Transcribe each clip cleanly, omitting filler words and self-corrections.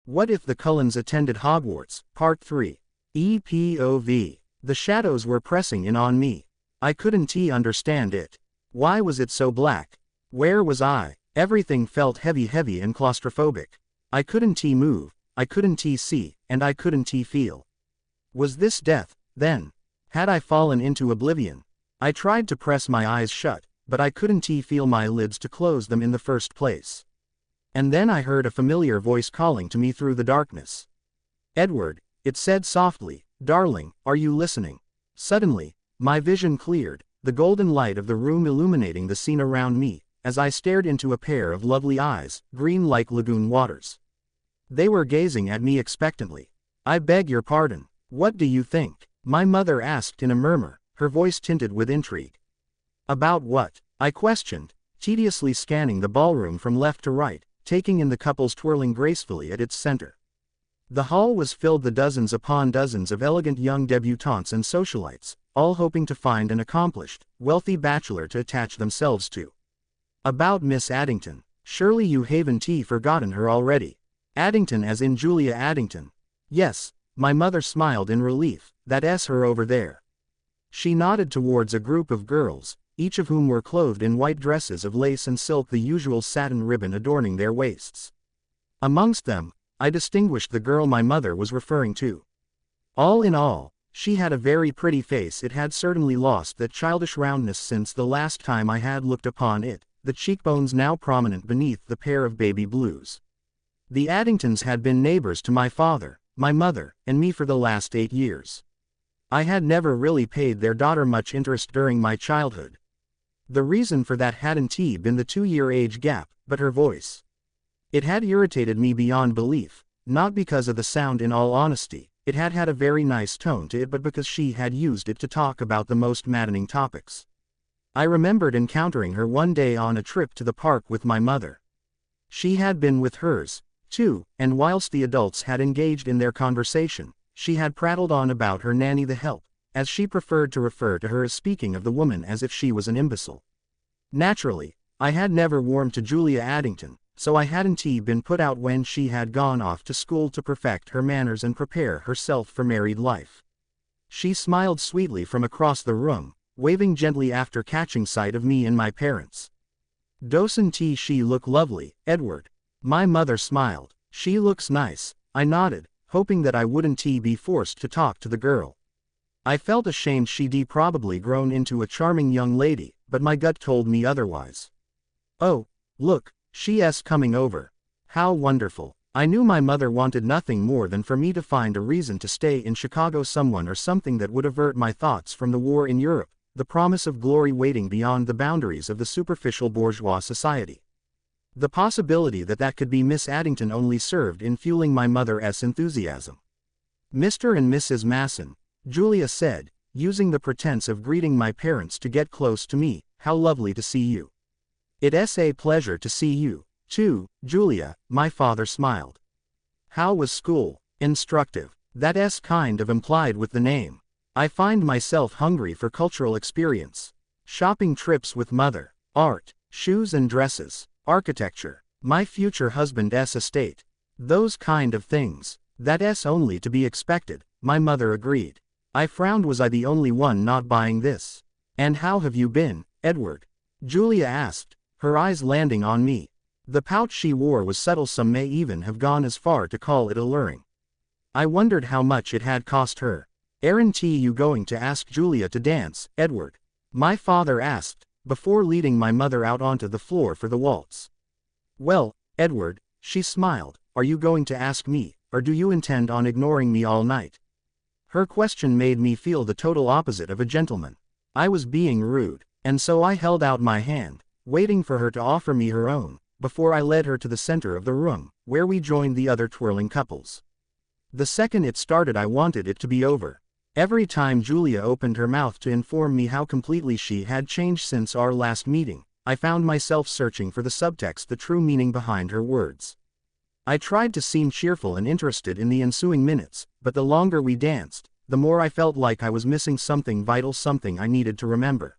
What if the Cullens attended Hogwarts? Part 3. EPOV. The shadows were pressing in on me. I couldn't understand it. Why was it so black? Where was I? Everything felt heavy and claustrophobic. I couldn't move, I couldn't see, and I couldn't feel. Was this death, then? Had I fallen into oblivion? I tried to press my eyes shut, but I couldn't feel my lids to close them in the first place. And then I heard a familiar voice calling to me through the darkness. "Edward," it said softly, "darling, are you listening?" Suddenly, my vision cleared, the golden light of the room illuminating the scene around me, as I stared into a pair of lovely eyes, green like lagoon waters. They were gazing at me expectantly. "I beg your pardon. What do you think?" my mother asked in a murmur, her voice tinted with intrigue. "About what?" I questioned, tediously scanning the ballroom from left to right, taking in the couples twirling gracefully at its center. The hall was filled with dozens upon dozens of elegant young debutantes and socialites, all hoping to find an accomplished, wealthy bachelor to attach themselves to. "About Miss Addington. Surely you haven't forgotten her already." "Addington as in Julia Addington?" "Yes," my mother smiled in relief, "that's her over there." She nodded towards a group of girls, each of whom were clothed in white dresses of lace and silk, the usual satin ribbon adorning their waists. Amongst them, I distinguished the girl my mother was referring to. All in all, she had a very pretty face. It had certainly lost that childish roundness since the last time I had looked upon it, the cheekbones now prominent beneath the pair of baby blues. The Addingtons had been neighbors to my father, my mother, and me for the last 8 years. I had never really paid their daughter much interest during my childhood. The reason for that hadn't been the 2-year age gap, but her voice. It had irritated me beyond belief, not because of the sound. In all honesty, it had a very nice tone to it, but because she had used it to talk about the most maddening topics. I remembered encountering her one day on a trip to the park with my mother. She had been with hers, too, and whilst the adults had engaged in their conversation, she had prattled on about her nanny, the help, as she preferred to refer to her, as speaking of the woman as if she was an imbecile. Naturally, I had never warmed to Julia Addington, so I hadn't been put out when she had gone off to school to perfect her manners and prepare herself for married life. She smiled sweetly from across the room, waving gently after catching sight of me and my parents. "Doesn't she look lovely, Edward?" My mother smiled. "She looks nice," I nodded, hoping that I wouldn't be forced to talk to the girl. I felt ashamed. She'd probably grown into a charming young lady, but my gut told me otherwise. "Oh, look, she's coming over. How wonderful." I knew my mother wanted nothing more than for me to find a reason to stay in Chicago, someone or something that would avert my thoughts from the war in Europe, the promise of glory waiting beyond the boundaries of the superficial bourgeois society. The possibility that could be Miss Addington only served in fueling my mother's enthusiasm. "Mr. and Mrs. Masson," Julia said, using the pretense of greeting my parents to get close to me, "how lovely to see you." "It's a pleasure to see you, too, Julia," my father smiled. "How was school?" "Instructive." That's kind of implied with the name. I find myself hungry for cultural experience. Shopping trips with mother. Art, shoes and dresses, architecture, my future husband's estate. Those kind of things. That's only to be expected, my mother agreed. I frowned. Was I the only one not buying this? "And how have you been, Edward?" Julia asked, her eyes landing on me. The pout she wore was subtle. Some may even have gone as far to call it alluring. I wondered how much it had cost her. "Aren't you going to ask Julia to dance, Edward?" my father asked, before leading my mother out onto the floor for the waltz. "Well, Edward," she smiled, "are you going to ask me, or do you intend on ignoring me all night?" Her question made me feel the total opposite of a gentleman. I was being rude, and so I held out my hand, waiting for her to offer me her own, before I led her to the center of the room, where we joined the other twirling couples. The second it started, I wanted it to be over. Every time Julia opened her mouth to inform me how completely she had changed since our last meeting, I found myself searching for the subtext, the true meaning behind her words. I tried to seem cheerful and interested in the ensuing minutes, but the longer we danced, the more I felt like I was missing something vital, something I needed to remember.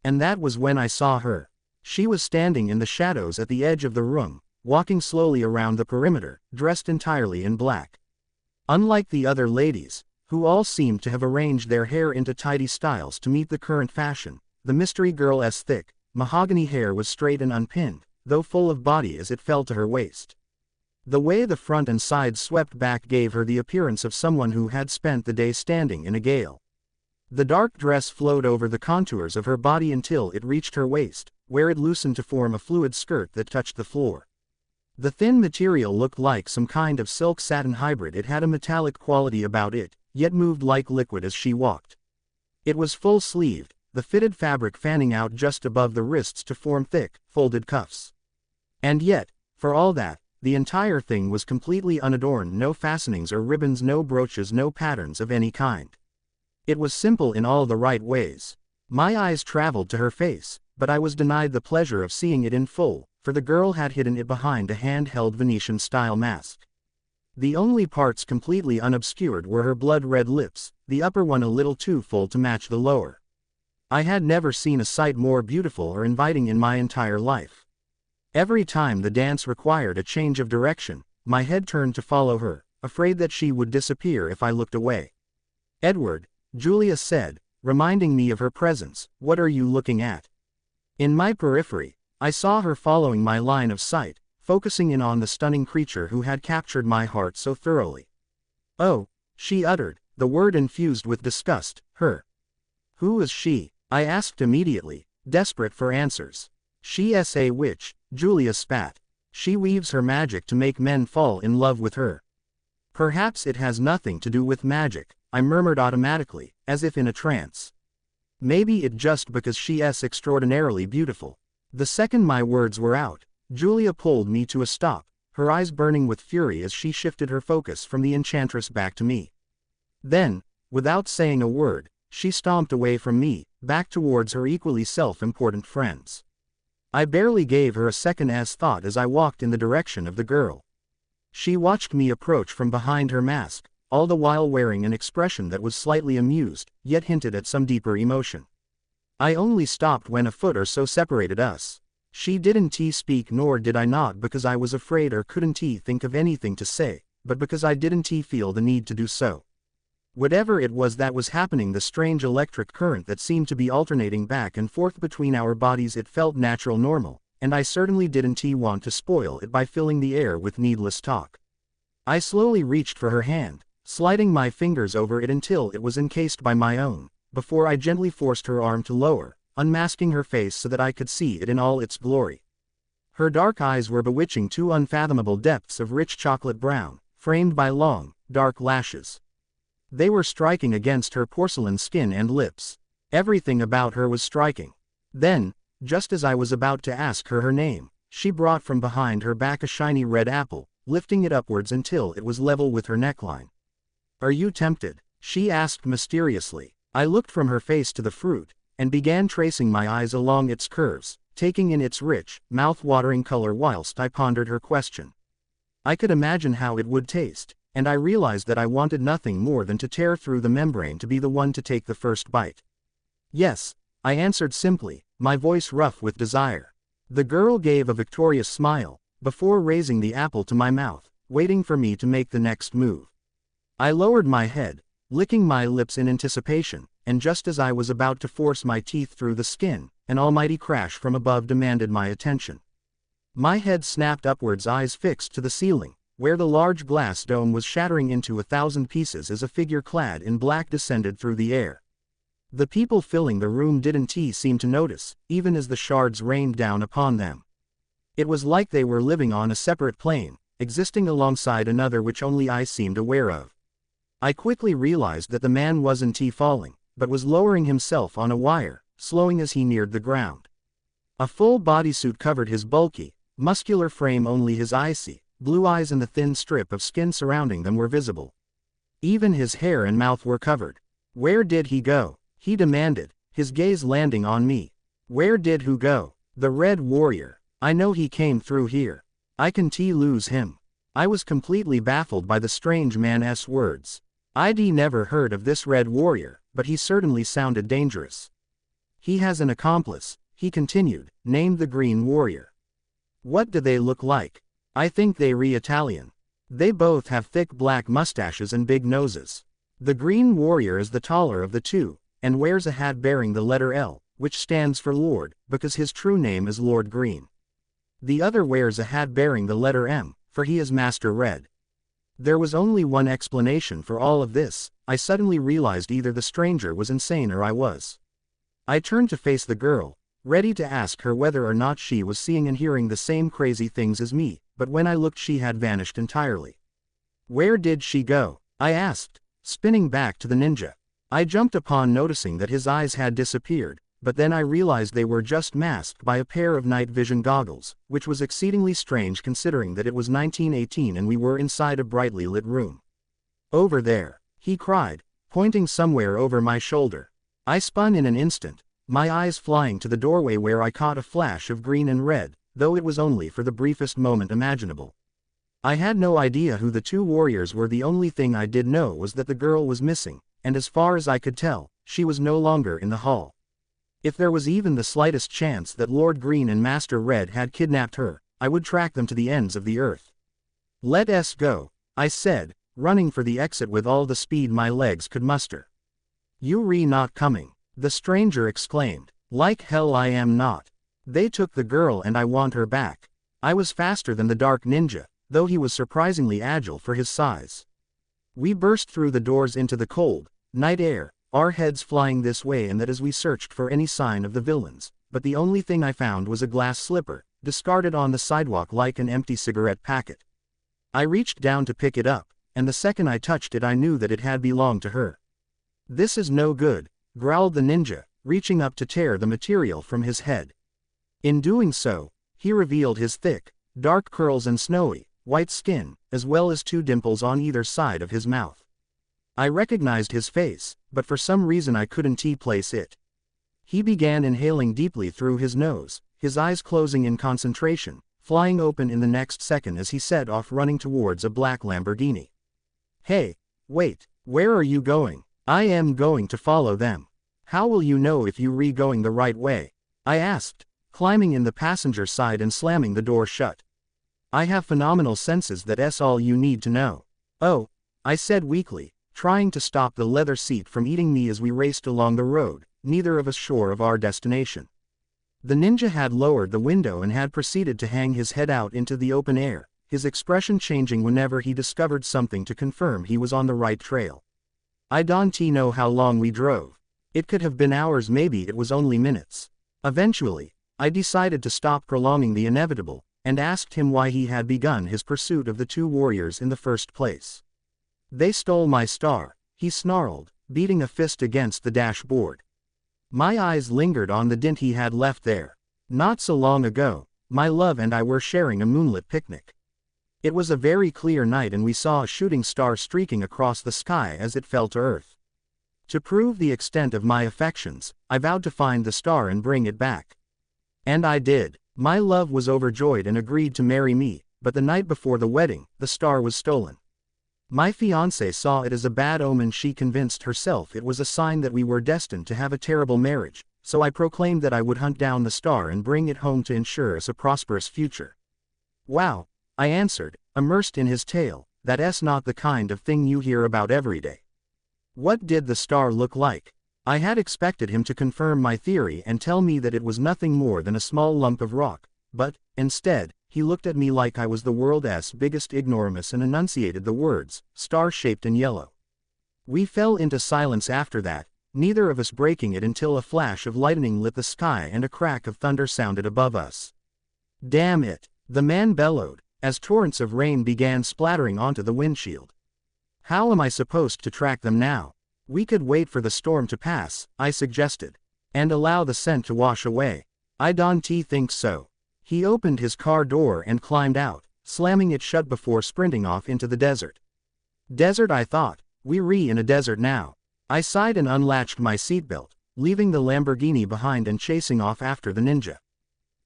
And that was when I saw her. She was standing in the shadows at the edge of the room, walking slowly around the perimeter, dressed entirely in black. Unlike the other ladies, who all seemed to have arranged their hair into tidy styles to meet the current fashion, the mystery girl's thick, mahogany hair was straight and unpinned, though full of body as it fell to her waist. The way the front and sides swept back gave her the appearance of someone who had spent the day standing in a gale. The dark dress flowed over the contours of her body until it reached her waist, where it loosened to form a fluid skirt that touched the floor. The thin material looked like some kind of silk-satin hybrid. It had a metallic quality about it, yet moved like liquid as she walked. It was full-sleeved, the fitted fabric fanning out just above the wrists to form thick, folded cuffs. And yet, for all that, the entire thing was completely unadorned, no fastenings or ribbons, no brooches, no patterns of any kind. It was simple in all the right ways. My eyes traveled to her face, but I was denied the pleasure of seeing it in full, for the girl had hidden it behind a hand-held Venetian-style mask. The only parts completely unobscured were her blood-red lips, the upper one a little too full to match the lower. I had never seen a sight more beautiful or inviting in my entire life. Every time the dance required a change of direction, my head turned to follow her, afraid that she would disappear if I looked away. "Edward," Julia said, reminding me of her presence, "what are you looking at?" In my periphery, I saw her following my line of sight, focusing in on the stunning creature who had captured my heart so thoroughly. "Oh," she uttered, the word infused with disgust, "her." "Who is she?" I asked immediately, desperate for answers. "She's a witch," Julia spat. "She weaves her magic to make men fall in love with her." "Perhaps it has nothing to do with magic," I murmured automatically, as if in a trance. "Maybe it just because she's extraordinarily beautiful." The second my words were out, Julia pulled me to a stop, her eyes burning with fury as she shifted her focus from the enchantress back to me. Then, without saying a word, she stomped away from me, back towards her equally self-important friends. I barely gave her a second's thought as I walked in the direction of the girl. She watched me approach from behind her mask, all the while wearing an expression that was slightly amused, yet hinted at some deeper emotion. I only stopped when a foot or so separated us. She didn't speak, nor did I, not because I was afraid or couldn't think of anything to say, but because I didn't feel the need to do so. Whatever it was that was happening, the strange electric current that seemed to be alternating back and forth between our bodies, it felt natural, normal, and I certainly didn't want to spoil it by filling the air with needless talk. I slowly reached for her hand, sliding my fingers over it until it was encased by my own, before I gently forced her arm to lower, unmasking her face so that I could see it in all its glory. Her dark eyes were bewitching, two unfathomable depths of rich chocolate brown, framed by long, dark lashes. They were striking against her porcelain skin and lips. Everything about her was striking. Then, just as I was about to ask her her name, she brought from behind her back a shiny red apple, lifting it upwards until it was level with her neckline. "Are you tempted?" she asked mysteriously. I looked from her face to the fruit, and began tracing my eyes along its curves, taking in its rich, mouth-watering color whilst I pondered her question. I could imagine how it would taste, and I realized that I wanted nothing more than to tear through the membrane to be the one to take the first bite. "Yes," I answered simply, my voice rough with desire. The girl gave a victorious smile, before raising the apple to my mouth, waiting for me to make the next move. I lowered my head, licking my lips in anticipation, and just as I was about to force my teeth through the skin, an almighty crash from above demanded my attention. My head snapped upwards, eyes fixed to the ceiling, where the large glass dome was shattering into 1,000 pieces as a figure clad in black descended through the air. The people filling the room didn't seem to notice, even as the shards rained down upon them. It was like they were living on a separate plane, existing alongside another which only I seemed aware of. I quickly realized that the man wasn't falling, but was lowering himself on a wire, slowing as he neared the ground. A full bodysuit covered his bulky, muscular frame, only his icy blue eyes and the thin strip of skin surrounding them were visible. Even his hair and mouth were covered. "Where did he go?" he demanded, his gaze landing on me. "Where did who go?" "The Red Warrior. I know he came through here. I can lose him." I was completely baffled by the strange man's words. I'd never heard of this Red Warrior, but he certainly sounded dangerous. "He has an accomplice," he continued, "named the Green Warrior." "What do they look like?" I think they re-Italian. They both have thick black mustaches and big noses. The Green Warrior is the taller of the two, and wears a hat bearing the letter L, which stands for Lord, because his true name is Lord Green. The other wears a hat bearing the letter M, for he is Master Red. There was only one explanation for all of this. I suddenly realized either the stranger was insane or I was. I turned to face the girl, ready to ask her whether or not she was seeing and hearing the same crazy things as me, but when I looked she had vanished entirely. Where did she go? I asked, spinning back to the ninja. I jumped upon noticing that his eyes had disappeared, but then I realized they were just masked by a pair of night vision goggles, which was exceedingly strange considering that it was 1918 and we were inside a brightly lit room. Over there, he cried, pointing somewhere over my shoulder. I spun in an instant, my eyes flying to the doorway where I caught a flash of green and red, though it was only for the briefest moment imaginable. I had no idea who the two warriors were. The only thing I did know was that the girl was missing, and as far as I could tell, she was no longer in the hall. If there was even the slightest chance that Lord Green and Master Red had kidnapped her, I would track them to the ends of the earth. Let us go, I said, running for the exit with all the speed my legs could muster. You not coming? The stranger exclaimed. Like hell I am not. They took the girl and I want her back. I was faster than the dark ninja, though he was surprisingly agile for his size. We burst through the doors into the cold, night air, our heads flying this way and that as we searched for any sign of the villains, but the only thing I found was a glass slipper, discarded on the sidewalk like an empty cigarette packet. I reached down to pick it up, and the second I touched it I knew that it had belonged to her. This is no good, growled the ninja, reaching up to tear the material from his head. In doing so, he revealed his thick, dark curls and snowy, white skin, as well as 2 dimples on either side of his mouth. I recognized his face, but for some reason I couldn't place it. He began inhaling deeply through his nose, his eyes closing in concentration, flying open in the next second as he set off running towards a black Lamborghini. Hey, wait, where are you going? I am going to follow them. How will you know if you're going the right way? I asked, climbing in the passenger side and slamming the door shut. I have phenomenal senses, that's all you need to know. Oh, I said weakly, trying to stop the leather seat from eating me as we raced along the road, neither of us sure of our destination. The ninja had lowered the window and had proceeded to hang his head out into the open air, his expression changing whenever he discovered something to confirm he was on the right trail. I don't know how long we drove. It could have been hours, maybe it was only minutes. Eventually, I decided to stop prolonging the inevitable, and asked him why he had begun his pursuit of the two warriors in the first place. They stole my star, he snarled, beating a fist against the dashboard. My eyes lingered on the dint he had left there. Not so long ago, my love and I were sharing a moonlit picnic. It was a very clear night and we saw a shooting star streaking across the sky as it fell to earth. To prove the extent of my affections, I vowed to find the star and bring it back. And I did. My love was overjoyed and agreed to marry me, but the night before the wedding, the star was stolen. My fiancée saw it as a bad omen. She convinced herself it was a sign that we were destined to have a terrible marriage, so I proclaimed that I would hunt down the star and bring it home to ensure us a prosperous future. Wow, I answered, immersed in his tale, that's not the kind of thing you hear about every day. What did the star look like? I had expected him to confirm my theory and tell me that it was nothing more than a small lump of rock, but, instead, he looked at me like I was the world's biggest ignoramus and enunciated the words, star-shaped and yellow. We fell into silence after that, neither of us breaking it until a flash of lightning lit the sky and a crack of thunder sounded above us. Damn it, the man bellowed, as torrents of rain began splattering onto the windshield. How am I supposed to track them now? We could wait for the storm to pass, I suggested, and allow the scent to wash away. I don't think so. He opened his car door and climbed out, slamming it shut before sprinting off into the desert. Desert, I thought. We're in a desert now. I sighed and unlatched my seatbelt, leaving the Lamborghini behind and chasing off after the ninja.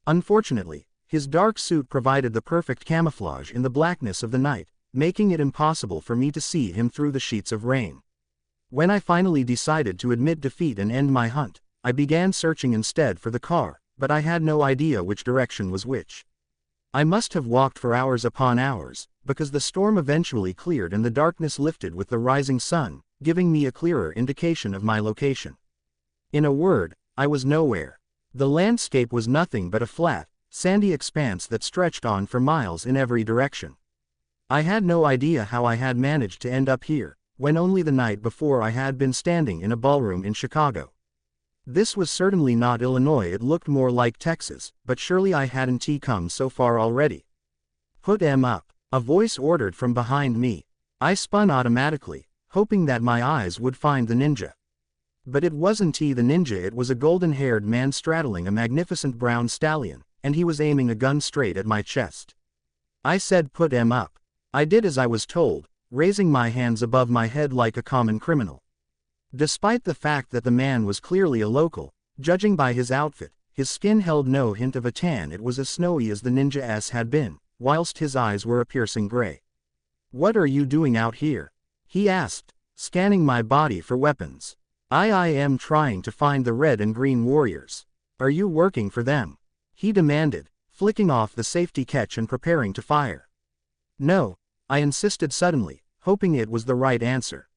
Unfortunately, his dark suit provided the perfect camouflage in the blackness of the night, making it impossible for me to see him through the sheets of rain. When I finally decided to admit defeat and end my hunt, I began searching instead for the car, but I had no idea which direction was which. I must have walked for hours upon hours, because the storm eventually cleared and the darkness lifted with the rising sun, giving me a clearer indication of my location. In a word, I was nowhere. The landscape was nothing but a flat, sandy expanse that stretched on for miles in every direction. I had no idea how I had managed to end up here, when only the night before I had been standing in a ballroom in Chicago. This was certainly not Illinois, it looked more like Texas, but surely I hadn't come so far already. Put 'em up, a voice ordered from behind me. I spun automatically, hoping that my eyes would find the ninja. But it wasn't the ninja, it was a golden-haired man straddling a magnificent brown stallion, and he was aiming a gun straight at my chest. I said put 'em up. I did as I was told, raising my hands above my head like a common criminal. Despite the fact that the man was clearly a local, judging by his outfit, his skin held no hint of a tan, it was as snowy as the ninja's had been, whilst his eyes were a piercing gray. "What are you doing out here?" he asked, scanning my body for weapons. I am trying to find the red and green warriors. "Are you working for them?" he demanded, flicking off the safety catch and preparing to fire. "No," I insisted suddenly, hoping it was the right answer.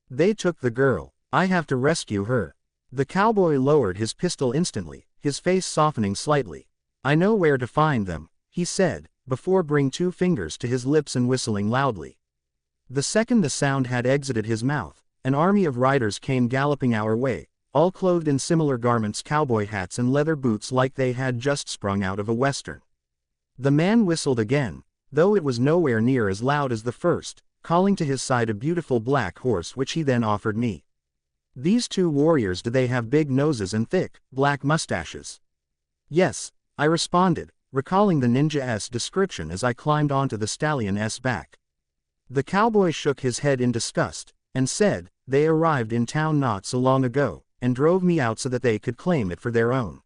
"They took the girl. I have to rescue her." The cowboy lowered his pistol instantly, his face softening slightly. "I know where to find them," he said, before bringing 2 fingers to his lips and whistling loudly. The second the sound had exited his mouth, an army of riders came galloping our way, all clothed in similar garments, cowboy hats and leather boots like they had just sprung out of a western. The man whistled again, though it was nowhere near as loud as the first, calling to his side a beautiful black horse which he then offered me. "These 2 warriors, do they have big noses and thick, black mustaches?" "Yes," I responded, recalling the ninja's description as I climbed onto the stallion's back. The cowboy shook his head in disgust, and said, "They arrived in town not so long ago, and drove me out so that they could claim it for their own."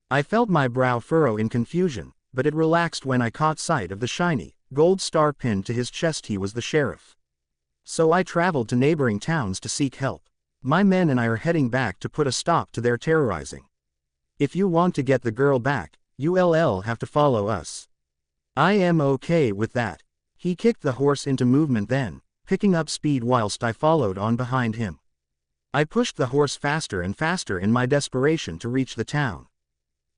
I felt my brow furrow in confusion, but it relaxed when I caught sight of the shiny, gold star pinned to his chest. He was the sheriff. "So I traveled to neighboring towns to seek help. My men and I are heading back to put a stop to their terrorizing. If you want to get the girl back, you'll have to follow us." "I am okay with that." He kicked the horse into movement then, picking up speed whilst I followed on behind him. I pushed the horse faster and faster in my desperation to reach the town.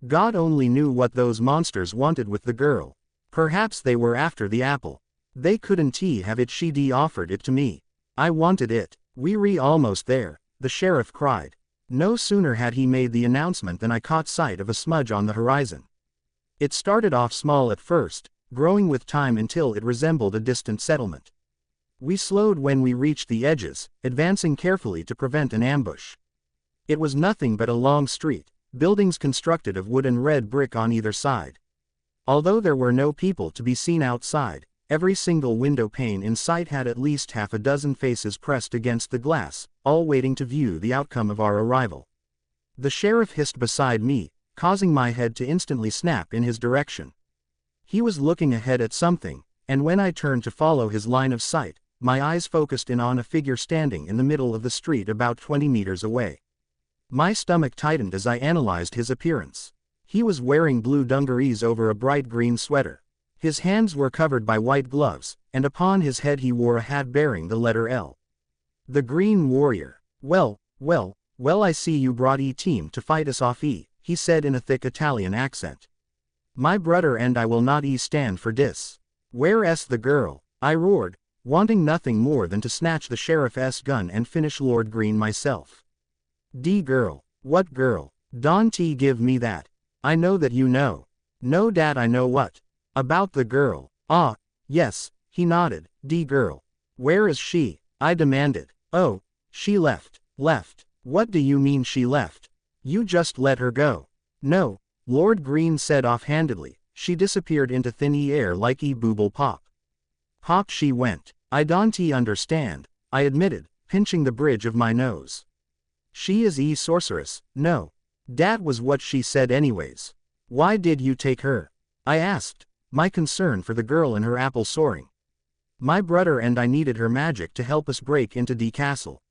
God only knew what those monsters wanted with the girl. Perhaps they were after the apple. They couldn't have it, she'd offered it to me. I wanted it. "We're almost there," the sheriff cried. No sooner had he made the announcement than I caught sight of a smudge on the horizon. It started off small at first, growing with time until it resembled a distant settlement. We slowed when we reached the edges, advancing carefully to prevent an ambush. It was nothing but a long street, buildings constructed of wood and red brick on either side. Although there were no people to be seen outside, every single window pane in sight had at least half a dozen faces pressed against the glass, all waiting to view the outcome of our arrival. The sheriff hissed beside me, causing my head to instantly snap in his direction. He was looking ahead at something, and when I turned to follow his line of sight, my eyes focused in on a figure standing in the middle of the street about 20 meters away. My stomach tightened as I analyzed his appearance. He was wearing blue dungarees over a bright green sweater. His hands were covered by white gloves, and upon his head he wore a hat bearing the letter L. The Green Warrior. Well, I see you brought team to fight us off he said in a thick Italian accent. "My brother and I will not stand for dis. Where's the girl?" I roared, wanting nothing more than to snatch the sheriff's gun and finish Lord Green myself. "D girl. What girl? Don't give me that. I know that you know." "No dat I know what." "About the girl." "Ah, yes," he nodded. "D girl. Where is she?" I demanded. "Oh, she left." "Left? What do you mean she left? You just let her go." "No," Lord Green said offhandedly, "she disappeared into thin air like booble pop." "Pop she went. I don't understand," I admitted, pinching the bridge of my nose. "She is sorceress." "No. Dat was what she said anyways." "Why did you take her?" I asked, my concern for the girl and her apple soaring. "My brother and I needed her magic to help us break into the castle."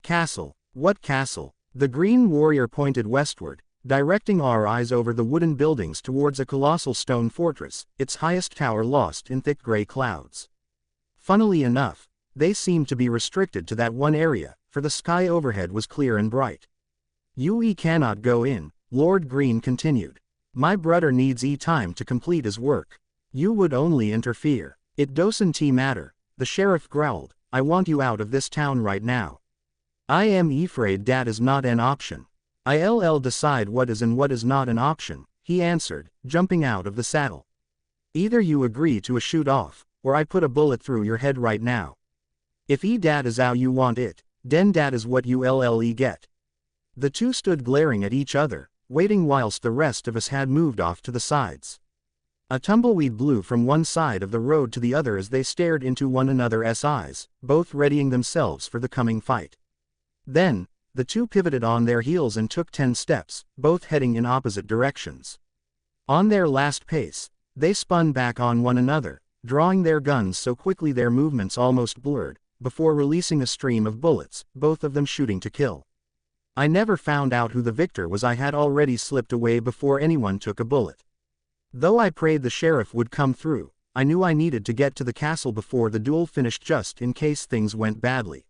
"Castle? What castle?" The Green Warrior pointed westward, directing our eyes over the wooden buildings towards a colossal stone fortress, its highest tower lost in thick gray clouds. Funnily enough, they seemed to be restricted to that one area, for the sky overhead was clear and bright. "You cannot go in," Lord Green continued. "My brother needs time to complete his work. You would only interfere. It doesn't matter," the sheriff growled. "I want you out of this town right now." "I am afraid that is not an option. I'll decide what is and what is not an option," he answered, jumping out of the saddle. "Either you agree to a shoot-off, or I put a bullet through your head right now. If that is how you want it, then that is what you'll get." The two stood glaring at each other, waiting whilst the rest of us had moved off to the sides. A tumbleweed blew from one side of the road to the other as they stared into one another's eyes, both readying themselves for the coming fight. Then, the two pivoted on their heels and took 10 steps, both heading in opposite directions. On their last pace, they spun back on one another, drawing their guns so quickly their movements almost blurred, before releasing a stream of bullets, both of them shooting to kill. I never found out who the victor was. I had already slipped away before anyone took a bullet. Though I prayed the sheriff would come through, I knew I needed to get to the castle before the duel finished just in case things went badly.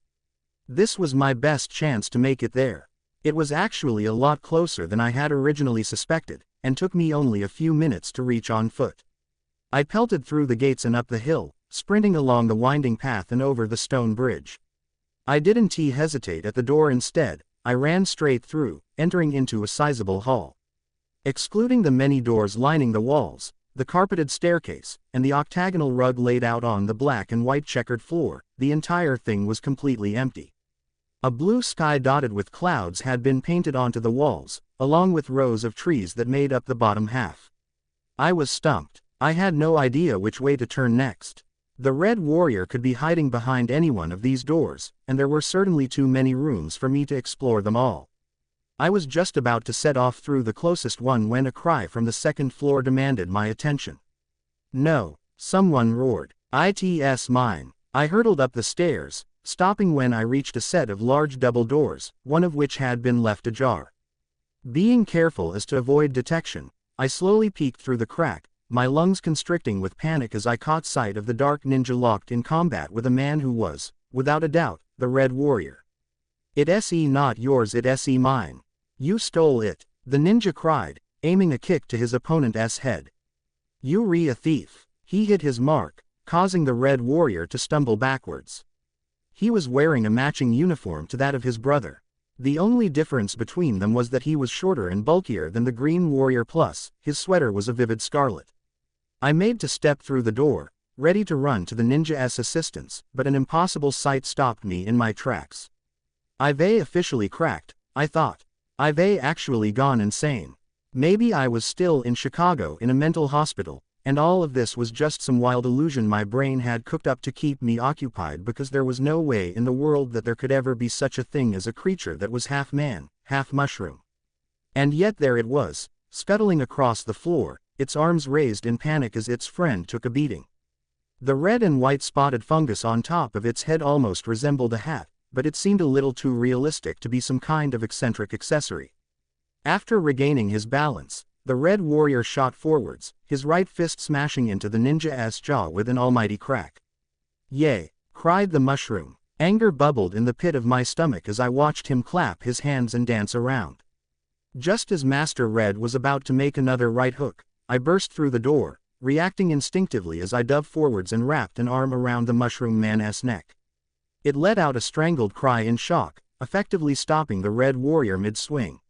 This was my best chance to make it there. It was actually a lot closer than I had originally suspected, and took me only a few minutes to reach on foot. I pelted through the gates and up the hill, sprinting along the winding path and over the stone bridge. I didn't hesitate at the door. Instead, I ran straight through, entering into a sizable hall. Excluding the many doors lining the walls, the carpeted staircase, and the octagonal rug laid out on the black and white checkered floor, the entire thing was completely empty. A blue sky dotted with clouds had been painted onto the walls, along with rows of trees that made up the bottom half. I was stumped. I had no idea which way to turn next. The Red Warrior could be hiding behind any one of these doors, and there were certainly too many rooms for me to explore them all. I was just about to set off through the closest one when a cry from the second floor demanded my attention. "No!" someone roared. "It's mine!" I hurtled up the stairs, stopping when I reached a set of large double doors, one of which had been left ajar. Being careful as to avoid detection, I slowly peeked through the crack, my lungs constricting with panic as I caught sight of the dark ninja locked in combat with a man who was, without a doubt, the Red Warrior. "It's not yours, it's mine. You stole it," the ninja cried, aiming a kick to his opponent's head. "You're a thief." He hit his mark, causing the Red Warrior to stumble backwards. He was wearing a matching uniform to that of his brother. The only difference between them was that he was shorter and bulkier than the Green Warrior, plus, his sweater was a vivid scarlet. I made to step through the door, ready to run to the ninja's assistance, but an impossible sight stopped me in my tracks. I've officially cracked, I thought. I've actually gone insane. Maybe I was still in Chicago in a mental hospital, and all of this was just some wild illusion my brain had cooked up to keep me occupied, because there was no way in the world that there could ever be such a thing as a creature that was half man, half mushroom. And yet there it was, scuttling across the floor, its arms raised in panic as its friend took a beating. The red and white spotted fungus on top of its head almost resembled a hat, but it seemed a little too realistic to be some kind of eccentric accessory. After regaining his balance, the Red Warrior shot forwards, his right fist smashing into the ninja's jaw with an almighty crack. "Yay!" cried the mushroom. Anger bubbled in the pit of my stomach as I watched him clap his hands and dance around. Just as Master Red was about to make another right hook, I burst through the door, reacting instinctively as I dove forwards and wrapped an arm around the mushroom man's neck. It let out a strangled cry in shock, effectively stopping the Red Warrior mid-swing.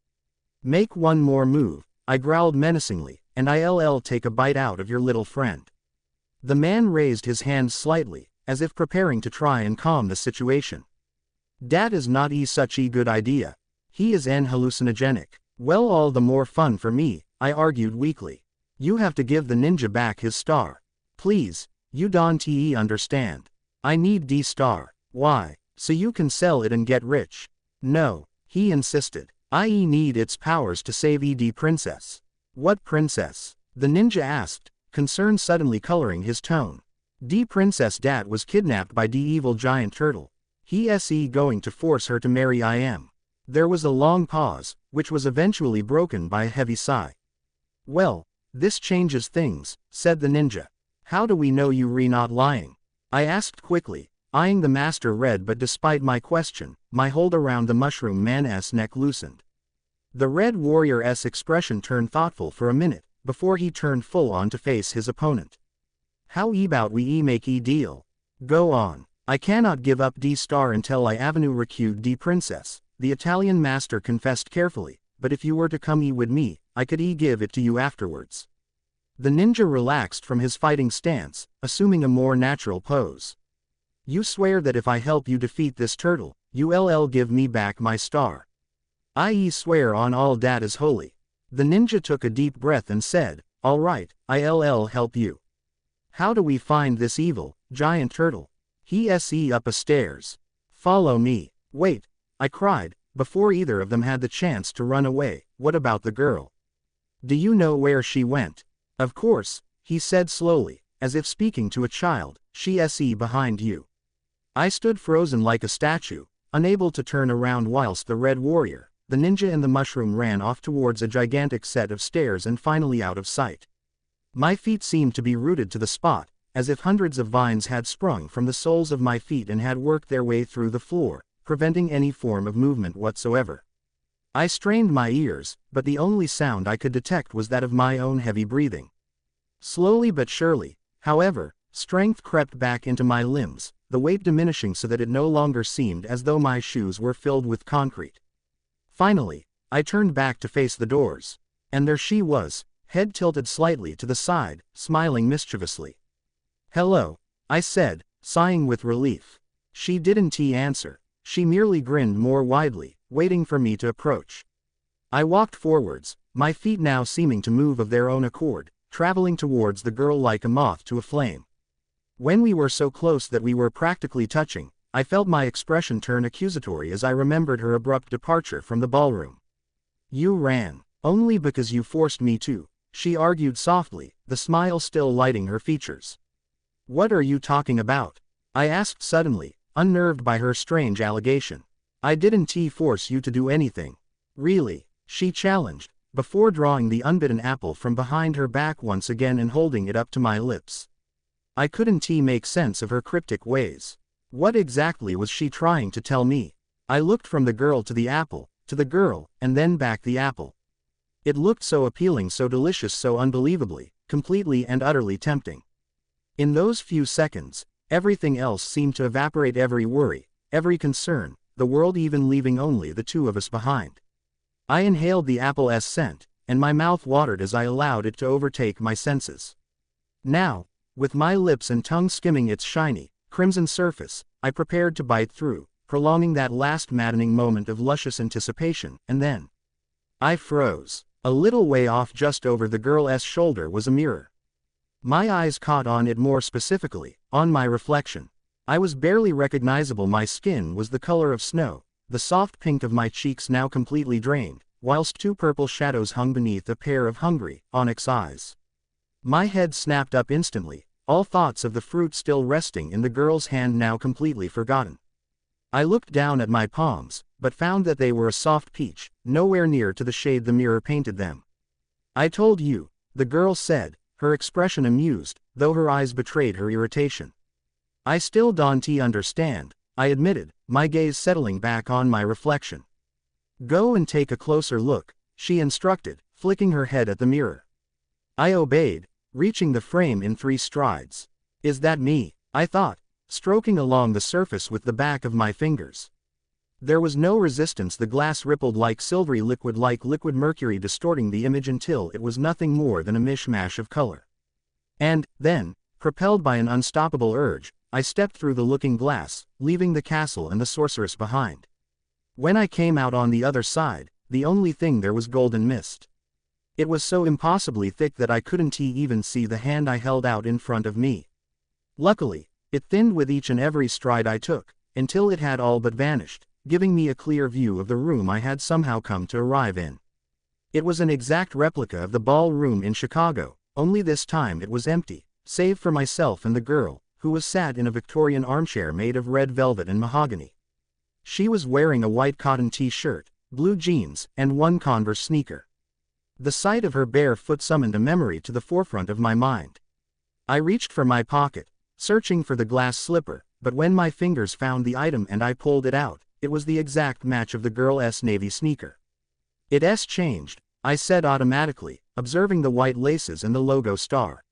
"Make one more move," I growled menacingly, "and I'll take a bite out of your little friend." The man raised his hands slightly, as if preparing to try and calm the situation. "Dat is not such a good idea. He is an hallucinogenic." "Well, all the more fun for me," I argued weakly. "You have to give the ninja back his star. Please, you don't understand. I need the star." "Why? So you can sell it and get rich?" "No," he insisted. "I need its powers to save the princess." "What princess?" the ninja asked, concern suddenly coloring his tone. "The princess dat was kidnapped by the evil giant turtle. He is going to force her to marry I am." There was a long pause, which was eventually broken by a heavy sigh. "Well, this changes things," said the ninja. "How do we know you're not lying?" I asked quickly, eyeing the master red, but despite my question, my hold around the mushroom man's neck loosened. The red warrior's expression turned thoughtful for a minute, before he turned full on to face his opponent. "How about we make a deal? Go on. I cannot give up D star until I avenue recruit D princess," the Italian master confessed carefully, "but if you were to come with me, I could give it to you afterwards." The ninja relaxed from his fighting stance, assuming a more natural pose. "You swear that if I help you defeat this turtle, you'll give me back my star?" "I swear on all that is holy." The ninja took a deep breath and said, "All right, I'll help you. How do we find this evil, giant turtle? He's up a stairs. Follow me." "Wait," I cried, before either of them had the chance to run away. "What about the girl? Do you know where she went?" "Of course," he said slowly, as if speaking to a child, "she's behind you." I stood frozen like a statue, unable to turn around whilst the red warrior, the ninja and the mushroom ran off towards a gigantic set of stairs and finally out of sight. My feet seemed to be rooted to the spot, as if hundreds of vines had sprung from the soles of my feet and had worked their way through the floor, preventing any form of movement whatsoever. I strained my ears, but the only sound I could detect was that of my own heavy breathing. Slowly but surely, however, strength crept back into my limbs, the weight diminishing so that it no longer seemed as though my shoes were filled with concrete. Finally, I turned back to face the doors. And there she was, head tilted slightly to the side, smiling mischievously. "Hello," I said, sighing with relief. She didn't answer. She merely grinned more widely, waiting for me to approach. I walked forwards, my feet now seeming to move of their own accord, traveling towards the girl like a moth to a flame. When we were so close that we were practically touching, I felt my expression turn accusatory as I remembered her abrupt departure from the ballroom. "You ran. Only because you forced me to," she argued softly, the smile still lighting her features. "What are you talking about?" I asked suddenly, unnerved by her strange allegation. "I didn't force you to do anything." "Really?" she challenged, before drawing the unbitten apple from behind her back once again and holding it up to my lips. I couldn't make sense of her cryptic ways. What exactly was she trying to tell me? I looked from the girl to the apple, to the girl, and then back the apple. It looked so appealing, so delicious, so unbelievably, completely and utterly tempting. In those few seconds, everything else seemed to evaporate, every worry, every concern, the world even leaving only the two of us behind. I inhaled the apple's scent, and my mouth watered as I allowed it to overtake my senses. Now, with my lips and tongue skimming its shiny, crimson surface, I prepared to bite through, prolonging that last maddening moment of luscious anticipation, and then I froze. A little way off, just over the girl's shoulder, was a mirror. My eyes caught on it, more specifically, on my reflection. I was barely recognizable. My skin was the color of snow, the soft pink of my cheeks now completely drained, whilst two purple shadows hung beneath a pair of hungry, onyx eyes. My head snapped up instantly, all thoughts of the fruit still resting in the girl's hand now completely forgotten. I looked down at my palms, but found that they were a soft peach, nowhere near to the shade the mirror painted them. "I told you," the girl said, her expression amused, though her eyes betrayed her irritation. "I still don't understand," I admitted, my gaze settling back on my reflection. "Go and take a closer look," she instructed, flicking her head at the mirror. I obeyed, reaching the frame in 3 strides. "Is that me?" I thought, stroking along the surface with the back of my fingers. There was no resistance. The glass rippled like silvery liquid, like liquid mercury, distorting the image until it was nothing more than a mishmash of color. And, then, propelled by an unstoppable urge, I stepped through the looking glass, leaving the castle and the sorceress behind. When I came out on the other side, the only thing there was golden mist. It was so impossibly thick that I couldn't even see the hand I held out in front of me. Luckily, it thinned with each and every stride I took, until it had all but vanished, giving me a clear view of the room I had somehow come to arrive in. It was an exact replica of the ballroom in Chicago, only this time it was empty, save for myself and the girl, who was sat in a Victorian armchair made of red velvet and mahogany. She was wearing a white cotton t-shirt, blue jeans, and one Converse sneaker. The sight of her bare foot summoned a memory to the forefront of my mind. I reached for my pocket, searching for the glass slipper, but when my fingers found the item and I pulled it out, it was the exact match of the girl's navy sneaker. It's changed, I said automatically, observing the white laces and the logo star.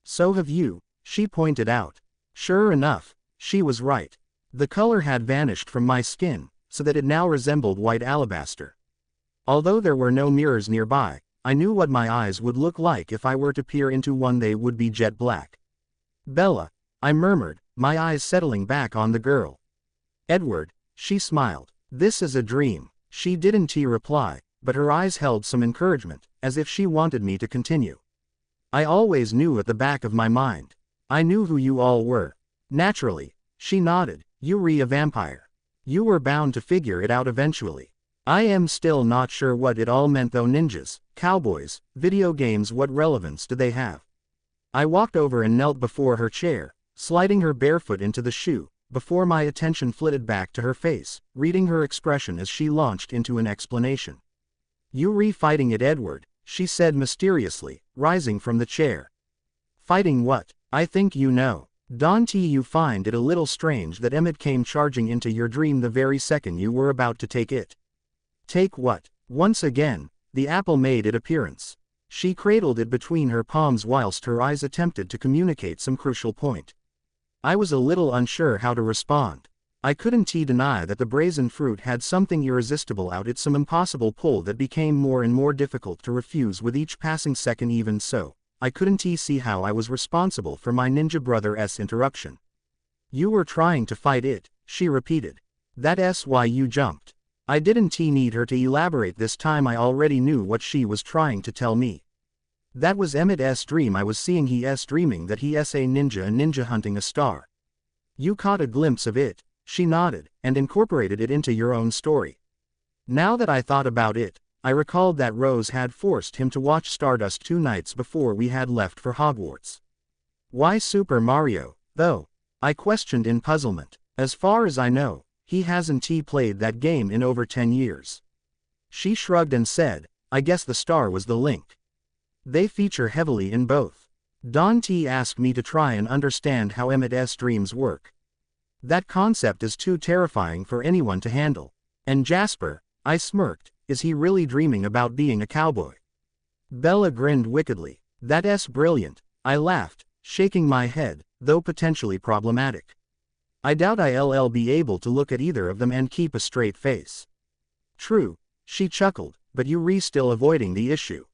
So have you, she pointed out. Sure enough, she was right. The color had vanished from my skin, so that it now resembled white alabaster. Although there were no mirrors nearby, I knew what my eyes would look like if I were to peer into one. They would be jet black. Bella, I murmured, my eyes settling back on the girl. Edward, she smiled. This is a dream, she didn't reply, but her eyes held some encouragement, as if she wanted me to continue. I always knew at the back of my mind. I knew who you all were. Naturally, she nodded. You're a vampire. You were bound to figure it out eventually. I am still not sure what it all meant though. Ninjas, cowboys, video games, what relevance do they have? I walked over and knelt before her chair, sliding her barefoot into the shoe, before my attention flitted back to her face, reading her expression as she launched into an explanation. You're fighting it, Edward, she said mysteriously, rising from the chair. Fighting what? I think you know. Don't you find it a little strange that Emmett came charging into your dream the very second you were about to take it? Take what? Once again, the apple made its appearance. She cradled it between her palms whilst her eyes attempted to communicate some crucial point. I was a little unsure how to respond. I couldn't deny that the brazen fruit had something irresistible out it, some impossible pull that became more and more difficult to refuse with each passing second. Even so, I couldn't see how I was responsible for my ninja brother's interruption. You were trying to fight it, she repeated. That's why you jumped. I didn't need her to elaborate this time. I already knew what she was trying to tell me. That was Emmett's dream I was seeing. He's dreaming that he's a ninja hunting a star. You caught a glimpse of it, she nodded, and incorporated it into your own story. Now that I thought about it, I recalled that Rose had forced him to watch Stardust 2 nights before we had left for Hogwarts. Why Super Mario, though? I questioned in puzzlement. As far as I know, he hasn't played that game in over 10 years. She shrugged and said, I guess the star was the link. They feature heavily in both. Dante asked me to try and understand how Emmett's dreams work. That concept is too terrifying for anyone to handle. And Jasper, I smirked, is he really dreaming about being a cowboy? Bella grinned wickedly. That's brilliant, I laughed, shaking my head, though potentially problematic. I doubt I'll be able to look at either of them and keep a straight face. True, she chuckled, but you're still avoiding the issue.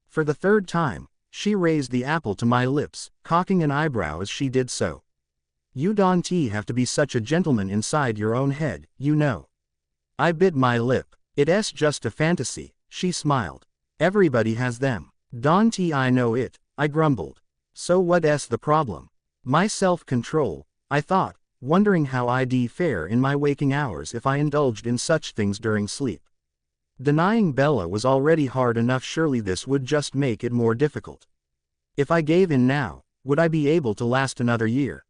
For the third time, she raised the apple to my lips, cocking an eyebrow as she did so. You don't have to be such a gentleman inside your own head, you know. I bit my lip. It's just a fantasy, she smiled. Everybody has them. Don't I know it, I grumbled. So what's the problem? My self-control, I thought, wondering how I'd fare in my waking hours if I indulged in such things during sleep. Denying Bella was already hard enough, surely this would just make it more difficult. If I gave in now, would I be able to last another year?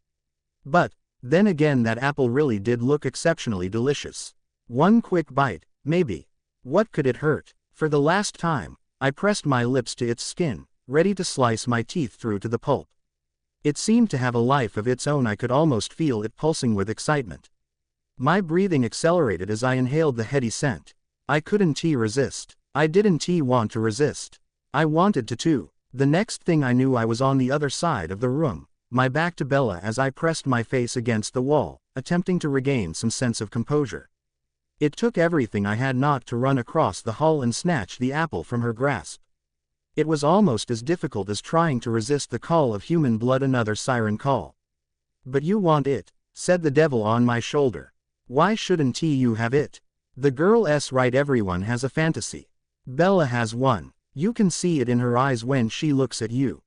But, then again, that apple really did look exceptionally delicious. One quick bite, maybe. What could it hurt? For the last time, I pressed my lips to its skin, ready to slice my teeth through to the pulp. It seemed to have a life of its own. I could almost feel it pulsing with excitement. My breathing accelerated as I inhaled the heady scent. I couldn't resist. I didn't want to resist. I wanted to too. The next thing I knew, I was on the other side of the room, my back to Bella as I pressed my face against the wall, attempting to regain some sense of composure. It took everything I had not to run across the hall and snatch the apple from her grasp. It was almost as difficult as trying to resist the call of human blood, another siren call. But you want it, said the devil on my shoulder. Why shouldn't you have it? The girl's right, everyone has a fantasy. Bella has one. You can see it in her eyes when she looks at you.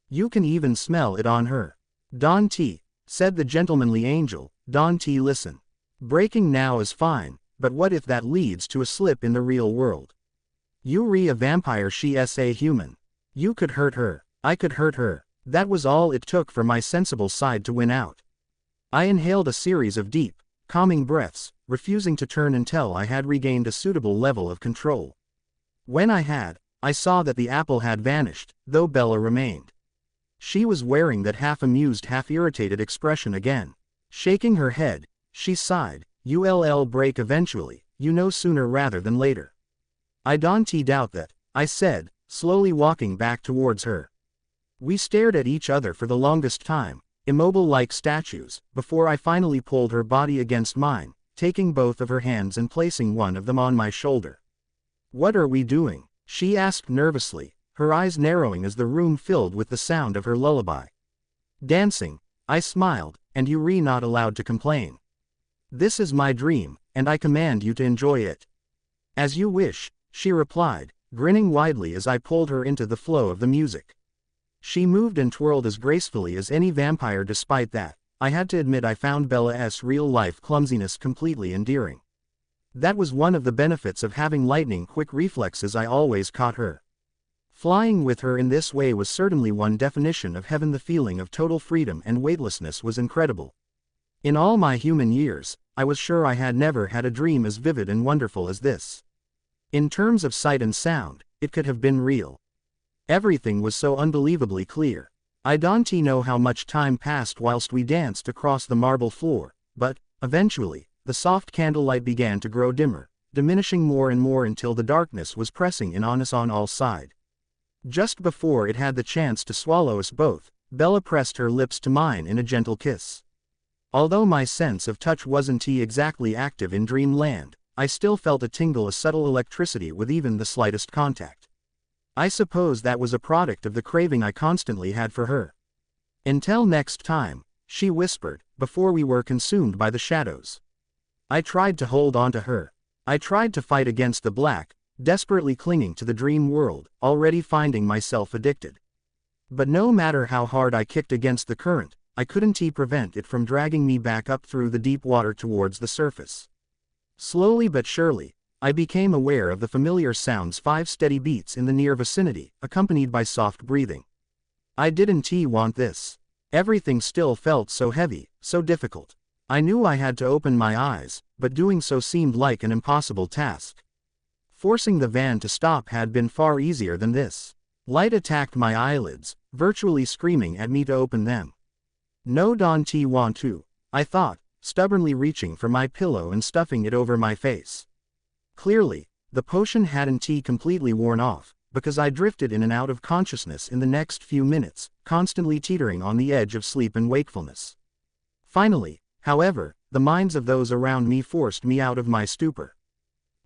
You can even smell it on her. Dante, said the gentlemanly angel. Dante, listen. Breaking now is fine, but what if that leads to a slip in the real world? You're a vampire, she's a human. You could hurt her. I could hurt her. That was all it took for my sensible side to win out. I inhaled a series of deep, calming breaths, refusing to turn until I had regained a suitable level of control. When I had, I saw that the apple had vanished, though Bella remained. She was wearing that half-amused, half-irritated expression again. Shaking her head, she sighed, "You'll break eventually, sooner rather than later." "I don't doubt that," I said, slowly walking back towards her. We stared at each other for the longest time, immobile like statues, before I finally pulled her body against mine, taking both of her hands and placing one of them on my shoulder. "What are we doing?" she asked nervously, her eyes narrowing as the room filled with the sound of her lullaby. "Dancing," I smiled, "and you're not allowed to complain. This is my dream, and I command you to enjoy it." "As you wish," she replied, grinning widely as I pulled her into the flow of the music. She moved and twirled as gracefully as any vampire. Despite that, I had to admit I found Bella's real-life clumsiness completely endearing. That was one of the benefits of having lightning-quick reflexes. I always caught her. Flying with her in this way was certainly one definition of heaven. The feeling of total freedom and weightlessness was incredible. In all my human years, I was sure I had never had a dream as vivid and wonderful as this. In terms of sight and sound, it could have been real. Everything was so unbelievably clear. I don't know how much time passed whilst we danced across the marble floor, but, eventually, the soft candlelight began to grow dimmer, diminishing more and more until the darkness was pressing in on us on all sides. Just before it had the chance to swallow us both, Bella pressed her lips to mine in a gentle kiss. Although my sense of touch wasn't exactly active in dreamland, I still felt a tingle, a subtle electricity with even the slightest contact. I suppose that was a product of the craving I constantly had for her. "Until next time," she whispered, before we were consumed by the shadows. I tried to hold on to her. I tried to fight against the black, desperately clinging to the dream world, already finding myself addicted. But no matter how hard I kicked against the current, I couldn't prevent it from dragging me back up through the deep water towards the surface. Slowly but surely, I became aware of the familiar sounds, 5 steady beats in the near vicinity, accompanied by soft breathing. I didn't want this. Everything still felt so heavy, so difficult. I knew I had to open my eyes, but doing so seemed like an impossible task. Forcing the van to stop had been far easier than this. Light attacked my eyelids, virtually screaming at me to open them. "No, don't want to," I thought, stubbornly reaching for my pillow and stuffing it over my face. Clearly, the potion hadn't completely worn off, because I drifted in and out of consciousness in the next few minutes, constantly teetering on the edge of sleep and wakefulness. Finally, however, the minds of those around me forced me out of my stupor.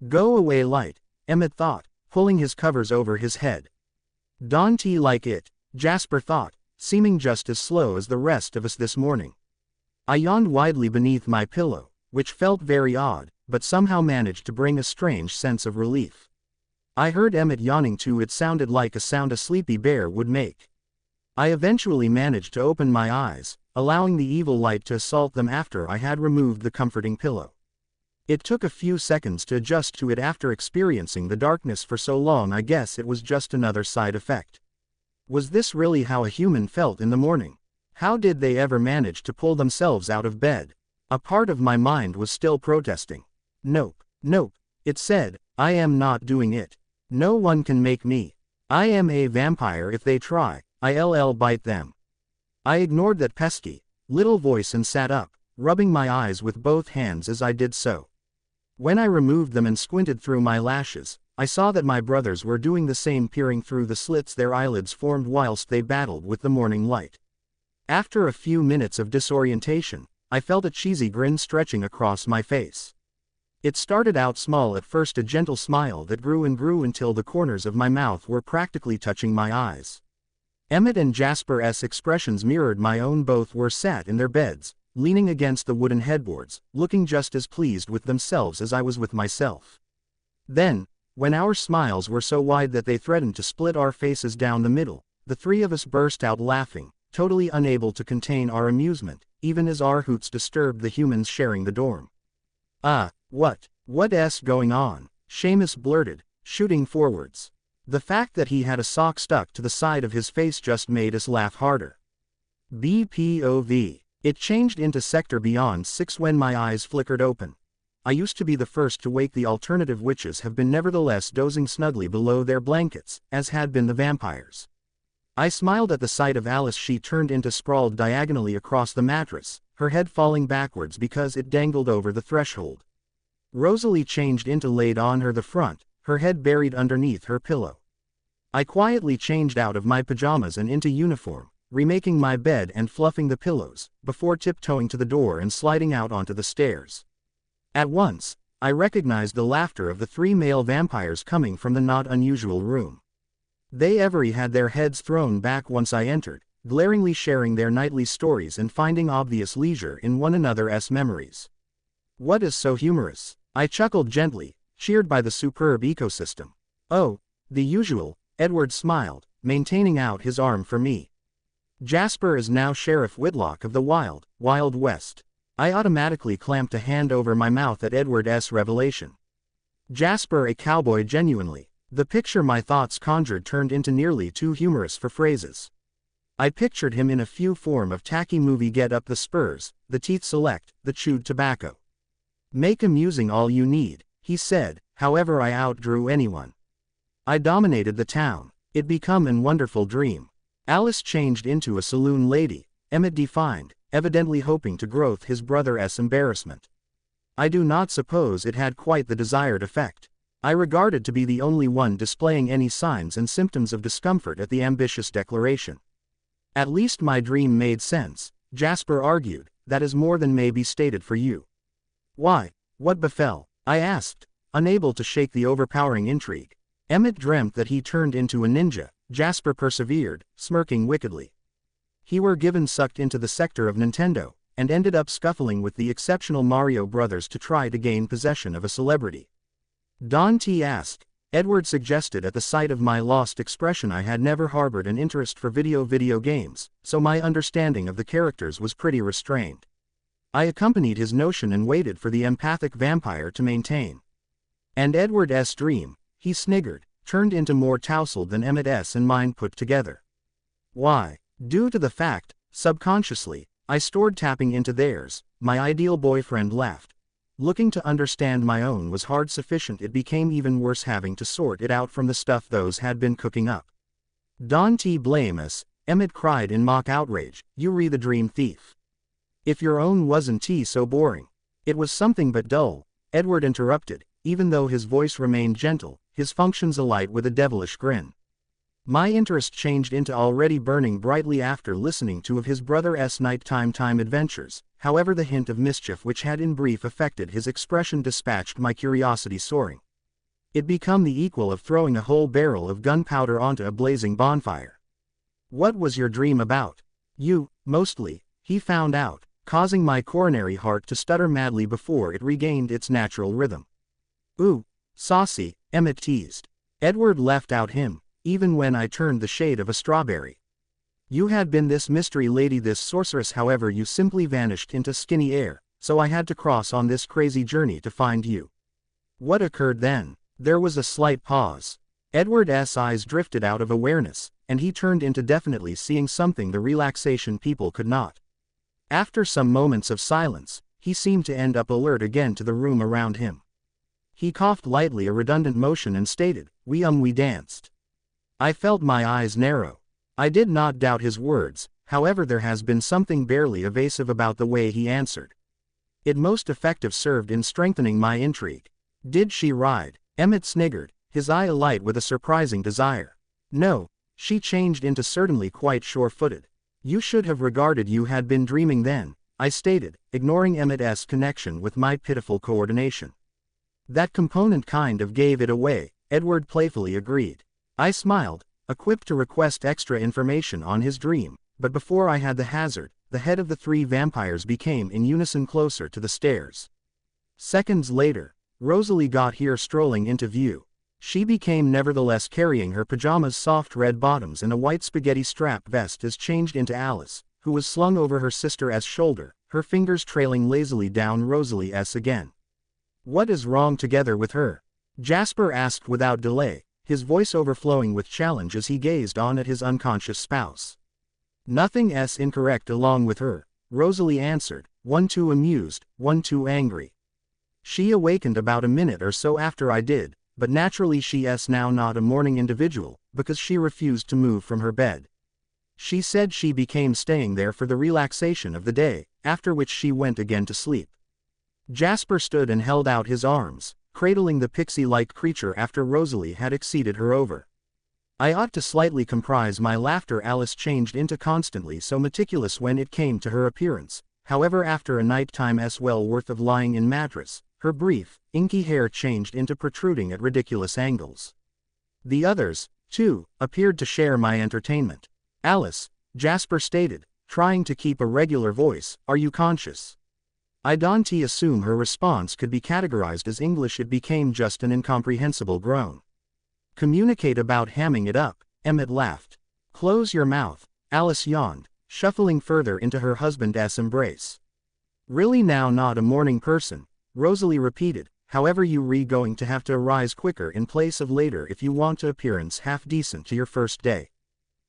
"Go away, Light," Emmett thought, pulling his covers over his head. "Don't like it," Jasper thought, seeming just as slow as the rest of us this morning. I yawned widely beneath my pillow, which felt very odd, but somehow managed to bring a strange sense of relief. I heard Emmett yawning too. It sounded like a sound a sleepy bear would make. I eventually managed to open my eyes, allowing the evil light to assault them after I had removed the comforting pillow. It took a few seconds to adjust to it after experiencing the darkness for so long. I guess it was just another side effect. Was this really how a human felt in the morning? How did they ever manage to pull themselves out of bed? A part of my mind was still protesting. "Nope, nope," it said, "I am not doing it. No one can make me. I am a vampire. If they try, I'll bite them." I ignored that pesky little voice and sat up, rubbing my eyes with both hands as I did so. When I removed them and squinted through my lashes, I saw that my brothers were doing the same, peering through the slits their eyelids formed whilst they battled with the morning light. After a few minutes of disorientation, I felt a cheesy grin stretching across my face. It started out small at first, a gentle smile that grew and grew until the corners of my mouth were practically touching my eyes. Emmett and Jasper's expressions mirrored my own. Both were sat in their beds, leaning against the wooden headboards, looking just as pleased with themselves as I was with myself. Then, when our smiles were so wide that they threatened to split our faces down the middle, the three of us burst out laughing, totally unable to contain our amusement, even as our hoots disturbed the humans sharing the dorm. What's going on?" Seamus blurted, shooting forwards. The fact that he had a sock stuck to the side of his face just made us laugh harder. BPOV. It changed into Sector Beyond 6 when my eyes flickered open. I used to be the first to wake. The alternative witches have been nevertheless dozing snugly below their blankets, as had been the vampires. I smiled at the sight of Alice. She turned into sprawled diagonally across the mattress, her head falling backwards because it dangled over the threshold. Rosalie changed into laid on her the front, her head buried underneath her pillow. I quietly changed out of my pajamas and into uniform, remaking my bed and fluffing the pillows, before tiptoeing to the door and sliding out onto the stairs. At once, I recognized the laughter of the 3 male vampires coming from the not unusual room. They every had their heads thrown back once I entered, glaringly sharing their nightly stories and finding obvious leisure in one another's memories. What is so humorous? I chuckled gently, cheered by the superb ecosystem. Oh, the usual, Edward smiled, maintaining out his arm for me. Jasper is now Sheriff Whitlock of the Wild West. I automatically clamped a hand over my mouth at Edward's revelation. Jasper a cowboy genuinely. The picture my thoughts conjured turned into nearly too humorous for phrases. I pictured him in a few form of tacky movie get-up, the spurs, the teeth select, the chewed tobacco. Make amusing all you need, he said, however I outdrew anyone. I dominated the town. It become an wonderful dream. Alice changed into a saloon lady, Emmett defined, evidently hoping to growth his brother's embarrassment. I do not suppose it had quite the desired effect. I regarded to be the only one displaying any signs and symptoms of discomfort at the ambitious declaration. At least my dream made sense, Jasper argued, that is more than may be stated for you. Why, what befell? I asked, unable to shake the overpowering intrigue. Emmett dreamt that he turned into a ninja, Jasper persevered, smirking wickedly. He were given sucked into the sector of Nintendo, and ended up scuffling with the exceptional Mario brothers to try to gain possession of a celebrity. Don T asked. Edward suggested. At the sight of my lost expression, I had never harbored an interest for video games, so my understanding of the characters was pretty restrained. I accompanied his notion and waited for the empathic vampire to maintain. And Edward's dream, he sniggered, turned into more tousled than Emmett's and mine put together. Why? Due to the fact, subconsciously, I stored tapping into theirs, my ideal boyfriend laughed. Looking to understand my own was hard sufficient. It became even worse having to sort it out from the stuff those had been cooking up. Don T blame us, Emmett cried in mock outrage, you re the dream thief. If your own wasn't so boring. It was something but dull, Edward interrupted, even though his voice remained gentle, his functions alight with a devilish grin. My interest changed into already burning brightly after listening to of his brother's nighttime adventures, however the hint of mischief which had in brief affected his expression dispatched my curiosity soaring. It became the equal of throwing a whole barrel of gunpowder onto a blazing bonfire. What was your dream about? You, mostly, he found out, causing my coronary heart to stutter madly before it regained its natural rhythm. Ooh, saucy, Emmett teased. Edward left out him, even when I turned the shade of a strawberry. You had been this mystery lady, this sorceress, however you simply vanished into skinny air, so I had to cross on this crazy journey to find you. What occurred then? There was a slight pause. Edward's eyes drifted out of awareness, and he turned into definitely seeing something the relaxation people could not. After some moments of silence, he seemed to end up alert again to the room around him. He coughed lightly, a redundant motion, and stated, we danced. I felt my eyes narrow. I did not doubt his words, however there has been something barely evasive about the way he answered. It most effective served in strengthening my intrigue. Did she ride? Emmett sniggered, his eye alight with a surprising desire. No, she changed into certainly quite sure-footed. You should have regarded you had been dreaming then, I stated, ignoring Emmett's connection with my pitiful coordination. That component kind of gave it away, Edward playfully agreed. I smiled, equipped to request extra information on his dream, but before I had the hazard, the head of the 3 vampires became in unison closer to the stairs. Seconds later, Rosalie got here strolling into view. She became nevertheless carrying her pajamas' soft red bottoms and a white spaghetti strap vest as changed into Alice, who was slung over her sister's shoulder, her fingers trailing lazily down Rosalie's again. What is wrong together with her? Jasper asked without delay, his voice overflowing with challenge as he gazed on at his unconscious spouse. Nothing's incorrect along with her, Rosalie answered, one too amused, one too angry. She awakened about a minute or so after I did, but naturally she's now not a morning individual, because she refused to move from her bed. She said she became staying there for the relaxation of the day, after which she went again to sleep. Jasper stood and held out his arms, cradling the pixie-like creature after Rosalie had exceeded her over. I ought to slightly comprise my laughter. Alice changed into constantly so meticulous when it came to her appearance. However, after a nighttime's well worth of lying in mattress, her brief, inky hair changed into protruding at ridiculous angles. The others, too, appeared to share my entertainment. Alice, Jasper stated, trying to keep a regular voice, are you conscious? I don't assume her response could be categorized as English. It became just an incomprehensible groan. Communicate about hamming it up, Emmett laughed. Close your mouth, Alice yawned, shuffling further into her husband's embrace. Really now not a morning person, Rosalie repeated, however you going to have to arise quicker in place of later if you want to appearance half decent to your first day.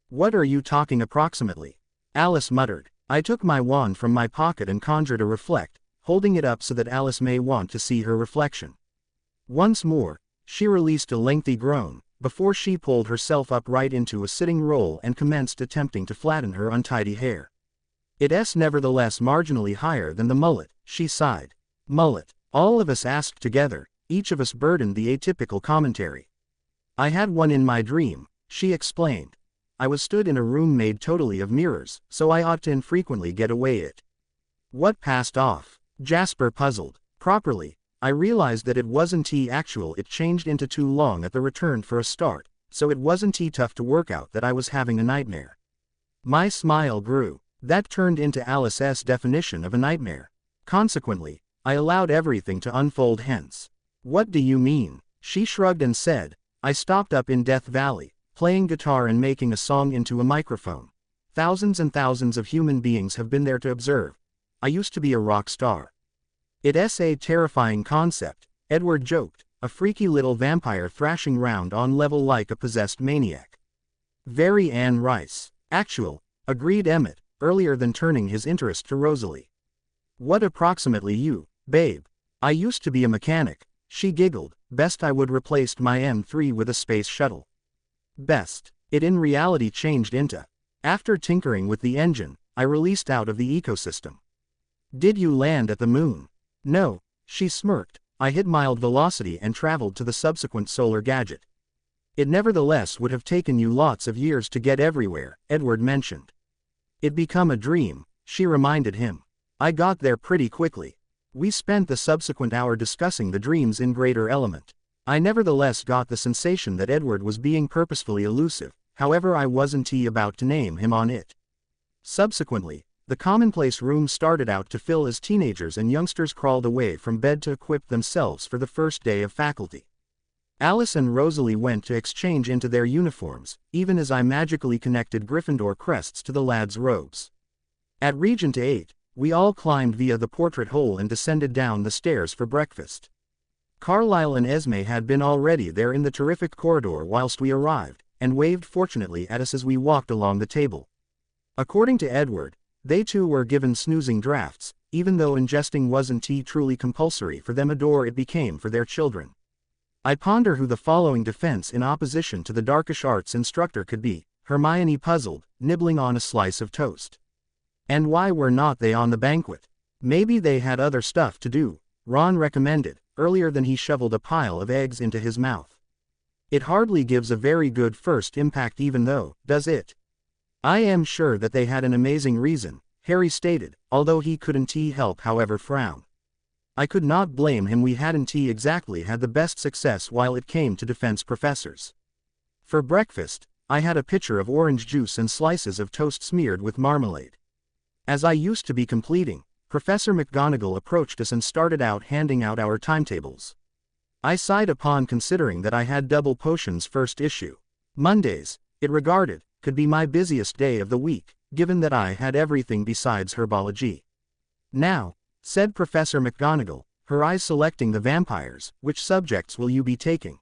What are you talking approximately? Alice muttered. I took my wand from my pocket and conjured a reflect, holding it up so that Alice may want to see her reflection. Once more, she released a lengthy groan, before she pulled herself up right into a sitting roll and commenced attempting to flatten her untidy hair. It's nevertheless marginally higher than the mullet, she sighed. Mullet, all of us asked together, each of us burdened the atypical commentary. I had one in my dream, she explained. I was stood in a room made totally of mirrors, so I ought to infrequently get away it. What passed off? Jasper puzzled. Properly, I realized that it wasn't actual. It changed into too long at the return for a start, so it wasn't tough to work out that I was having a nightmare. My smile grew. That turned into Alice's definition of a nightmare. Consequently, I allowed everything to unfold hence. What do you mean? She shrugged and said, I stopped up in Death Valley, playing guitar and making a song into a microphone. Thousands and thousands of human beings have been there to observe. I used to be a rock star. It's a terrifying concept, Edward joked, a freaky little vampire thrashing round on level like a possessed maniac. Very Anne Rice. Actual, agreed Emmett, earlier than turning his interest to Rosalie. What approximately you, babe? I used to be a mechanic, she giggled. Best I would replaced my M3 with a space shuttle. Best. It in reality changed into. After tinkering with the engine, I released out of the ecosystem. Did you land at the moon? No, she smirked. I hit mild velocity and traveled to the subsequent solar gadget. It nevertheless would have taken you lots of years to get everywhere, Edward mentioned. It become a dream, she reminded him. I got there pretty quickly. We spent the subsequent hour discussing the dreams in greater element. I nevertheless got the sensation that Edward was being purposefully elusive, however I wasn't about to name him on it. Subsequently, the commonplace room started out to fill as teenagers and youngsters crawled away from bed to equip themselves for the first day of faculty. Alice and Rosalie went to exchange into their uniforms, even as I magically connected Gryffindor crests to the lads' robes. At Regent 8, we all climbed via the portrait hole and descended down the stairs for breakfast. Carlisle and Esme had been already there in the terrific corridor whilst we arrived, and waved fortunately at us as we walked along the table. According to Edward, they too were given snoozing drafts, even though ingesting wasn't truly compulsory for them, a door it became for their children. I ponder who the following defense in opposition to the darkish arts instructor could be, Hermione puzzled, nibbling on a slice of toast. And why were not they on the banquet? Maybe they had other stuff to do, Ron recommended, earlier than he shoveled a pile of eggs into his mouth. It hardly gives a very good first impact even though, does it? I am sure that they had an amazing reason, Harry stated, although he couldn't help however frown. I could not blame him, we hadn't exactly had the best success while it came to defense professors. For breakfast, I had a pitcher of orange juice and slices of toast smeared with marmalade. As I used to be completing, Professor McGonagall approached us and started out handing out our timetables. I sighed upon considering that I had double potions first issue. Mondays, it regarded, could be my busiest day of the week, given that I had everything besides herbology. Now, said Professor McGonagall, her eyes selecting the vampires, which subjects will you be taking?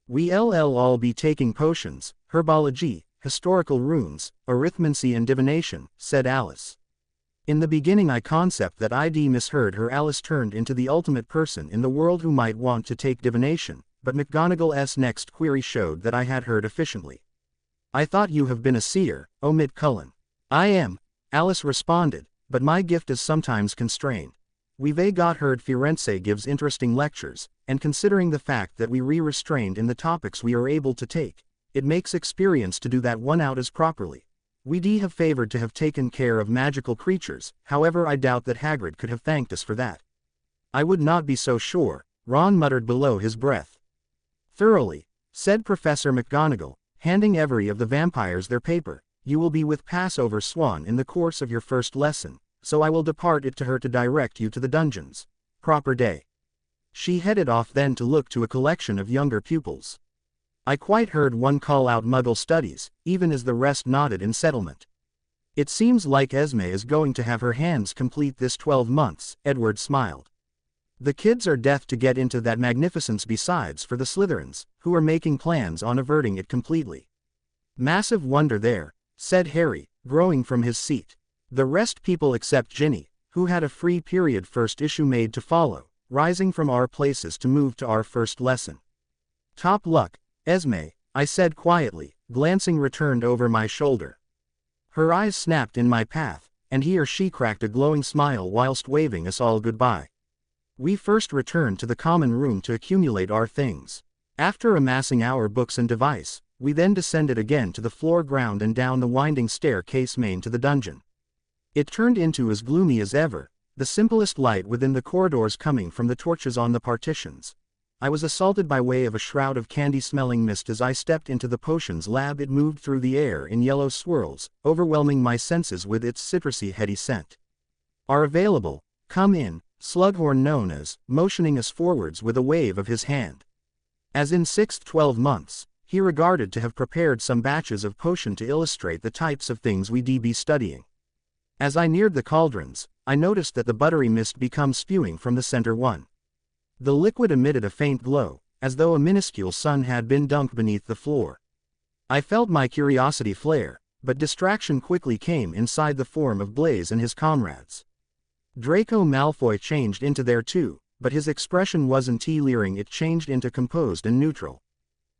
We'll all be taking potions, herbology, historical runes, arithmancy and divination, said Alice. In the beginning I concept that I'd misheard her. Alice turned into the ultimate person in the world who might want to take divination, but McGonagall's next query showed that I had heard efficiently. I thought you have been a seer, omit Cullen. I am, Alice responded, but my gift is sometimes constrained. We've got heard Firenze gives interesting lectures, and considering the fact that we restrained in the topics we are able to take, it makes experience to do that one out as properly. We'd have favored to have taken care of magical creatures, however I doubt that Hagrid could have thanked us for that. I would not be so sure, Ron muttered below his breath. Thoroughly, said Professor McGonagall, handing every of the vampires their paper. You will be with Passover Swan in the course of your first lesson, so I will depart it to her to direct you to the dungeons. Proper day. She headed off then to look to a collection of younger pupils. I quite heard one call out Muggle studies, even as the rest nodded in settlement. It seems like Esme is going to have her hands complete this 12 months, Edward smiled. The kids are death to get into that magnificence besides for the Slytherins, who are making plans on averting it completely. Massive wonder there, said Harry, growing from his seat. The rest people except Ginny, who had a free period first issue made to follow, rising from our places to move to our first lesson. Top luck, Esme, I said quietly, glancing returned over my shoulder. Her eyes snapped in my path, and he or she cracked a glowing smile whilst waving us all goodbye. We first returned to the common room to accumulate our things. After amassing our books and device, we then descended again to the floor ground and down the winding staircase main to the dungeon. It turned into as gloomy as ever, the simplest light within the corridors coming from the torches on the partitions. I was assaulted by way of a shroud of candy-smelling mist as I stepped into the potions lab. It moved through the air in yellow swirls, overwhelming my senses with its citrusy heady scent. Are available, come in, Slughorn known as, motioning us forwards with a wave of his hand. As in 6th 12 months, he regarded to have prepared some batches of potion to illustrate the types of things we'd be studying. As I neared the cauldrons, I noticed that the buttery mist becomes spewing from the center one. The liquid emitted a faint glow, as though a minuscule sun had been dunked beneath the floor. I felt my curiosity flare, but distraction quickly came inside the form of Blaise and his comrades. Draco Malfoy changed into there too, but his expression wasn't leering, it changed into composed and neutral.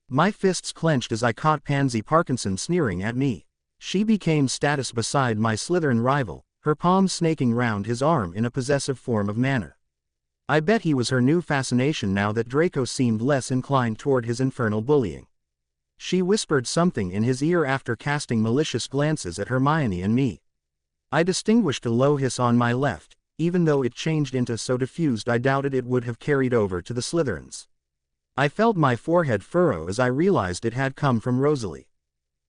My fists clenched as I caught Pansy Parkinson sneering at me. She became status beside my Slytherin rival, her palm snaking round his arm in a possessive form of manner. I bet he was her new fascination now that Draco seemed less inclined toward his infernal bullying. She whispered something in his ear after casting malicious glances at Hermione and me. I distinguished a low hiss on my left, even though it changed into so diffused I doubted it would have carried over to the Slytherins. I felt my forehead furrow as I realized it had come from Rosalie.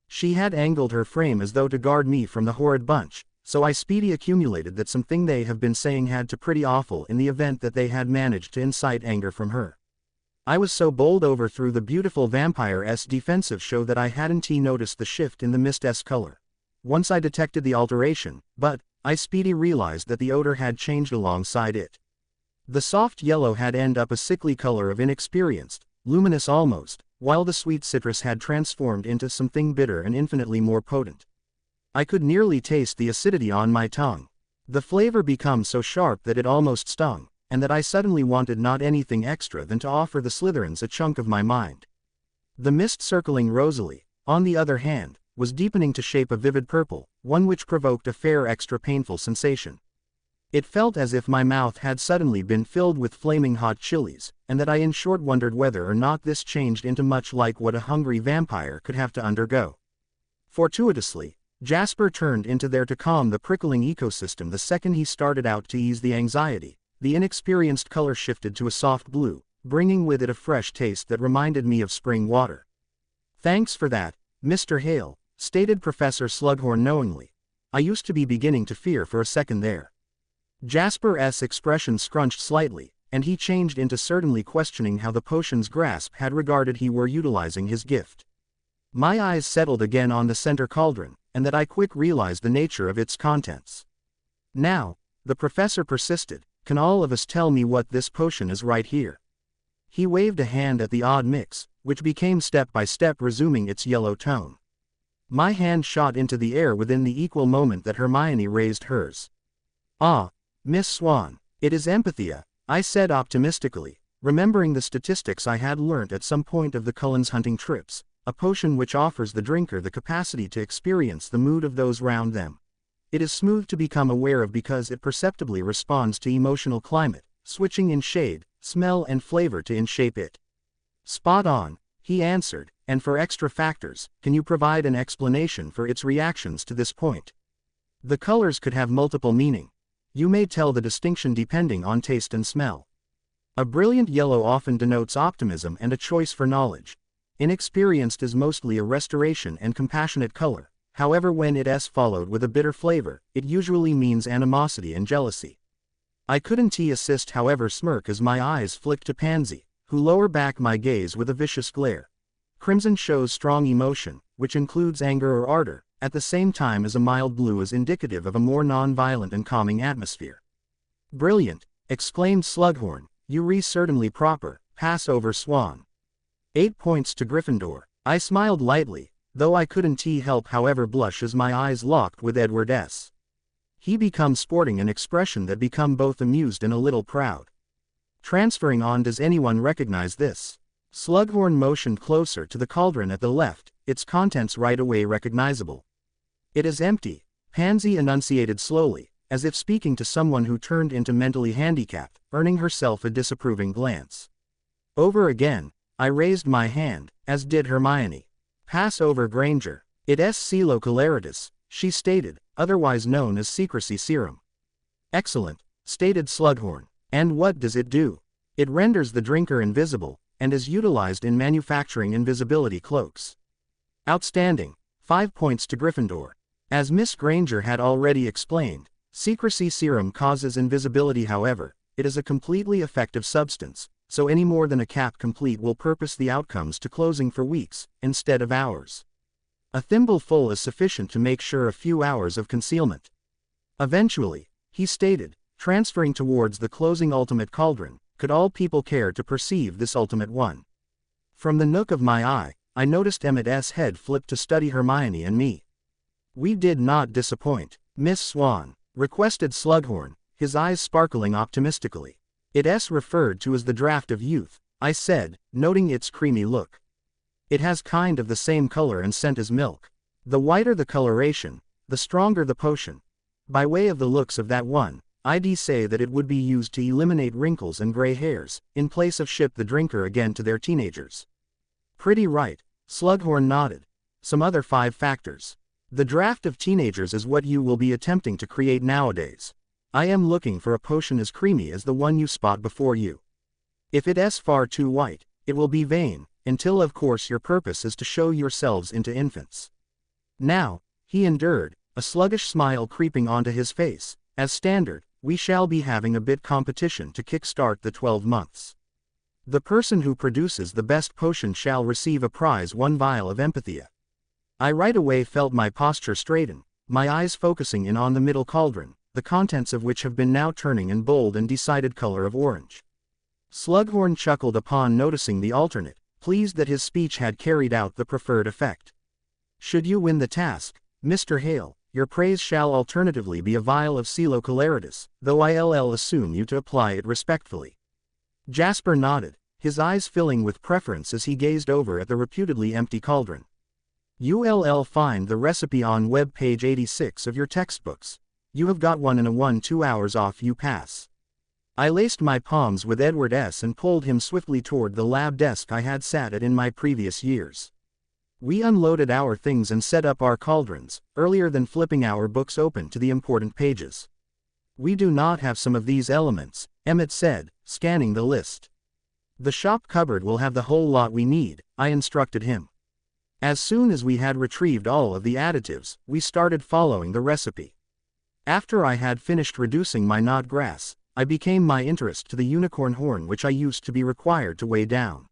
She had angled her frame as though to guard me from the horrid bunch, so I speedy accumulated that something they have been saying had to pretty awful in the event that they had managed to incite anger from her. I was so bowled over through the beautiful vampire's defensive show that I hadn't noticed the shift in the mist's color. Once I detected the alteration, but I speedy realized that the odor had changed alongside it. The soft yellow had ended up a sickly color of inexperienced, luminous almost, while the sweet citrus had transformed into something bitter and infinitely more potent. I could nearly taste the acidity on my tongue. The flavor became so sharp that it almost stung, and that I suddenly wanted not anything extra than to offer the Slytherins a chunk of my mind. The mist circling Rosalie, on the other hand, was deepening to shape a vivid purple, one which provoked a fair extra painful sensation. It felt as if my mouth had suddenly been filled with flaming hot chilies, and that I in short wondered whether or not this changed into much like what a hungry vampire could have to undergo. Fortuitously, Jasper turned into there to calm the prickling ecosystem the second he started out to ease the anxiety. The inexperienced color shifted to a soft blue, bringing with it a fresh taste that reminded me of spring water. Thanks for that, Mr. Hale, stated Professor Slughorn knowingly. I used to be beginning to fear for a second there. Jasper's expression scrunched slightly, and he changed into certainly questioning how the potion's grasp had regarded he were utilizing his gift. My eyes settled again on the center cauldron, and that I quick realized the nature of its contents. Now, the professor persisted, can all of us tell me what this potion is right here? He waved a hand at the odd mix, which became step by step resuming its yellow tone. My hand shot into the air within the equal moment that Hermione raised hers. Ah, Miss Swan, it is empathia, I said optimistically, remembering the statistics I had learnt at some point of the Cullens hunting trips, a potion which offers the drinker the capacity to experience the mood of those round them. It is smooth to become aware of because it perceptibly responds to emotional climate, switching in shade, smell and flavor to in-shape it. Spot on, he answered, and for extra factors, can you provide an explanation for its reactions to this point? The colors could have multiple meaning. You may tell the distinction depending on taste and smell. A brilliant yellow often denotes optimism and a choice for knowledge. Inexperienced is mostly a restoration and compassionate color. However, when it is followed with a bitter flavor, it usually means animosity and jealousy. I couldn't assist however smirk as my eyes flicked to Pansy, who lower back my gaze with a vicious glare. Crimson shows strong emotion, which includes anger or ardor, at the same time as a mild blue is indicative of a more non-violent and calming atmosphere. Brilliant, exclaimed Slughorn, you re certainly proper, pass over Swan. 8 points to Gryffindor. I smiled lightly, though I couldn't help however blush as my eyes locked with Edward S. He become sporting an expression that become both amused and a little proud. Transferring on, does anyone recognize this? Slughorn motioned closer to the cauldron at the left, its contents right away recognizable. It is empty, Pansy enunciated slowly, as if speaking to someone who turned into mentally handicapped, earning herself a disapproving glance. Over again, I raised my hand, as did Hermione. Pass over Granger. It is Silo Coleritis, she stated, otherwise known as secrecy serum. Excellent, stated Slughorn. And what does it do? It renders the drinker invisible, and is utilized in manufacturing invisibility cloaks. Outstanding, 5 points to Gryffindor. As Miss Granger had already explained, secrecy serum causes invisibility. However, it is a completely effective substance, so any more than a cap complete will purpose the outcomes to closing for weeks, instead of hours. A thimbleful is sufficient to make sure a few hours of concealment. Eventually, he stated, transferring towards the closing ultimate cauldron, could all people care to perceive this ultimate one? From the nook of my eye, I noticed Emmett's head flip to study Hermione and me. We did not disappoint, Miss Swan, requested Slughorn, his eyes sparkling optimistically. It is referred to as the draft of youth, I said, noting its creamy look. It has kind of the same color and scent as milk. The whiter the coloration, the stronger the potion. By way of the looks of that one, I'd say that it would be used to eliminate wrinkles and gray hairs, in place of ship the drinker again to their teenagers. Pretty right, Slughorn nodded. Some other 5 factors. The draft of teenagers is what you will be attempting to create nowadays. I am looking for a potion as creamy as the one you spot before you. If it is far too white, it will be vain, until of course your purpose is to show yourselves into infants. Now, he endured, a sluggish smile creeping onto his face, as standard, we shall be having a bit competition to kickstart the 12 months. The person who produces the best potion shall receive a prize, 1 vial of empathia. I right away felt my posture straighten, my eyes focusing in on the middle cauldron, the contents of which have been now turning in bold and decided color of orange. Slughorn chuckled upon noticing the alternate, pleased that his speech had carried out the preferred effect. Should you win the task, Mr. Hale, your praise shall alternatively be a vial of Silo Coleritis, though I'll assume you to apply it respectfully. Jasper nodded, his eyes filling with preference as he gazed over at the reputedly empty cauldron. You'll find the recipe on web page 86 of your textbooks. You have got one in a 1-2 hours off you pass. I laced my palms with Edward S. and pulled him swiftly toward the lab desk I had sat at in my previous years. We unloaded our things and set up our cauldrons, earlier than flipping our books open to the important pages. We do not have some of these elements, Emmett said, scanning the list. The shop cupboard will have the whole lot we need, I instructed him. As soon as we had retrieved all of the additives, we started following the recipe. After I had finished reducing my knot grass, I became my interest to the unicorn horn which I used to be required to weigh down.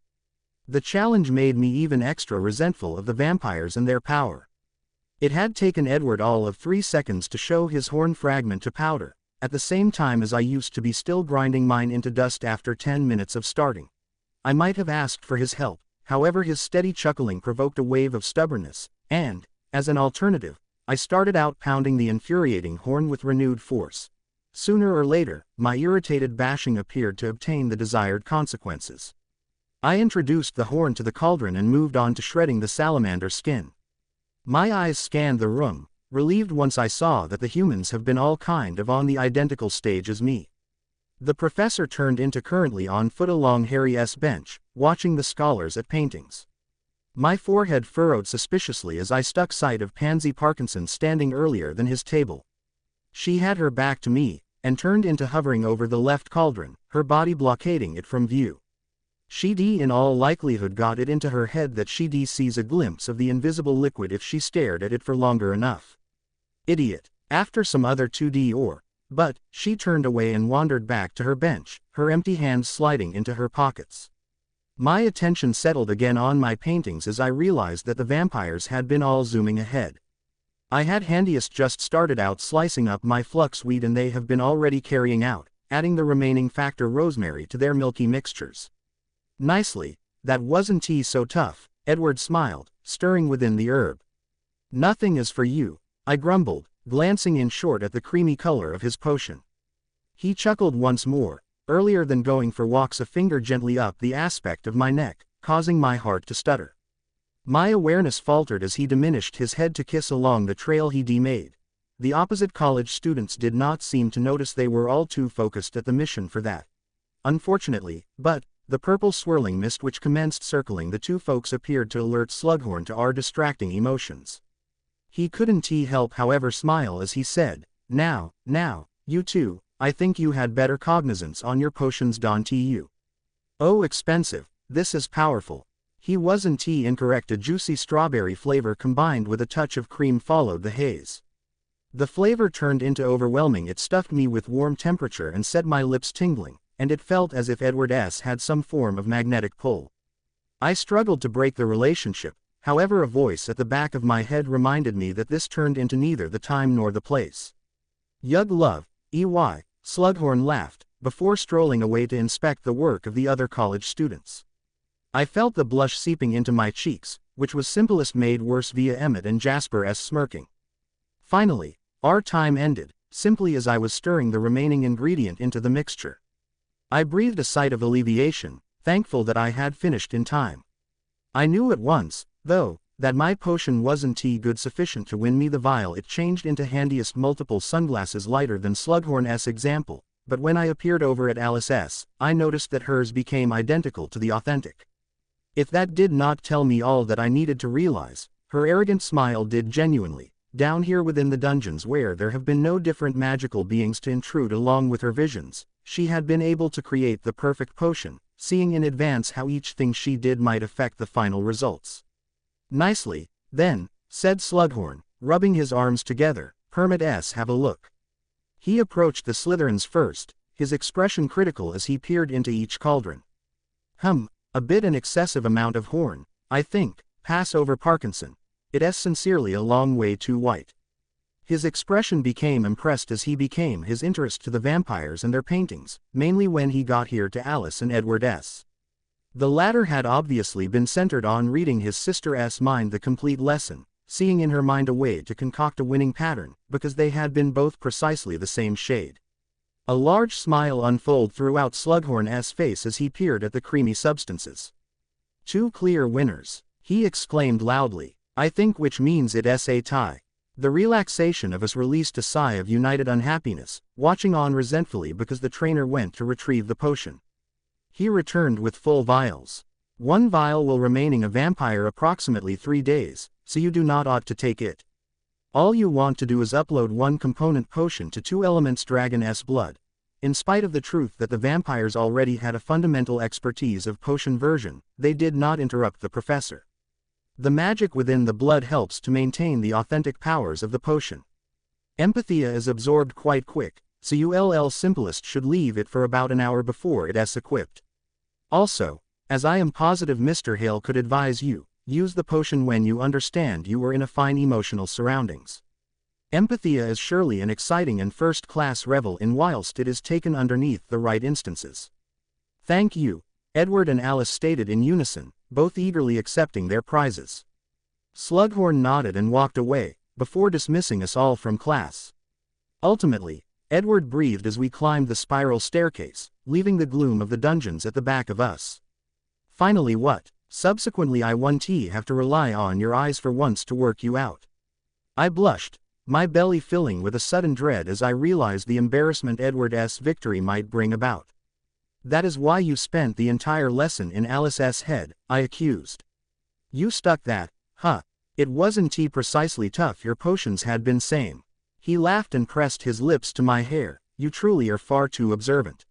The challenge made me even extra resentful of the vampires and their power. It had taken Edward all of 3 seconds to show his horn fragment to powder, at the same time as I used to be still grinding mine into dust after 10 minutes of starting. I might have asked for his help, however his steady chuckling provoked a wave of stubbornness, and, as an alternative, I started out pounding the infuriating horn with renewed force. Sooner or later, my irritated bashing appeared to obtain the desired consequences. I introduced the horn to the cauldron and moved on to shredding the salamander skin. My eyes scanned the room, relieved once I saw that the humans have been all kind of on the identical stage as me. The professor turned into currently on foot along Harry's bench, watching the scholars at paintings. My forehead furrowed suspiciously as I stuck sight of Pansy Parkinson standing earlier than his table. She had her back to me, and turned into hovering over the left cauldron, her body blockading it from view. She'd in all likelihood got it into her head that she'd sees a glimpse of the invisible liquid if she stared at it for longer enough. Idiot. After some other 2D but she turned away and wandered back to her bench, her empty hands sliding into her pockets. My attention settled again on my paintings as I realized that the vampires had been all zooming ahead. I had handiest just started out slicing up my fluxweed and they have been already carrying out, adding the remaining factor rosemary to their milky mixtures. Nicely, that wasn't so tough, Edward smiled, stirring within the herb. Nothing is for you, I grumbled, glancing in short at the creamy color of his potion. He chuckled once more, earlier than going for walks a finger gently up the aspect of my neck, causing my heart to stutter. My awareness faltered as he diminished his head to kiss along the trail he'd made. The opposite college students did not seem to notice, they were all too focused at the mission for that. Unfortunately, but the purple swirling mist which commenced circling the two folks appeared to alert Slughorn to our distracting emotions. He couldn't help however smile as he said, Now, you two, I think you had better cognizance on your potions, don't you? Oh, expensive, this is powerful. He wasn't incorrect, a juicy strawberry flavor combined with a touch of cream followed the haze. The flavor turned into overwhelming, it stuffed me with warm temperature and set my lips tingling, and it felt as if Edward had some form of magnetic pull. I struggled to break the relationship, however a voice at the back of my head reminded me that this turned into neither the time nor the place. Yug love, Slughorn laughed, before strolling away to inspect the work of the other college students. I felt the blush seeping into my cheeks, which was simplest made worse via Emmett and Jasper's smirking. Finally, our time ended, simply as I was stirring the remaining ingredient into the mixture. I breathed a sigh of alleviation, thankful that I had finished in time. I knew at once, though, that my potion wasn't good sufficient to win me the vial. It changed into handiest multiple sunglasses lighter than Slughorn's example, but when I appeared over at Alice's, I noticed that hers became identical to the authentic. If that did not tell me all that I needed to realize, her arrogant smile did genuinely. Down here within the dungeons where there have been no different magical beings to intrude along with her visions, she had been able to create the perfect potion, seeing in advance how each thing she did might affect the final results. Nicely, then, said Slughorn, rubbing his arms together, Hermit have a look. He approached the Slytherins first, his expression critical as he peered into each cauldron. A bit an excessive amount of horn, I think, pass over Parkinson. It's sincerely a long way too white. His expression became impressed as he became his interest to the vampires and their paintings, mainly when he got here to Alice and Edward. The latter had obviously been centered on reading his sister's mind the complete lesson, seeing in her mind a way to concoct a winning pattern, because they had been both precisely the same shade. A large smile unfolded throughout Slughorn's face as he peered at the creamy substances. Two clear winners, he exclaimed loudly, I think, which means it's a tie. The relaxation of us released a sigh of united unhappiness, watching on resentfully because the trainer went to retrieve the potion. He returned with full vials. One vial will remaining a vampire approximately 3 days, so you do not ought to take it. All you want to do is upload one component potion to 2 elements dragon's blood. In spite of the truth that the vampires already had a fundamental expertise of potion version, they did not interrupt the professor. The magic within the blood helps to maintain the authentic powers of the potion. Empathia is absorbed quite quick, so ULL simplest should leave it for about an hour before it's equipped. Also, as I am positive Mr. Hale could advise you, use the potion when you understand you are in a fine emotional surroundings. Empathia is surely an exciting and first-class revel in whilst it is taken underneath the right instances. Thank you, Edward and Alice stated in unison, both eagerly accepting their prizes. Slughorn nodded and walked away, before dismissing us all from class. Ultimately, Edward breathed as we climbed the spiral staircase, leaving the gloom of the dungeons at the back of us. Finally what? Subsequently I won't have to rely on your eyes for once to work you out. I blushed, my belly filling with a sudden dread as I realized the embarrassment Edward's victory might bring about. That is why you spent the entire lesson in Alice's head, I accused. You stuck that, huh? It wasn't precisely tough, your potions had been same. He laughed and pressed his lips to my hair. You truly are far too observant.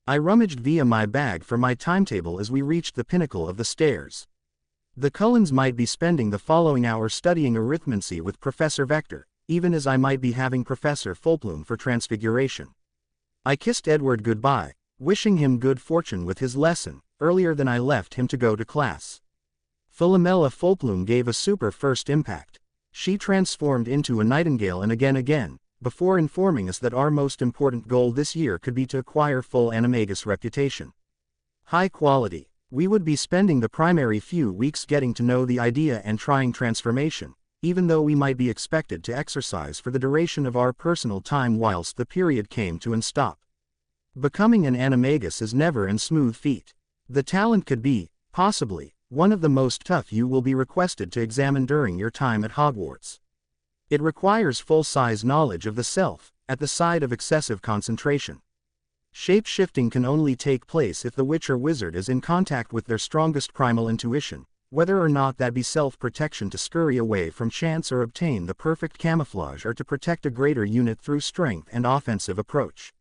I rummaged via my bag for my timetable as we reached the pinnacle of the stairs. The Cullens might be spending the following hour studying arithmancy with Professor Vector, even as I might be having Professor Fulplume for transfiguration. I kissed Edward goodbye, wishing him good fortune with his lesson, earlier than I left him to go to class. Philomela Fulplume gave a super first impact. She transformed into a nightingale and again, before informing us that our most important goal this year could be to acquire full animagus reputation. High quality. We would be spending the primary few weeks getting to know the idea and trying transformation, even though we might be expected to exercise for the duration of our personal time whilst the period came to and stop. Becoming an animagus is never an smooth feat. The talent could be, possibly, one of the most tough you will be requested to examine during your time at Hogwarts. It requires full-size knowledge of the self, at the side of excessive concentration. Shape-shifting can only take place if the witch or wizard is in contact with their strongest primal intuition, whether or not that be self-protection to scurry away from chance or obtain the perfect camouflage or to protect a greater unit through strength and offensive approach.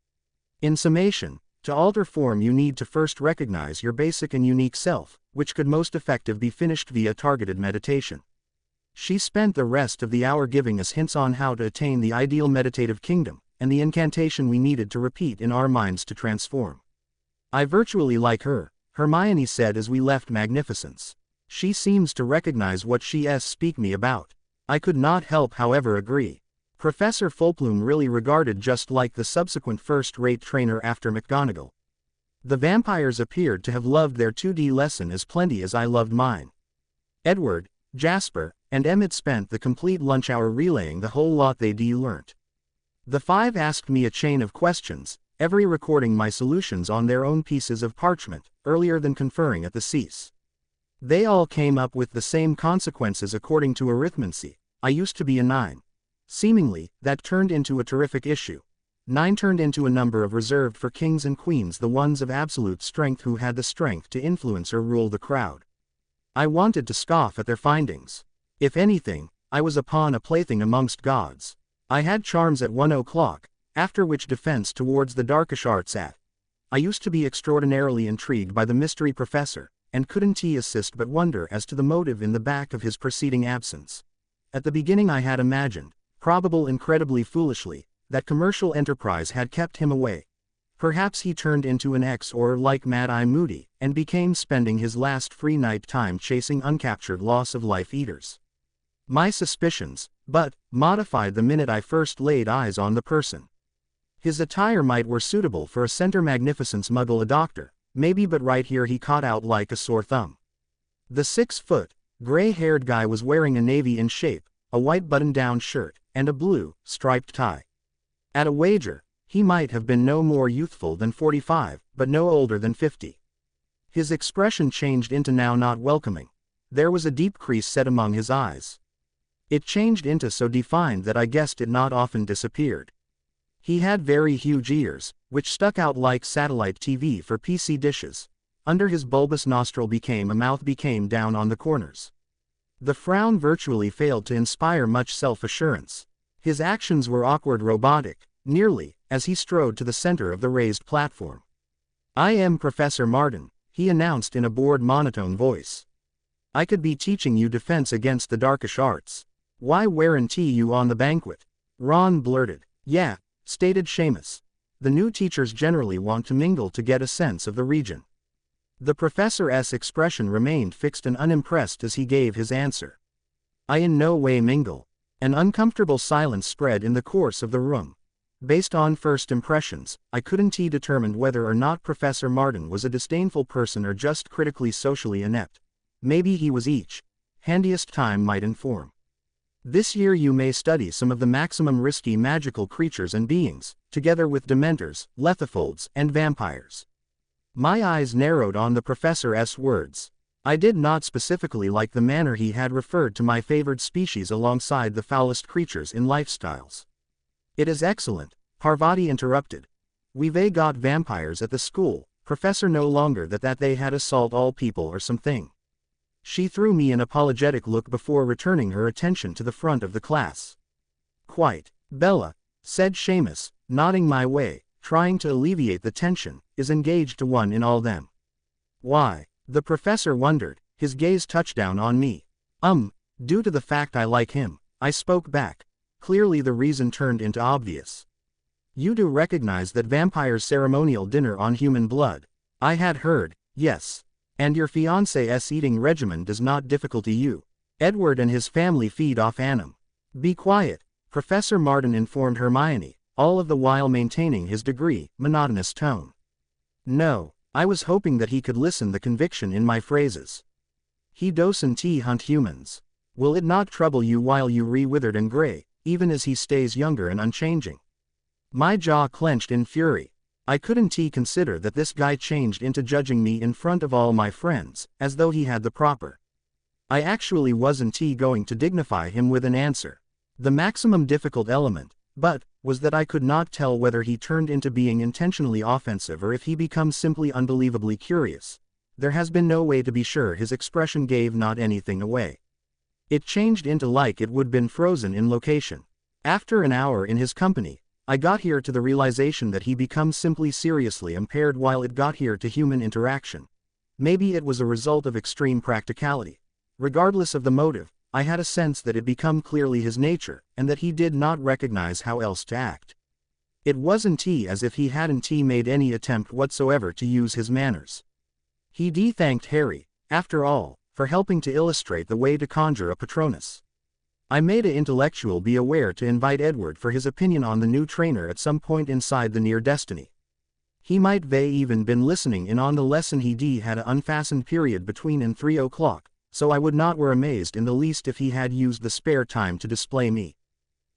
In summation, to alter form you need to first recognize your basic and unique self, which could most effective be finished via targeted meditation. She spent the rest of the hour giving us hints on how to attain the ideal meditative kingdom, and the incantation we needed to repeat in our minds to transform. I virtually like her, Hermione said as we left Magnificence. She seems to recognize what she's speak me about. I could not help however agree. Professor Fulplume really regarded just like the subsequent first-rate trainer after McGonagall. The vampires appeared to have loved their 2D lesson as plenty as I loved mine. Edward, Jasper, and Emmett spent the complete lunch hour relaying the whole lot they'd learnt. The five asked me a chain of questions, every recording my solutions on their own pieces of parchment, earlier than conferring at the cease. They all came up with the same consequences according to arithmancy. I used to be a 9. Seemingly, that turned into a terrific issue. 9 turned into a number reserved for kings and queens, the ones of absolute strength who had the strength to influence or rule the crowd. I wanted to scoff at their findings. If anything, I was a pawn, a plaything amongst gods. I had charms at 1 o'clock, after which defense towards the darkish arts at. I used to be extraordinarily intrigued by the mystery professor, and couldn't assist but wonder as to the motive in the back of his preceding absence. At the beginning I had imagined, probable incredibly foolishly, that commercial enterprise had kept him away. Perhaps he turned into an X or like Mad-Eye Moody, and became spending his last free night time chasing uncaptured loss of life eaters. My suspicions, but, modified the minute I first laid eyes on the person. His attire might were suitable for a Center Magnificence muggle, a doctor, maybe, but right here he caught out like a sore thumb. The 6-foot, gray-haired guy was wearing a navy in shape, a white button-down shirt, and a blue, striped tie. At a wager, he might have been no more youthful than 45, but no older than 50. His expression changed into now not welcoming. There was a deep crease set among his eyes. It changed into so defined that I guessed it not often disappeared. He had very huge ears, which stuck out like satellite TV for PC dishes. Under his bulbous nostril became a mouth became down on the corners. The frown virtually failed to inspire much self-assurance. His actions were awkward, robotic, nearly, as he strode to the center of the raised platform. I am Professor Martin, he announced in a bored monotone voice. I could be teaching you defense against the darkish arts. Why weren't you on the banquet? Ron blurted. Yeah, stated Seamus. The new teachers generally want to mingle to get a sense of the region. The professor's expression remained fixed and unimpressed as he gave his answer. I in no way mingle. An uncomfortable silence spread in the course of the room. Based on first impressions, I couldn't determine whether or not Professor Martin was a disdainful person or just critically socially inept. Maybe he was each. Handiest time might inform. This year you may study some of the maximum risky magical creatures and beings, together with dementors, lethofolds, and vampires. My eyes narrowed on the professor's words. I did not specifically like the manner he had referred to my favored species alongside the foulest creatures in lifestyles. It is excellent, Parvati interrupted. We've got vampires at the school, Professor, no longer that they had assault all people or something. She threw me an apologetic look before returning her attention to the front of the class. Quite, Bella, said Seamus, nodding my way, trying to alleviate the tension, is engaged to one in all them. Why? The professor wondered, his gaze touched down on me. Due to the fact I like him, I spoke back. Clearly the reason turned into obvious. You do recognize that vampire's ceremonial dinner on human blood? I had heard, yes. And your fiancé's eating regimen does not difficulty you. Edward and his family feed off anim. Be quiet, Professor Martin informed Hermione, all of the while maintaining his monotonous tone. No, I was hoping that he could listen the conviction in my phrases. He doesn't hunt humans. Will it not trouble you while you withered and gray, even as he stays younger and unchanging? My jaw clenched in fury. I couldn't consider that this guy changed into judging me in front of all my friends, as though he had the proper. I actually wasn't going to dignify him with an answer. The maximum difficult element, but, was that I could not tell whether he turned into being intentionally offensive or if he becomes simply unbelievably curious. There has been no way to be sure. His expression gave not anything away. It changed into like it would been frozen in location. After an hour in his company, I got here to the realization that he becomes simply seriously impaired while it got here to human interaction. Maybe it was a result of extreme practicality. Regardless of the motive, I had a sense that it become clearly his nature, and that he did not recognize how else to act. It wasn't as if he hadn't made any attempt whatsoever to use his manners. He thanked Harry, after all, for helping to illustrate the way to conjure a Patronus. I made a intellectual be aware to invite Edward for his opinion on the new trainer at some point inside the near destiny. He might even been listening in on the lesson. He had a unfastened period between and 3 o'clock, so I would not were amazed in the least if he had used the spare time to display me.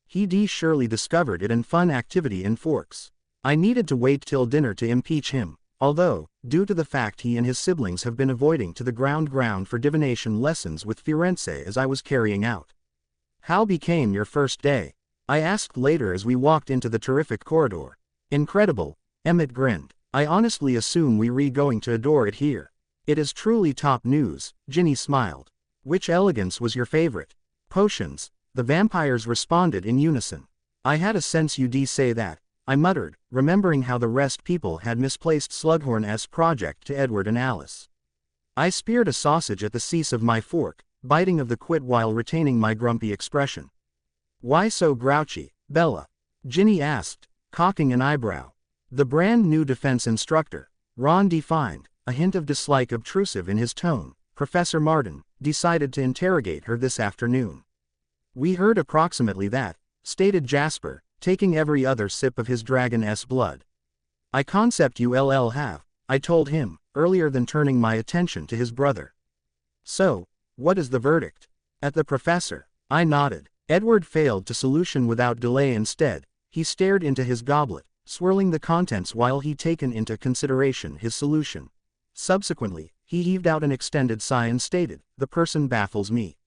He surely discovered it an fun activity in Forks. I needed to wait till dinner to impeach him, although, due to the fact he and his siblings have been avoiding to the ground for divination lessons with Firenze as I was carrying out. How became your first day? I asked later as we walked into the terrific corridor. Incredible, Emmett grinned. I honestly assume we going to adore it here. It is truly top news, Ginny smiled. Which elegance was your favorite? Potions, the vampires responded in unison. I had a sense you'd say that, I muttered, remembering how the rest people had misplaced Slughorn's project to Edward and Alice. I speared a sausage at the cease of my fork, biting of the quid while retaining my grumpy expression. Why so grouchy, Bella? Ginny asked, cocking an eyebrow. The brand new defense instructor, Ron defined, a hint of dislike obtrusive in his tone. Professor Martin decided to interrogate her this afternoon. We heard approximately that, stated Jasper, taking every other sip of his dragon's blood. I concept you'll have, I told him, earlier than turning my attention to his brother. So, what is the verdict? At the professor. I nodded. Edward failed to solution without delay. Instead, he stared into his goblet, swirling the contents while he taken into consideration his solution. Subsequently, he heaved out an extended sigh and stated, the person baffles me.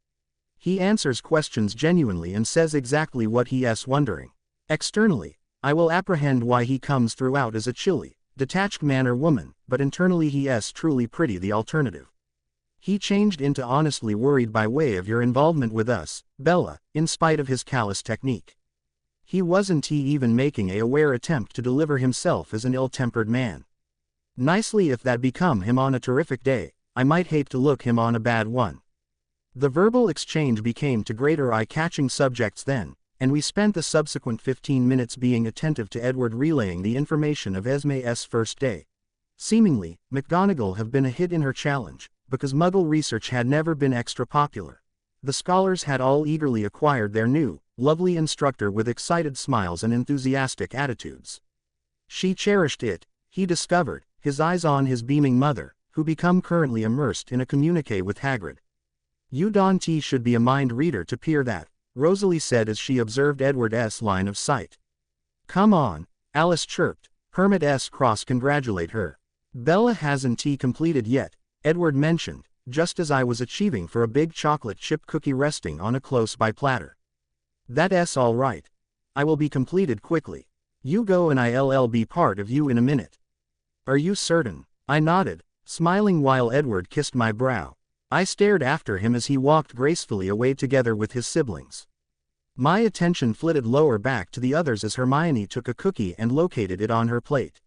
He answers questions genuinely and says exactly what he's wondering. Externally, I will apprehend why he comes throughout as a chilly, detached man or woman, but internally he's truly pretty the alternative. He changed into honestly worried by way of your involvement with us, Bella, in spite of his callous technique. He wasn't even making a aware attempt to deliver himself as an ill-tempered man. Nicely if that become him on a terrific day, I might hate to look him on a bad one. The verbal exchange became to greater eye-catching subjects then, and we spent the subsequent 15 minutes being attentive to Edward relaying the information of Esme's first day. Seemingly, McGonagall have been a hit in her challenge, because Muggle research had never been extra popular. The scholars had all eagerly acquired their new, lovely instructor with excited smiles and enthusiastic attitudes. She cherished it, he discovered, his eyes on his beaming mother, who become currently immersed in a communique with Hagrid. You should be a mind reader to peer that, Rosalie said as she observed Edward's line of sight. Come on, Alice chirped. Hermit cross-congratulate her. Bella hasn't tea completed yet, Edward mentioned, just as I was achieving for a big chocolate chip cookie resting on a close-by platter. That's all right. I will be completed quickly. You go and I'll be part of you in a minute. Are you certain? I nodded, smiling while Edward kissed my brow. I stared after him as he walked gracefully away together with his siblings. My attention flitted lower back to the others as Hermione took a cookie and located it on her plate.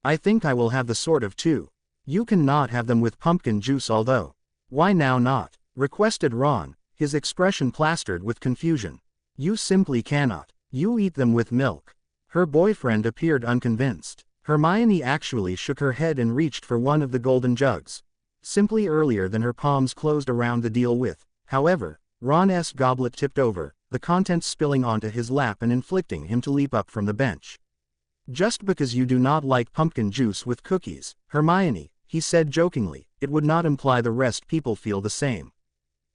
I think I will have the sort of two. You can not have them with pumpkin juice although. Why now not? Requested Ron, his expression plastered with confusion. You simply cannot. You eat them with milk. Her boyfriend appeared unconvinced. Hermione actually shook her head and reached for one of the golden jugs. Simply earlier than her palms closed around the deal with. However, Ron's goblet tipped over, the contents spilling onto his lap and inflicting him to leap up from the bench. Just because you do not like pumpkin juice with cookies, Hermione, he said jokingly, it would not imply the rest people feel the same.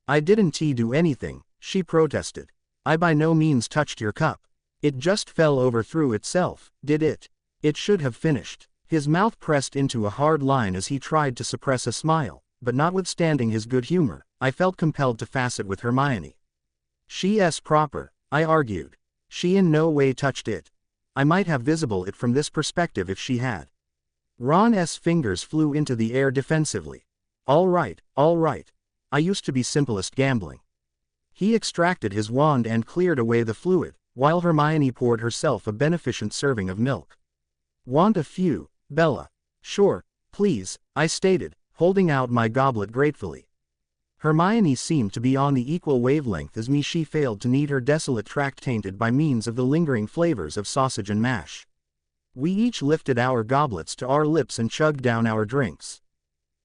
I didn't do anything, she protested. I by no means touched your cup. It just fell over through itself, did it? It should have finished. His mouth pressed into a hard line as he tried to suppress a smile, but notwithstanding his good humor, I felt compelled to face it with Hermione. She's proper, I argued. She in no way touched it. I might have visible it from this perspective if she had. Ron's fingers flew into the air defensively. All right. I used to be simplest gambling. He extracted his wand and cleared away the fluid, while Hermione poured herself a beneficent serving of milk. Want a few, Bella? Sure, please, I stated, holding out my goblet gratefully. Hermione seemed to be on the equal wavelength as me. She failed to need her desolate tract tainted by means of the lingering flavors of sausage and mash. We each lifted our goblets to our lips and chugged down our drinks.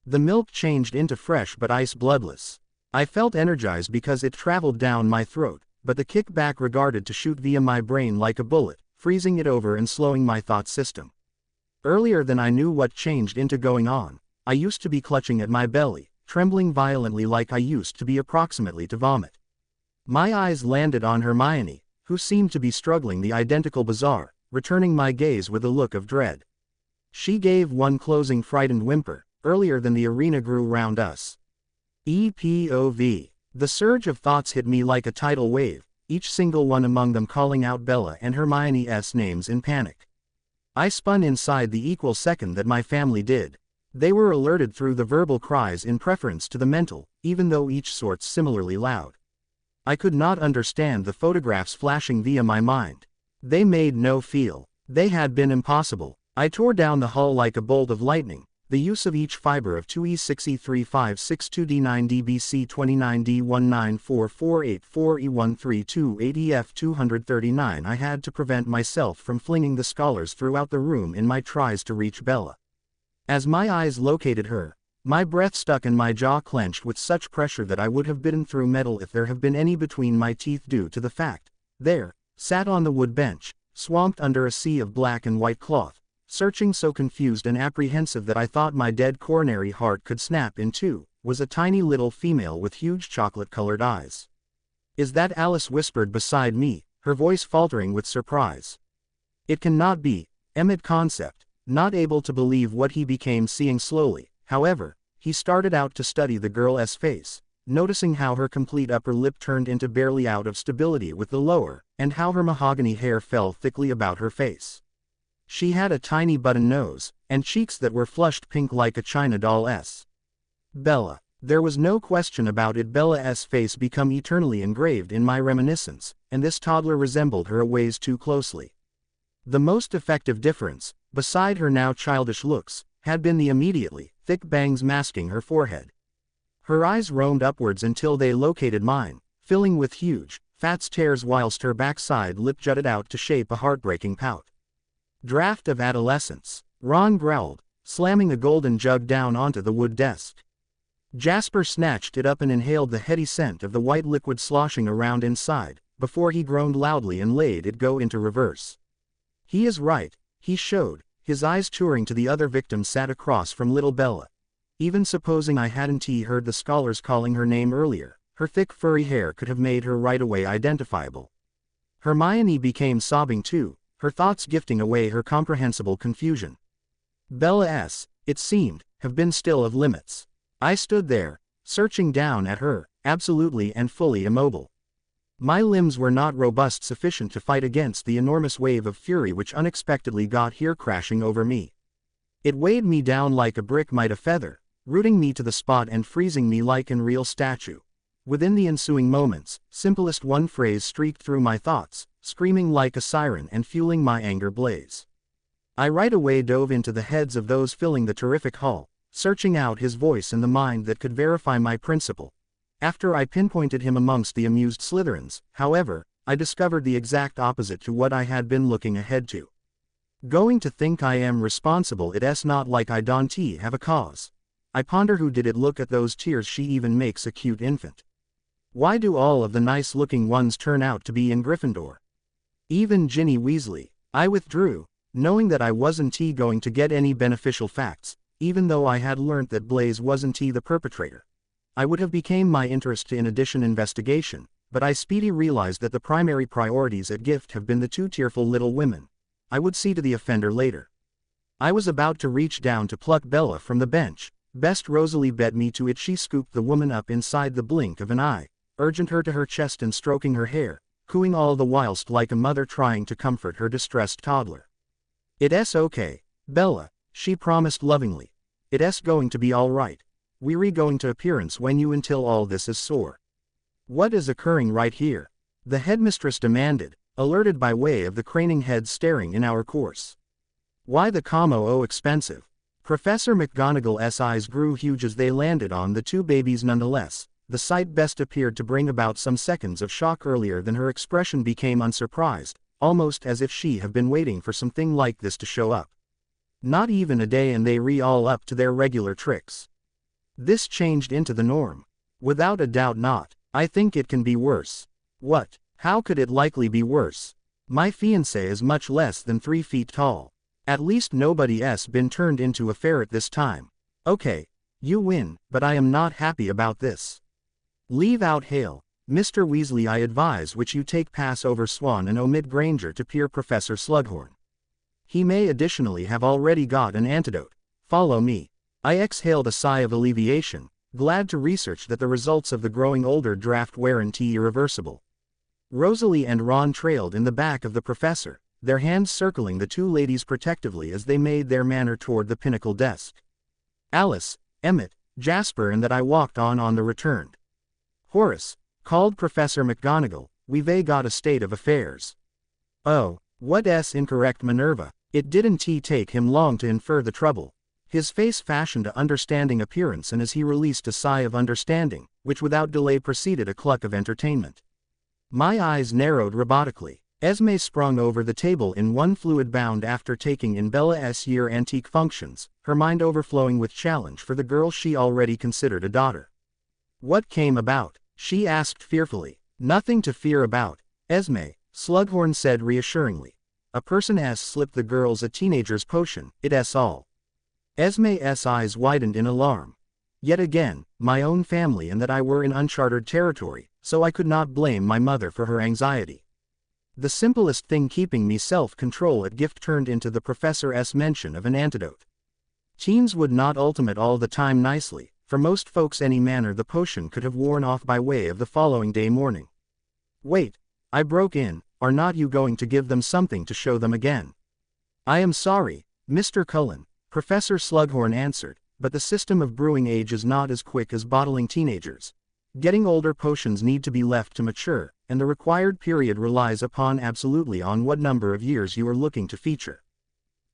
The milk changed into fresh but ice bloodless. I felt energized because it traveled down my throat, but the kickback regarded to shoot via my brain like a bullet, freezing it over and slowing my thought system. Earlier than I knew what changed into going on, I used to be clutching at my belly, trembling violently like I used to be approximately to vomit. My eyes landed on Hermione, who seemed to be struggling the identical bizarre, returning my gaze with a look of dread. She gave one closing frightened whimper, earlier than the arena grew round us. EPOV. The surge of thoughts hit me like a tidal wave, each single one among them calling out Bella and Hermione's names in panic. I spun inside the equal second that my family did. They were alerted through the verbal cries in preference to the mental, even though each sorts similarly loud. I could not understand the photographs flashing via my mind. They made no feel. They had been impossible. I tore down the hull like a bolt of lightning. The use of each fiber of 2E6E3562D9DBC29D1944848E13280F239 I had to prevent myself from flinging the scholars throughout the room in my tries to reach Bella. As my eyes located her, my breath stuck and my jaw clenched with such pressure that I would have bitten through metal if there had been any between my teeth due to the fact. There, sat on the wood bench, swamped under a sea of black and white cloth, searching so confused and apprehensive that I thought my dead coronary heart could snap in two, was a tiny little female with huge chocolate-colored eyes. Is that Alice whispered beside me, her voice faltering with surprise. It cannot be, Emmett concept, not able to believe what he became seeing slowly. However, he started out to study the girl's face, noticing how her complete upper lip turned into barely out of stability with the lower, and how her mahogany hair fell thickly about her face. She had a tiny button nose, and cheeks that were flushed pink like a china doll's. Bella. There was no question about it. Bella's face become eternally engraved in my reminiscence, and this toddler resembled her a ways too closely. The most effective difference, beside her now childish looks, had been the immediately thick bangs masking her forehead. Her eyes roamed upwards until they located mine, filling with huge, fat stares whilst her backside lip jutted out to shape a heartbreaking pout. Draft of adolescence, Ron growled, slamming the golden jug down onto the wood desk. Jasper snatched it up and inhaled the heady scent of the white liquid sloshing around inside, before he groaned loudly and laid it go into reverse. He is right, he showed, his eyes touring to the other victim sat across from little Bella. Even supposing I hadn't heard the scholars calling her name earlier, her thick furry hair could have made her right away identifiable. Hermione became sobbing too, her thoughts gifting away her comprehensible confusion. Bella S., it seemed, have been still of limits. I stood there, searching down at her, absolutely and fully immobile. My limbs were not robust sufficient to fight against the enormous wave of fury which unexpectedly got here crashing over me. It weighed me down like a brick might a feather, rooting me to the spot and freezing me like an real statue. Within the ensuing moments, simplest one phrase streaked through my thoughts, screaming like a siren and fueling my anger blaze. I right away dove into the heads of those filling the terrific hall, searching out his voice in the mind that could verify my principle. After I pinpointed him amongst the amused Slytherins, however, I discovered the exact opposite to what I had been looking ahead to. Going to think I am responsible, it's not like I don't have a cause. I ponder who did it, look at those tears, she even makes a cute infant. Why do all of the nice-looking ones turn out to be in Gryffindor? Even Ginny Weasley. I withdrew, knowing that I wasn't going to get any beneficial facts, even though I had learnt that Blaise wasn't the perpetrator. I would have became my interest in addition investigation, but I speedy realized that the primary priorities at Gift have been the two tearful little women. I would see to the offender later. I was about to reach down to pluck Bella from the bench. Best Rosalie bet me to it. She scooped the woman up inside the blink of an eye, urgent her to her chest and stroking her hair, cooing all the whilst like a mother trying to comfort her distressed toddler. It's okay, Bella, she promised lovingly. It's going to be all right. We're going to appearance when you until all this is sore. What is occurring right here? The headmistress demanded, alerted by way of the craning heads staring in our course. Why the commo expensive? Professor McGonagall's eyes grew huge as they landed on the two babies nonetheless. The sight best appeared to bring about some seconds of shock. Earlier than her expression became unsurprised, almost as if she had been waiting for something like this to show up. Not even a day and they all up to their regular tricks. This changed into the norm. Without a doubt not. I think it can be worse. What? How could it likely be worse? My fiancé is much less than 3 feet tall. At least nobody's been turned into a ferret this time. Okay, you win, but I am not happy about this. Leave out Hale. Mr. Weasley, I advise which you take pass over Swan and omit Granger to peer Professor Slughorn. He may additionally have already got an antidote. Follow me. I exhaled a sigh of alleviation, glad to research that the results of the growing older draft weren't irreversible. Rosalie and Ron trailed in the back of the professor, their hands circling the two ladies protectively as they made their manner toward the pinnacle desk. Alice, Emmett, Jasper and that I walked on the return. Horace, called Professor McGonagall, we've got a state of affairs. Oh, what's incorrect, Minerva? It didn't take him long to infer the trouble. His face fashioned a understanding appearance and as he released a sigh of understanding, which without delay preceded a cluck of entertainment. My eyes narrowed robotically. Esme sprung over the table in one fluid bound after taking in Bella's year antique functions, her mind overflowing with challenge for the girl she already considered a daughter. What came about? She asked fearfully. Nothing to fear about, Esme, Slughorn said reassuringly. A person has slipped the girls a teenager's potion, it's all. Esme's eyes widened in alarm. Yet again, my own family and that I were in uncharted territory, so I could not blame my mother for her anxiety. The simplest thing keeping me self-control at Gift turned into the professor's mention of an antidote. Teens would not ultimate all the time nicely, for most folks any manner the potion could have worn off by way of the following day morning. Wait, I broke in, are not you going to give them something to show them again? I am sorry, Mr. Cullen, Professor Slughorn answered, but the system of brewing age is not as quick as bottling teenagers. Getting older potions need to be left to mature, and the required period relies absolutely on what number of years you are looking to feature.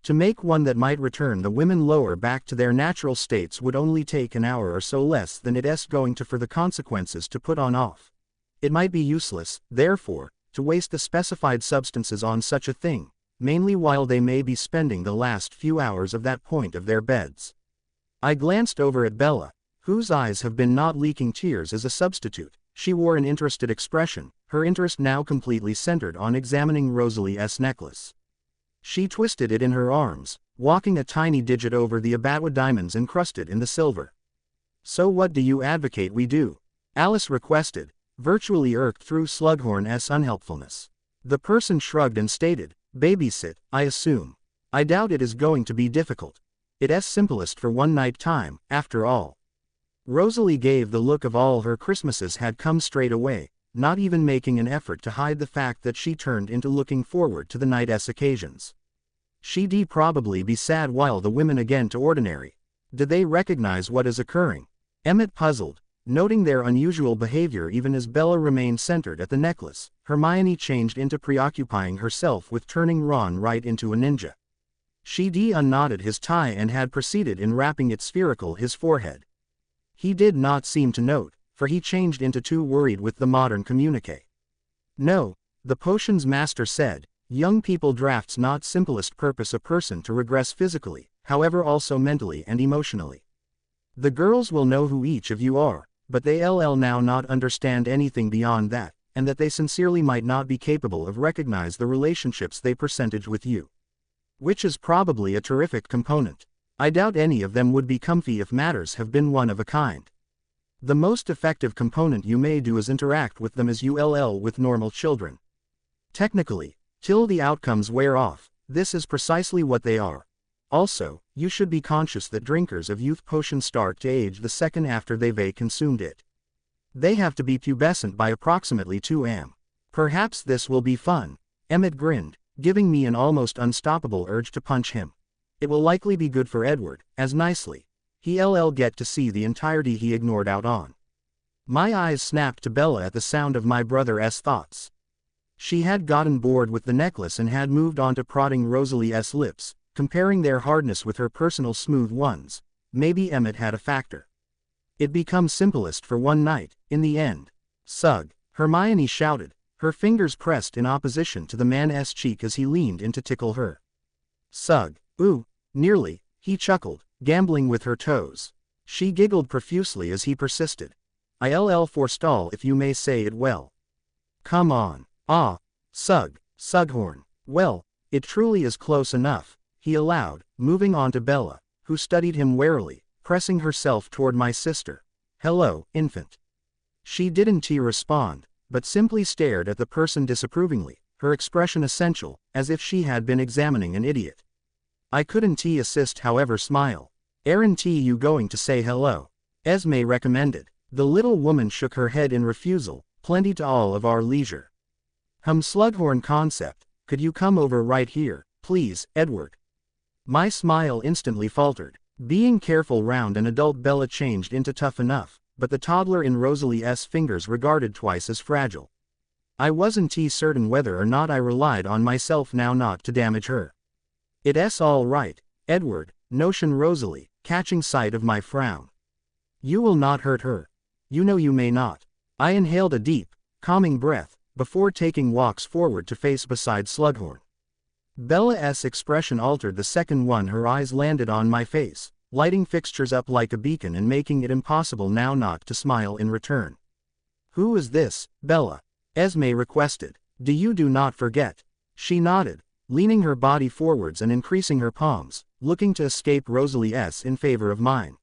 To make one that might return the women lower back to their natural states would only take an hour or so less than it's going to for the consequences to put on off. It might be useless, therefore, to waste the specified substances on such a thing, mainly while they may be spending the last few hours of that point of their beds. I glanced over at Bella, whose eyes have been not leaking tears as a substitute. She wore an interested expression, her interest now completely centered on examining Rosalie's necklace. She twisted it in her arms, walking a tiny digit over the Abatwa diamonds encrusted in the silver. So what do you advocate we do? Alice requested, virtually irked through Slughorn's unhelpfulness. The person shrugged and stated, babysit, I assume. I doubt it is going to be difficult. It's simplest for one night time, after all. Rosalie gave the look of all her Christmases had come straight away, not even making an effort to hide the fact that she turned into looking forward to the night's occasions. She'd probably be sad while the women again to ordinary. Did they recognize what is occurring? Emmett puzzled, noting their unusual behavior even as Bella remained centered at the necklace. Hermione changed into preoccupying herself with turning Ron right into a ninja. She'd unknotted his tie and had proceeded in wrapping it spherical his forehead. He did not seem to note, for he changed into too worried with the modern communique. No, the potions master said, young people drafts not simplest purpose a person to regress physically, however also mentally and emotionally. The girls will know who each of you are, but they'll now not understand anything beyond that, and that they sincerely might not be capable of recognize the relationships they percentage with you. Which is probably a terrific component. I doubt any of them would be comfy if matters have been one of a kind. The most effective component you may do is interact with them as you'll with normal children. Technically, till the outcomes wear off, this is precisely what they are. Also, you should be conscious that drinkers of youth potions start to age the second after they've consumed it. They have to be pubescent by approximately 2 am. Perhaps this will be fun. Emmett grinned, giving me an almost unstoppable urge to punch him. It will likely be good for Edward, as nicely. He'll get to see the entirety he ignored out on. My eyes snapped to Bella at the sound of my brother's thoughts. She had gotten bored with the necklace and had moved on to prodding Rosalie's lips, comparing their hardness with her personal smooth ones. Maybe Emmett had a factor. It becomes simplest for one night, in the end. Sugh, Hermione shouted, her fingers pressed in opposition to the man's cheek as he leaned in to tickle her. Sugh, ooh, nearly, he chuckled, gambling with her toes. She giggled profusely as he persisted. I'll forestall if you may say it well. Come on. Ah, Sugh, Slughorn. Well, it truly is close enough, he allowed, moving on to Bella, who studied him warily, pressing herself toward my sister. Hello, infant. She didn't respond, but simply stared at the person disapprovingly, her expression essential, as if she had been examining an idiot. I couldn't assist however smile. Aren't you going to say hello? Esme recommended. The little woman shook her head in refusal, plenty to all of our leisure. Slughorn concept, could you come over right here, please, Edward? My smile instantly faltered. Being careful round an adult Bella changed into tough enough, but the toddler in Rosalie's fingers regarded twice as fragile. I wasn't certain whether or not I relied on myself now not to damage her. It's all right, Edward, notioned Rosalie, catching sight of my frown. You will not hurt her. You know you may not. I inhaled a deep, calming breath, before taking walks forward to face beside Slughorn. Bella's expression altered the second one her eyes landed on my face, lighting fixtures up like a beacon and making it impossible now not to smile in return. Who is this, Bella? Esme requested. Do not forget. She nodded, leaning her body forwards and increasing her palms, looking to escape Rosalie's in favor of mine.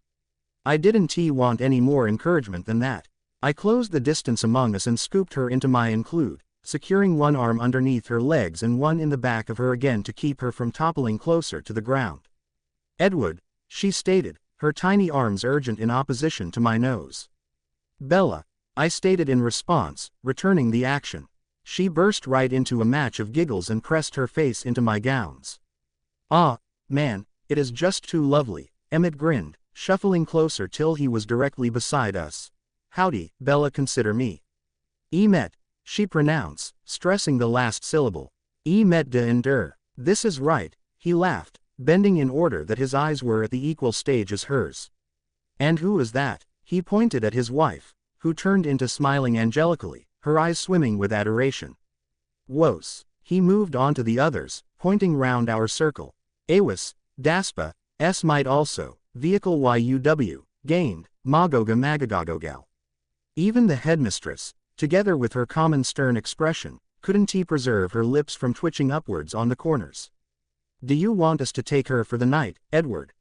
I didn't want any more encouragement than that. I closed the distance among us and scooped her into my include, securing one arm underneath her legs and one in the back of her again to keep her from toppling closer to the ground. Edward, she stated, her tiny arms urgent in opposition to my nose. Bella, I stated in response, returning the action. She burst right into a match of giggles and pressed her face into my gowns. Ah, man, it is just too lovely, Emmett grinned, shuffling closer till he was directly beside us. Howdy, Bella, consider me. Emet, she pronounced, stressing the last syllable. Emet de endure. This is right, he laughed, bending in order that his eyes were at the equal stage as hers. And who is that? He pointed at his wife, who turned into smiling angelically, her eyes swimming with adoration. Wos. He moved on to the others, pointing round our circle. Awis, Daspa, S might also, vehicle YUW, gained, Magoga Magagogal. Even the headmistress, together with her common stern expression, couldn't preserve her lips from twitching upwards on the corners. Do you want us to take her for the night, Edward?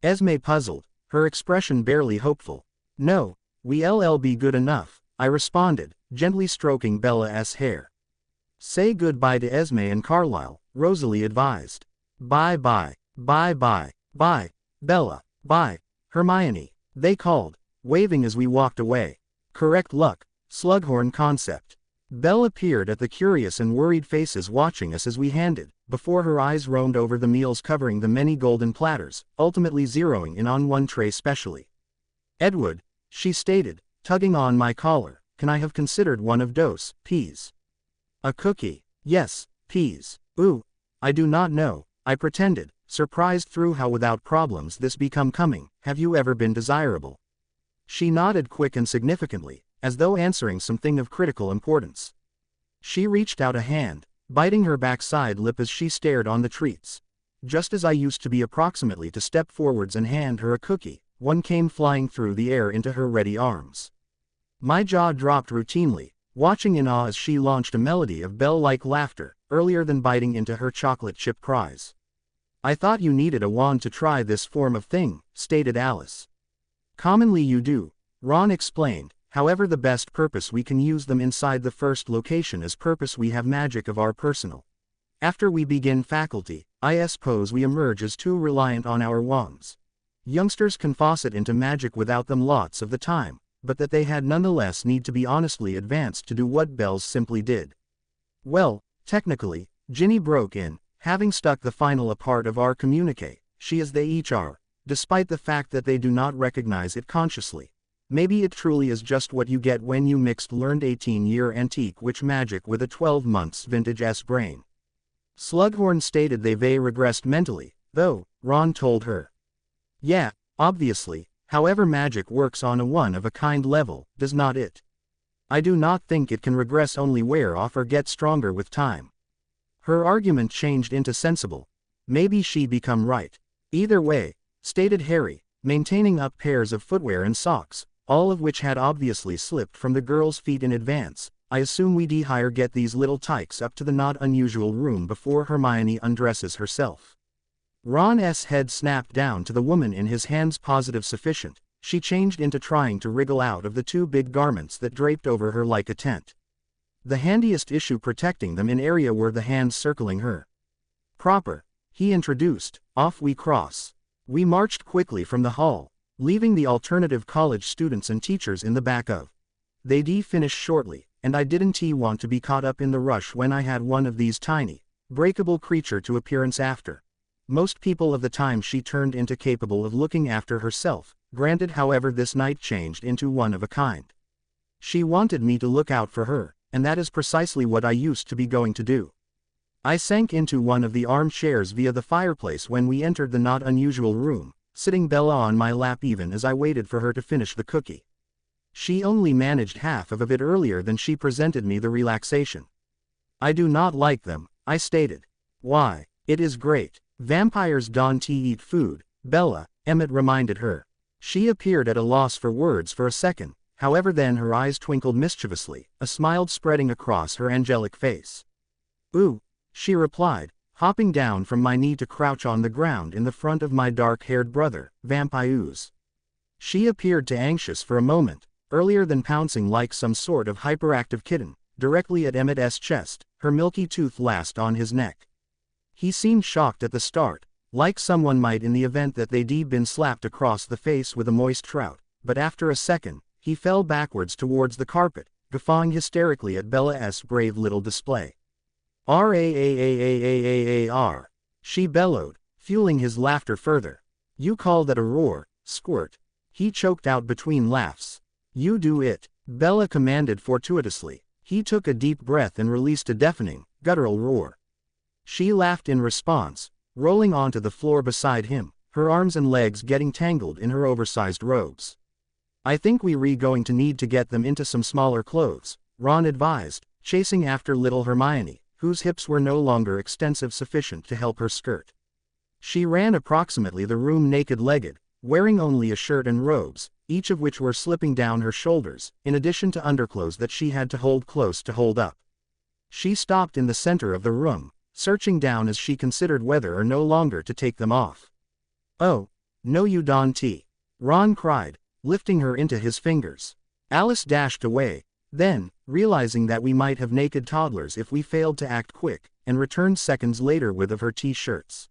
Esme puzzled, her expression barely hopeful. No, We'll be good enough, I responded, gently stroking Bella's hair. Say goodbye to Esme and Carlisle, Rosalie advised. Bye-bye, bye-bye, bye, Bella, bye, Hermione, they called, waving as we walked away. Correct luck, Slughorn concept. Bella peered at the curious and worried faces watching us as we handed, before her eyes roamed over the meals covering the many golden platters, ultimately zeroing in on one tray specially. Edward, she stated, tugging on my collar, can I have considered one of those peas? A cookie, yes, peas. Ooh, I do not know, I pretended, surprised through how without problems this become coming. Have you ever been desirable? She nodded quick and significantly, as though answering something of critical importance. She reached out a hand, biting her backside lip as she stared on the treats. Just as I used to be approximately to step forwards and hand her a cookie, one came flying through the air into her ready arms. My jaw dropped routinely, watching in awe as she launched a melody of bell-like laughter, earlier than biting into her chocolate chip prize. I thought you needed a wand to try this form of thing, stated Alice. Commonly you do, Ron explained, however the best purpose we can use them inside the first location is purpose we have magic of our personal. After we begin faculty, I suppose we emerge as too reliant on our wands. Youngsters can faucet into magic without them lots of the time, but that they had nonetheless need to be honestly advanced to do what Bells simply did. Well, technically, Ginny broke in, having stuck the final a part of our communique, she as they each are, despite the fact that they do not recognize it consciously. Maybe it truly is just what you get when you mixed learned 18-year antique witch magic with a 12 months vintage brain. Slughorn stated they regressed mentally, though, Ron told her. Yeah, obviously, however magic works on a one-of-a-kind level, does not it? I do not think it can regress, only wear off or get stronger with time. Her argument changed into sensible. Maybe she become right. Either way, stated Harry, maintaining up pairs of footwear and socks, all of which had obviously slipped from the girl's feet in advance. I assume we de-hire get these little tykes up to the not unusual room before Hermione undresses herself. Ron's head snapped down to the woman in his hands. Positive sufficient. She changed into trying to wriggle out of the two big garments that draped over her like a tent. The handiest issue protecting them in area were the hands circling her. Proper, he introduced. Off we cross. We marched quickly from the hall, leaving the alternative college students and teachers in the back of. They'd finish shortly, and I didn't want to be caught up in the rush when I had one of these tiny, breakable creature to appearance after. Most people of the time she turned into capable of looking after herself, granted however this night changed into one of a kind. She wanted me to look out for her, and that is precisely what I used to be going to do. I sank into one of the armchairs via the fireplace when we entered the not unusual room, sitting Bella on my lap even as I waited for her to finish the cookie. She only managed half of it earlier than she presented me the relaxation. I do not like them, I stated. Why, it is great. Vampires don't eat food, Bella, Emmett reminded her. She appeared at a loss for words for a second, however then her eyes twinkled mischievously, a smile spreading across her angelic face. Ooh, she replied, hopping down from my knee to crouch on the ground in the front of my dark-haired brother, Vampires. She appeared too anxious for a moment, earlier than pouncing like some sort of hyperactive kitten, directly at Emmett's chest, her milky tooth last on his neck. He seemed shocked at the start, like someone might in the event that they'd been slapped across the face with a moist trout, but after a second, he fell backwards towards the carpet, guffawing hysterically at Bella's brave little display. R-A-A-A-A-A-A-A-R, she bellowed, fueling his laughter further. You call that a roar, squirt? He choked out between laughs. You do it, Bella commanded fortuitously. He took a deep breath and released a deafening, guttural roar. She laughed in response, rolling onto the floor beside him, her arms and legs getting tangled in her oversized robes. I think we're going to need to get them into some smaller clothes, Ron advised, chasing after little Hermione, whose hips were no longer extensive sufficient to help her skirt. She ran approximately the room naked-legged, wearing only a shirt and robes, each of which were slipping down her shoulders, in addition to underclothes that she had to hold close to hold up. She stopped in the center of the room, searching down as she considered whether or no longer to take them off. Oh, no you don't, Ron cried, lifting her into his fingers. Alice dashed away, then, realizing that we might have naked toddlers if we failed to act quick, and returned seconds later with of her t-shirts.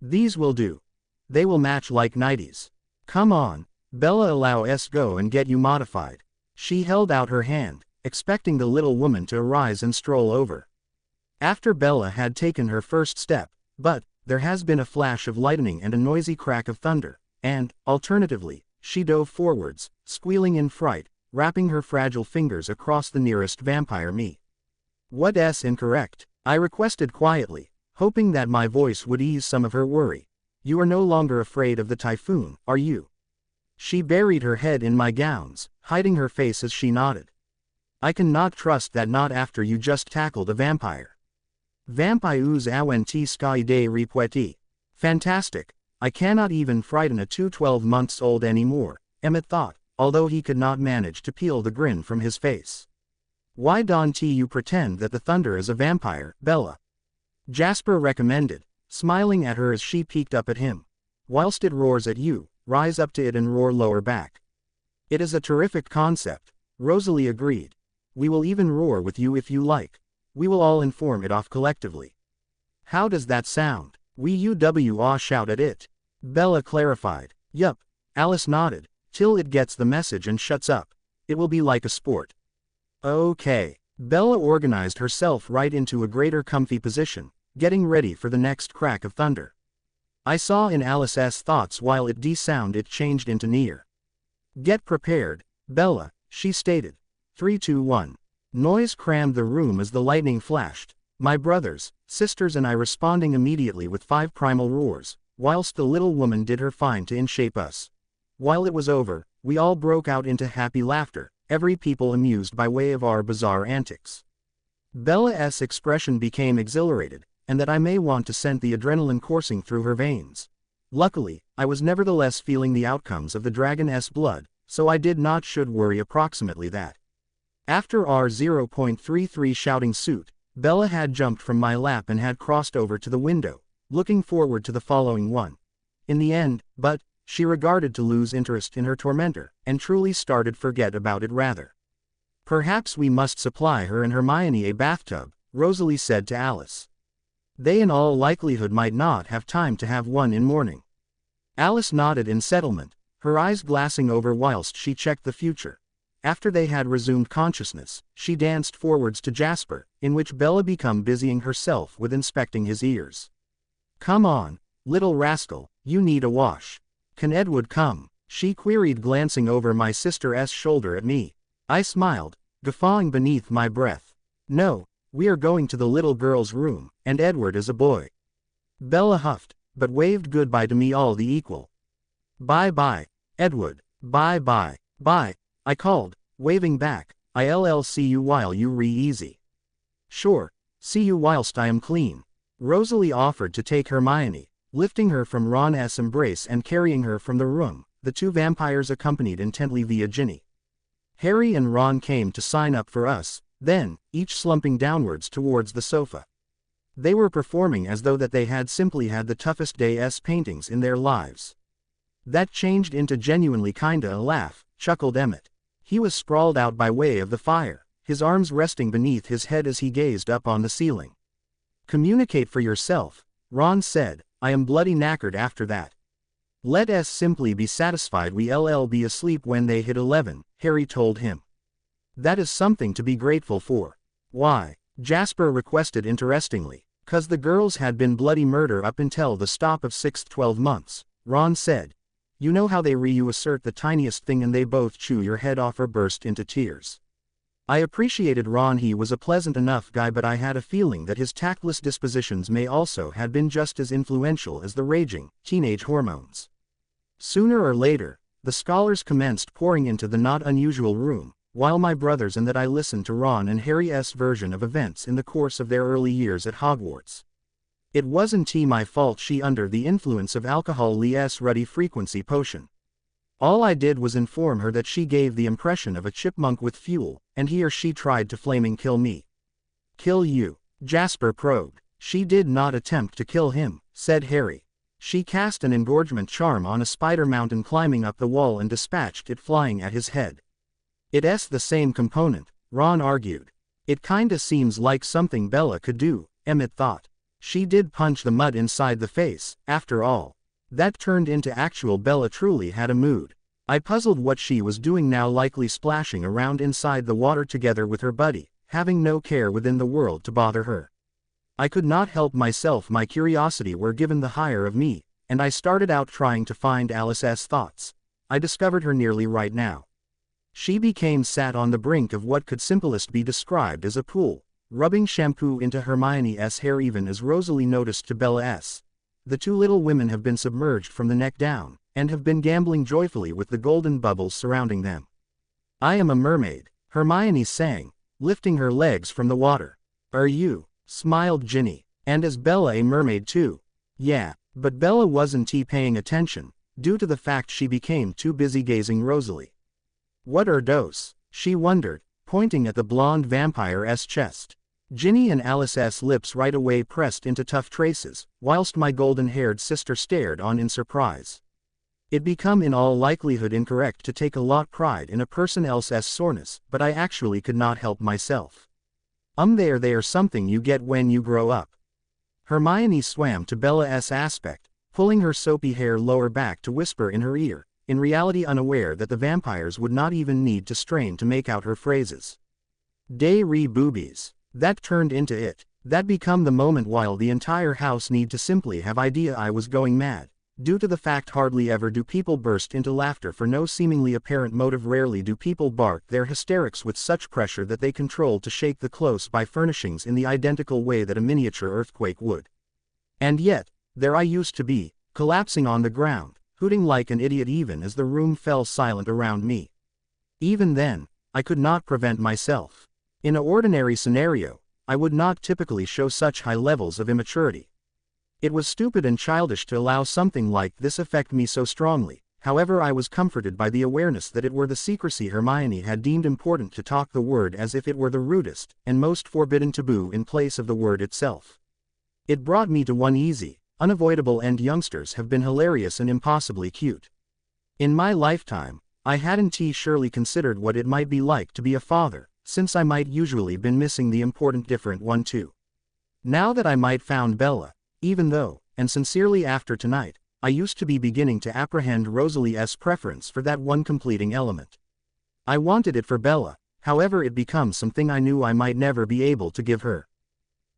These will do. They will match like nighties. Come on, Bella, allow us go and get you modified. She held out her hand, expecting the little woman to arise and stroll over. After Bella had taken her first step, but, there has been a flash of lightning and a noisy crack of thunder, and, alternatively, she dove forwards, squealing in fright, wrapping her fragile fingers across the nearest vampire me. What's incorrect? I requested quietly, hoping that my voice would ease some of her worry. You are no longer afraid of the typhoon, are you? She buried her head in my gowns, hiding her face as she nodded. I cannot trust that, not after you just tackled a vampire. Vampires awenti sky de repueti. Fantastic. I cannot even frighten a 12 months old anymore, Emmett thought, although he could not manage to peel the grin from his face. Why don't you pretend that the thunder is a vampire, Bella? Jasper recommended, smiling at her as she peeked up at him. Whilst it roars at you, rise up to it and roar lower back. It is a terrific concept, Rosalie agreed. We will even roar with you if you like. We will all inform it off collectively. How does that sound? We all shout at it. Bella clarified. Yup, Alice nodded, till it gets the message and shuts up. It will be like a sport. Okay. Bella organized herself right into a greater comfy position, getting ready for the next crack of thunder. I saw in Alice's thoughts while it de-sound it changed into near. Get prepared, Bella, she stated. 3, 2, 1. Noise crammed the room as the lightning flashed, my brothers, sisters and I responding immediately with 5 primal roars, whilst the little woman did her fine to inshape us. While it was over, we all broke out into happy laughter, every people amused by way of our bizarre antics. Bella's expression became exhilarated, and that I may want to send the adrenaline coursing through her veins. Luckily, I was nevertheless feeling the outcomes of the dragon's blood, so I did not should worry approximately that. After our 0.33 shouting suit, Bella had jumped from my lap and had crossed over to the window, looking forward to the following one. In the end, but, she regarded to lose interest in her tormentor, and truly started forget about it rather. Perhaps we must supply her and Hermione a bathtub, Rosalie said to Alice. They in all likelihood might not have time to have one in morning. Alice nodded in settlement, her eyes glassing over whilst she checked the future. After they had resumed consciousness, she danced forwards to Jasper, in which Bella became busying herself with inspecting his ears. Come on, little rascal, you need a wash. Can Edward come? She queried, glancing over my sister's shoulder at me. I smiled, guffawing beneath my breath. No, we are going to the little girl's room, and Edward is a boy. Bella huffed, but waved goodbye to me all the equal. Bye-bye, Edward, bye-bye, bye, I called, waving back. I'll see you while you re-easy. Sure, see you whilst I am clean. Rosalie offered to take Hermione, lifting her from Ron's embrace and carrying her from the room, the 2 vampires accompanied intently via Ginny. Harry and Ron came to sign up for us, then, each slumping downwards towards the sofa. They were performing as though that they had simply had the toughest day's paintings in their lives. That changed into genuinely kinda a laugh, chuckled Emmett. He was sprawled out by way of the fire, his arms resting beneath his head as he gazed up on the ceiling. Communicate for yourself, Ron said, I am bloody knackered after that. Let us simply be satisfied we'll be asleep when they hit 11, Harry told him. That is something to be grateful for. Why? Jasper requested interestingly. 'Cause the girls had been bloody murder up until the stop of 6th 12 months, Ron said. You know how they reassert the tiniest thing and they both chew your head off or burst into tears. I appreciated Ron, he was a pleasant enough guy, but I had a feeling that his tactless dispositions may also have been just as influential as the raging, teenage hormones. Sooner or later, the scholars commenced pouring into the not unusual room, while my brothers and that I listened to Ron and Harry's version of events in the course of their early years at Hogwarts. It wasn't my fault she under the influence of alcohol Lee's ruddy frequency potion. All I did was inform her that she gave the impression of a chipmunk with fuel, and he or she tried to flaming kill me. Kill you? Jasper probed. She did not attempt to kill him, said Harry. She cast an engorgement charm on a spider mountain climbing up the wall and dispatched it flying at his head. It's the same component, Ron argued. It kinda seems like something Bella could do, Emmett thought. She did punch the mud inside the face, after all. That turned into actual Bella truly had a mood. I puzzled what she was doing now, likely splashing around inside the water together with her buddy, having no care within the world to bother her. I could not help myself, my curiosity were given the higher of me, and I started out trying to find Alice's thoughts. I discovered her nearly right now. She became sat on the brink of what could simplest be described as a pool, rubbing shampoo into Hermione's hair even as Rosalie noticed to Bella's. The two little women have been submerged from the neck down, and have been gambling joyfully with the golden bubbles surrounding them. I am a mermaid, Hermione sang, lifting her legs from the water. Are you? Smiled Ginny. And is Bella a mermaid too? Yeah, but Bella wasn't paying attention, due to the fact she became too busy gazing Rosalie. What are those? She wondered, pointing at the blonde vampire's chest. Ginny and Alice's lips right away pressed into tough traces, whilst my golden-haired sister stared on in surprise. It become in all likelihood incorrect to take a lot pride in a person else's soreness, but I actually could not help myself. They're something you get when you grow up. Hermione swam to Bella's aspect, pulling her soapy hair lower back to whisper in her ear, in reality unaware that the vampires would not even need to strain to make out her phrases. Day re boobies. That turned into it. That become the moment while the entire house need to simply have idea I was going mad. Due to the fact hardly ever do people burst into laughter for no seemingly apparent motive, rarely do people bark their hysterics with such pressure that they control to shake the close-by furnishings in the identical way that a miniature earthquake would. And yet, there I used to be, collapsing on the ground, hooting like an idiot even as the room fell silent around me. Even then, I could not prevent myself. In an ordinary scenario, I would not typically show such high levels of immaturity. It was stupid and childish to allow something like this affect me so strongly. However, I was comforted by the awareness that it were the secrecy Hermione had deemed important to talk the word as if it were the rudest and most forbidden taboo in place of the word itself. It brought me to one easy, unavoidable end: youngsters have been hilarious and impossibly cute. In my lifetime, I hadn't surely considered what it might be like to be a father, since I might usually been missing the important different one too. Now that I might found Bella, even though, and sincerely after tonight, I used to be beginning to apprehend Rosalie's preference for that one completing element. I wanted it for Bella, however it becomes something I knew I might never be able to give her.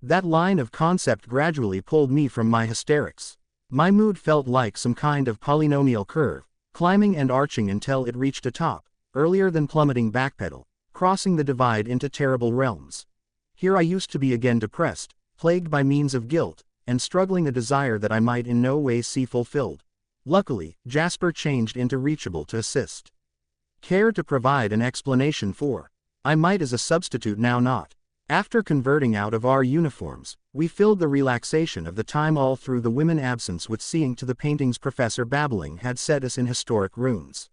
That line of concept gradually pulled me from my hysterics. My mood felt like some kind of polynomial curve, climbing and arching until it reached a top, earlier than plummeting backpedal, crossing the divide into terrible realms. Here I used to be again depressed, plagued by means of guilt, and struggling a desire that I might in no way see fulfilled. Luckily, Jasper changed into reachable to assist. Care to provide an explanation for? I might as a substitute now not. After converting out of our uniforms, we filled the relaxation of the time all through the women absence with seeing to the paintings Professor Babbling had set us in historic runes.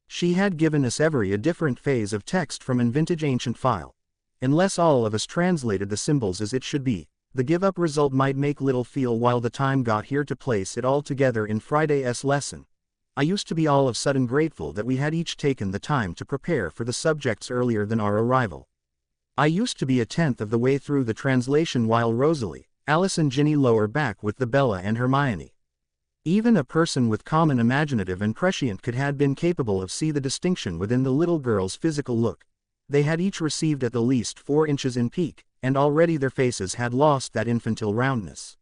She had given us every a different phase of text from an vintage ancient file. Unless all of us translated the symbols as it should be, the give-up result might make little feel while the time got here to place it all together in Friday's lesson. I used to be all of sudden grateful that we had each taken the time to prepare for the subjects earlier than our arrival. I used to be a tenth of the way through the translation while Rosalie, Alice and Ginny lower back with the Bella and Hermione. Even a person with common imaginative and prescient could had been capable of see the distinction within the little girl's physical look. They had each received at the least 4 inches in peak, and already their faces had lost that infantile roundness.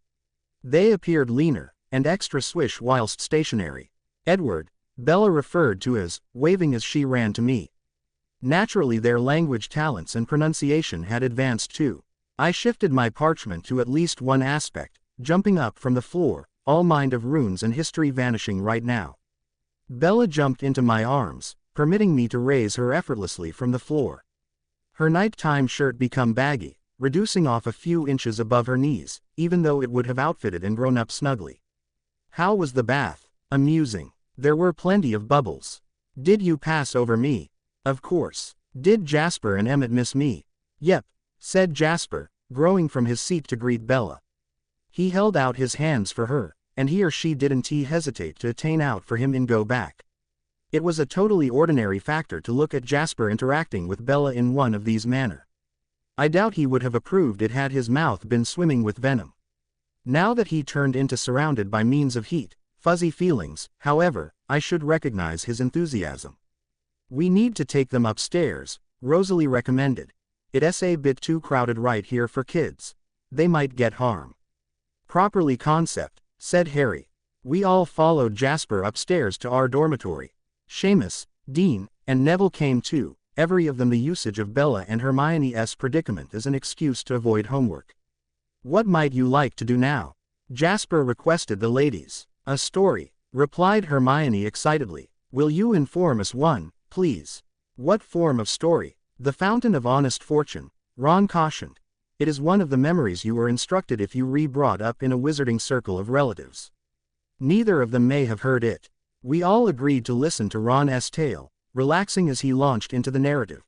They appeared leaner, and extra swish whilst stationary. Edward, Bella referred to as, waving as she ran to me. Naturally their language talents and pronunciation had advanced too. I shifted my parchment to at least one aspect, jumping up from the floor, all mind of runes and history vanishing right now. Bella jumped into my arms, permitting me to raise her effortlessly from the floor. Her nighttime shirt became baggy, reducing off a few inches above her knees, even though it would have outfitted and grown up snugly. How was the bath? Amusing. There were plenty of bubbles. Did you pass over me? Of course. Did Jasper and Emmett miss me? Yep, said Jasper, growing from his seat to greet Bella. He held out his hands for her, and he or she didn't hesitate to attain out for him and go back. It was a totally ordinary factor to look at Jasper interacting with Bella in one of these manner. I doubt he would have approved it had his mouth been swimming with venom. Now that he turned into surrounded by means of heat, fuzzy feelings, however, I should recognize his enthusiasm. We need to take them upstairs, Rosalie recommended. It's a bit too crowded right here for kids. They might get harm. Properly concept, said Harry. We all followed Jasper upstairs to our dormitory. Seamus, Dean, and Neville came too, every of them the usage of Bella and Hermione's predicament as an excuse to avoid homework. What might you like to do now? Jasper requested the ladies. A story, replied Hermione excitedly. Will you inform us one, please? What form of story? The Fountain of Honest Fortune, Ron cautioned. It is one of the memories you were instructed if you brought up in a wizarding circle of relatives. Neither of them may have heard it. We all agreed to listen to Ron's tale, relaxing as he launched into the narrative.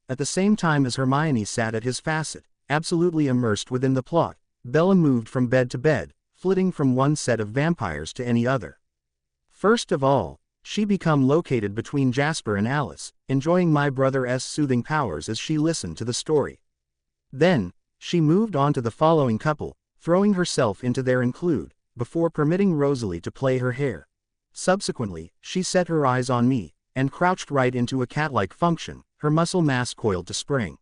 At the same time as Hermione sat at his facet, absolutely immersed within the plot, Bella moved from bed to bed, flitting from one set of vampires to any other. First of all, she became located between Jasper and Alice, enjoying my brother's soothing powers as she listened to the story. Then, she moved on to the following couple, throwing herself into their include, before permitting Rosalie to play her hair. Subsequently, she set her eyes on me, and crouched right into a cat-like function, her muscle mass coiled to spring.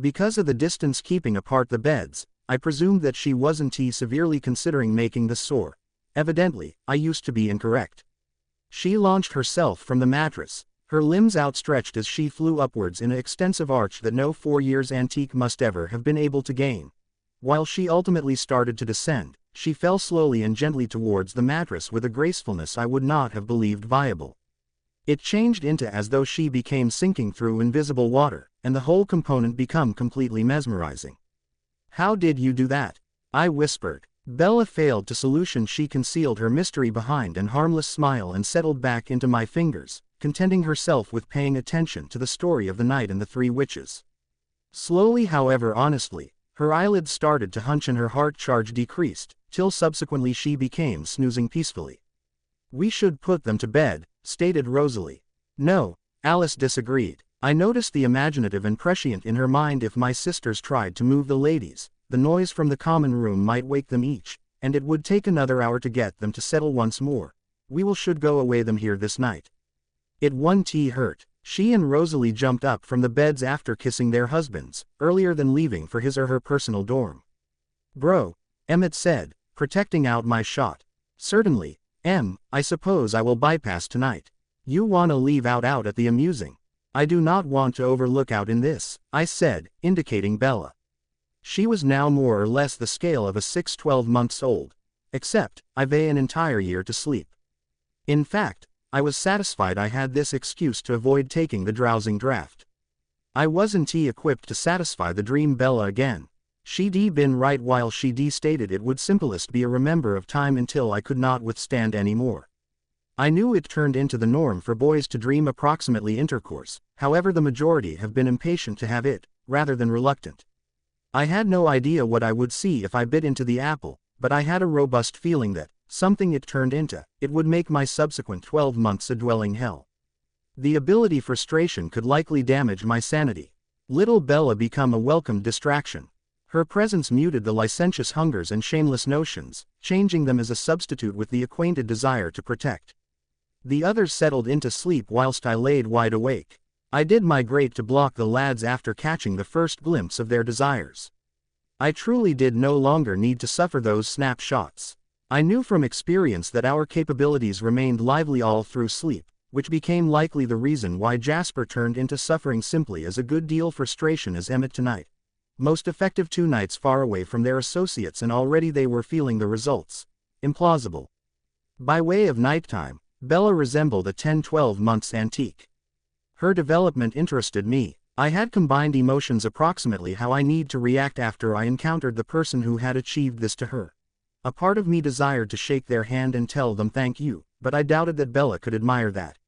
Because of the distance keeping apart the beds, I presumed that she wasn't severely considering making the soar. Evidently, I used to be incorrect. She launched herself from the mattress, her limbs outstretched as she flew upwards in an extensive arch that no 4 years antique must ever have been able to gain. While she ultimately started to descend, she fell slowly and gently towards the mattress with a gracefulness I would not have believed viable. It changed into as though she became sinking through invisible water, and the whole component become completely mesmerizing. How did you do that? I whispered. Bella failed to solution. She concealed her mystery behind an harmless smile and settled back into my fingers, contenting herself with paying attention to the story of the knight and the 3 witches. Slowly, however honestly, her eyelids started to hunch and her heart charge decreased, till subsequently she became snoozing peacefully. We should put them to bed, stated Rosalie. No, Alice disagreed. I noticed the imaginative and prescient in her mind. If my sisters tried to move the ladies, the noise from the common room might wake them each, and it would take another hour to get them to settle once more. Should go away them here this night. It won't hurt. She and Rosalie jumped up from the beds after kissing their husbands, earlier than leaving for his or her personal dorm. Bro, Emmett said, protecting out my shot. Certainly, I suppose I will bypass tonight. You wanna leave out at the amusing? I do not want to overlook out in this, I said, indicating Bella. She was now more or less the scale of a 6-12 months old. Except, I've an entire year to sleep. In fact, I was satisfied I had this excuse to avoid taking the drowsing draft. I wasn't equipped to satisfy the dream Bella again. She'd been right while she'd stated it would simplest be a remember of time until I could not withstand any more. I knew it turned into the norm for boys to dream approximately intercourse, however the majority have been impatient to have it, rather than reluctant. I had no idea what I would see if I bit into the apple, but I had a robust feeling that, something it turned into, it would make my subsequent 12 months a dwelling hell. The ability frustration could likely damage my sanity. Little Bella become a welcome distraction. Her presence muted the licentious hungers and shameless notions, changing them as a substitute with the acquainted desire to protect. The others settled into sleep whilst I laid wide awake. I did my great to block the lads after catching the first glimpse of their desires. I truly did no longer need to suffer those snapshots. I knew from experience that our capabilities remained lively all through sleep, which became likely the reason why Jasper turned into suffering simply as a good deal frustration as Emmett tonight. Most effective 2 nights far away from their associates and already they were feeling the results. Implausible. By way of nighttime, Bella resembled a 10-12 months antique. Her development interested me. I had combined emotions approximately how I need to react after I encountered the person who had achieved this to her. A part of me desired to shake their hand and tell them thank you, but I doubted that Bella could admire that.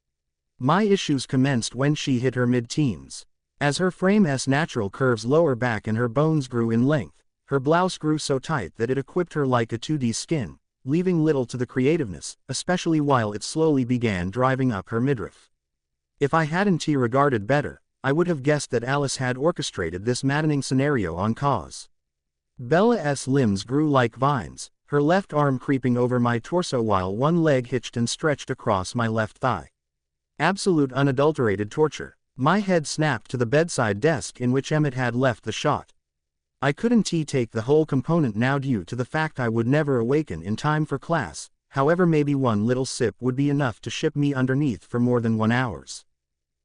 My issues commenced when she hit her mid-teens. As her frame's natural curves lower back and her bones grew in length, her blouse grew so tight that it equipped her like a 2D skin, leaving little to the creativeness, especially while it slowly began driving up her midriff. If I hadn't regarded better, I would have guessed that Alice had orchestrated this maddening scenario on cause. Bella's limbs grew like vines, her left arm creeping over my torso while one leg hitched and stretched across my left thigh. Absolute unadulterated torture. My head snapped to the bedside desk in which Emmett had left the shot. I couldn't take the whole component now due to the fact I would never awaken in time for class, however maybe one little sip would be enough to ship me underneath for more than 1 hour.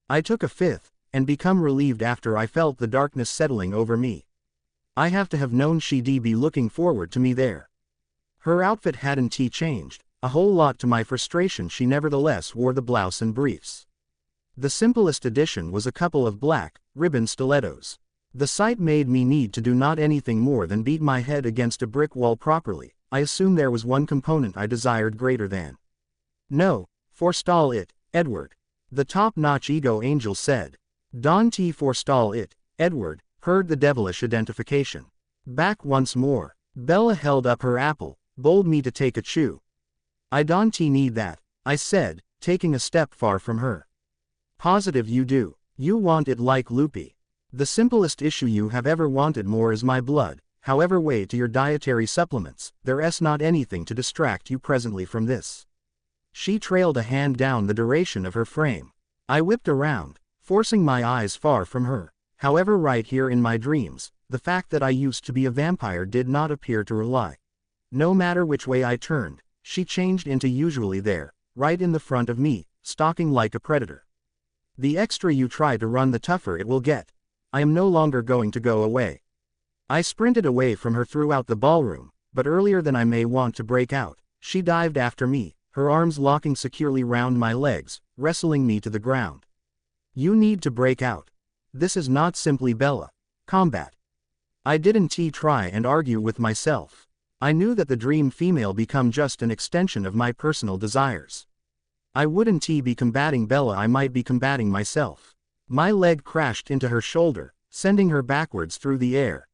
I took a fifth, and become relieved after I felt the darkness settling over me. I have to have known she'd be looking forward to me there. Her outfit hadn't changed, a whole lot to my frustration she nevertheless wore the blouse and briefs. The simplest addition was a couple of black, ribbon stilettos. The sight made me need to do not anything more than beat my head against a brick wall properly. I assume there was one component I desired greater than. No, forestall it, Edward. The top-notch ego angel said. Don't forestall it, Edward, heard the devilish identification. Back once more. Bella held up her apple, bold me to take a chew. I don't need that, I said, taking a step far from her. Positive you do. You want it like Loopy. The simplest issue you have ever wanted more is my blood, however weigh to your dietary supplements, there's not anything to distract you presently from this. She trailed a hand down the duration of her frame. I whipped around, forcing my eyes far from her. However, right here in my dreams, the fact that I used to be a vampire did not appear to rely. No matter which way I turned, she changed into usually there, right in the front of me, stalking like a predator. The extra you try to run the tougher it will get. I am no longer going to go away. I sprinted away from her throughout the ballroom, but earlier than I may want to break out, she dived after me, her arms locking securely round my legs, wrestling me to the ground. You need to break out. This is not simply Bella. Combat. I didn't try and argue with myself. I knew that the dream female become just an extension of my personal desires. I wouldn't be combating Bella, I might be combating myself. My leg crashed into her shoulder, sending her backwards through the air.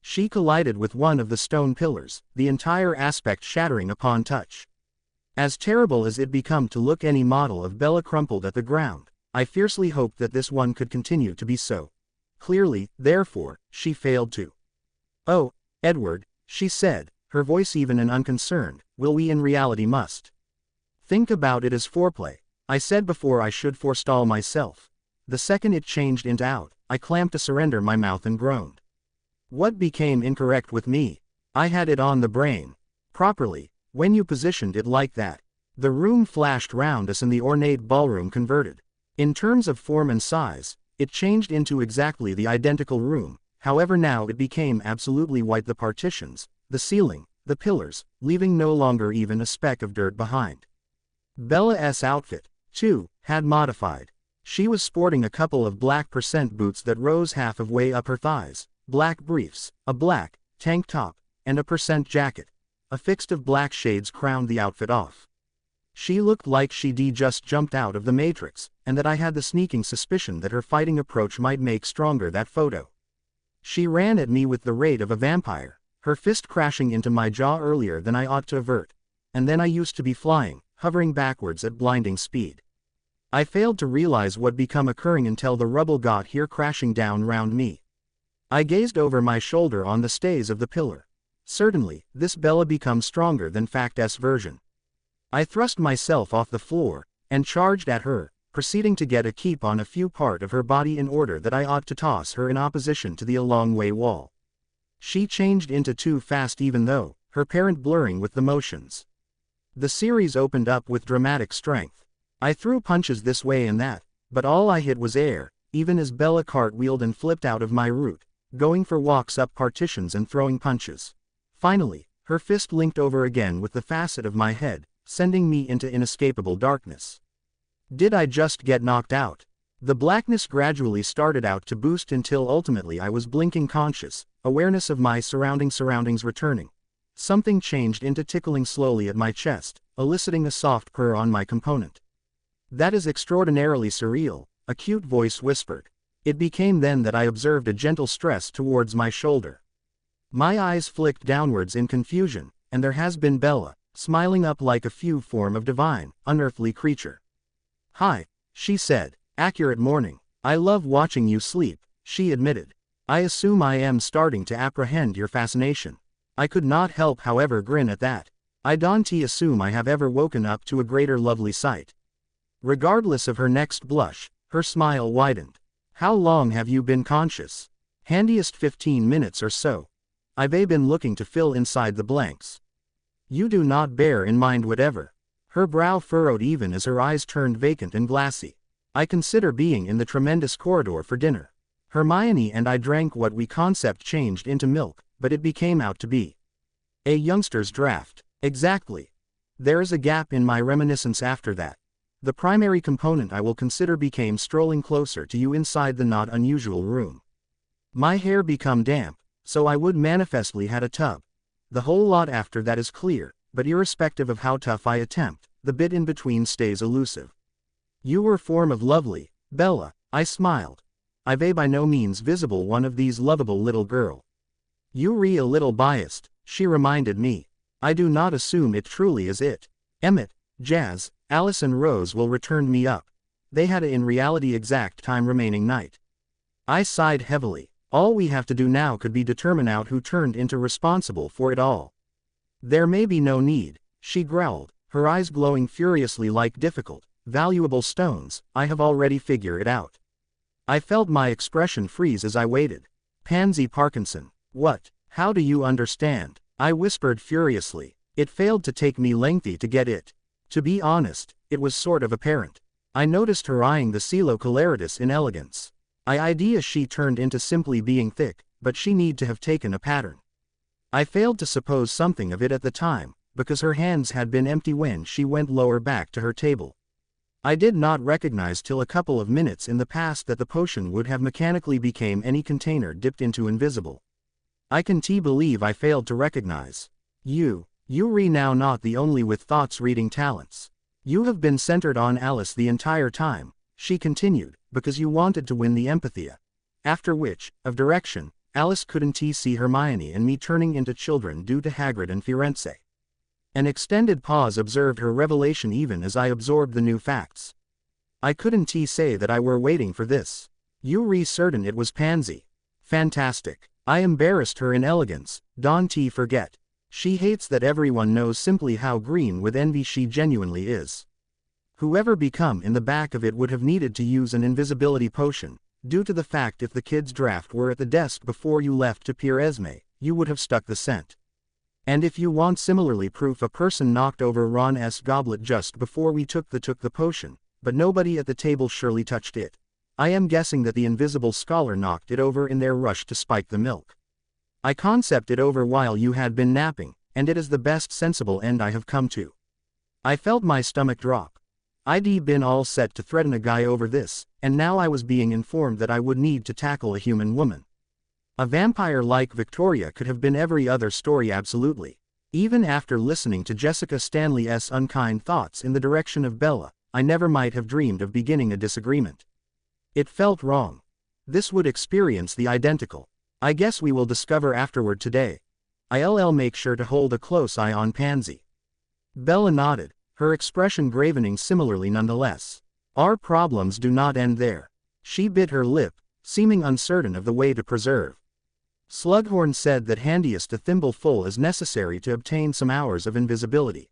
She collided with one of the stone pillars, the entire aspect shattering upon touch. As terrible as it become to look, any model of Bella crumpled at the ground. I fiercely hoped that this one could continue to be so. Clearly, therefore, she failed to. Oh, Edward, she said, her voice even and unconcerned, will we in reality must think about it as foreplay? I said before I should forestall myself. The second it changed into out, I clamped to surrender my mouth and groaned. What became incorrect with me? I had it on the brain. Properly, when you positioned it like that. The room flashed round us and the ornate ballroom converted. In terms of form and size, it changed into exactly the identical room, however now it became absolutely white, the partitions, the ceiling, the pillars, leaving no longer even a speck of dirt behind. Bella's outfit, too, had modified. She was sporting a couple of black percent boots that rose half of way up her thighs, black briefs, a black tank top, and a percent jacket. A fixed of black shades crowned the outfit off. She looked like she'd just jumped out of the Matrix, and that I had the sneaking suspicion that her fighting approach might make stronger that photo. She ran at me with the rate of a vampire, her fist crashing into my jaw earlier than I ought to avert. And then I used to be flying, hovering backwards at blinding speed. I failed to realize what become occurring until the rubble got here crashing down round me. I gazed over my shoulder on the stays of the pillar. Certainly, this Bella becomes stronger than Fact's version. I thrust myself off the floor, and charged at her, proceeding to get a keep on a few part of her body in order that I ought to toss her in opposition to the a long way wall. She changed into too fast even though, her parent blurring with the motions. The series opened up with dramatic strength. I threw punches this way and that, but all I hit was air, even as Bella cartwheeled and flipped out of my route, going for walks up partitions and throwing punches. Finally, her fist linked over again with the facet of my head, sending me into inescapable darkness. Did I just get knocked out? The blackness gradually started out to boost until ultimately I was blinking conscious, awareness of my surroundings returning. Something changed into tickling slowly at my chest, eliciting a soft purr on my component. That is extraordinarily surreal, a cute voice whispered. It became then that I observed a gentle stress towards my shoulder. My eyes flicked downwards in confusion, and there has been Bella, smiling up like a few form of divine, unearthly creature. Hi, she said, Accurate morning. I love watching you sleep, she admitted. I assume I am starting to apprehend your fascination. I could not help however grin at that. I don't assume I have ever woken up to a greater lovely sight. Regardless of her next blush, her smile widened. How long have you been conscious? Handiest 15 minutes or so. I've been looking to fill inside the blanks. You do not bear in mind whatever. Her brow furrowed even as her eyes turned vacant and glassy. I consider being in the tremendous corridor for dinner. Hermione and I drank what we concept changed into milk, but it became out to be a youngster's draft. Exactly. There is a gap in my reminiscence after that. The primary component I will consider became strolling closer to you inside the not unusual room. My hair become damp, so I would manifestly had a tub. The whole lot after that is clear, but irrespective of how tough I attempt, the bit in between stays elusive. You were form of lovely, Bella, I smiled. I've by no means visible one of these lovable little girl. You a little biased, she reminded me. I do not assume it truly is it. Emmett, Jazz, Alice and Rose will return me up. They had a in reality exact time remaining night. I sighed heavily. All we have to do now could be determine out who turned into responsible for it all. There may be no need, she growled, her eyes glowing furiously like difficult, valuable stones. I have already figured it out. I felt my expression freeze as I waited. Pansy Parkinson. What? How do you understand? I whispered furiously. It failed to take me lengthy to get it. To be honest, it was sort of apparent. I noticed her eyeing the Celo Coleritis in elegance. Idea she turned into simply being thick, but she need to have taken a pattern. I failed to suppose something of it at the time, because her hands had been empty when she went lower back to her table. I did not recognize till a couple of minutes in the past that the potion would have mechanically became any container dipped into invisible. I can believe I failed to recognize. You now not the only with thoughts reading talents. You have been centered on Alice the entire time, she continued, because you wanted to win the empathia. After which, of direction, Alice couldn't see Hermione and me turning into children due to Hagrid and Firenze. An extended pause observed her revelation even as I absorbed the new facts. I couldn't say that I were waiting for this. You certain it was Pansy. Fantastic. I embarrassed her in elegance, don't forget. She hates that everyone knows simply how green with envy she genuinely is. Whoever become in the back of it would have needed to use an invisibility potion, due to the fact if the kid's draft were at the desk before you left to Renesmee, you would have stuck the scent. And if you want similarly proof, a person knocked over Ron's goblet just before we took the potion, but nobody at the table surely touched it. I am guessing that the invisible scholar knocked it over in their rush to spike the milk. I concepted over while you had been napping, and it is the best sensible end I have come to. I felt my stomach drop. I'd been all set to threaten a guy over this, and now I was being informed that I would need to tackle a human woman. A vampire like Victoria could have been every other story absolutely. Even after listening to Jessica Stanley's unkind thoughts in the direction of Bella, I never might have dreamed of beginning a disagreement. It felt wrong. This would experience the identical. I guess we will discover afterward today. I'll make sure to hold a close eye on Pansy. Bella nodded, her expression gravening similarly nonetheless. Our problems do not end there. She bit her lip, seeming uncertain of the way to preserve. Slughorn said that handiest a thimbleful is necessary to obtain some hours of invisibility.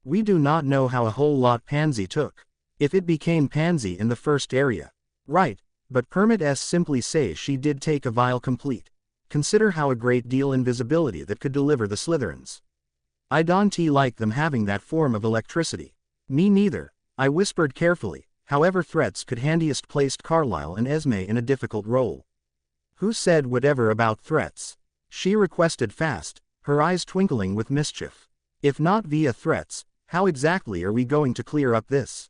We do not know how a whole lot Pansy took. If it became Pansy in the first area. Right, but Permit simply says she did take a vial complete. Consider how a great deal invisibility that could deliver the Slytherins. I don't like them having that form of electricity. Me neither, I whispered carefully, however threats could handiest placed Carlisle and Esme in a difficult role. Who said whatever about threats? She requested fast, her eyes twinkling with mischief. If not via threats, how exactly are we going to clear up this?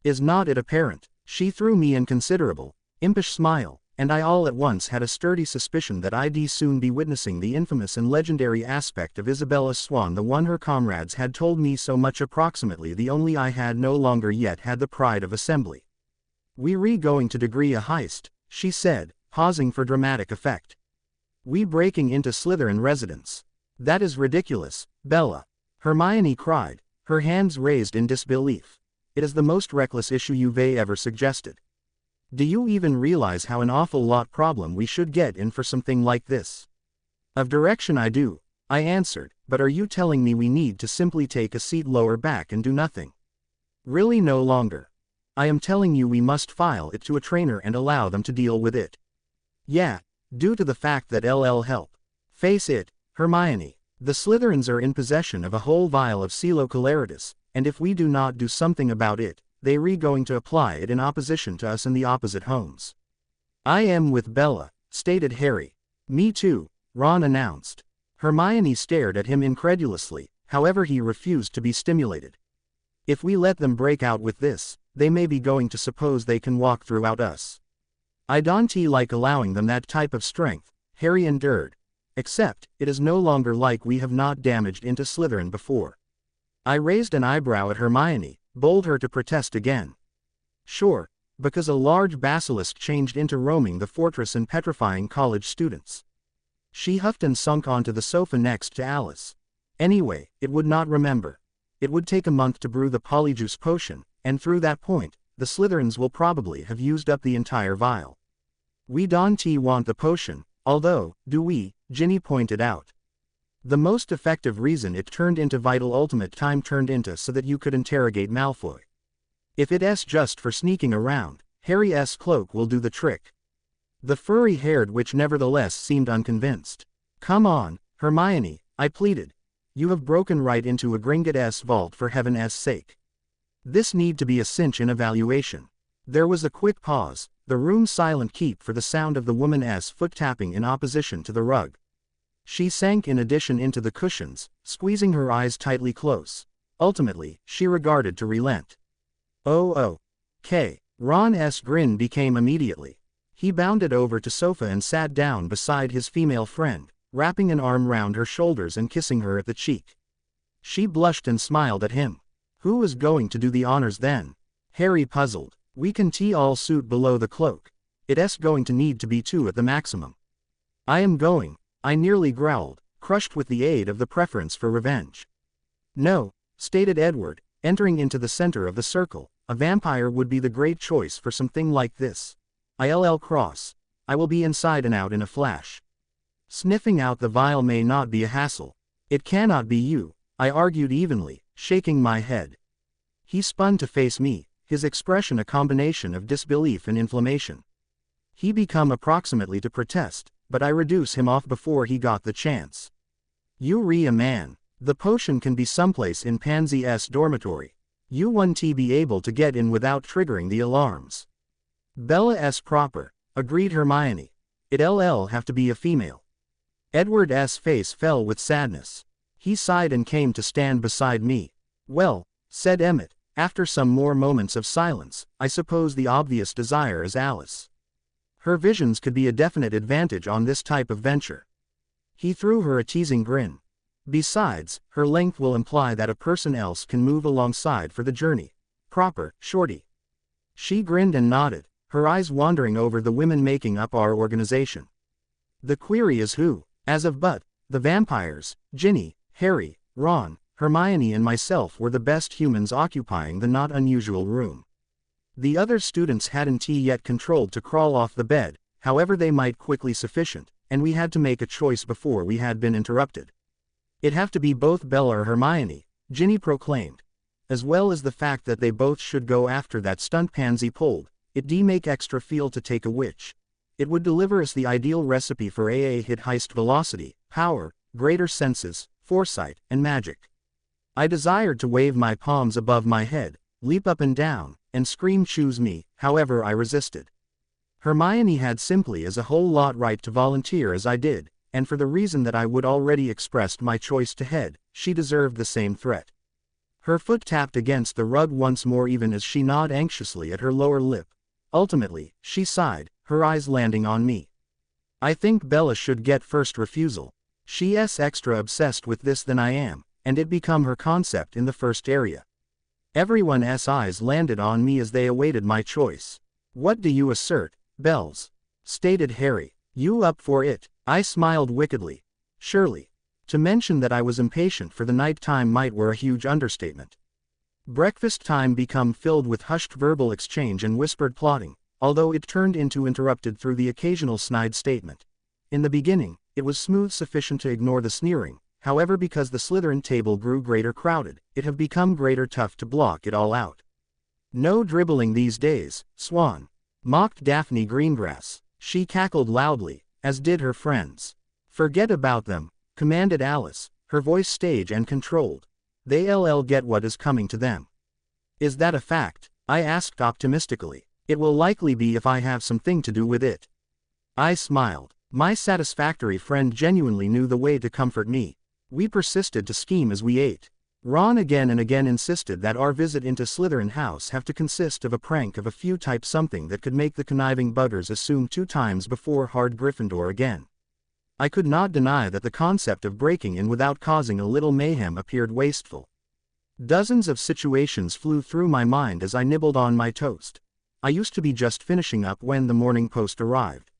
Is not it apparent? She threw me an considerable, impish smile, and I all at once had a sturdy suspicion that I'd soon be witnessing the infamous and legendary aspect of Isabella's swan, the one her comrades had told me so much, approximately the only I had no longer yet had the pride of assembly. We going to degree a heist, she said, pausing for dramatic effect. We breaking into Slytherin residence. That is ridiculous, Bella. Hermione cried, her hands raised in disbelief. It is the most reckless issue you've ever suggested. Do you even realize how an awful lot problem we should get in for something like this? Of direction I do, I answered, but are you telling me we need to simply take a seat lower back and do nothing? Really no longer. I am telling you we must file it to a trainer and allow them to deal with it. Yeah, due to the fact that LL help. Face it, Hermione. The Slytherins are in possession of a whole vial of Coeleritis, and if we do not do something about it, they are going to apply it in opposition to us in the opposite homes. I am with Bella, stated Harry. Me too, Ron announced. Hermione stared at him incredulously, however he refused to be stimulated. If we let them break out with this, they may be going to suppose they can walk throughout us. I don't like allowing them that type of strength, Harry endured. Except, it is no longer like we have not damaged into Slytherin before. I raised an eyebrow at Hermione, bold her to protest again. Sure, because a large basilisk changed into roaming the fortress and petrifying college students. She huffed and sunk onto the sofa next to Alice. Anyway, it would not remember. It would take a month to brew the polyjuice potion, and through that point, the Slytherins will probably have used up the entire vial. We don't want the potion, although, do we? Ginny pointed out. The most effective reason it turned into vital ultimate time turned into so that you could interrogate Malfoy. If it's just for sneaking around, Harry's cloak will do the trick. The furry-haired witch nevertheless seemed unconvinced. Come on, Hermione, I pleaded. You have broken right into a Gringotts vault for heaven's sake. This need to be a cinch in evaluation. There was a quick pause, the room silent keep for the sound of the woman's foot tapping in opposition to the rug. She sank in addition into the cushions, squeezing her eyes tightly close. Ultimately, she regarded to relent. Okay. Ron's grin became immediately. He bounded over to sofa and sat down beside his female friend, wrapping an arm round her shoulders and kissing her at the cheek. She blushed and smiled at him. Who is going to do the honors then? Harry puzzled. We can all suit below the cloak. It's going to need to be 2 at the maximum. I am going, I nearly growled, crushed with the aid of the preference for revenge. No, stated Edward, entering into the center of the circle, a vampire would be the great choice for something like this. I'll cross. I will be inside and out in a flash. Sniffing out the vial may not be a hassle. It cannot be you, I argued evenly, shaking my head. He spun to face me, his expression a combination of disbelief and inflammation. He become approximately to protest, but I reduce him off before he got the chance. You a man. The potion can be someplace in Pansy's dormitory. You won't be able to get in without triggering the alarms. Bella's proper, agreed Hermione. It'll have to be a female. Edward's face fell with sadness. He sighed and came to stand beside me. Well, said Emmett, after some more moments of silence, I suppose the obvious desire is Alice. Her visions could be a definite advantage on this type of venture. He threw her a teasing grin. Besides, her length will imply that a person else can move alongside for the journey. Proper, shorty. She grinned and nodded, her eyes wandering over the women making up our organization. The query is who, as of the vampires, Ginny, Harry, Ron, Hermione and myself were the best humans occupying the not unusual room. The other students hadn't yet controlled to crawl off the bed, however they might quickly sufficient, and we had to make a choice before we had been interrupted. It'd have to be both Bella or Hermione, Ginny proclaimed. As well as the fact that they both should go after that stunt Pansy pulled, it'd make extra feel to take a witch. It would deliver us the ideal recipe for hit heist velocity, power, greater senses, foresight, and magic. I desired to wave my palms above my head, leap up and down, and scream choose me, however I resisted. Hermione had simply as a whole lot right to volunteer as I did, and for the reason that I would already expressed my choice to head, she deserved the same threat. Her foot tapped against the rug once more even as she gnawed anxiously at her lower lip. Ultimately, she sighed, her eyes landing on me. I think Bella should get first refusal. She's extra obsessed with this than I am, and it become her concept in the first area. Everyone's eyes landed on me as they awaited my choice. What do you assert, Bells? Stated Harry. You up for it? I smiled wickedly. Surely. To mention that I was impatient for the night time were a huge understatement. Breakfast time become filled with hushed verbal exchange and whispered plotting, although it turned into interrupted through the occasional snide statement. In the beginning, it was smooth sufficient to ignore the sneering, however because the Slytherin table grew greater crowded, it have become greater tough to block it all out. No dribbling these days, Swan, mocked Daphne Greengrass. She cackled loudly, as did her friends. Forget about them, commanded Alice, her voice stage and controlled. They'll get what is coming to them. Is that a fact? I asked optimistically. It will likely be if I have something to do with it. I smiled. My satisfactory friend genuinely knew the way to comfort me. We persisted to scheme as we ate. Ron again and again insisted that our visit into Slytherin House have to consist of a prank of a few type something that could make the conniving buggers assume 2 times before hard Gryffindor again. I could not deny that the concept of breaking in without causing a little mayhem appeared wasteful. Dozens of situations flew through my mind as I nibbled on my toast. I used to be just finishing up when the morning post arrived.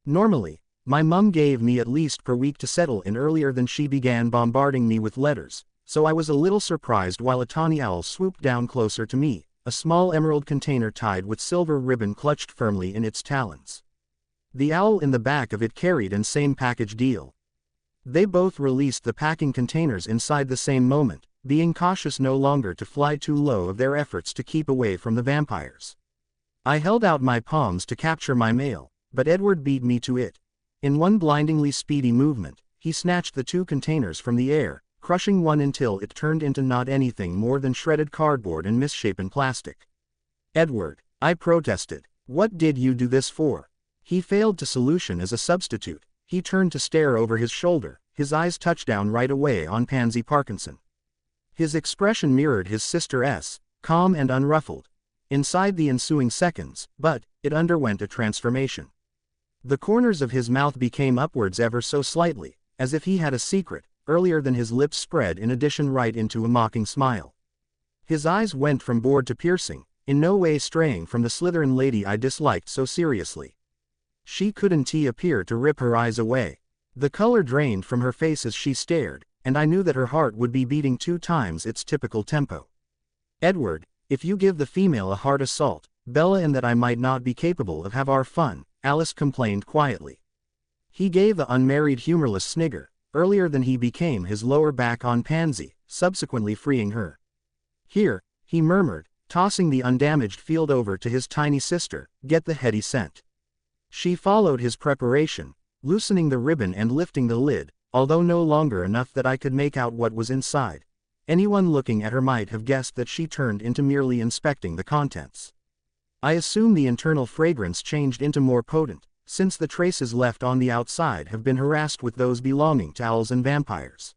Normally, my mum gave me at least per week to settle in earlier than she began bombarding me with letters, so I was a little surprised while a tawny owl swooped down closer to me, a small emerald container tied with silver ribbon clutched firmly in its talons. The owl in the back of it carried an same package deal. They both released the packing containers inside the same moment, being cautious no longer to fly too low of their efforts to keep away from the vampires. I held out my palms to capture my mail, but Edward beat me to it. In one blindingly speedy movement, he snatched the 2 containers from the air, crushing one until it turned into not anything more than shredded cardboard and misshapen plastic. Edward, I protested. What did you do this for? He failed to solution as a substitute. He turned to stare over his shoulder, his eyes touched down right away on Pansy Parkinson. His expression mirrored his sister's, calm and unruffled. Inside the ensuing seconds, but it underwent a transformation. The corners of his mouth became upwards ever so slightly, as if he had a secret, earlier than his lips spread in addition right into a mocking smile. His eyes went from bored to piercing, in no way straying from the Slytherin lady I disliked so seriously. She couldn't appear to rip her eyes away. The color drained from her face as she stared, and I knew that her heart would be beating 2 times its typical tempo. Edward, if you give the female a hard assault, Bella and that I might not be capable of have our fun, Alice complained quietly. He gave the unmarried humorless snigger, earlier than he became his lower back on Pansy, subsequently freeing her. Here, he murmured, tossing the undamaged field over to his tiny sister, get the heady scent. She followed his preparation, loosening the ribbon and lifting the lid, although no longer enough that I could make out what was inside. Anyone looking at her might have guessed that she turned into merely inspecting the contents. I assume the internal fragrance changed into more potent, since the traces left on the outside have been harassed with those belonging to owls and vampires.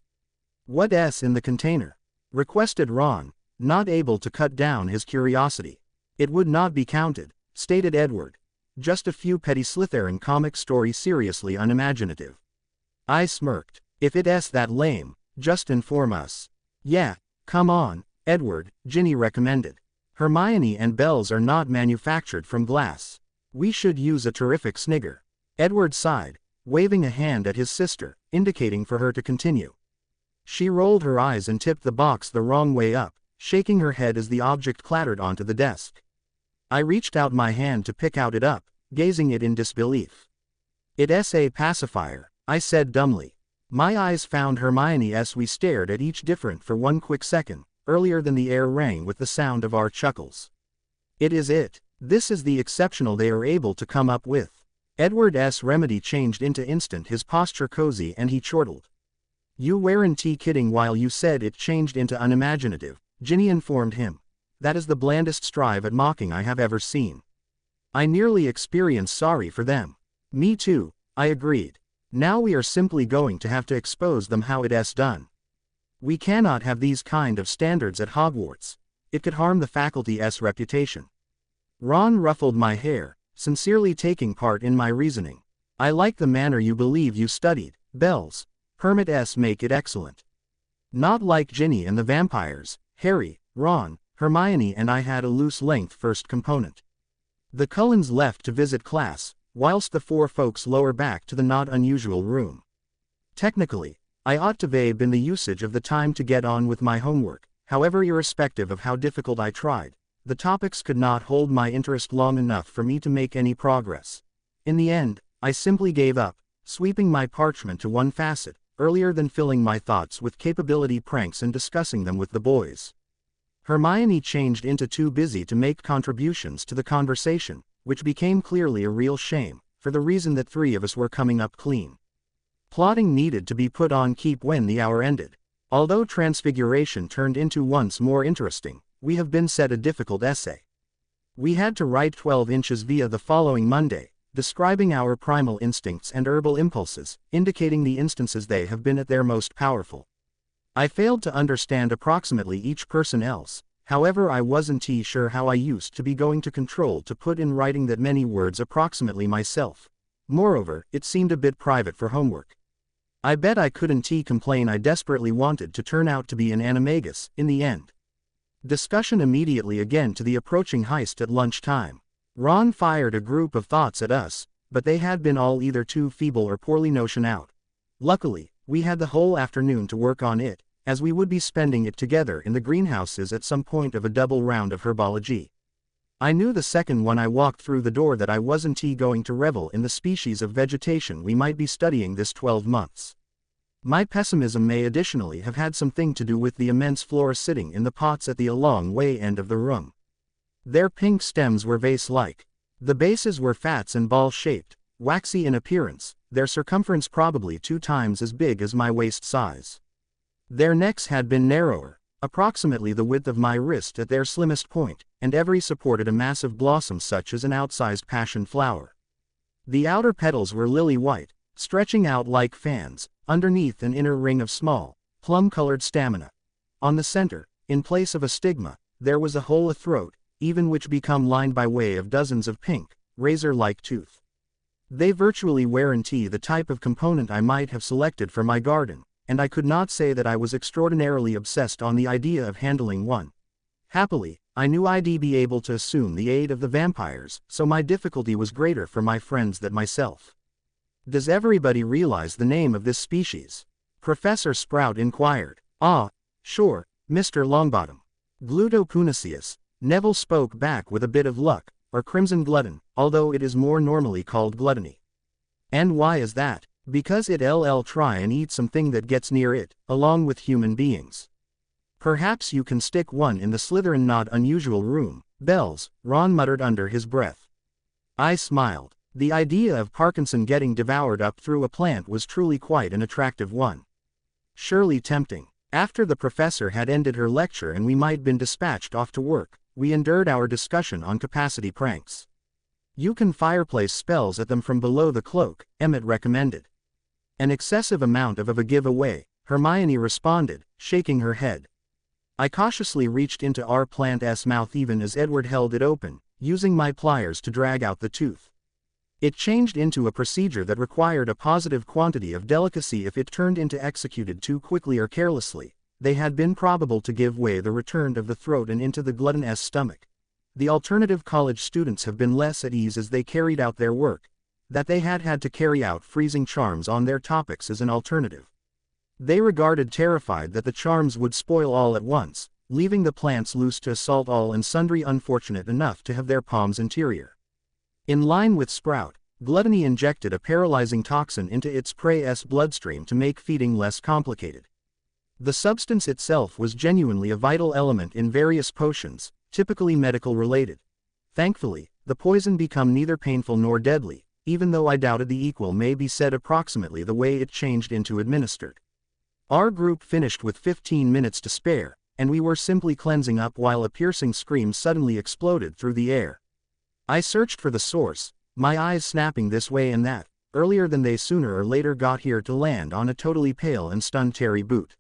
What's in the container? Requested Ron, not able to cut down his curiosity. It would not be counted, stated Edward. Just a few petty Slytherin comic stories seriously unimaginative. I smirked. If it's that lame, just inform us. Yeah, come on, Edward, Ginny recommended. Hermione and bells are not manufactured from glass. We should use a terrific snigger. Edward sighed, waving a hand at his sister, indicating for her to continue. She rolled her eyes and tipped the box the wrong way up, shaking her head as the object clattered onto the desk. I reached out my hand to pick it up, gazing it in disbelief. It's a pacifier, I said dumbly. My eyes found Hermione as we stared at each different for one quick second, earlier than the air rang with the sound of our chuckles. It is it. This is the exceptional they are able to come up with. Edward's remedy changed into instant his posture cozy and he chortled. You weren't kidding while you said it changed into unimaginative, Ginny informed him. That is the blandest strive at mocking I have ever seen. I nearly experienced sorry for them. Me too, I agreed. Now we are simply going to have to expose them how it's done. We cannot have these kind of standards at Hogwarts. It could harm the faculty's reputation. Ron ruffled my hair, sincerely taking part in my reasoning. I like the manner you believe you studied, bells. Hermits make it excellent. Not like Ginny and the vampires, Harry, Ron, Hermione and I had a loose-length first component. The Cullens left to visit class, whilst the 4 folks lower back to the not unusual room. Technically, I ought to have been the usage of the time to get on with my homework, however irrespective of how difficult I tried. the topics could not hold my interest long enough for me to make any progress. In the end, I simply gave up, sweeping my parchment to one facet, earlier than filling my thoughts with capability pranks and discussing them with the boys. Hermione changed into too busy to make contributions to the conversation, which became clearly a real shame, for the reason that 3 of us were coming up clean. Plotting needed to be put on keep when the hour ended. Although Transfiguration turned into once more interesting, we have been set a difficult essay. We had to write 12 inches via the following Monday, describing our primal instincts and herbal impulses, indicating the instances they have been at their most powerful. I failed to understand approximately each person else, however I wasn't sure how I used to be going to control to put in writing that many words approximately myself. Moreover, it seemed a bit private for homework. I bet I couldn't complain. I desperately wanted to turn out to be an animagus, in the end. Discussion immediately again to the approaching heist at lunchtime. Ron fired a group of thoughts at us, but they had been all either too feeble or poorly notioned out. Luckily, we had the whole afternoon to work on it, as we would be spending it together in the greenhouses at some point of a double round of herbology. I knew the second when I walked through the door that I wasn't going to revel in the species of vegetation we might be studying this 12 months. My pessimism may additionally have had something to do with the immense flora sitting in the pots at the long way end of the room. Their pink stems were vase-like. The bases were fats and ball-shaped, waxy in appearance, their circumference probably 2 times as big as my waist size. Their necks had been narrower, approximately the width of my wrist at their slimmest point, and every supported a massive blossom such as an outsized passion flower. The outer petals were lily-white, stretching out like fans, underneath an inner ring of small, plum-colored stamina. On the center, in place of a stigma, there was a hole a throat, even which become lined by way of dozens of pink, razor-like tooth. They virtually weren't the type of component I might have selected for my garden, and I could not say that I was extraordinarily obsessed on the idea of handling one. Happily, I knew I'd be able to assume the aid of the vampires, so my difficulty was greater for my friends than myself. Does everybody realize the name of this species? Professor Sprout inquired. Ah, sure, Mr. Longbottom. Glutopunaceus, Neville spoke back with a bit of luck, or crimson glutton, although it is more normally called gluttony. And why is that? Because it'll try and eat something that gets near it, along with human beings. Perhaps you can stick one in the Slytherin not unusual room, Bells, Ron muttered under his breath. I smiled. The idea of Parkinson getting devoured up through a plant was truly quite an attractive one. Surely tempting. After the professor had ended her lecture and we might been dispatched off to work, we endured our discussion on capacity pranks. You can fireplace spells at them from below the cloak, Emmett recommended. An excessive amount of a giveaway, Hermione responded, shaking her head. I cautiously reached into our plant's mouth even as Edward held it open, using my pliers to drag out the tooth. It changed into a procedure that required a positive quantity of delicacy if it turned into executed too quickly or carelessly. They had been probable to give way the return of the throat and into the glutton's stomach. The alternative college students have been less at ease as they carried out their work, that they had to carry out freezing charms on their topics as an alternative. They regarded terrified that the charms would spoil all at once, leaving the plants loose to assault all and sundry unfortunate enough to have their palms interior. In line with Sprout, Gluttony injected a paralyzing toxin into its prey's bloodstream to make feeding less complicated. The substance itself was genuinely a vital element in various potions, typically medical related. Thankfully, the poison became neither painful nor deadly, even though I doubted the equal may be said approximately the way it changed into administered. Our group finished with 15 minutes to spare, and we were simply cleansing up while a piercing scream suddenly exploded through the air. I searched for the source, my eyes snapping this way and that, earlier than they sooner or later got here to land on a totally pale and stunned Terry Boot.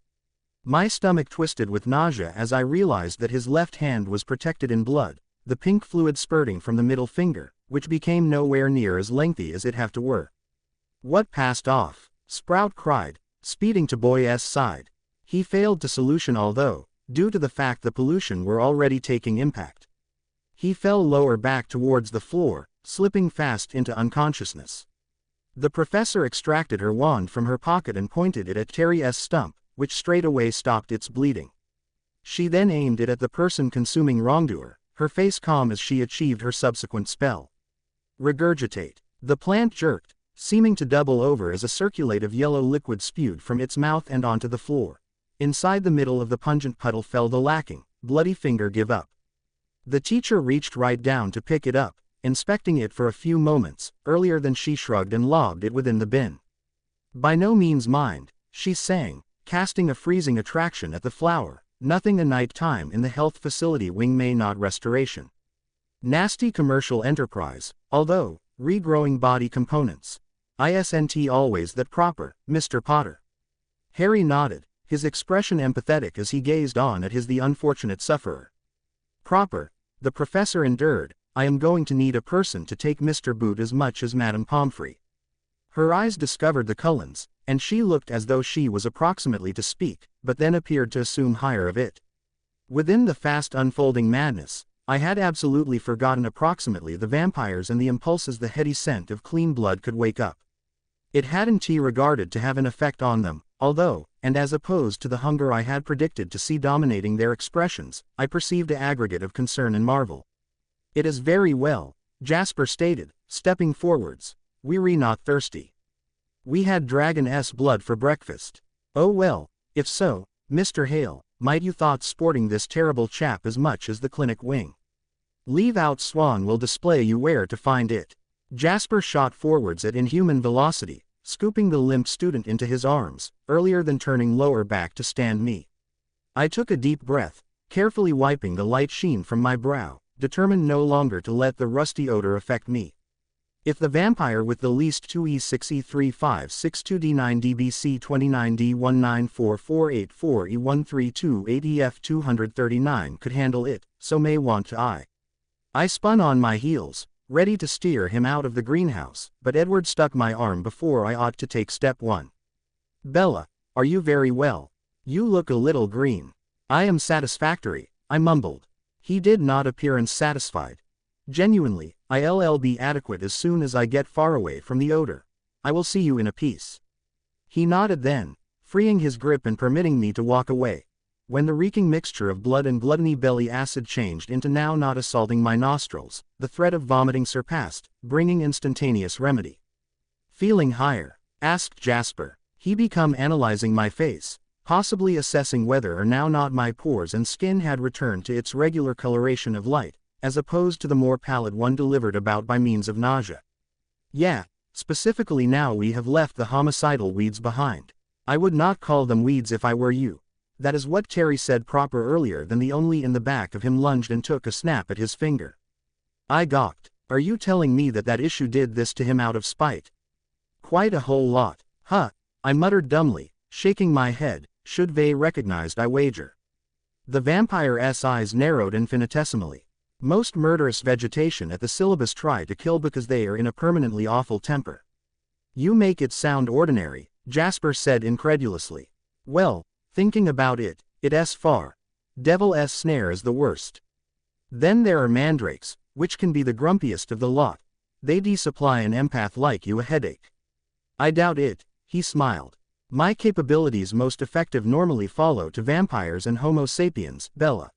My stomach twisted with nausea as I realized that his left hand was protected in blood, the pink fluid spurting from the middle finger, which became nowhere near as lengthy as it had to were. What passed off? Sprout cried, speeding to Boy's side. He failed to solution although, due to the fact the pollution were already taking impact. He fell lower back towards the floor, slipping fast into unconsciousness. The professor extracted her wand from her pocket and pointed it at Terry's stump, which straightaway stopped its bleeding. She then aimed it at the person-consuming wrongdoer, her face calm as she achieved her subsequent spell. Regurgitate. The plant jerked, seeming to double over as a circulate of yellow liquid spewed from its mouth and onto the floor. Inside the middle of the pungent puddle fell the lacking, bloody finger give up. The teacher reached right down to pick it up, inspecting it for a few moments, earlier than she shrugged and lobbed it within the bin. By no means mind, she sang, casting a freezing attraction at the flower, nothing a night time in the health facility wing may not restoration. Nasty commercial enterprise, although, regrowing body components. Isn't always that proper, Mr. Potter? Harry nodded, his expression empathetic as he gazed on at the unfortunate sufferer. Proper, the professor endured. I am going to need a person to take Mr. Boot as much as Madame Pomfrey. Her eyes discovered the Cullens, and she looked as though she was approximately to speak, but then appeared to assume higher of it. Within the fast unfolding madness, I had absolutely forgotten approximately the vampires and the impulses the heady scent of clean blood could wake up. It hadn't regarded to have an effect on them, although, and as opposed to the hunger I had predicted to see dominating their expressions, I perceived an aggregate of concern and marvel. It is very well, Jasper stated, stepping forwards. We're not thirsty. We had dragon's blood for breakfast. Oh well, if so, Mr. Hale, might you thought sporting this terrible chap as much as the clinic wing. Leave out Swan will display you where to find it. Jasper shot forwards at inhuman velocity, scooping the limp student into his arms, earlier than turning lower back to stand me. I took a deep breath, carefully wiping the light sheen from my brow, determined no longer to let the rusty odor affect me. If the vampire with the least 2E6E3562D9DBC29D1944848E1328EF239 could handle it, so may want I. I spun on my heels, ready to steer him out of the greenhouse, but Edward stuck my arm before I ought to take step one. Bella, are you very well? You look a little green. I am satisfactory, I mumbled. He did not appear unsatisfied. Genuinely, I'll be adequate as soon as I get far away from the odor. I will see you in a piece. He nodded then, freeing his grip and permitting me to walk away. When the reeking mixture of blood and gluttony belly acid changed into now not assaulting my nostrils, the threat of vomiting surpassed, bringing instantaneous remedy. Feeling higher? Asked Jasper. He became analyzing my face, possibly assessing whether or now not my pores and skin had returned to its regular coloration of light, as opposed to the more pallid one delivered about by means of nausea. Yeah, specifically now we have left the homicidal weeds behind. I would not call them weeds if I were you. That is what Terry said proper earlier than the only in the back of him lunged and took a snap at his finger. I gawked. Are you telling me that issue did this to him out of spite? Quite a whole lot. Huh, I muttered dumbly, shaking my head. Should they recognized I wager. The vampire's eyes narrowed infinitesimally. Most murderous vegetation at the syllabus try to kill because they are in a permanently awful temper. You make it sound ordinary, Jasper said incredulously. Well, thinking about it, it's far. Devil's snare is the worst. Then there are mandrakes, which can be the grumpiest of the lot. They supply an empath like you a headache. I doubt it, he smiled. My capabilities most effective normally follow to vampires and Homo sapiens, Bella.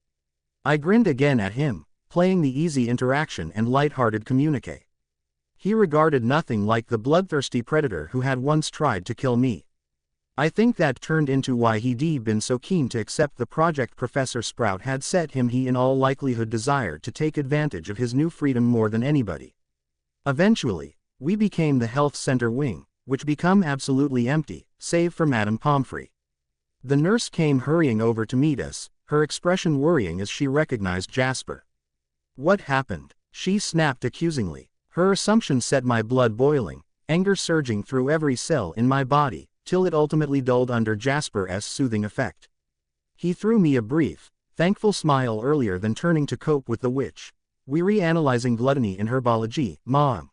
I grinned again at him, playing the easy interaction and light-hearted communique. He regarded nothing like the bloodthirsty predator who had once tried to kill me. I think that turned into why he'd been so keen to accept the project Professor Sprout had set him. He in all likelihood desired to take advantage of his new freedom more than anybody. Eventually, we became the health center wing, which became absolutely empty, save for Madame Pomfrey. The nurse came hurrying over to meet us, her expression worrying as she recognized Jasper. What happened? She snapped accusingly. Her assumption set my blood boiling, anger surging through every cell in my body, till it ultimately dulled under Jasper's soothing effect. He threw me a brief, thankful smile earlier than turning to cope with the witch. We reanalyzing gluttony in herbology, Mom.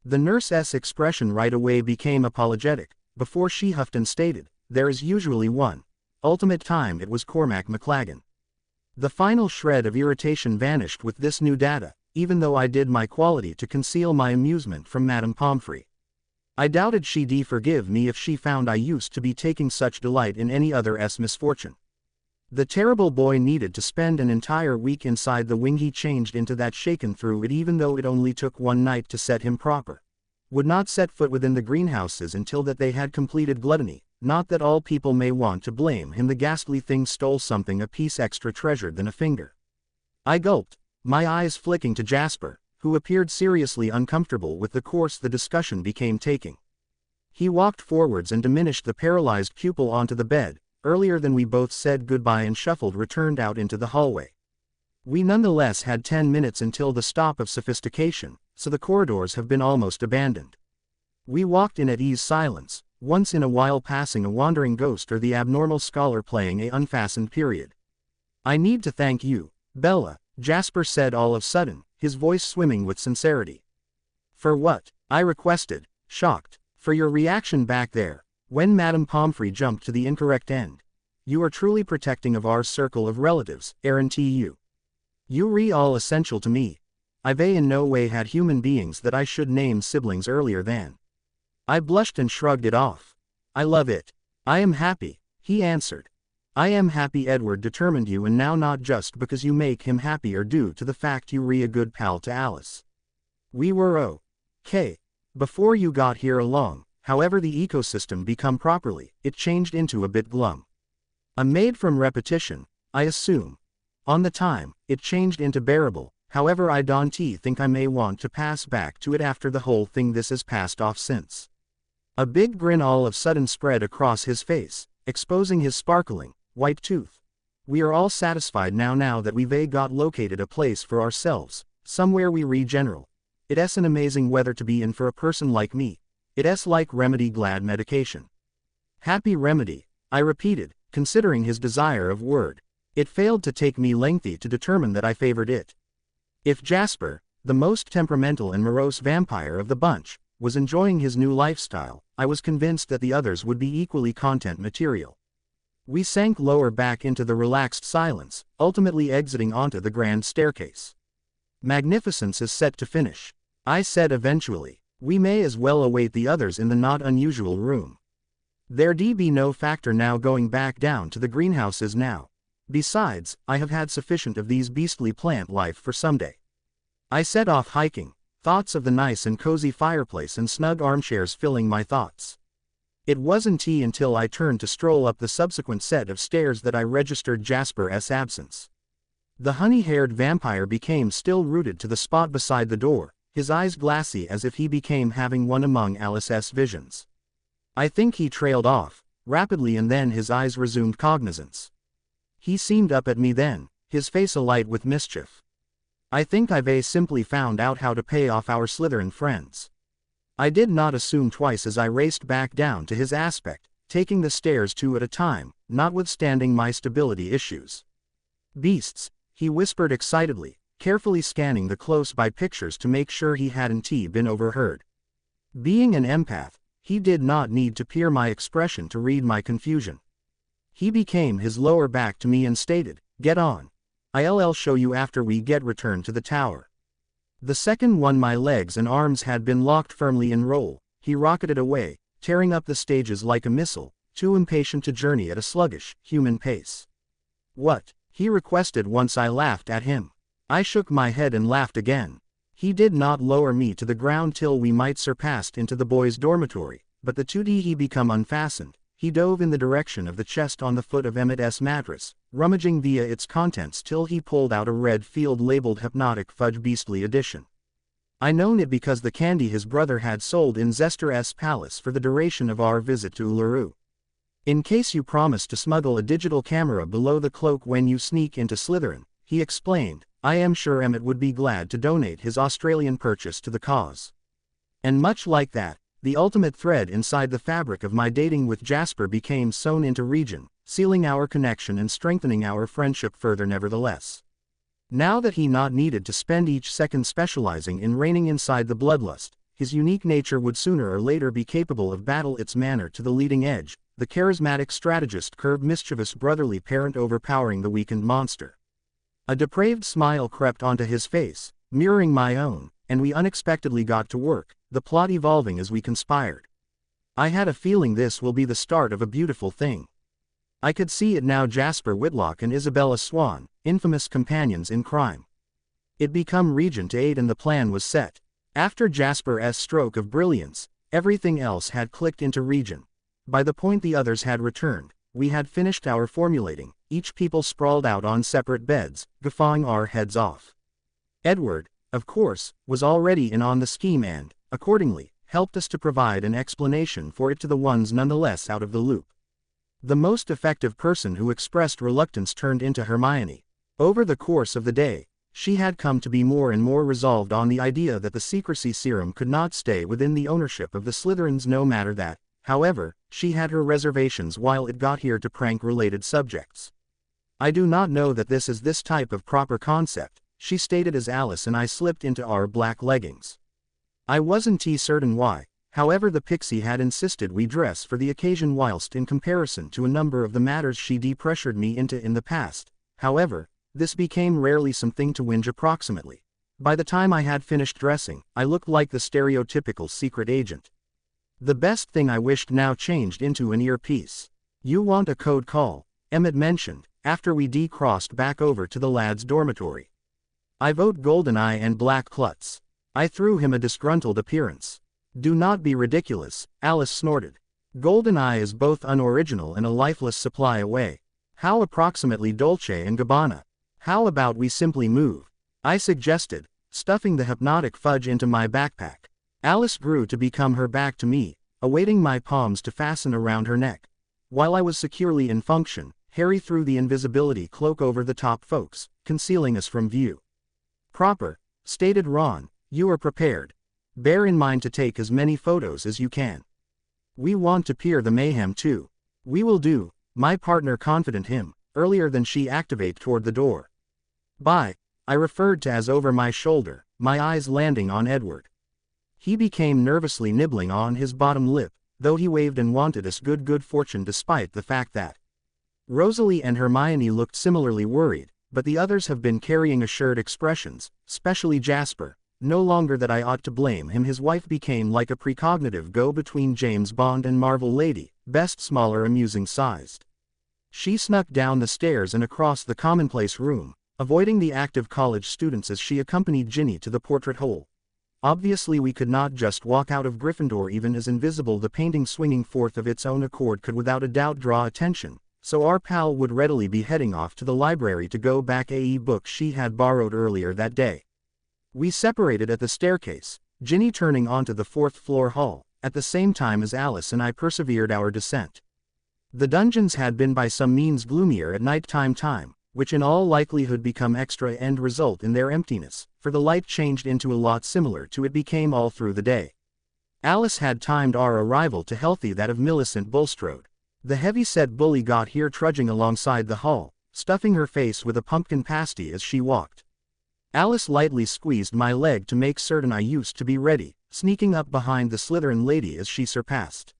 The nurse's expression right away became apologetic, before she huffed and stated, there is usually one. Ultimate time it was Cormac McLagan. The final shred of irritation vanished with this new data, even though I did my quality to conceal my amusement from Madame Pomfrey. I doubted she'd forgive me if she found I used to be taking such delight in any other's misfortune. The terrible boy needed to spend an entire week inside the wing he changed into that shaken through it even though it only took one night to set him proper. Would not set foot within the greenhouses until that they had completed gluttony, not that all people may want to blame him. The ghastly thing stole something a piece extra treasured than a finger. I gulped, my eyes flicking to Jasper, who appeared seriously uncomfortable with the course the discussion became taking. He walked forwards and diminished the paralyzed pupil onto the bed, earlier than we both said goodbye and shuffled returned out into the hallway. We nonetheless had 10 minutes until the stop of sophistication, so the corridors have been almost abandoned. We walked in at ease silence, once in a while passing a wandering ghost or the abnormal scholar playing a unfastened period. I need to thank you, Bella, Jasper said all of a sudden, his voice swimming with sincerity. For what? I requested, shocked. For your reaction back there, when Madame Pomfrey jumped to the incorrect end. You are truly protecting of our circle of relatives, aren't you? You re all essential to me. I've in no way had human beings that I should name siblings earlier than. I blushed and shrugged it off. I love it. I am happy, he answered. I am happy Edward determined you, and now not just because you make him happy or due to the fact you re a good pal to Alice. We were okay. Before you got here along, however the ecosystem become properly, it changed into a bit glum. A made from repetition, I assume. On the time, it changed into bearable, however I don't think I may want to pass back to it after the whole thing this has passed off since. A big grin all of sudden spread across his face, exposing his sparkling, white tooth. We are all satisfied now that we've got located a place for ourselves, somewhere we re-general. It's an amazing weather to be in for a person like me. It's like remedy glad medication. Happy remedy, I repeated, considering his desire of word. It failed to take me lengthy to determine that I favored it. If Jasper, the most temperamental and morose vampire of the bunch, was enjoying his new lifestyle, I was convinced that the others would be equally content material. We sank lower back into the relaxed silence, ultimately exiting onto the grand staircase. Magnificence is set to finish, I said eventually. We may as well await the others in the not unusual room. There'd be no factor now going back down to the greenhouses now. Besides, I have had sufficient of these beastly plant life for someday. I set off hiking, thoughts of the nice and cozy fireplace and snug armchairs filling my thoughts. It wasn't until I turned to stroll up the subsequent set of stairs that I registered Jasper's absence. The honey-haired vampire became still rooted to the spot beside the door, his eyes glassy as if he became having one among Alice's visions. I think he trailed off, rapidly, and then his eyes resumed cognizance. He seemed up at me then, his face alight with mischief. I think I've simply found out how to pay off our Slytherin friends. I did not assume twice as I raced back down to his aspect, taking the stairs 2 at a time, notwithstanding my stability issues. Beasts, he whispered excitedly, carefully scanning the close-by pictures to make sure he hadn't been overheard. Being an empath, he did not need to peer my expression to read my confusion. He became his lower back to me and stated, "Get on. I'll show you after we get returned to the tower." The second one my legs and arms had been locked firmly in roll, he rocketed away, tearing up the stages like a missile, too impatient to journey at a sluggish, human pace. "What?" he requested once I laughed at him. I shook my head and laughed again. He did not lower me to the ground till we might surpassed into the boys' dormitory, but the 2D he become unfastened. He dove in the direction of the chest on the foot of Emmett's mattress, rummaging via its contents till he pulled out a red field labeled Hypnotic Fudge Beastly Edition. I known it because the candy his brother had sold in Zester's palace for the duration of our visit to Uluru. "In case you promise to smuggle a digital camera below the cloak when you sneak into Slytherin," he explained, "I am sure Emmett would be glad to donate his Australian purchase to the cause." And much like that, the ultimate thread inside the fabric of my dating with Jasper became sewn into region, sealing our connection and strengthening our friendship further nevertheless. Now that he not needed to spend each second specializing in reining inside the bloodlust, his unique nature would sooner or later be capable of battle its manner to the leading edge, the charismatic strategist curved mischievous brotherly parent overpowering the weakened monster. A depraved smile crept onto his face, mirroring my own, and we unexpectedly got to work, the plot evolving as we conspired. I had a feeling this will be the start of a beautiful thing. I could see it now. Jasper Whitlock and Isabella Swan, infamous companions in crime. It become Regent aid and the plan was set. After Jasper's stroke of brilliance, everything else had clicked into Regent. By the point the others had returned, we had finished our formulating, each people sprawled out on separate beds, guffawing our heads off. Edward, of course, was already in on the scheme and, accordingly, helped us to provide an explanation for it to the ones nonetheless out of the loop. The most effective person who expressed reluctance turned into Hermione. Over the course of the day, she had come to be more and more resolved on the idea that the secrecy serum could not stay within the ownership of the Slytherins, no matter that, however, she had her reservations while it got here to prank-related subjects. I do not know that this is this type of proper concept, she stated as Alice and I slipped into our black leggings. I wasn't certain why, however the pixie had insisted we dress for the occasion whilst in comparison to a number of the matters she depressured me into in the past, however, this became rarely something to whinge approximately. By the time I had finished dressing, I looked like the stereotypical secret agent. The best thing I wished now changed into an earpiece. You want a code call, Emmett mentioned, after we decrossed back over to the lads' dormitory. I vote Goldeneye and Black Klutz. I threw him a disgruntled appearance. Do not be ridiculous, Alice snorted. Goldeneye is both unoriginal and a lifeless supply away. How approximately Dolce and Gabbana. How about we simply move? I suggested, stuffing the hypnotic fudge into my backpack. Alice grew to become her back to me, awaiting my palms to fasten around her neck. While I was securely in function, Harry threw the invisibility cloak over the top folks, concealing us from view. Proper, stated Ron, you are prepared. Bear in mind to take as many photos as you can. We want to peer the mayhem too. We will do, my partner confident him, earlier than she activate toward the door. Bye, I referred to as over my shoulder, my eyes landing on Edward. He became nervously nibbling on his bottom lip, though he waved and wanted us good fortune despite the fact that Rosalie and Hermione looked similarly worried, but the others have been carrying assured expressions, especially Jasper. No longer that I ought to blame him, his wife became like a precognitive go-between James Bond and Marvel lady, best smaller amusing sized. She snuck down the stairs and across the commonplace room, avoiding the active college students as she accompanied Ginny to the portrait hole. Obviously we could not just walk out of Gryffindor even as invisible the painting swinging forth of its own accord could without a doubt draw attention, so our pal would readily be heading off to the library to go back a book she had borrowed earlier that day. We separated at the staircase, Ginny turning onto the fourth-floor hall, at the same time as Alice and I persevered our descent. The dungeons had been by some means gloomier at night-time, which in all likelihood become extra and result in their emptiness, for the light changed into a lot similar to it became all through the day. Alice had timed our arrival to healthy that of Millicent Bulstrode. The heavy-set bully got here trudging alongside the hall, stuffing her face with a pumpkin pasty as she walked. Alice lightly squeezed my leg to make certain I used to be ready, sneaking up behind the Slytherin lady as she surpassed.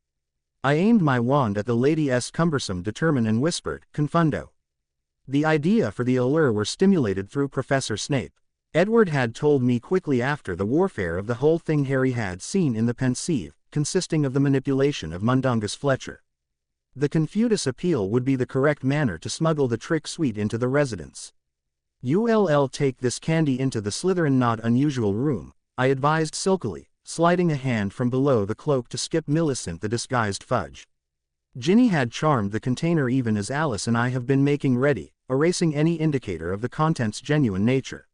I aimed my wand at the lady's cumbersome determine and whispered, Confundo. The idea for the allure were stimulated through Professor Snape. Edward had told me quickly after the warfare of the whole thing Harry had seen in the Pensieve, consisting of the manipulation of Mundungus Fletcher. The Confutus appeal would be the correct manner to smuggle the trick sweet into the residence. You'll take this candy into the Slytherin not unusual room, I advised silkily, sliding a hand from below the cloak to skip Millicent the disguised fudge. Ginny had charmed the container even as Alice and I have been making ready, erasing any indicator of the content's genuine nature.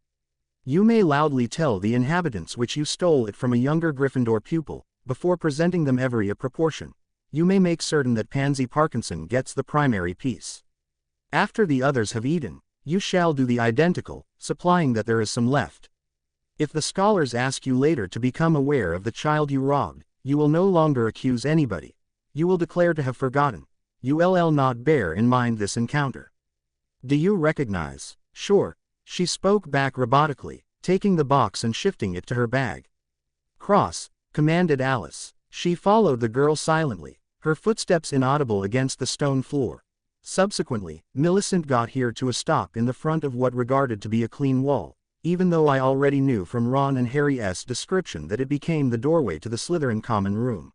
You may loudly tell the inhabitants which you stole it from a younger Gryffindor pupil, before presenting them every a proportion. You may make certain that Pansy Parkinson gets the primary piece. After the others have eaten, you shall do the identical, supplying that there is some left. If the scholars ask you later to become aware of the child you robbed, you will no longer accuse anybody. You will declare to have forgotten. You'll not bear in mind this encounter. Do you recognize? Sure, she spoke back robotically, taking the box and shifting it to her bag. Cross, commanded Alice. She followed the girl silently, her footsteps inaudible against the stone floor. Subsequently, Millicent got here to a stop in the front of what regarded to be a clean wall, even though I already knew from Ron and Harry's description that it became the doorway to the Slytherin common room.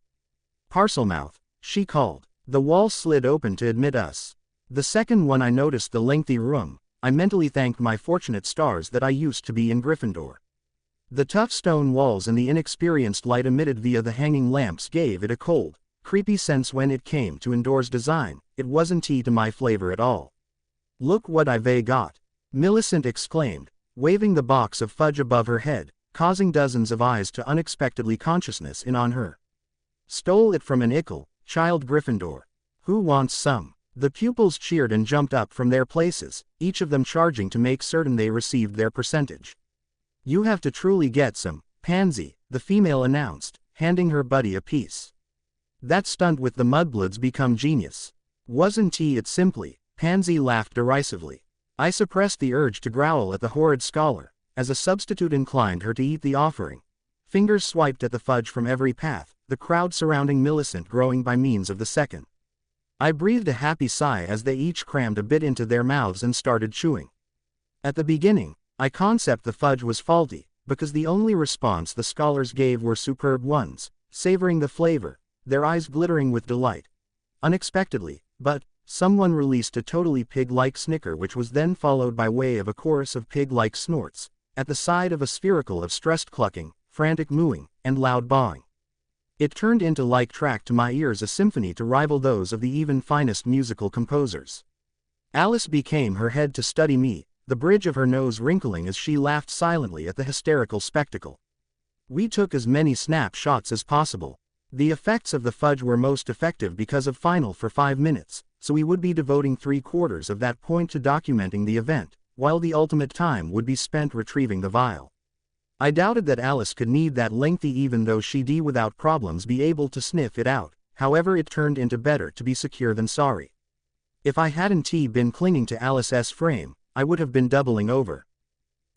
Parselmouth, she called. The wall slid open to admit us. The second one I noticed the lengthy room, I mentally thanked my fortunate stars that I used to be in Gryffindor. The tough stone walls and the inexperienced light emitted via the hanging lamps gave it a cold, creepy sense when it came to indoors design. It wasn't tea to my flavor at all. "Look what I've got," Millicent exclaimed, waving the box of fudge above her head, causing dozens of eyes to unexpectedly consciousness in on her. "Stole it from an ickle, child Gryffindor. Who wants some?" The pupils cheered and jumped up from their places, each of them charging to make certain they received their percentage. "You have to truly get some, Pansy," the female announced, handing her buddy a piece. "That stunt with the mudbloods become genius. Wasn't it simply?" Pansy laughed derisively. I suppressed the urge to growl at the horrid scholar, as a substitute inclined her to eat the offering. Fingers swiped at the fudge from every path, the crowd surrounding Millicent growing by means of the second. I breathed a happy sigh as they each crammed a bit into their mouths and started chewing. At the beginning, I conceived the fudge was faulty, because the only response the scholars gave were superb ones, savoring the flavor, their eyes glittering with delight. Unexpectedly, but, someone released a totally pig-like snicker which was then followed by way of a chorus of pig-like snorts, at the side of a spherical of stressed clucking, frantic mooing, and loud bawing. It turned into like track to my ears a symphony to rival those of the even finest musical composers. Alice became her head to study me, the bridge of her nose wrinkling as she laughed silently at the hysterical spectacle. We took as many snapshots as possible. The effects of the fudge were most effective because of final for 5 minutes, so we would be devoting 3/4 of that point to documenting the event, while the ultimate time would be spent retrieving the vial. I doubted that Alice could need that lengthy even though she'd without problems be able to sniff it out, however it turned into better to be secure than sorry. If I hadn't been clinging to Alice's frame, I would have been doubling over.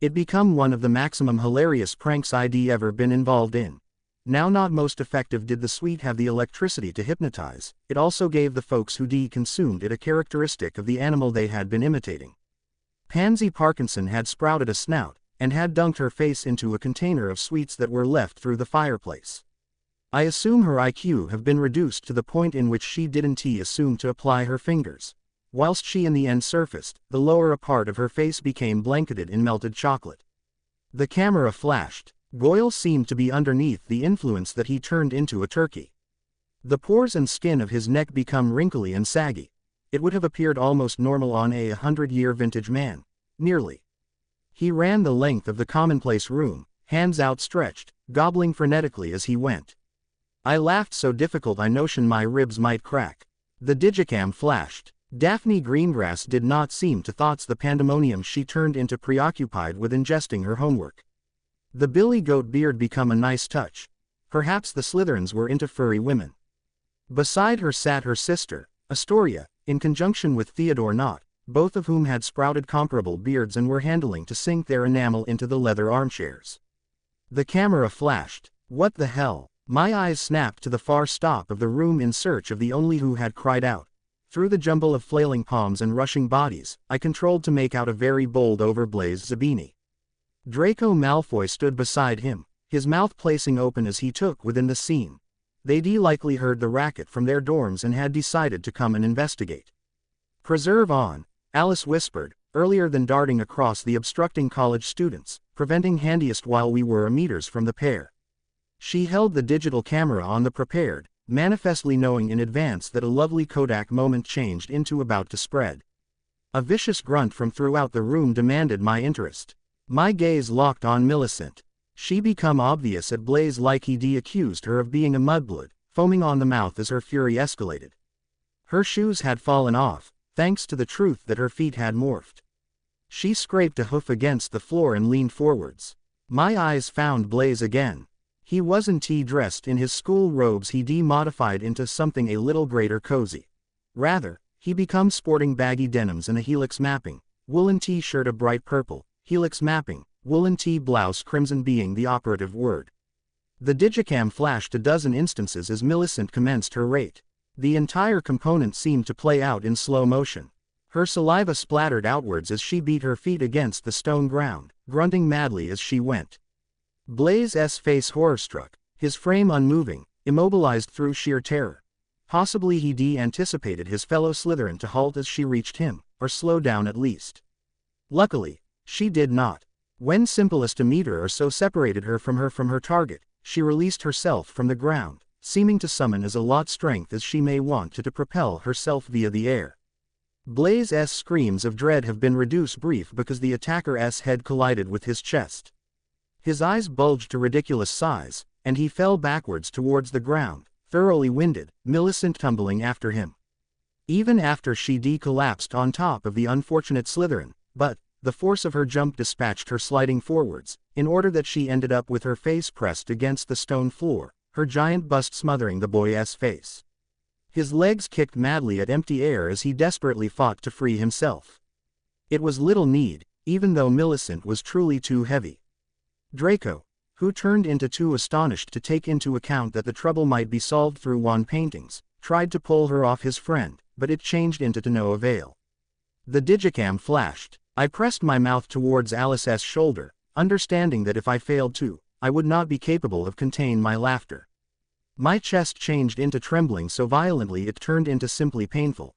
It become one of the maximum hilarious pranks I'd ever been involved in. Now not most effective did the sweet have the electricity to hypnotize, it also gave the folks who consumed it a characteristic of the animal they had been imitating. Pansy Parkinson had sprouted a snout, and had dunked her face into a container of sweets that were left through the fireplace. I assume her IQ have been reduced to the point in which she didn't assume to apply her fingers. Whilst she in the end surfaced, the lower part of her face became blanketed in melted chocolate. The camera flashed. Goyle seemed to be underneath the influence that he turned into a turkey. The pores and skin of his neck become wrinkly and saggy. It would have appeared almost normal on a 100-year vintage man. Nearly. He ran the length of the commonplace room, hands outstretched, gobbling frenetically as he went. I laughed so difficult I notion my ribs might crack. The digicam flashed. Daphne Greengrass did not seem to thoughts the pandemonium she turned into preoccupied with ingesting her homework. The Billy Goat beard become a nice touch. Perhaps the Slytherins were into furry women. Beside her sat her sister, Astoria, in conjunction with Theodore Knott, both of whom had sprouted comparable beards and were handling to sink their enamel into the leather armchairs. The camera flashed. What the hell? My eyes snapped to the far stop of the room in search of the only who had cried out. Through the jumble of flailing palms and rushing bodies, I controlled to make out a very bold overblazed Zabini. Draco Malfoy stood beside him, his mouth placing open as he took within the scene. They'd likely heard the racket from their dorms and had decided to come and investigate. "Preserve on," Alice whispered, earlier than darting across the obstructing college students, preventing handiest while we were meters from the pair. She held the digital camera on the prepared, manifestly knowing in advance that a lovely Kodak moment changed into about to spread. A vicious grunt from throughout the room demanded my interest. My gaze locked on Millicent. She become obvious at Blaze like he'd accused her of being a mudblood, foaming on the mouth as her fury escalated. Her shoes had fallen off, thanks to the truth that her feet had morphed. She scraped a hoof against the floor and leaned forwards. My eyes found Blaze again. He wasn't dressed in his school robes he'd modified into something a little greater cozy. Rather, he become sporting baggy denims and a helix mapping, woolen t-shirt a bright purple, helix mapping, woolen t-blouse crimson being the operative word. The digicam flashed a dozen instances as Millicent commenced her rate. The entire component seemed to play out in slow motion. Her saliva splattered outwards as she beat her feet against the stone ground, grunting madly as she went. Blaze's face horror-struck, his frame unmoving, immobilized through sheer terror. Possibly he anticipated his fellow Slytherin to halt as she reached him, or slow down at least. Luckily, she did not. When simplest a meter or so separated her from her target, she released herself from the ground, seeming to summon as a lot strength as she may want to propel herself via the air. Blaze's screams of dread have been reduced brief because the attacker's head collided with his chest. His eyes bulged to ridiculous size, and he fell backwards towards the ground, thoroughly winded, Millicent tumbling after him. Even after she collapsed on top of the unfortunate Slytherin, but the force of her jump dispatched her sliding forwards, in order that she ended up with her face pressed against the stone floor, her giant bust smothering the boy's face. His legs kicked madly at empty air as he desperately fought to free himself. It was little need, even though Millicent was truly too heavy. Draco, who turned into too astonished to take into account that the trouble might be solved through wand paintings, tried to pull her off his friend, but it changed into to no avail. The digicam flashed. I pressed my mouth towards Alice's shoulder, understanding that if I failed to, I would not be capable of containing my laughter. My chest changed into trembling so violently it turned into simply painful.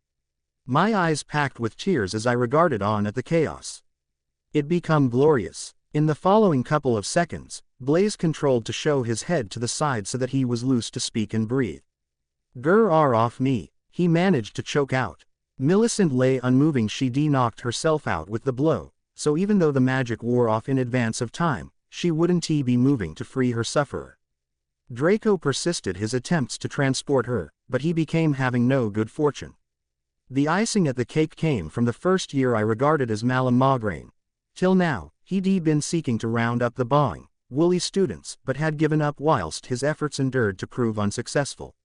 My eyes packed with tears as I regarded on at the chaos. It became glorious. In the following couple of seconds, Blaze controlled to show his head to the side so that he was loose to speak and breathe. "Grr off me," he managed to choke out. Millicent lay unmoving. She knocked herself out with the blow, so even though the magic wore off in advance of time, she wouldn't be moving to free her sufferer. Draco persisted his attempts to transport her, but he became having no good fortune. The icing at the cake came from the first year I regarded as Malum Maugrain. Till now, he'd been seeking to round up the bawling, woolly students, but had given up whilst his efforts endured to prove unsuccessful.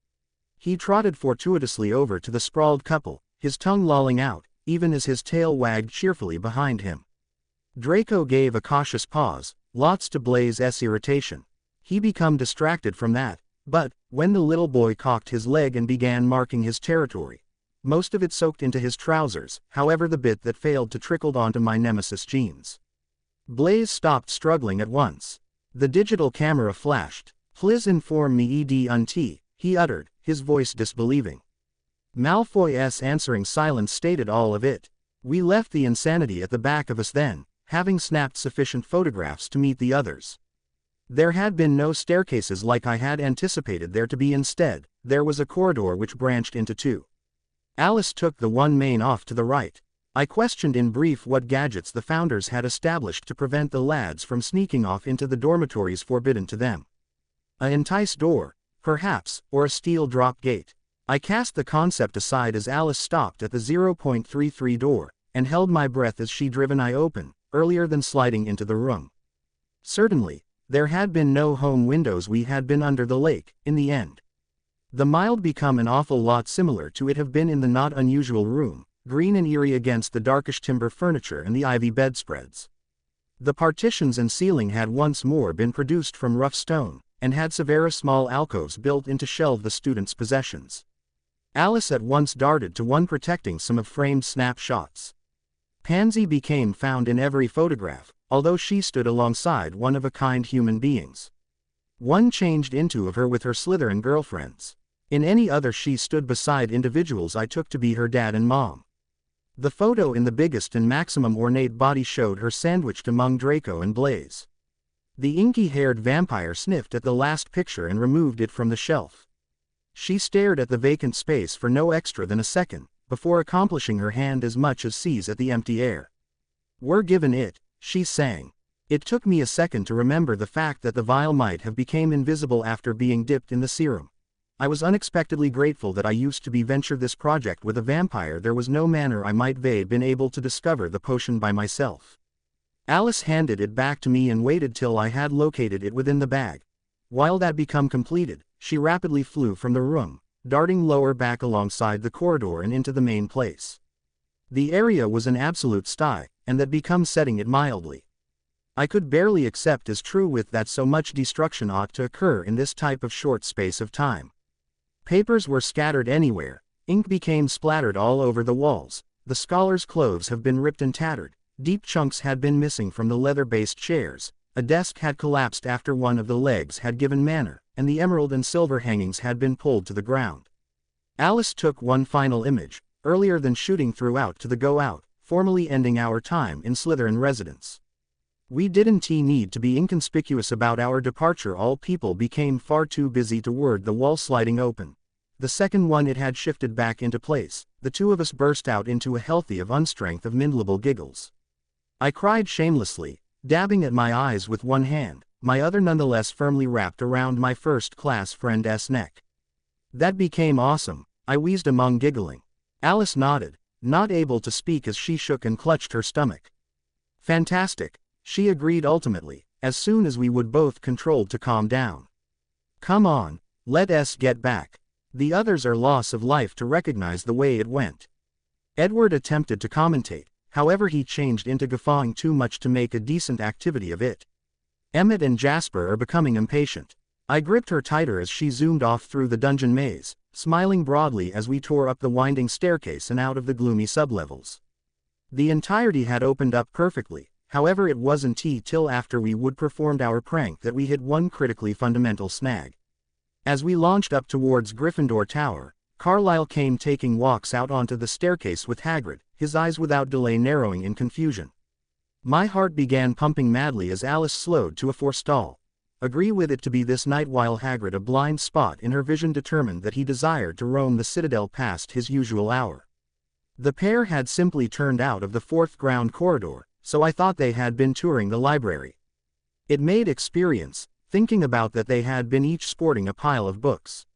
He trotted fortuitously over to the sprawled couple, his tongue lolling out, even as his tail wagged cheerfully behind him. Draco gave a cautious pause, lots to Blaze's irritation. He became distracted from that, but, when the little boy cocked his leg and began marking his territory, most of it soaked into his trousers, however the bit that failed to trickled onto my nemesis jeans. Blaze stopped struggling at once. The digital camera flashed. "Please inform me auntie," he uttered, his voice disbelieving. Malfoy's answering silence stated all of it. We left the insanity at the back of us then, having snapped sufficient photographs to meet the others. There had been no staircases like I had anticipated there to be. Instead, there was a corridor which branched into two. Alice took the one main off to the right. I questioned in brief what gadgets the founders had established to prevent the lads from sneaking off into the dormitories forbidden to them. An entice door, perhaps, or a steel drop gate. I cast the concept aside as Alice stopped at the 0.33 door, and held my breath as she driven I open, earlier than sliding into the room. Certainly, there had been no home windows. We had been under the lake, in the end. The mild become an awful lot similar to it have been in the not unusual room, green and eerie against the darkish timber furniture and the ivy bedspreads. The partitions and ceiling had once more been produced from rough stone, and had severe small alcoves built in to shelve the students' possessions. Alice at once darted to one protecting some of framed snapshots. Pansy became found in every photograph, although she stood alongside one-of-a-kind human beings. One changed into of her with her Slytherin girlfriends. In any other she stood beside individuals I took to be her dad and mom. The photo in the biggest and maximum ornate body showed her sandwiched among Draco and Blaze. The inky-haired vampire sniffed at the last picture and removed it from the shelf. She stared at the vacant space for no extra than a second, before accomplishing her hand as much as sees at the empty air. "We're given it," she sang. It took me a second to remember the fact that the vial might have become invisible after being dipped in the serum. I was unexpectedly grateful that I used to be venture this project with a vampire. There was no manner I might have been able to discover the potion by myself. Alice handed it back to me and waited till I had located it within the bag. While that became completed, she rapidly flew from the room, darting lower back alongside the corridor and into the main place. The area was an absolute sty, and that became setting it mildly. I could barely accept as true with that so much destruction ought to occur in this type of short space of time. Papers were scattered anywhere, ink became splattered all over the walls, the scholars' clothes have been ripped and tattered, deep chunks had been missing from the leather-based chairs, a desk had collapsed after one of the legs had given manner, and the emerald and silver hangings had been pulled to the ground. Alice took one final image, earlier than shooting throughout to the go out, formally ending our time in Slytherin residence. We didn't need to be inconspicuous about our departure. All people became far too busy toward the wall sliding open. The second one it had shifted back into place, the two of us burst out into a healthy of unstrength of mindlable giggles. I cried shamelessly, dabbing at my eyes with one hand, my other nonetheless firmly wrapped around my first-class friend's neck. That became awesome, I wheezed among giggling. Alice nodded, not able to speak as she shook and clutched her stomach. Fantastic, she agreed ultimately, as soon as we would both controlled to calm down. Come on, let us get back. The others are loss of life to recognize the way it went. Edward attempted to commentate, however he changed into guffawing too much to make a decent activity of it. Emmett and Jasper are becoming impatient. I gripped her tighter as she zoomed off through the dungeon maze, smiling broadly as we tore up the winding staircase and out of the gloomy sublevels. The entirety had opened up perfectly, however it wasn't till after we would performed our prank that we hit one critically fundamental snag. As we launched up towards Gryffindor Tower, Carlisle came taking walks out onto the staircase with Hagrid, his eyes without delay narrowing in confusion. My heart began pumping madly as Alice slowed to a forestall. Agree with it to be this night while Hagrid, a blind spot in her vision, determined that he desired to roam the citadel past his usual hour. The pair had simply turned out of the fourth ground corridor, so I thought they had been touring the library. It made experience, thinking about that they had been each sporting a pile of books.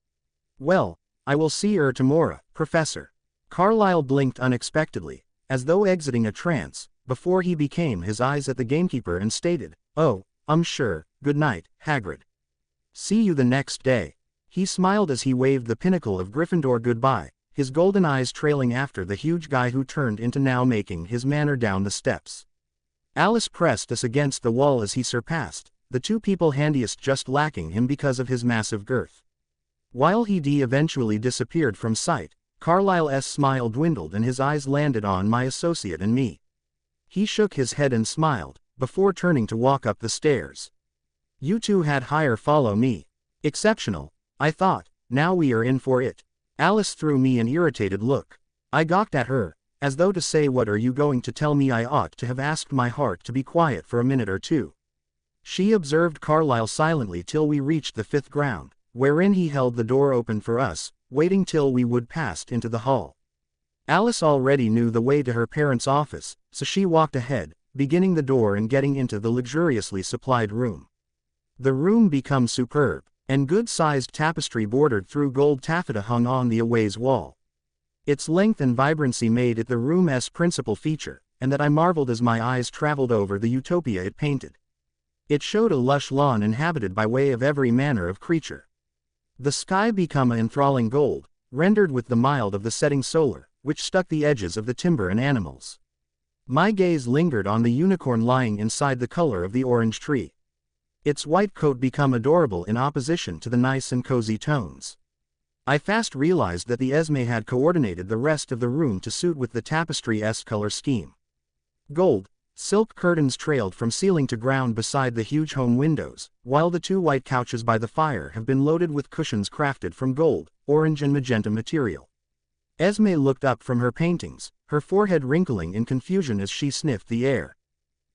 Well, I will see her tomorrow, Professor. Carlisle blinked unexpectedly, as though exiting a trance, before he became his eyes at the gamekeeper and stated, "Oh, sure, good night, Hagrid. See you the next day." He smiled as he waved the pinnacle of Gryffindor goodbye, his golden eyes trailing after the huge guy who turned into now making his manner down the steps. Alice pressed us against the wall as he surpassed, the two people handiest just lacking him because of his massive girth. While he eventually disappeared from sight, Carlisle's smile dwindled and his eyes landed on my associate and me. He shook his head and smiled, before turning to walk up the stairs. You two had higher follow me. Exceptional, I thought, now we are in for it. Alice threw me an irritated look. I gawked at her, as though to say, what are you going to tell me? I ought to have asked my heart to be quiet for a minute or two. She observed Carlisle silently till we reached the fifth ground, wherein he held the door open for us, waiting till we would pass into the hall. Alice already knew the way to her parents' office, so she walked ahead, beginning the door and getting into the luxuriously supplied room. The room became superb, and good-sized tapestry bordered through gold taffeta hung on the away's wall. Its length and vibrancy made it the room's principal feature, and that I marveled as my eyes traveled over the utopia it painted. It showed a lush lawn inhabited by way of every manner of creature. The sky became an enthralling gold, rendered with the mild of the setting solar, which stuck the edges of the timber and animals. My gaze lingered on the unicorn lying inside the color of the orange tree. Its white coat became adorable in opposition to the nice and cozy tones. I fast realized that the Esme had coordinated the rest of the room to suit with the tapestry's color scheme. Gold, silk curtains trailed from ceiling to ground beside the huge home windows, while the two white couches by the fire have been loaded with cushions crafted from gold, orange and magenta material. Esme looked up from her paintings, her forehead wrinkling in confusion as she sniffed the air.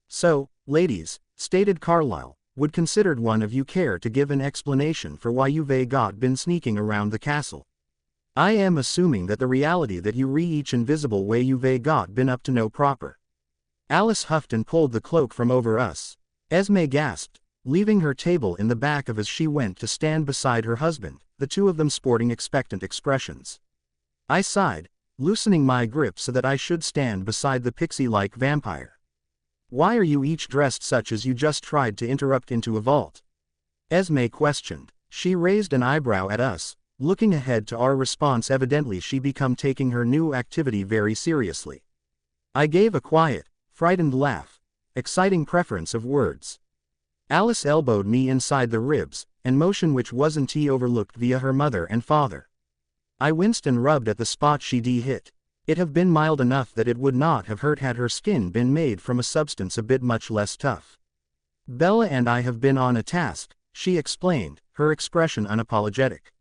"So, ladies," stated Carlisle, "would considered one of you care to give an explanation for why you've got been sneaking around the castle? I am assuming that the reality that you each invisible way you've got been up to no proper." Alice huffed and pulled the cloak from over us. Esme gasped, leaving her table in the back of as she went to stand beside her husband, the two of them sporting expectant expressions. I sighed, loosening my grip so that I should stand beside the pixie-like vampire. "Why are you each dressed such as you just tried to interrupt into a vault?" Esme questioned. She raised an eyebrow at us, looking ahead to our response. Evidently she become taking her new activity very seriously. I gave a quiet, frightened laugh, exciting preference of words. Alice elbowed me inside the ribs, an motion which wasn't overlooked via her mother and father. I winced and rubbed at the spot she'd hit. It have been mild enough that it would not have hurt had her skin been made from a substance a bit much less tough. "Bella and I have been on a task," she explained, her expression unapologetic.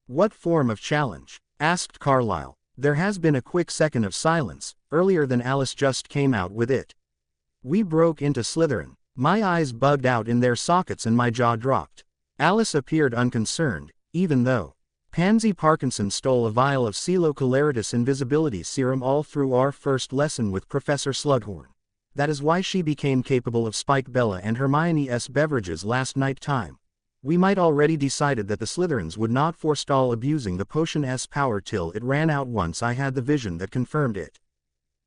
"What form of challenge?" asked Carlyle. There has been a quick second of silence, earlier than Alice just came out with it. We broke into Slytherin. My eyes bugged out in their sockets and my jaw dropped. Alice appeared unconcerned, even though Pansy Parkinson stole a vial of Celocolaridus invisibility serum all through our first lesson with Professor Slughorn. That is why she became capable of Spike Bella and Hermione's beverages last night time. We might already decided that the Slytherins would not forestall abusing the potion's power till it ran out once I had the vision that confirmed it.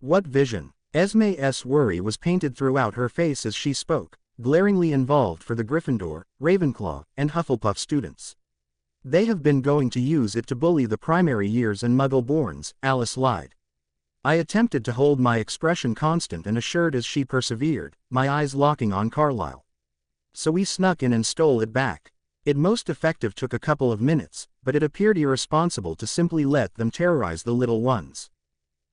What vision? Esme's worry was painted throughout her face as she spoke, glaringly involved for the Gryffindor, Ravenclaw, and Hufflepuff students. They have been going to use it to bully the primary years and Muggle-borns, Alice lied. I attempted to hold my expression constant and assured as she persevered, my eyes locking on Carlyle. So we snuck in and stole it back. It most effective took a couple of minutes, but it appeared irresponsible to simply let them terrorize the little ones.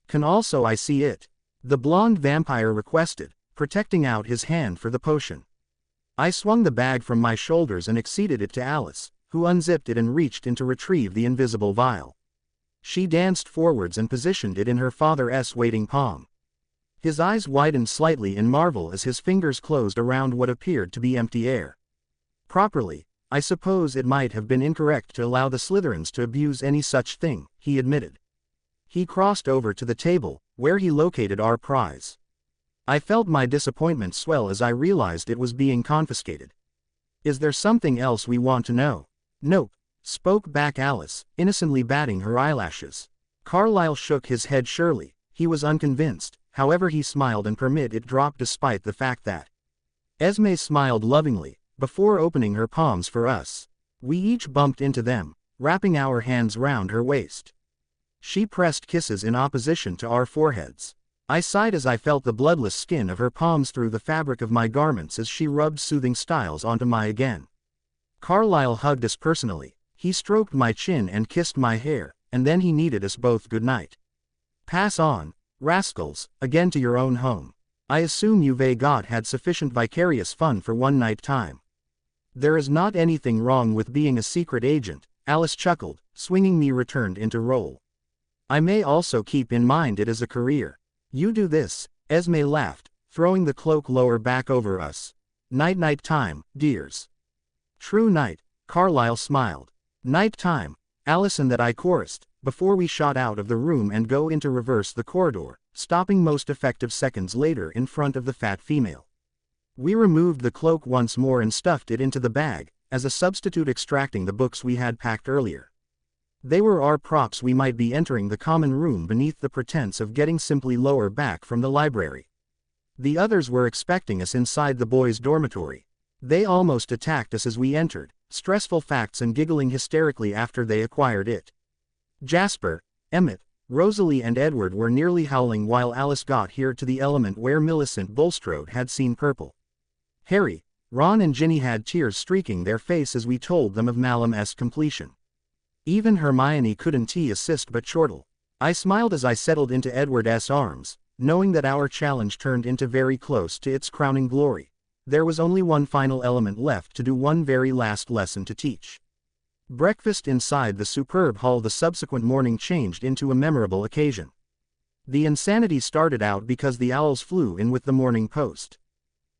Can also I see it? The blonde vampire requested, protecting out his hand for the potion. I swung the bag from my shoulders and exceeded it to Alice, who unzipped it and reached in to retrieve the invisible vial. She danced forwards and positioned it in her father's waiting palm. His eyes widened slightly in marvel as his fingers closed around what appeared to be empty air. Properly, I suppose it might have been incorrect to allow the Slytherins to abuse any such thing, he admitted. He crossed over to the table, where he located our prize. I felt my disappointment swell as I realized it was being confiscated. Is there something else we want to know? Nope, spoke back Alice, innocently batting her eyelashes. Carlyle shook his head surely, he was unconvinced, however he smiled and permit it dropped despite the fact that Esme smiled lovingly, before opening her palms for us. We each bumped into them, wrapping our hands round her waist. She pressed kisses in opposition to our foreheads. I sighed as I felt the bloodless skin of her palms through the fabric of my garments as she rubbed soothing styles onto my again. Carlyle hugged us personally, he stroked my chin and kissed my hair, and then he kneaded us both good night. Pass on, rascals, again to your own home. I assume you've got had sufficient vicarious fun for one night time. There is not anything wrong with being a secret agent, Alice chuckled, swinging me returned into role. I may also keep in mind it as a career. You do this, Esme laughed, throwing the cloak lower back over us. Night-night time, dears. True night, Carlyle smiled. Night time, Alice and that I chorused, before we shot out of the room and go into reverse the corridor, stopping most effective seconds later in front of the fat female. We removed the cloak once more and stuffed it into the bag, as a substitute extracting the books we had packed earlier. They were our props. We might be entering the common room beneath the pretense of getting simply lower back from the library. The others were expecting us inside the boys' dormitory. They almost attacked us as we entered, stressful facts and giggling hysterically after they acquired it. Jasper, Emmett, Rosalie and Edward were nearly howling while Alice got here to the element where Millicent Bulstrode had seen purple. Harry, Ron and Ginny had tears streaking their face as we told them of Malum's completion. Even Hermione couldn't assist but chortle. I smiled as I settled into Edward's arms, knowing that our challenge turned into very close to its crowning glory. There was only one final element left to do, one very last lesson to teach. Breakfast inside the superb hall the subsequent morning changed into a memorable occasion. The insanity started out because the owls flew in with the morning post.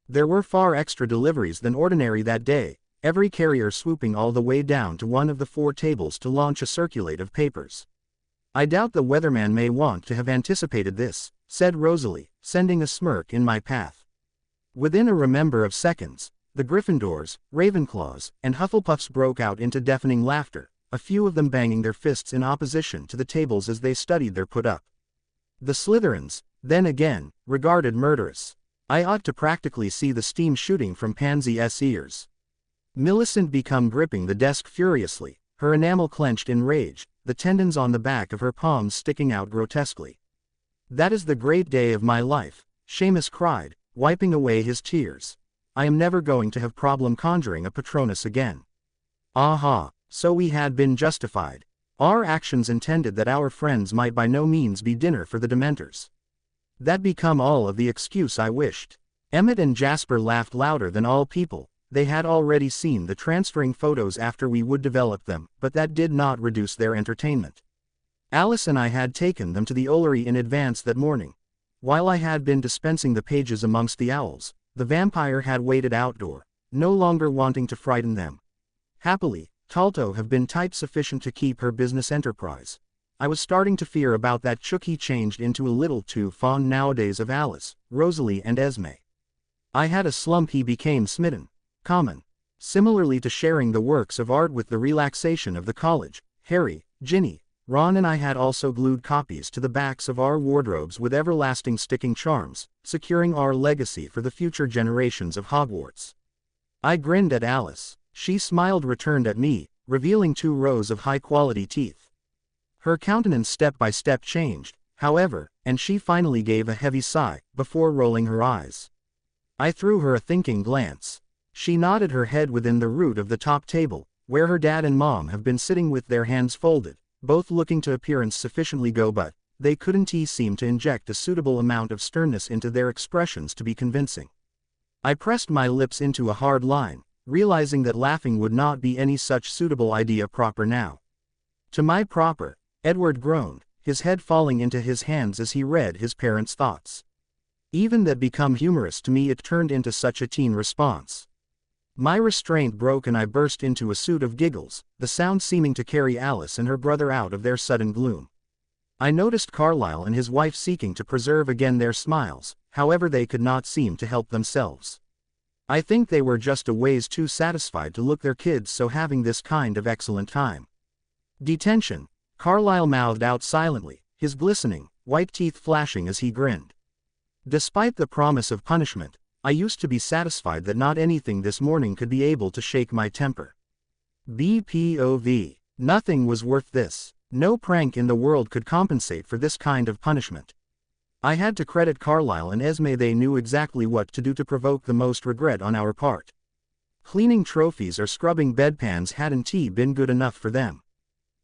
There were far extra deliveries than ordinary that day, every carrier swooping all the way down to one of the 4 tables to launch a circulate of papers. I doubt the weatherman may want to have anticipated this, said Rosalie, sending a smirk in my path. Within a remember of seconds, the Gryffindors, Ravenclaws, and Hufflepuffs broke out into deafening laughter, a few of them banging their fists in opposition to the tables as they studied their put-up. The Slytherins, then again, regarded murderous. I ought to practically see the steam shooting from Pansy's ears. Millicent became gripping the desk furiously, her enamel clenched in rage, the tendons on the back of her palms sticking out grotesquely. That is the great day of my life, Seamus cried, wiping away his tears. I am never going to have problem conjuring a Patronus again. Aha, so we had been justified. Our actions intended that our friends might by no means be dinner for the Dementors. That become all of the excuse I wished. Emmett and Jasper laughed louder than all people. They had already seen the transferring photos after we would develop them, but that did not reduce their entertainment. Alice and I had taken them to the Ollery in advance that morning. While I had been dispensing the pages amongst the owls, the vampire had waited outdoor, no longer wanting to frighten them. Happily, Talto have been tight sufficient to keep her business enterprise. I was starting to fear about that chook he changed into a little too fond nowadays of Alice, Rosalie and Esme. I had a slump he became smitten. Common. Similarly to sharing the works of art with the relaxation of the college, Harry, Ginny, Ron and I had also glued copies to the backs of our wardrobes with everlasting sticking charms, securing our legacy for the future generations of Hogwarts. I grinned at Alice. She smiled, returned at me, revealing 2 rows of high-quality teeth. Her countenance step by step changed, however, and she finally gave a heavy sigh, before rolling her eyes. I threw her a thinking glance. She nodded her head within the root of the top table, where her dad and mom have been sitting with their hands folded, both looking to appearance sufficiently go, but they couldn't seem to inject a suitable amount of sternness into their expressions to be convincing. I pressed my lips into a hard line, realizing that laughing would not be any such suitable idea proper now. To my proper, Edward groaned, his head falling into his hands as he read his parents' thoughts. Even that become humorous to me, it turned into such a teen response. My restraint broke and I burst into a suit of giggles, the sound seeming to carry Alice and her brother out of their sudden gloom. I noticed Carlyle and his wife seeking to preserve again their smiles, however they could not seem to help themselves. I think they were just a ways too satisfied to look their kids so having this kind of excellent time. Detention, Carlyle mouthed out silently, his glistening, white teeth flashing as he grinned. Despite the promise of punishment, I used to be satisfied that not anything this morning could be able to shake my temper. BPOV. Nothing was worth this. No prank in the world could compensate for this kind of punishment. I had to credit Carlyle and Esme, they knew exactly what to do to provoke the most regret on our part. Cleaning trophies or scrubbing bedpans hadn't been good enough for them.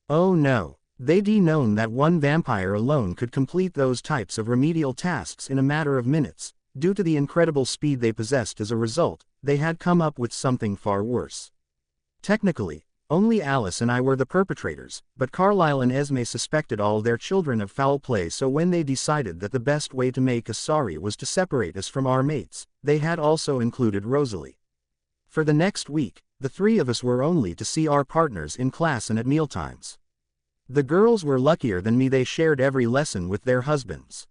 Oh no, they'd known that one vampire alone could complete those types of remedial tasks in a matter of minutes. Due to the incredible speed they possessed as a result, they had come up with something far worse. Technically, only Alice and I were the perpetrators, but Carlyle and Esme suspected all their children of foul play, so when they decided that the best way to make us sorry was to separate us from our mates, they had also included Rosalie. For the next week, the 3 of us were only to see our partners in class and at mealtimes. The girls were luckier than me, they shared every lesson with their husbands.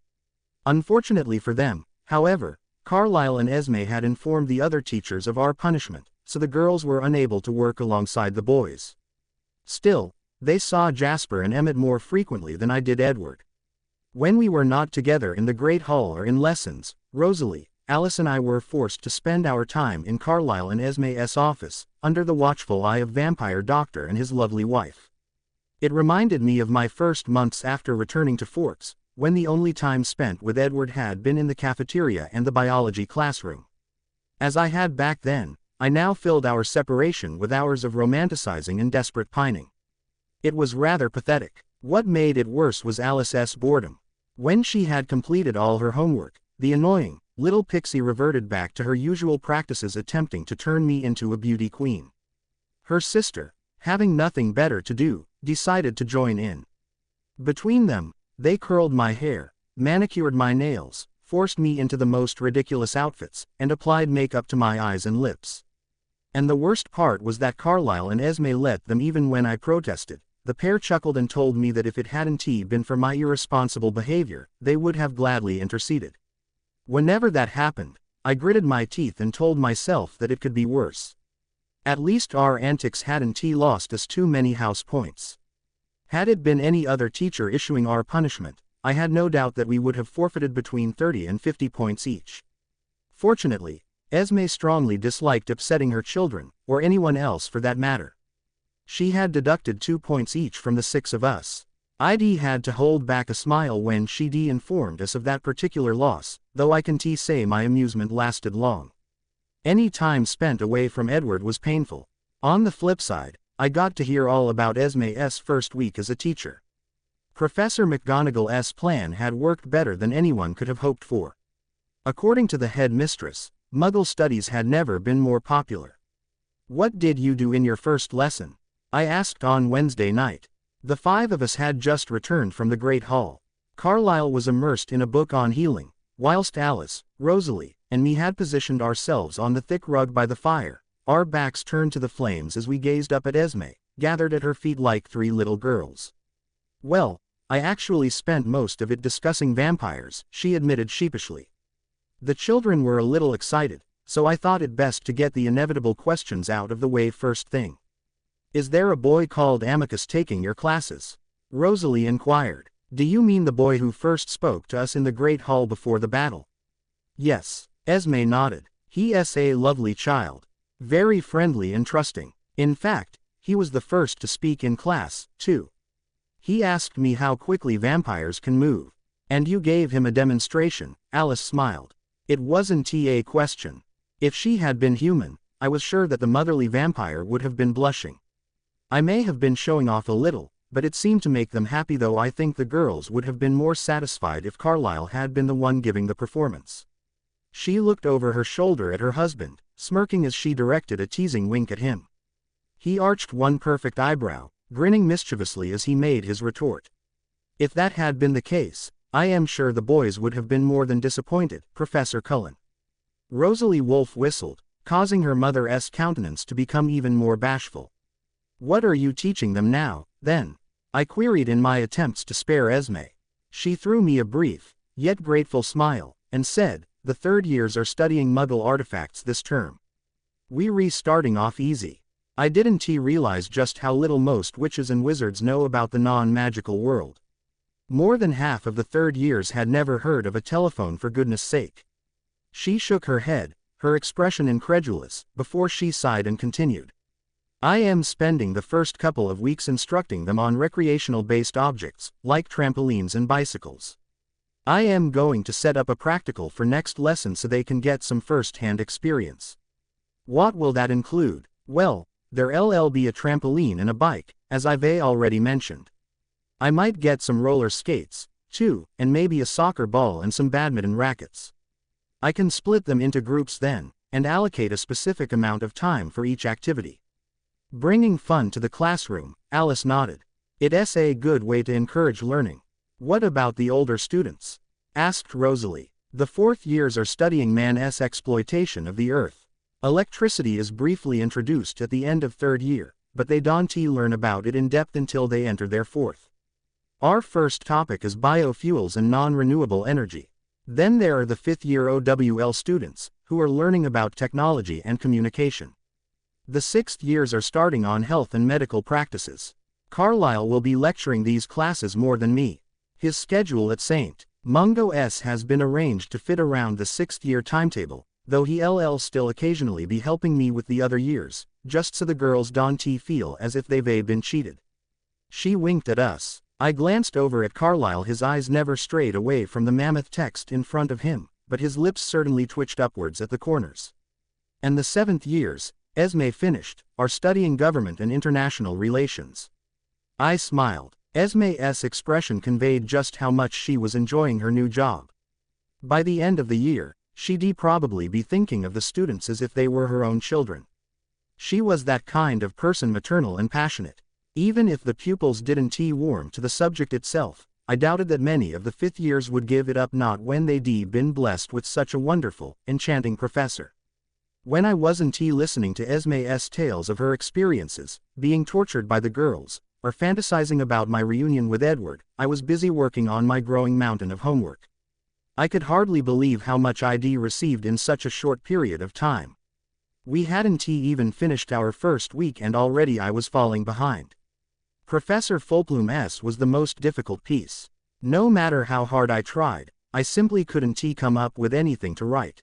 Unfortunately for them, however, Carlyle and Esme had informed the other teachers of our punishment, so the girls were unable to work alongside the boys. Still, they saw Jasper and Emmett more frequently than I did Edward. When we were not together in the Great Hall or in lessons, Rosalie, Alice and I were forced to spend our time in Carlyle and Esme's office, under the watchful eye of Vampire Doctor and his lovely wife. It reminded me of my first months after returning to Forks, when the only time spent with Edward had been in the cafeteria and the biology classroom. As I had back then, I now filled our separation with hours of romanticizing and desperate pining. It was rather pathetic. What made it worse was Alice's boredom. When she had completed all her homework, the annoying, little pixie reverted back to her usual practices, attempting to turn me into a beauty queen. Her sister, having nothing better to do, decided to join in. Between them, they curled my hair, manicured my nails, forced me into the most ridiculous outfits, and applied makeup to my eyes and lips. And the worst part was that Carlyle and Esme let them even when I protested. The pair chuckled and told me that if it hadn't been for my irresponsible behavior, they would have gladly interceded. Whenever that happened, I gritted my teeth and told myself that it could be worse. At least our antics hadn't lost us too many house points. Had it been any other teacher issuing our punishment, I had no doubt that we would have forfeited between 30 and 50 points each. Fortunately, Esme strongly disliked upsetting her children, or anyone else for that matter. She had deducted 2 points each from the 6 of us. I'd had to hold back a smile when she'd informed us of that particular loss, though I can say my amusement lasted long. Any time spent away from Edward was painful. On the flip side, I got to hear all about Esme's first week as a teacher. Professor McGonagall's plan had worked better than anyone could have hoped for. According to the head mistress, Muggle studies had never been more popular. "What did you do in your first lesson?" I asked on Wednesday night. The five of us had just returned from the Great Hall. Carlyle was immersed in a book on healing, whilst Alice, Rosalie, and me had positioned ourselves on the thick rug by the fire, our backs turned to the flames as we gazed up at Esme, gathered at her feet like three little girls. Well, I actually spent most of it discussing vampires, she admitted sheepishly. The children were a little excited, so I thought it best to get the inevitable questions out of the way first thing. Is there a boy called Amicus taking your classes? Rosalie inquired. Do you mean the boy who first spoke to us in the Great Hall before the battle? Yes, Esme nodded. He's a lovely child. Very friendly and trusting. In fact, he was the first to speak in class, too. He asked me how quickly vampires can move. And you gave him a demonstration, Alice smiled. It wasn't a question. If she had been human, I was sure that the motherly vampire would have been blushing. I may have been showing off a little, but it seemed to make them happy, though I think the girls would have been more satisfied if Carlyle had been the one giving the performance. She looked over her shoulder at her husband, smirking as she directed a teasing wink at him. He arched one perfect eyebrow, grinning mischievously as he made his retort. If that had been the case, I am sure the boys would have been more than disappointed, Professor Cullen. Rosalie Wolfe whistled, causing her mother's countenance to become even more bashful. What are you teaching them now, then? I queried in my attempts to spare Esme. She threw me a brief, yet grateful smile, and said, the third years are studying Muggle artifacts this term. We're starting off easy. I didn't realize just how little most witches and wizards know about the non-magical world. More than half of the third years had never heard of a telephone, for goodness sake. She shook her head, her expression incredulous, before she sighed and continued. I am spending the first couple of weeks instructing them on recreational-based objects, like trampolines and bicycles. I am going to set up a practical for next lesson so they can get some first-hand experience. What will that include? Well, there'll be a trampoline and a bike, as I've already mentioned. I might get some roller skates, too, and maybe a soccer ball and some badminton rackets. I can split them into groups then, and allocate a specific amount of time for each activity. Bringing fun to the classroom, Alice nodded. It's a good way to encourage learning. What about the older students? Asked Rosalie. The fourth years are studying man's exploitation of the earth. Electricity is briefly introduced at the end of third year, but they don't learn about it in depth until they enter their fourth. Our first topic is biofuels and non-renewable energy. Then there are the fifth-year OWL students, who are learning about technology and communication. The sixth years are starting on health and medical practices. Carlyle will be lecturing these classes more than me. His schedule at St. Mungo's has been arranged to fit around the sixth-year timetable, though he'll still occasionally be helping me with the other years, just so the girls don't feel as if they've been cheated. She winked at us. I glanced over at Carlyle. His eyes never strayed away from the mammoth text in front of him, but his lips certainly twitched upwards at the corners. And the seventh years, Esme finished, are studying government and international relations. I smiled. Esme's expression conveyed just how much she was enjoying her new job. By the end of the year, she'd probably be thinking of the students as if they were her own children. She was that kind of person, maternal and passionate. Even if the pupils didn't warm to the subject itself, I doubted that many of the fifth years would give it up, not when they'd been blessed with such a wonderful, enchanting professor. When I wasn't listening to Esme's tales of her experiences, being tortured by the girls, or fantasizing about my reunion with Edward, I was busy working on my growing mountain of homework. I could hardly believe how much I'd received in such a short period of time. We hadn't even finished our first week and already I was falling behind. Professor Fulplume's was the most difficult piece. No matter how hard I tried, I simply couldn't come up with anything to write.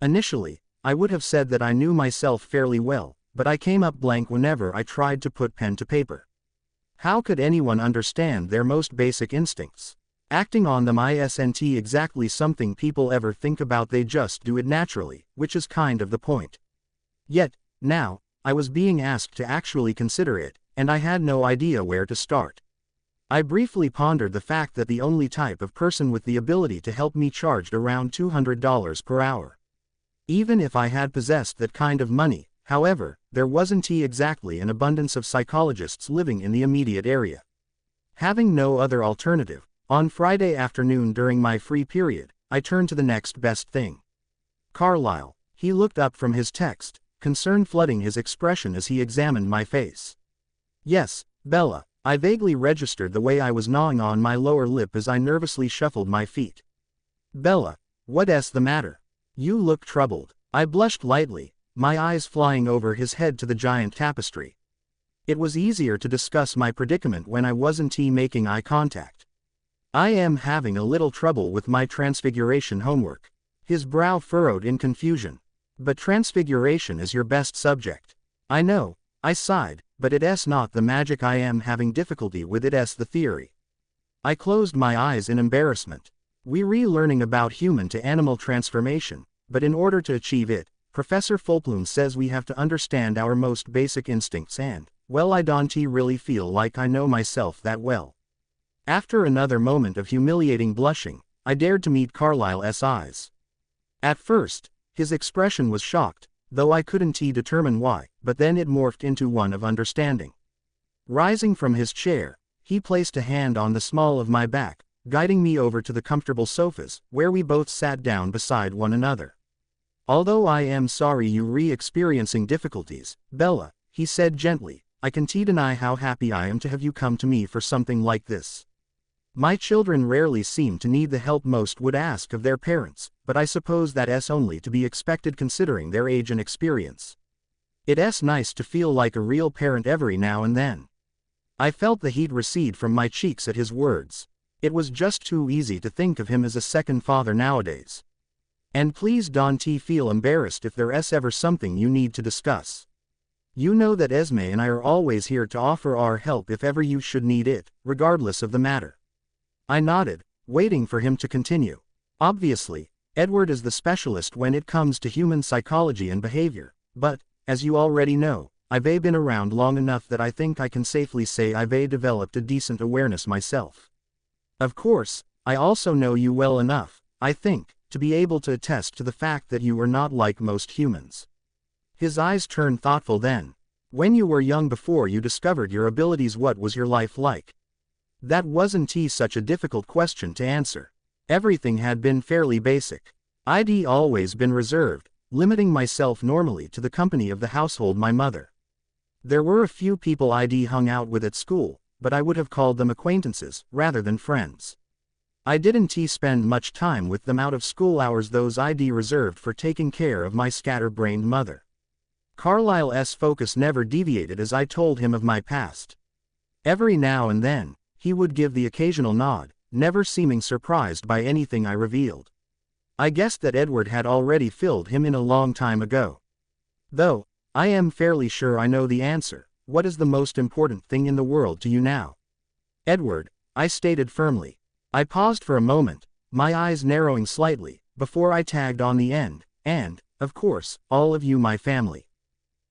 Initially, I would have said that I knew myself fairly well, but I came up blank whenever I tried to put pen to paper. How could anyone understand their most basic instincts? Acting on them isn't exactly something people ever think about, they just do it naturally, which is kind of the point. Yet, now, I was being asked to actually consider it, and I had no idea where to start. I briefly pondered the fact that the only type of person with the ability to help me charged around $200 per hour. Even if I had possessed that kind of money, however, there wasn't exactly an abundance of psychologists living in the immediate area. Having no other alternative, on Friday afternoon during my free period, I turned to the next best thing. Carlyle. He looked up from his text, concern flooding his expression as he examined my face. Yes, Bella. I vaguely registered the way I was gnawing on my lower lip as I nervously shuffled my feet. Bella, what's the matter? You look troubled. I blushed lightly, my eyes flying over his head to the giant tapestry. It was easier to discuss my predicament when I wasn't making eye contact. I am having a little trouble with my transfiguration homework. His brow furrowed in confusion. But transfiguration is your best subject. I know, I sighed, but it's not the magic I am having difficulty with, it's the theory. I closed my eyes in embarrassment. We're relearning about human to animal transformation, but in order to achieve it, Professor Fulplum says we have to understand our most basic instincts and, well, I don't really feel like I know myself that well. After another moment of humiliating blushing, I dared to meet Carlyle's eyes. At first, his expression was shocked, though I couldn't determine why, but then it morphed into one of understanding. Rising from his chair, he placed a hand on the small of my back, guiding me over to the comfortable sofas, where we both sat down beside one another. Although I am sorry you're experiencing difficulties, Bella, he said gently, I can't deny how happy I am to have you come to me for something like this. My children rarely seem to need the help most would ask of their parents, but I suppose that's only to be expected considering their age and experience. It's nice to feel like a real parent every now and then. I felt the heat recede from my cheeks at his words. It was just too easy to think of him as a second father nowadays. And please don't feel embarrassed if there's ever something you need to discuss. You know that Esme and I are always here to offer our help if ever you should need it, regardless of the matter. I nodded, waiting for him to continue. Obviously, Edward is the specialist when it comes to human psychology and behavior, but, as you already know, I've been around long enough that I think I can safely say I've developed a decent awareness myself. Of course, I also know you well enough, I think, to be able to attest to the fact that you are not like most humans. His eyes turned thoughtful then. When you were young before you discovered your abilities, what was your life like? That wasn't such a difficult question to answer. Everything had been fairly basic. I'd always been reserved, limiting myself normally to the company of the household my mother. There were a few people I'd hung out with at school, but I would have called them acquaintances, rather than friends. I didn't spend much time with them out of school hours, those I'd reserved for taking care of my scatterbrained mother. Carlyle's focus never deviated as I told him of my past. Every now and then, he would give the occasional nod, never seeming surprised by anything I revealed. I guessed that Edward had already filled him in a long time ago. Though, I am fairly sure I know the answer. What is the most important thing in the world to you now? Edward, I stated firmly. I paused for a moment, my eyes narrowing slightly, before I tagged on the end, and, of course, all of you, my family.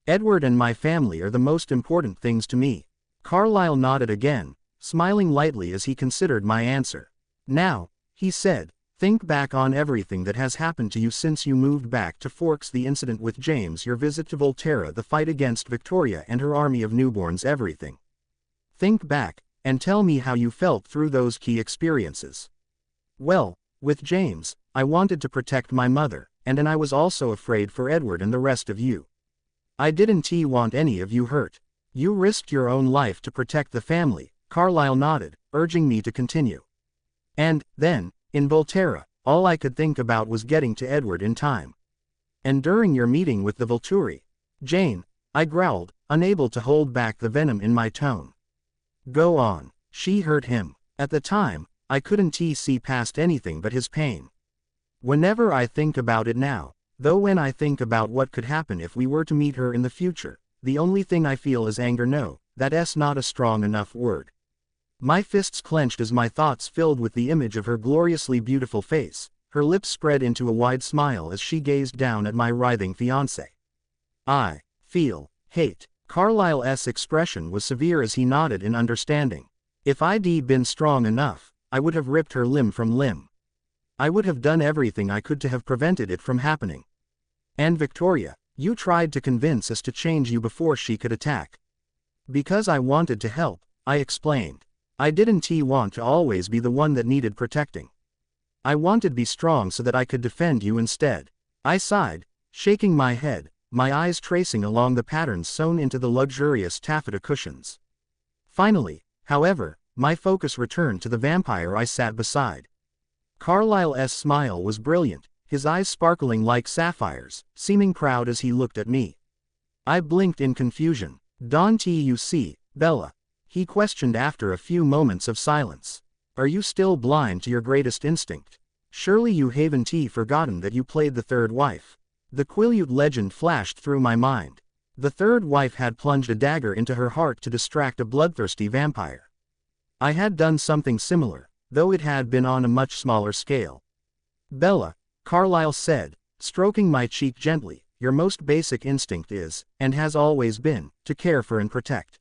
Edward and my family are the most important things to me. Carlyle nodded again, smiling lightly as he considered my answer. Now, he said, think back on everything that has happened to you since you moved back to Forks, the incident with James, your visit to Volterra, the fight against Victoria and her army of newborns, everything. Think back, and tell me how you felt through those key experiences. Well, with James, I wanted to protect my mother, and I was also afraid for Edward and the rest of you. I didn't want any of you hurt. You risked your own life to protect the family, Carlyle nodded, urging me to continue. And, then, in Volterra, all I could think about was getting to Edward in time. And during your meeting with the Volturi, Jane, I growled, unable to hold back the venom in my tone. Go on. She hurt him. At the time, I couldn't see past anything but his pain. Whenever I think about it now, though, when I think about what could happen if we were to meet her in the future, the only thing I feel is anger. No, that's not a strong enough word. My fists clenched as my thoughts filled with the image of her gloriously beautiful face, her lips spread into a wide smile as she gazed down at my writhing fiancé. I feel hate. Carlyle's expression was severe as he nodded in understanding. If I'd been strong enough, I would have ripped her limb from limb. I would have done everything I could to have prevented it from happening. And Victoria, you tried to convince us to change you before she could attack. Because I wanted to help, I explained. I didn't want to always be the one that needed protecting. I wanted to be strong so that I could defend you instead. I sighed, shaking my head, my eyes tracing along the patterns sewn into the luxurious taffeta cushions. Finally, however, my focus returned to the vampire I sat beside. Carlyle's smile was brilliant, his eyes sparkling like sapphires, seeming proud as he looked at me. I blinked in confusion. "Don't you see, Bella?" he questioned after a few moments of silence. "Are you still blind to your greatest instinct? Surely you haven't forgotten that you played the third wife." The Quileute legend flashed through my mind. The third wife had plunged a dagger into her heart to distract a bloodthirsty vampire. I had done something similar, though it had been on a much smaller scale. "Bella," Carlyle said, stroking my cheek gently, "your most basic instinct is, and has always been, to care for and protect.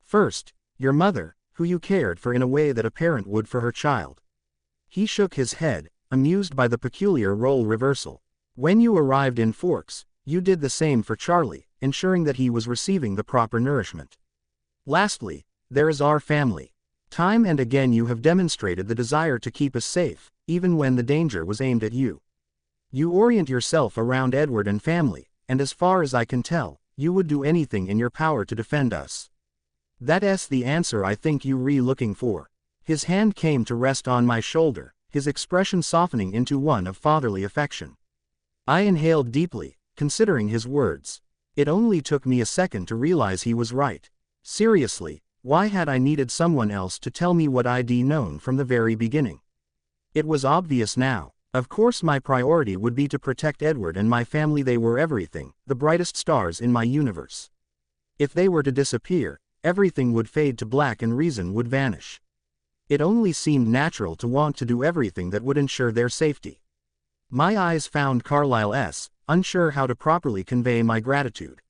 First, your mother, who you cared for in a way that a parent would for her child." He shook his head, amused by the peculiar role reversal. "When you arrived in Forks, you did the same for Charlie, ensuring that he was receiving the proper nourishment. Lastly, there is our family. Time and again you have demonstrated the desire to keep us safe, even when the danger was aimed at you. You orient yourself around Edward and family, and as far as I can tell, you would do anything in your power to defend us. That's the answer I think you're looking for." His hand came to rest on my shoulder, his expression softening into one of fatherly affection. I inhaled deeply, considering his words. It only took me a second to realize he was right. Seriously, why had I needed someone else to tell me what I'd known from the very beginning? It was obvious now. Of course my priority would be to protect Edward and my family. They were everything, the brightest stars in my universe. If they were to disappear, everything would fade to black and reason would vanish. It only seemed natural to want to do everything that would ensure their safety. My eyes found Carlyle's, unsure how to properly convey my gratitude.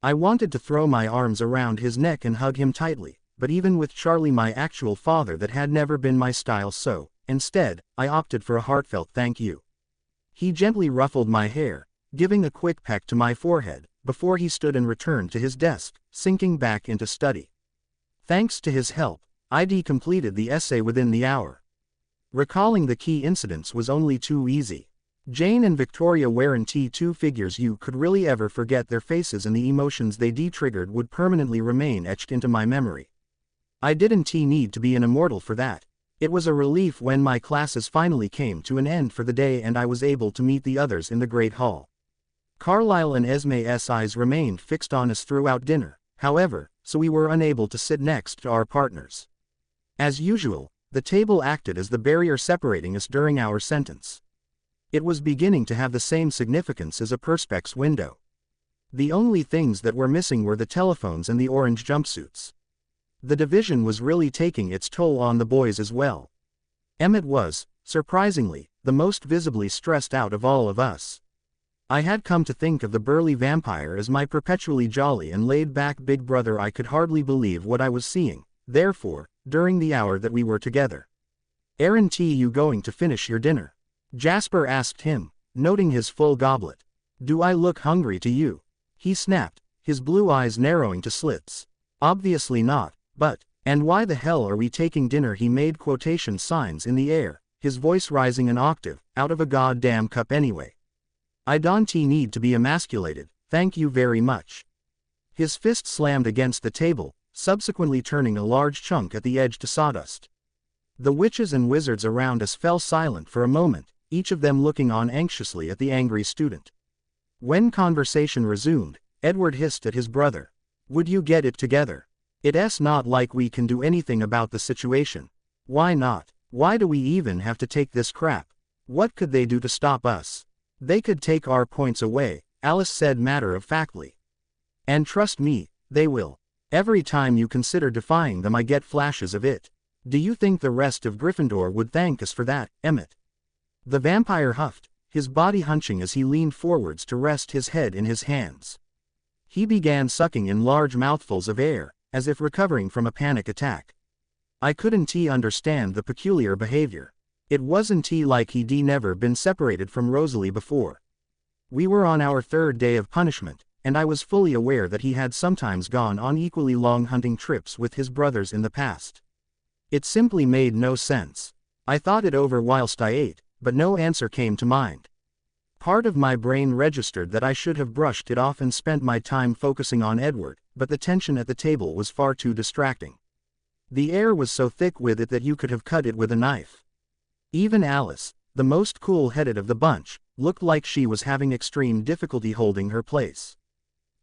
I wanted to throw my arms around his neck and hug him tightly, but even with Charlie, my actual father, that had never been my style, so, instead, I opted for a heartfelt thank you. He gently ruffled my hair, giving a quick peck to my forehead, before he stood and returned to his desk, sinking back into study. Thanks to his help, I'd completed the essay within the hour. Recalling the key incidents was only too easy. Jane and Victoria weren't two figures you could really ever forget. Their faces and the emotions they triggered would permanently remain etched into my memory. I didn't need to be an immortal for that. It was a relief when my classes finally came to an end for the day and I was able to meet the others in the Great Hall. Carlyle and Esme's eyes remained fixed on us throughout dinner, however, so we were unable to sit next to our partners. As usual, the table acted as the barrier separating us during our sentence. It was beginning to have the same significance as a perspex window. The only things that were missing were the telephones and the orange jumpsuits. The division was really taking its toll on the boys as well. Emmett was, surprisingly, the most visibly stressed out of all of us. I had come to think of the burly vampire as my perpetually jolly and laid-back big brother. I could hardly believe what I was seeing, therefore, during the hour that we were together. "Aren't you going to finish your dinner?" Jasper asked him, noting his full goblet. "Do I look hungry to you?" he snapped, his blue eyes narrowing to slits. "Obviously not, but, and why the hell are we taking dinner?" He made quotation signs in the air, his voice rising an octave, "out of a goddamn cup anyway. I don't need to be emasculated, thank you very much." His fist slammed against the table, subsequently turning a large chunk at the edge to sawdust. The witches and wizards around us fell silent for a moment, each of them looking on anxiously at the angry student. When conversation resumed, Edward hissed at his brother. "Would you get it together? It's not like we can do anything about the situation." "Why not? Why do we even have to take this crap? What could they do to stop us?" "They could take our points away," Alice said matter-of-factly. "And trust me, they will. Every time you consider defying them I get flashes of it. Do you think the rest of Gryffindor would thank us for that, Emmett?" The vampire huffed, his body hunching as he leaned forwards to rest his head in his hands. He began sucking in large mouthfuls of air, as if recovering from a panic attack. I couldn't understand the peculiar behavior. It wasn't like he'd never been separated from Rosalie before. We were on our third day of punishment, and I was fully aware that he had sometimes gone on equally long hunting trips with his brothers in the past. It simply made no sense. I thought it over whilst I ate, but no answer came to mind. Part of my brain registered that I should have brushed it off and spent my time focusing on Edward, but the tension at the table was far too distracting. The air was so thick with it that you could have cut it with a knife. Even Alice, the most cool-headed of the bunch, looked like she was having extreme difficulty holding her place.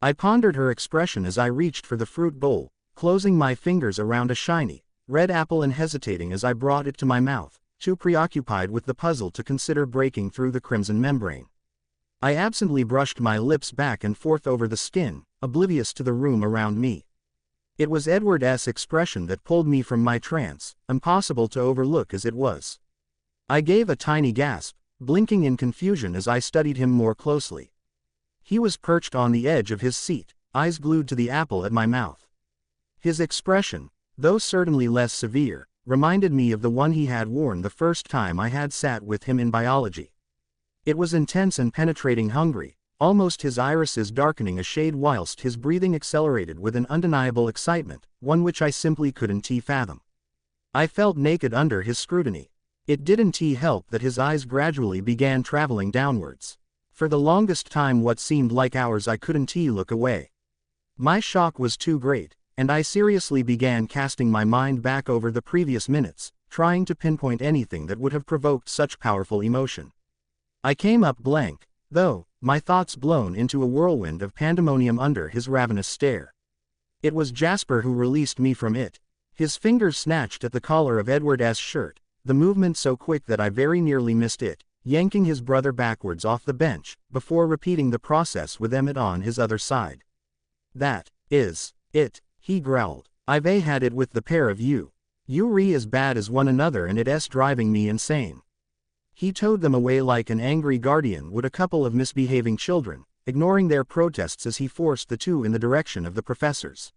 I pondered her expression as I reached for the fruit bowl, closing my fingers around a shiny, red apple and hesitating as I brought it to my mouth, too preoccupied with the puzzle to consider breaking through the crimson membrane. I absently brushed my lips back and forth over the skin, oblivious to the room around me. It was Edward's expression that pulled me from my trance, impossible to overlook as it was. I gave a tiny gasp, blinking in confusion as I studied him more closely. He was perched on the edge of his seat, eyes glued to the apple at my mouth. His expression, though certainly less severe, reminded me of the one he had worn the first time I had sat with him in biology. It was intense and penetrating hungry, almost his irises darkening a shade whilst his breathing accelerated with an undeniable excitement, one which I simply couldn't fathom. I felt naked under his scrutiny. It didn't help that his eyes gradually began traveling downwards. For the longest time what seemed like hours I couldn't look away. My shock was too great, and I seriously began casting my mind back over the previous minutes, trying to pinpoint anything that would have provoked such powerful emotion. I came up blank, though, my thoughts blown into a whirlwind of pandemonium under his ravenous stare. It was Jasper who released me from it. His fingers snatched at the collar of Edward's shirt, the movement so quick that I very nearly missed it, yanking his brother backwards off the bench, before repeating the process with Emmett on his other side. "That is it," he growled. "I've had it with the pair of you. You're as bad as one another and it's driving me insane." He towed them away like an angry guardian would a couple of misbehaving children, ignoring their protests as he forced the two in the direction of the professors.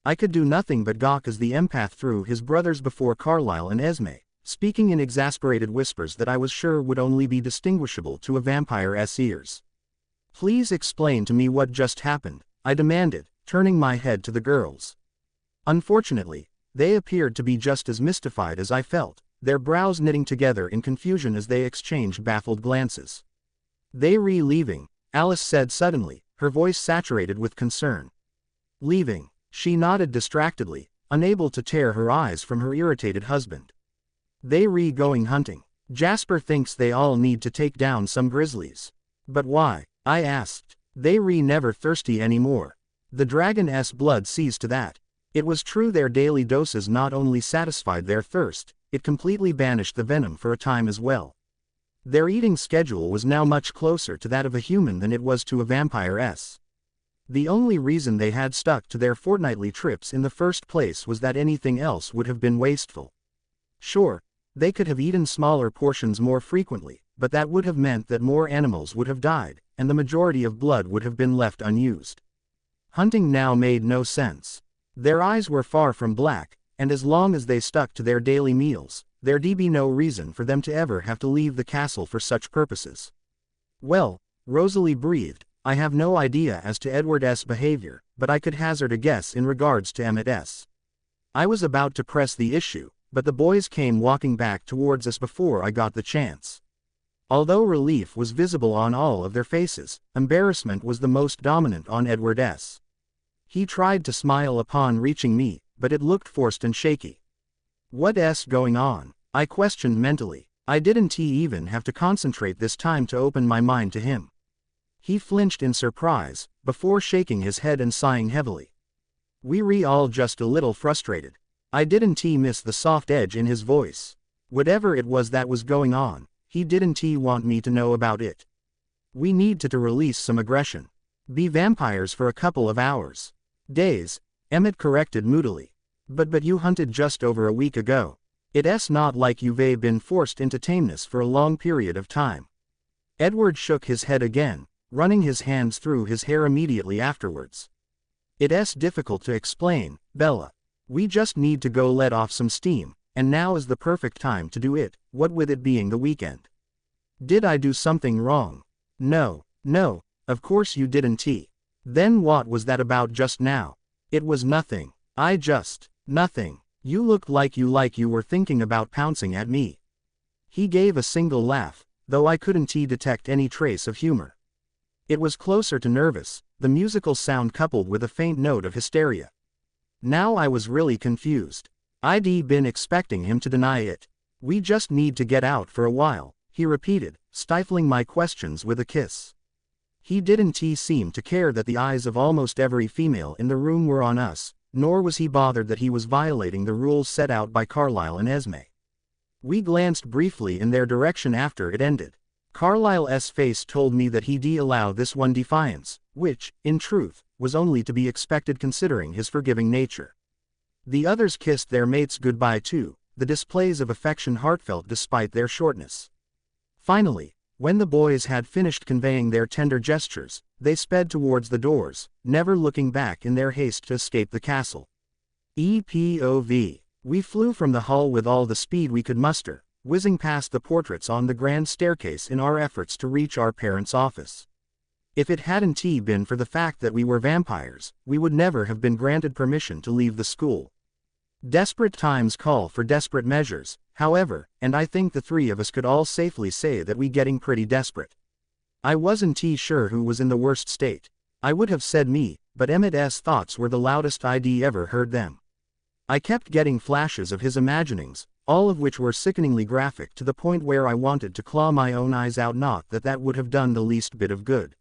I could do nothing but gawk as the empath threw his brothers before Carlyle and Esme, speaking in exasperated whispers that I was sure would only be distinguishable to a vampire's ears. "Please explain to me what just happened," I demanded, turning my head to the girls. Unfortunately, they appeared to be just as mystified as I felt, their brows knitting together in confusion as they exchanged baffled glances. "They leaving," Alice said suddenly, her voice saturated with concern. "Leaving," she nodded distractedly, unable to tear her eyes from her irritated husband. "They going hunting. Jasper thinks they all need to take down some grizzlies." "But why?" I asked. "They never thirsty anymore. The dragon's blood sees to that." It was true their daily doses not only satisfied their thirst, it completely banished the venom for a time as well. Their eating schedule was now much closer to that of a human than it was to a vampire's. The only reason they had stuck to their fortnightly trips in the first place was that anything else would have been wasteful. Sure, they could have eaten smaller portions more frequently, but that would have meant that more animals would have died, and the majority of blood would have been left unused. Hunting now made no sense. Their eyes were far from black, and as long as they stuck to their daily meals, there'd be no reason for them to ever have to leave the castle for such purposes. "Well," Rosalie breathed, "I have no idea as to Edward's behavior, but I could hazard a guess in regards to Emmett's." I was about to press the issue, but the boys came walking back towards us before I got the chance. Although relief was visible on all of their faces, embarrassment was the most dominant on Edward's. He tried to smile upon reaching me, but it looked forced and shaky. "What's going on?" I questioned mentally. I didn't even have to concentrate this time to open my mind to him. He flinched in surprise, before shaking his head and sighing heavily. "We all just a little frustrated." I didn't miss the soft edge in his voice. Whatever it was that was going on, he didn't want me to know about it. "We need to release some aggression. Be vampires for a couple of hours." "Days," Emmett corrected moodily. But you hunted just over a week ago. It's not like you've been forced into tameness for a long period of time." Edward shook his head again, running his hands through his hair immediately afterwards. "It's difficult to explain, Bella. We just need to go let off some steam, and now is the perfect time to do it, what with it being the weekend." "Did I do something wrong?" No, of course you didn't." "Then what was that about just now?" "It was nothing. Nothing." You looked like you were thinking about pouncing at me." He gave a single laugh, though I couldn't detect any trace of humor. It was closer to nervous, the musical sound coupled with a faint note of hysteria. Now I was really confused. I'd been expecting him to deny it. "We just need to get out for a while," he repeated, stifling my questions with a kiss. He didn't seem to care that the eyes of almost every female in the room were on us, nor was he bothered that he was violating the rules set out by Carlyle and Esme. We glanced briefly in their direction after it ended. Carlyle's face told me that he'd allow this one defiance, which, in truth, was only to be expected considering his forgiving nature. The others kissed their mates goodbye too, the displays of affection heartfelt despite their shortness. Finally, when the boys had finished conveying their tender gestures, they sped towards the doors, never looking back in their haste to escape the castle. EPOV. We flew from the hall with all the speed we could muster, whizzing past the portraits on the grand staircase in our efforts to reach our parents' office. If it hadn't been for the fact that we were vampires, we would never have been granted permission to leave the school. Desperate times call for desperate measures, however, and I think the three of us could all safely say that we getting pretty desperate. I wasn't sure who was in the worst state. I would have said me, but Emmett's thoughts were the loudest I'd ever heard them. I kept getting flashes of his imaginings, all of which were sickeningly graphic to the point where I wanted to claw my own eyes out, not that that would have done the least bit of good.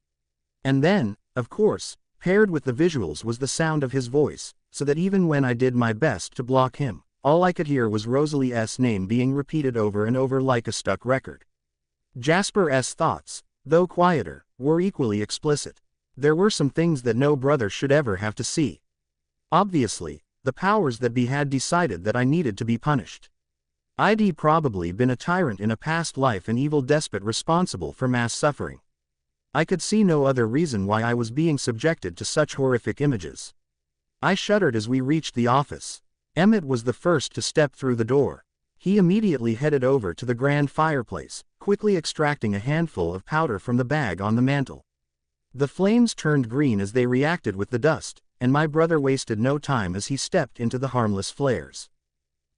And then, of course, paired with the visuals was the sound of his voice, so that even when I did my best to block him, all I could hear was Rosalie's name being repeated over and over like a stuck record. Jasper's thoughts, though quieter, were equally explicit. There were some things that no brother should ever have to see. Obviously, the powers that be had decided that I needed to be punished. I'd probably been a tyrant in a past life, an evil despot responsible for mass suffering. I could see no other reason why I was being subjected to such horrific images. I shuddered as we reached the office. Emmett was the first to step through the door. He immediately headed over to the grand fireplace, quickly extracting a handful of powder from the bag on the mantel. The flames turned green as they reacted with the dust, and my brother wasted no time as he stepped into the harmless flares.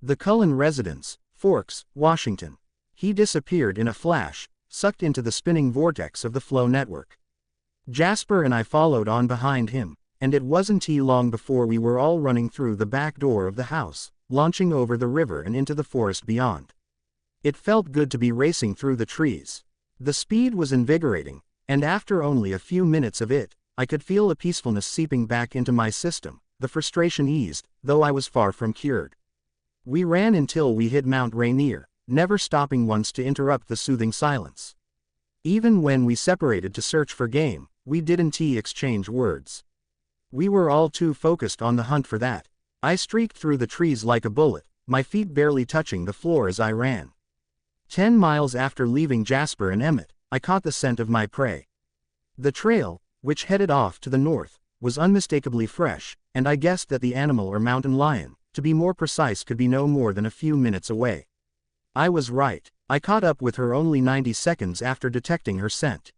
The Cullens residence, Forks, Washington. He disappeared in a flash, sucked into the spinning vortex of the flow network. Jasper and I followed on behind him, and it wasn't long before we were all running through the back door of the house, launching over the river and into the forest beyond. It felt good to be racing through the trees. The speed was invigorating, and after only a few minutes of it, I could feel a peacefulness seeping back into my system. The frustration eased, though I was far from cured. We ran until we hit Mount Rainier, never stopping once to interrupt the soothing silence. Even when we separated to search for game, we didn't exchange words. We were all too focused on the hunt for that. I streaked through the trees like a bullet, my feet barely touching the floor as I ran. 10 miles after leaving Jasper and Emmett, I caught the scent of my prey. The trail, which headed off to the north, was unmistakably fresh, and I guessed that the animal, or mountain lion, to be more precise, could be no more than a few minutes away. I was right. I caught up with her only 90 seconds after detecting her scent.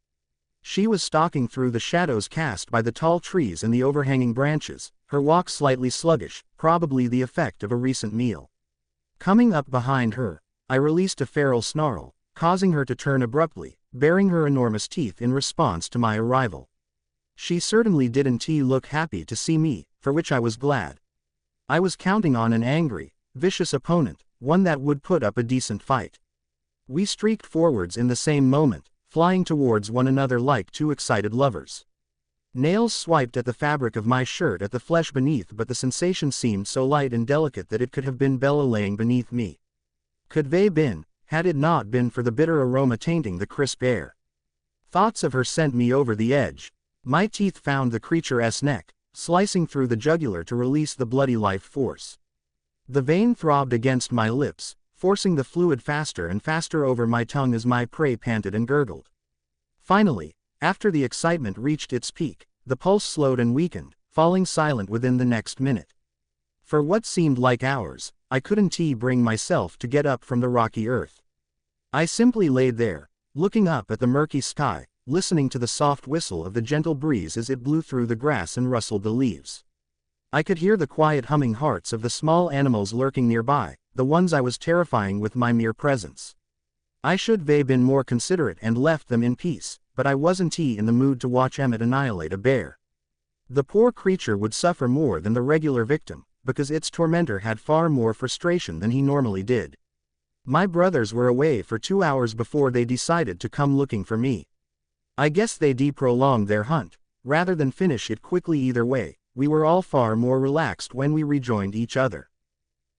She was stalking through the shadows cast by the tall trees and the overhanging branches, her walk slightly sluggish, probably the effect of a recent meal. Coming up behind her, I released a feral snarl, causing her to turn abruptly, baring her enormous teeth in response to my arrival. She certainly didn't look happy to see me, for which I was glad. I was counting on an angry, vicious opponent, one that would put up a decent fight. We streaked forwards in the same moment, flying towards one another like two excited lovers. Nails swiped at the fabric of my shirt at the flesh beneath, but the sensation seemed so light and delicate that it could have been Bella laying beneath me. Could they been, had it not been for the bitter aroma tainting the crisp air. Thoughts of her sent me over the edge. My teeth found the creature's neck, slicing through the jugular to release the bloody life force. The vein throbbed against my lips, forcing the fluid faster and faster over my tongue as my prey panted and gurgled. Finally, after the excitement reached its peak, the pulse slowed and weakened, falling silent within the next minute. For what seemed like hours, I couldn't bring myself to get up from the rocky earth. I simply laid there, looking up at the murky sky, listening to the soft whistle of the gentle breeze as it blew through the grass and rustled the leaves. I could hear the quiet humming hearts of the small animals lurking nearby, the ones I was terrifying with my mere presence. I should have been more considerate and left them in peace, but I wasn't in the mood to watch Emmett annihilate a bear. The poor creature would suffer more than the regular victim, because its tormentor had far more frustration than he normally did. My brothers were away for 2 hours before they decided to come looking for me. I guess they prolonged their hunt, rather than finish it quickly. Either way, we were all far more relaxed when we rejoined each other.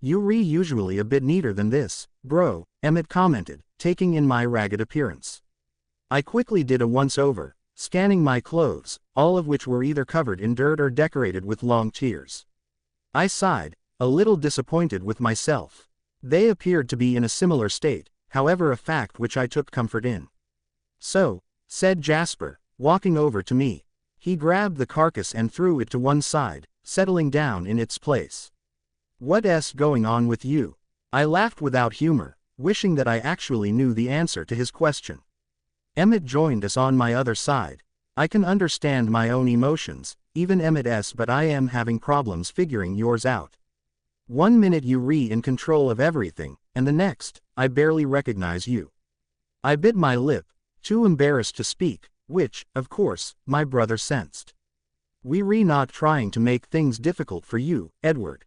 "You're usually a bit neater than this, bro," Emmett commented, taking in my ragged appearance. I quickly did a once-over, scanning my clothes, all of which were either covered in dirt or decorated with long tears. I sighed, a little disappointed with myself. They appeared to be in a similar state, however, a fact which I took comfort in. "So," said Jasper, walking over to me. He grabbed the carcass and threw it to one side, settling down in its place. "What's going on with you?" I laughed without humor, wishing that I actually knew the answer to his question. Emmett joined us on my other side. "I can understand my own emotions, even Emmett's, but I am having problems figuring yours out. One minute you're in control of everything, and the next, I barely recognize you." I bit my lip, too embarrassed to speak, which, of course, my brother sensed. "We're not trying to make things difficult for you, Edward.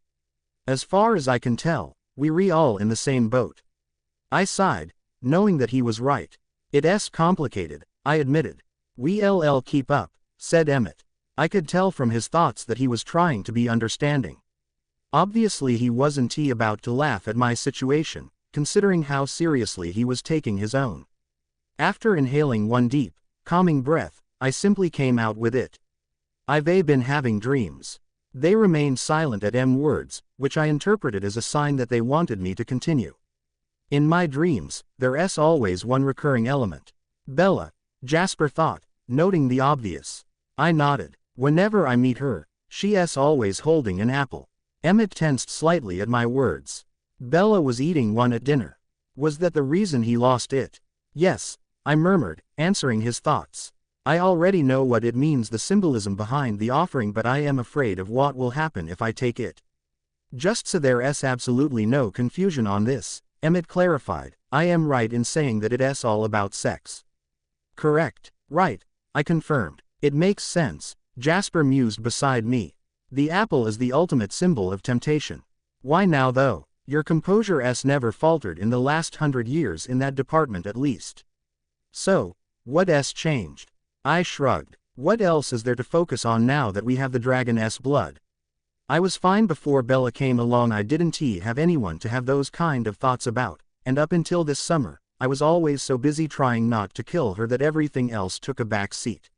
As far as I can tell, we're all in the same boat." I sighed, knowing that he was right. "It's complicated," I admitted. "We'll keep up," said Emmett. I could tell from his thoughts that he was trying to be understanding. Obviously he wasn't about to laugh at my situation, considering how seriously he was taking his own. After inhaling one deep, calming breath, I simply came out with it. "I've been having dreams." They remained silent at words, which I interpreted as a sign that they wanted me to continue. "In my dreams, there's always one recurring element. Bella," Jasper thought, noting the obvious. I nodded. "Whenever I meet her, she's always holding an apple." Emmett tensed slightly at my words. "Bella was eating one at dinner. Was that the reason he lost it?" "Yes," I murmured, answering his thoughts. "I already know what it means, the symbolism behind the offering, but I am afraid of what will happen if I take it." "Just so there's absolutely no confusion on this," Emmett clarified, "I am right in saying that it's all about sex." "Correct." "Right," I confirmed. "It makes sense," Jasper mused beside me. "The apple is the ultimate symbol of temptation. Why now though? Your composure's never faltered in the last 100 years in that department at least." "So, what's changed?" I shrugged. "What else is there to focus on now that we have the dragon's blood? I was fine before Bella came along. I didn't have anyone to have those kind of thoughts about, and up until this summer, I was always so busy trying not to kill her that everything else took a back seat.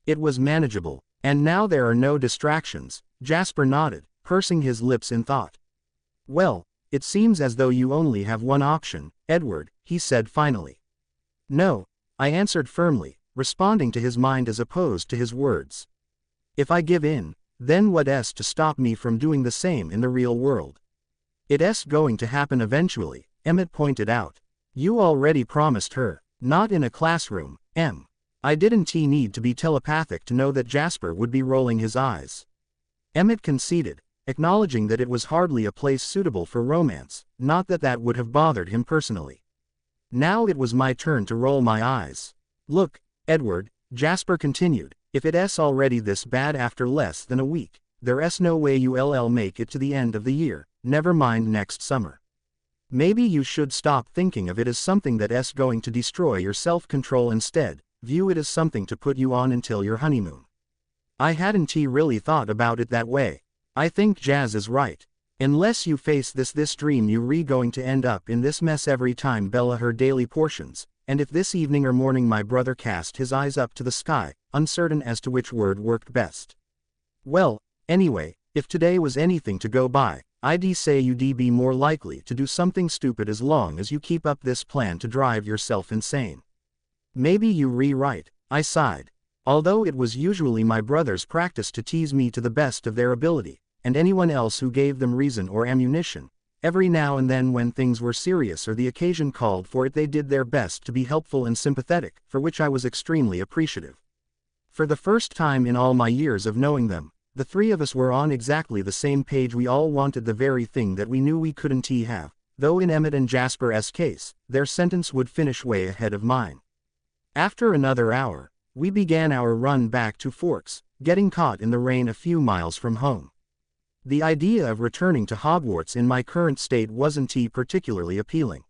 It was manageable, and now there are no distractions." Jasper nodded, pursing his lips in thought. "Well, it seems as though you only have one option, Edward," he said finally. "No," I answered firmly, responding to his mind as opposed to his words. "If I give in, then what's to stop me from doing the same in the real world?" "It's going to happen eventually," Emmett pointed out. "You already promised her." "Not in a classroom, Em." I didn't need to be telepathic to know that Jasper would be rolling his eyes. Emmett conceded, acknowledging that it was hardly a place suitable for romance, not that that would have bothered him personally. Now it was my turn to roll my eyes. "Look, Edward," Jasper continued, "if it's already this bad after less than a week, there's no way you'll make it to the end of the year, never mind next summer. Maybe you should stop thinking of it as something that's going to destroy your self-control. Instead, view it as something to put you on until your honeymoon." I hadn't really thought about it that way. I think Jazz is right. Unless you face this dream, you're going to end up in this mess every time Bella her daily portions, and if this evening or morning my brother cast his eyes up to the sky, uncertain as to which word worked best. "Well, anyway, if today was anything to go by, I'd say you'd be more likely to do something stupid as long as you keep up this plan to drive yourself insane." "Maybe you're right," I sighed. Although it was usually my brother's practice to tease me to the best of their ability, and anyone else who gave them reason or ammunition, every now and then when things were serious or the occasion called for it, they did their best to be helpful and sympathetic, for which I was extremely appreciative. For the first time in all my years of knowing them, The three of us were on exactly the same page. We all wanted the very thing that we knew we couldn't have, though in Emmett and Jasper's case, their sentence would finish way ahead of mine. After another hour, we began our run back to Forks, getting caught in the rain a few miles from home. The idea of returning to Hogwarts in my current state wasn't particularly appealing.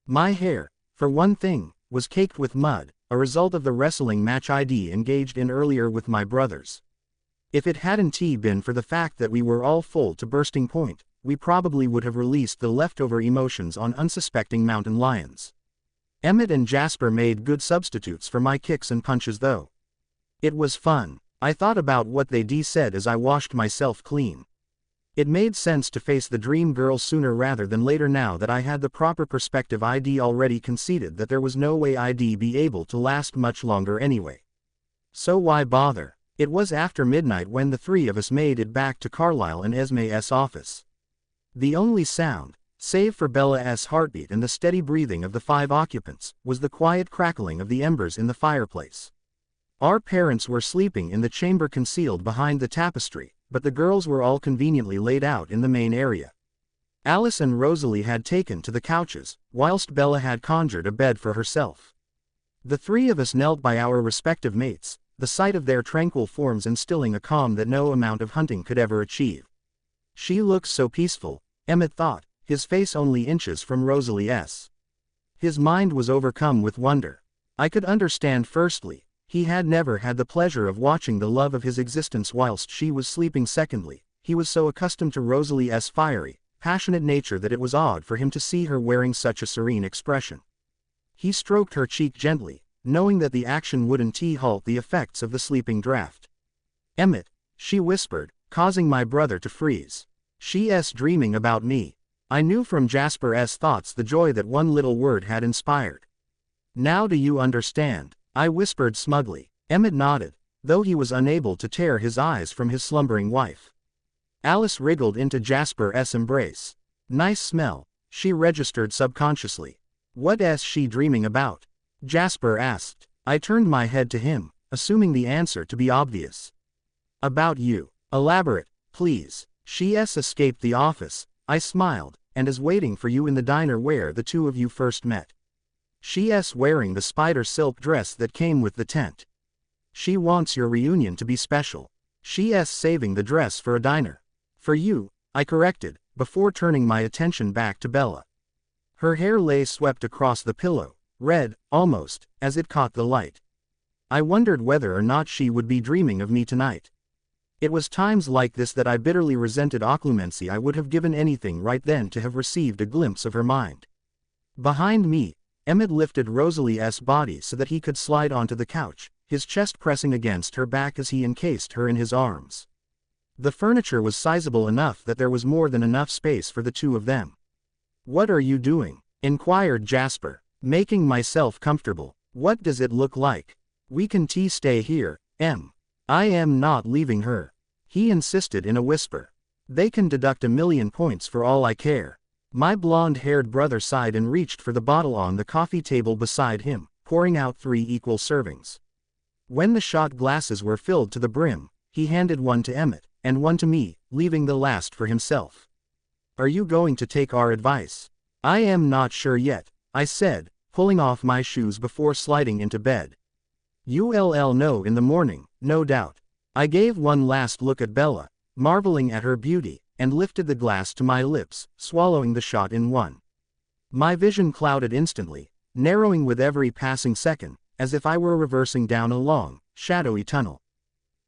My hair, for one thing, was caked with mud, a result of the wrestling match I'd engaged in earlier with my brothers. If it hadn't been for the fact that we were all full to bursting point, we probably would have released the leftover emotions on unsuspecting mountain lions. Emmett and Jasper made good substitutes for my kicks and punches though. It was fun. I thought about what they said as I washed myself clean. It made sense to face the dream girl sooner rather than later now that I had the proper perspective. I'd already conceded that there was no way I'd be able to last much longer anyway. So why bother? It was after midnight when the three of us made it back to Carlisle and Renesmee's office. The only sound, save for Bella's heartbeat and the steady breathing of the 5 occupants, was the quiet crackling of the embers in the fireplace. Our parents were sleeping in the chamber concealed behind the tapestry, but the girls were all conveniently laid out in the main area. Alice and Rosalie had taken to the couches, whilst Bella had conjured a bed for herself. The three of us knelt by our respective mates, the sight of their tranquil forms instilling a calm that no amount of hunting could ever achieve. She looked so peaceful, Emmett thought, his face only inches from Rosalie's. His mind was overcome with wonder. I could understand firstly, he had never had the pleasure of watching the love of his existence whilst she was sleeping. Secondly, he was so accustomed to Rosalie's fiery, passionate nature that it was odd for him to see her wearing such a serene expression. He stroked her cheek gently, knowing that the action wouldn't halt the effects of the sleeping draught. "Emmett," she whispered, causing my brother to freeze. "She's dreaming about me." I knew from Jasper's thoughts the joy that one little word had inspired. "Now do you understand?" I whispered smugly. Emmett nodded, though he was unable to tear his eyes from his slumbering wife. Alice wriggled into Jasper's embrace. "Nice smell," she registered subconsciously. "What's she dreaming about?" Jasper asked. I turned my head to him, assuming the answer to be obvious. "About you. Elaborate, please." "She's escaped the office," I smiled, "and is waiting for you in the diner where the two of you first met. She's wearing the spider silk dress that came with the tent. She wants your reunion to be special. She's saving the dress for a diner. For you," I corrected, before turning my attention back to Bella. Her hair lay swept across the pillow, red, almost, as it caught the light. I wondered whether or not she would be dreaming of me tonight. It was times like this that I bitterly resented occlumency. I would have given anything right then to have received a glimpse of her mind. Behind me, Emmett lifted Rosalie's body so that he could slide onto the couch, his chest pressing against her back as he encased her in his arms. The furniture was sizable enough that there was more than enough space for the two of them. "What are you doing?" inquired Jasper. "Making myself comfortable." "What does it look like?" "We can stay here, Em. I am not leaving her," he insisted in a whisper. "They can deduct 1,000,000 points for all I care." My blonde-haired brother sighed and reached for the bottle on the coffee table beside him, pouring out 3 equal servings. When the shot glasses were filled to the brim, he handed one to Emmett, and one to me, leaving the last for himself. "Are you going to take our advice?" "I am not sure yet," I said, pulling off my shoes before sliding into bed. "You'll know in the morning, no doubt." I gave one last look at Bella, marveling at her beauty, and lifted the glass to my lips, swallowing the shot in one. My vision clouded instantly, narrowing with every passing second, as if I were reversing down a long, shadowy tunnel.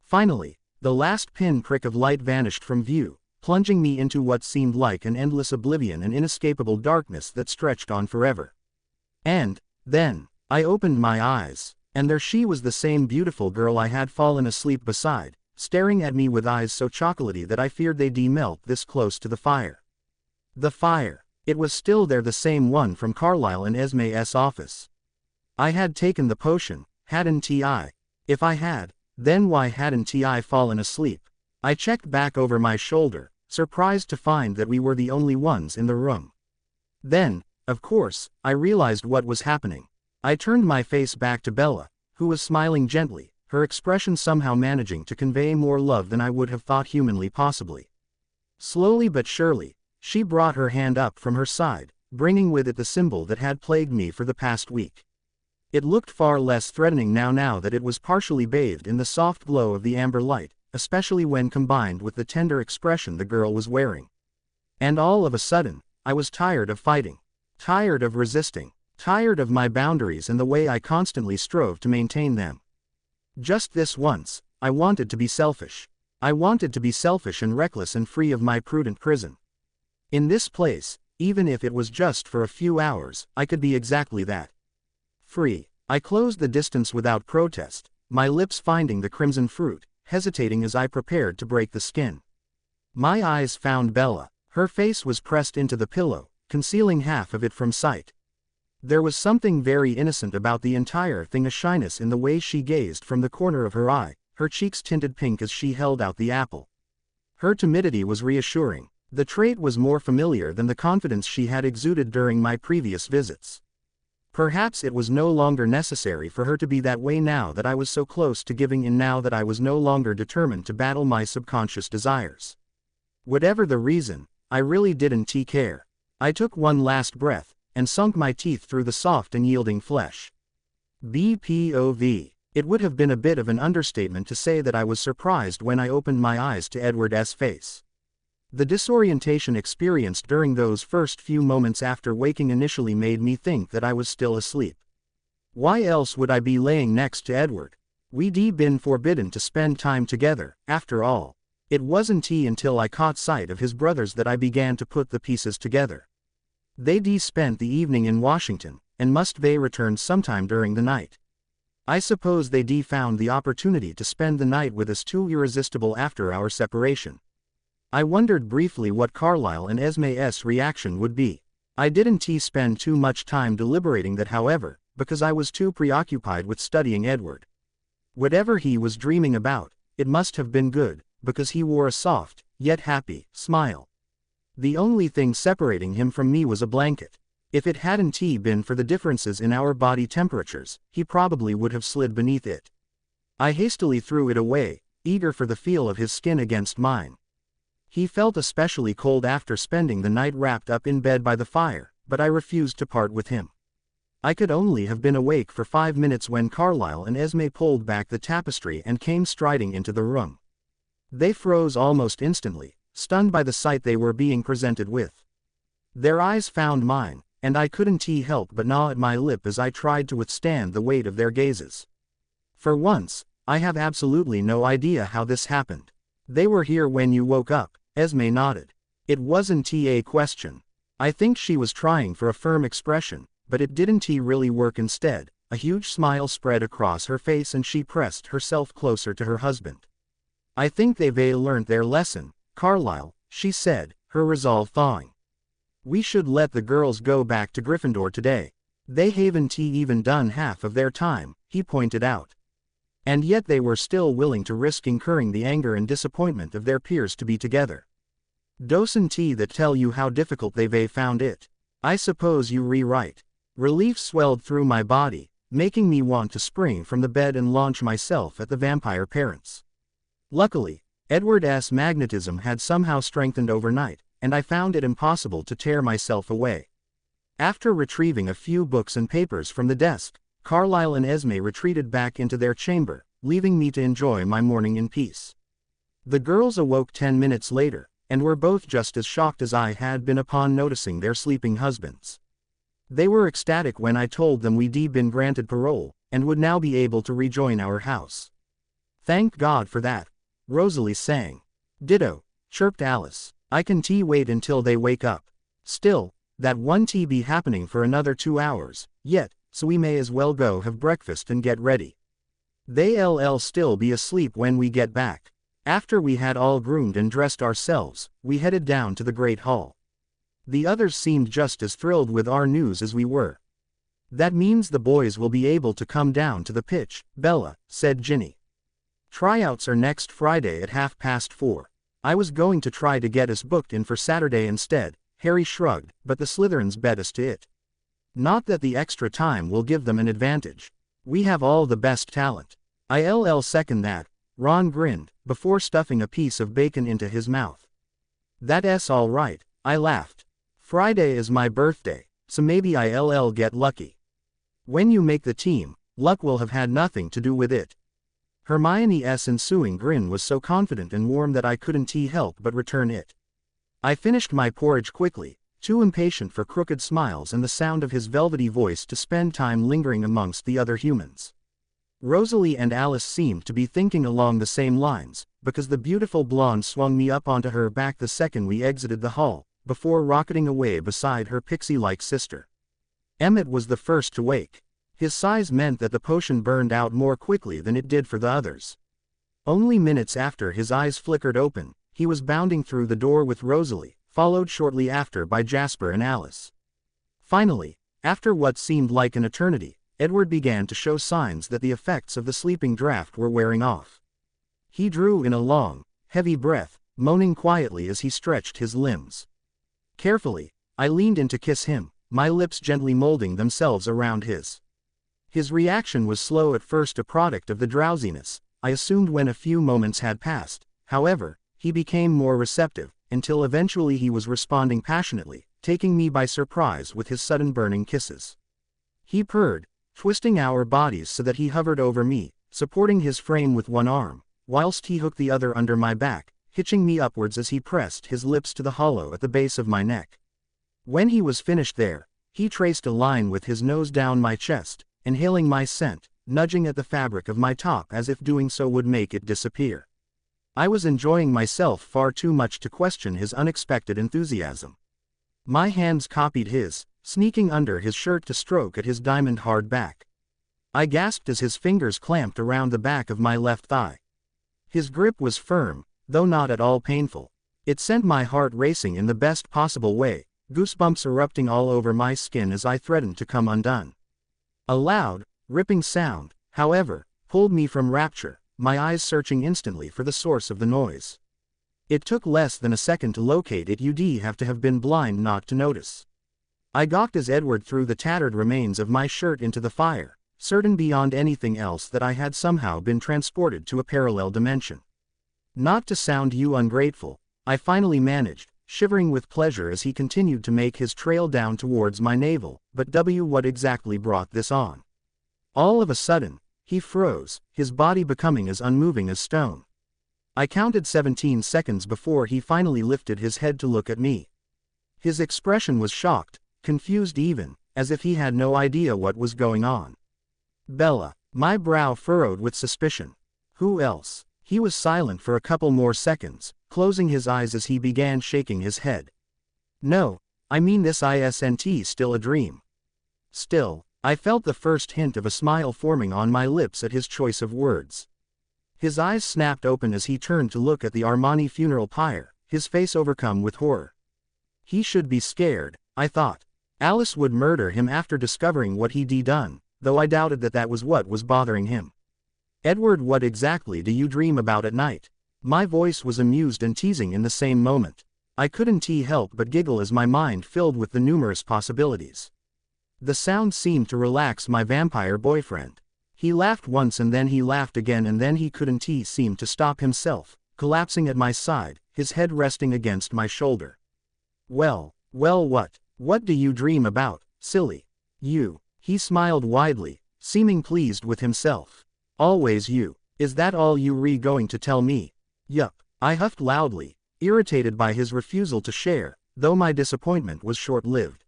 Finally, the last pinprick of light vanished from view, plunging me into what seemed like an endless oblivion and inescapable darkness that stretched on forever. And, then, I opened my eyes, and there she was, the same beautiful girl I had fallen asleep beside, staring at me with eyes so chocolatey that I feared they'd melt this close to the fire. The fire. It was still there, the same one from Carlisle and Renesmee's office. I had taken the potion, hadn't I? If I had, then why hadn't I fallen asleep? I checked back over my shoulder, surprised to find that we were the only ones in the room. Then, of course, I realized what was happening. I turned my face back to Bella, who was smiling gently, her expression somehow managing to convey more love than I would have thought humanly possibly. Slowly but surely, she brought her hand up from her side, bringing with it the symbol that had plagued me for the past week. It looked far less threatening now that it was partially bathed in the soft glow of the amber light, especially when combined with the tender expression the girl was wearing. And all of a sudden, I was tired of fighting. Tired of resisting. Tired of my boundaries and the way I constantly strove to maintain them. Just this once, I wanted to be selfish. I wanted to be selfish and reckless and free of my prudent prison. In this place, even if it was just for a few hours, I could be exactly that. Free. I closed the distance without protest, my lips finding the crimson fruit, hesitating as I prepared to break the skin. My eyes found Bella. Her face was pressed into the pillow, concealing half of it from sight. There was something very innocent about the entire thing, a shyness in the way she gazed from the corner of her eye, her cheeks tinted pink as she held out the apple. Her timidity was reassuring. The trait was more familiar than the confidence she had exuded during my previous visits. Perhaps it was no longer necessary for her to be that way now that I was so close to giving in, now that I was no longer determined to battle my subconscious desires. Whatever the reason, I really didn't care. I took one last breath, and sunk my teeth through the soft and yielding flesh. BPOV. It would have been a bit of an understatement to say that I was surprised when I opened my eyes to Edward's face. The disorientation experienced during those first few moments after waking initially made me think that I was still asleep. Why else would I be laying next to Edward? We'd been forbidden to spend time together, after all. It wasn't until I caught sight of his brothers that I began to put the pieces together. They'd spent the evening in Washington, and must they return sometime during the night. I suppose they'd found the opportunity to spend the night with us too irresistible after our separation. I wondered briefly what Carlyle and Esme's reaction would be. I didn't spend too much time deliberating that, however, because I was too preoccupied with studying Edward. Whatever he was dreaming about, it must have been good, because he wore a soft, yet happy, smile. The only thing separating him from me was a blanket. If it hadn't been for the differences in our body temperatures, he probably would have slid beneath it. I hastily threw it away, eager for the feel of his skin against mine. He felt especially cold after spending the night wrapped up in bed by the fire, but I refused to part with him. I could only have been awake for 5 minutes when Carlyle and Esme pulled back the tapestry and came striding into the room. They froze almost instantly, stunned by the sight they were being presented with. Their eyes found mine, and I couldn't help but gnaw at my lip as I tried to withstand the weight of their gazes. For once, I have absolutely no idea how this happened. They were here when you woke up, Esme nodded. It wasn't a question. I think she was trying for a firm expression, but it didn't really work. Instead, a huge smile spread across her face and she pressed herself closer to her husband. I think they've learned their lesson, Carlyle, she said, her resolve thawing. We should let the girls go back to Gryffindor today. They haven't even done half of their time, he pointed out. And yet they were still willing to risk incurring the anger and disappointment of their peers to be together. Doesn't that tell you how difficult they've found it? I suppose you right. Relief swelled through my body, making me want to spring from the bed and launch myself at the vampire parents. Luckily, Edward's magnetism had somehow strengthened overnight, and I found it impossible to tear myself away. After retrieving a few books and papers from the desk, Carlyle and Esme retreated back into their chamber, leaving me to enjoy my morning in peace. The girls awoke 10 minutes later, and were both just as shocked as I had been upon noticing their sleeping husbands. They were ecstatic when I told them we'd been granted parole, and would now be able to rejoin our house. Thank God for that, Rosalie sang. Ditto, chirped Alice. I can wait until they wake up. Still, that won't be happening for another 2 hours, yet, so we may as well go have breakfast and get ready. They'll still be asleep when we get back. After we had all groomed and dressed ourselves, we headed down to the Great Hall. The others seemed just as thrilled with our news as we were. That means the boys will be able to come down to the pitch, Bella, said Ginny. Tryouts are next Friday at 4:30. I was going to try to get us booked in for Saturday instead, Harry shrugged, but the Slytherins bet us to it. Not that the extra time will give them an advantage. We have all the best talent. I'll second that, Ron grinned, before stuffing a piece of bacon into his mouth. That's all right, I laughed. Friday is my birthday, so maybe I'll get lucky. When you make the team, luck will have had nothing to do with it. Hermione's ensuing grin was so confident and warm that I couldn't help but return it. I finished my porridge quickly, too impatient for crooked smiles and the sound of his velvety voice to spend time lingering amongst the other humans. Rosalie and Alice seemed to be thinking along the same lines, because the beautiful blonde swung me up onto her back the second we exited the hall, before rocketing away beside her pixie-like sister. Emmett was the first to wake. His size meant that the potion burned out more quickly than it did for the others. Only minutes after his eyes flickered open, he was bounding through the door with Rosalie, followed shortly after by Jasper and Alice. Finally, after what seemed like an eternity, Edward began to show signs that the effects of the sleeping draft were wearing off. He drew in a long, heavy breath, moaning quietly as he stretched his limbs. Carefully, I leaned in to kiss him, my lips gently molding themselves around his. His reaction was slow at first, a product of the drowsiness, I assumed. When a few moments had passed, however, he became more receptive, until eventually he was responding passionately, taking me by surprise with his sudden burning kisses. He purred, twisting our bodies so that he hovered over me, supporting his frame with one arm, whilst he hooked the other under my back, hitching me upwards as he pressed his lips to the hollow at the base of my neck. When he was finished there, he traced a line with his nose down my chest, inhaling my scent, nudging at the fabric of my top as if doing so would make it disappear. I was enjoying myself far too much to question his unexpected enthusiasm. My hands copied his, sneaking under his shirt to stroke at his diamond-hard back. I gasped as his fingers clamped around the back of my left thigh. His grip was firm, though not at all painful. It sent my heart racing in the best possible way, goosebumps erupting all over my skin as I threatened to come undone. A loud, ripping sound, however, pulled me from rapture, my eyes searching instantly for the source of the noise. It took less than a second to locate it. You'd have to have been blind not to notice. I gawked as Edward threw the tattered remains of my shirt into the fire, certain beyond anything else that I had somehow been transported to a parallel dimension. Not to sound you ungrateful, I finally managed, shivering with pleasure as he continued to make his trail down towards my navel, but what exactly brought this on? All of a sudden, he froze, his body becoming as unmoving as stone. I counted 17 seconds before he finally lifted his head to look at me. His expression was shocked, confused even, as if he had no idea what was going on. Bella, my brow furrowed with suspicion. Who else? He was silent for a couple more seconds, closing his eyes as he began shaking his head. No, I mean this isn't still a dream. Still, I felt the first hint of a smile forming on my lips at his choice of words. His eyes snapped open as he turned to look at the Armani funeral pyre, his face overcome with horror. He should be scared, I thought. Alice would murder him after discovering what he'd done, though I doubted that was what was bothering him. Edward, what exactly do you dream about at night? My voice was amused and teasing in the same moment. I couldn't help but giggle as my mind filled with the numerous possibilities. The sound seemed to relax my vampire boyfriend. He laughed once and then he laughed again and then he couldn't seem to stop himself, collapsing at my side, his head resting against my shoulder. Well, what do you dream about, silly? You. He smiled widely, seeming pleased with himself. Always you. Is that all you going to tell me? Yup. I huffed loudly, irritated by his refusal to share, though my disappointment was short-lived.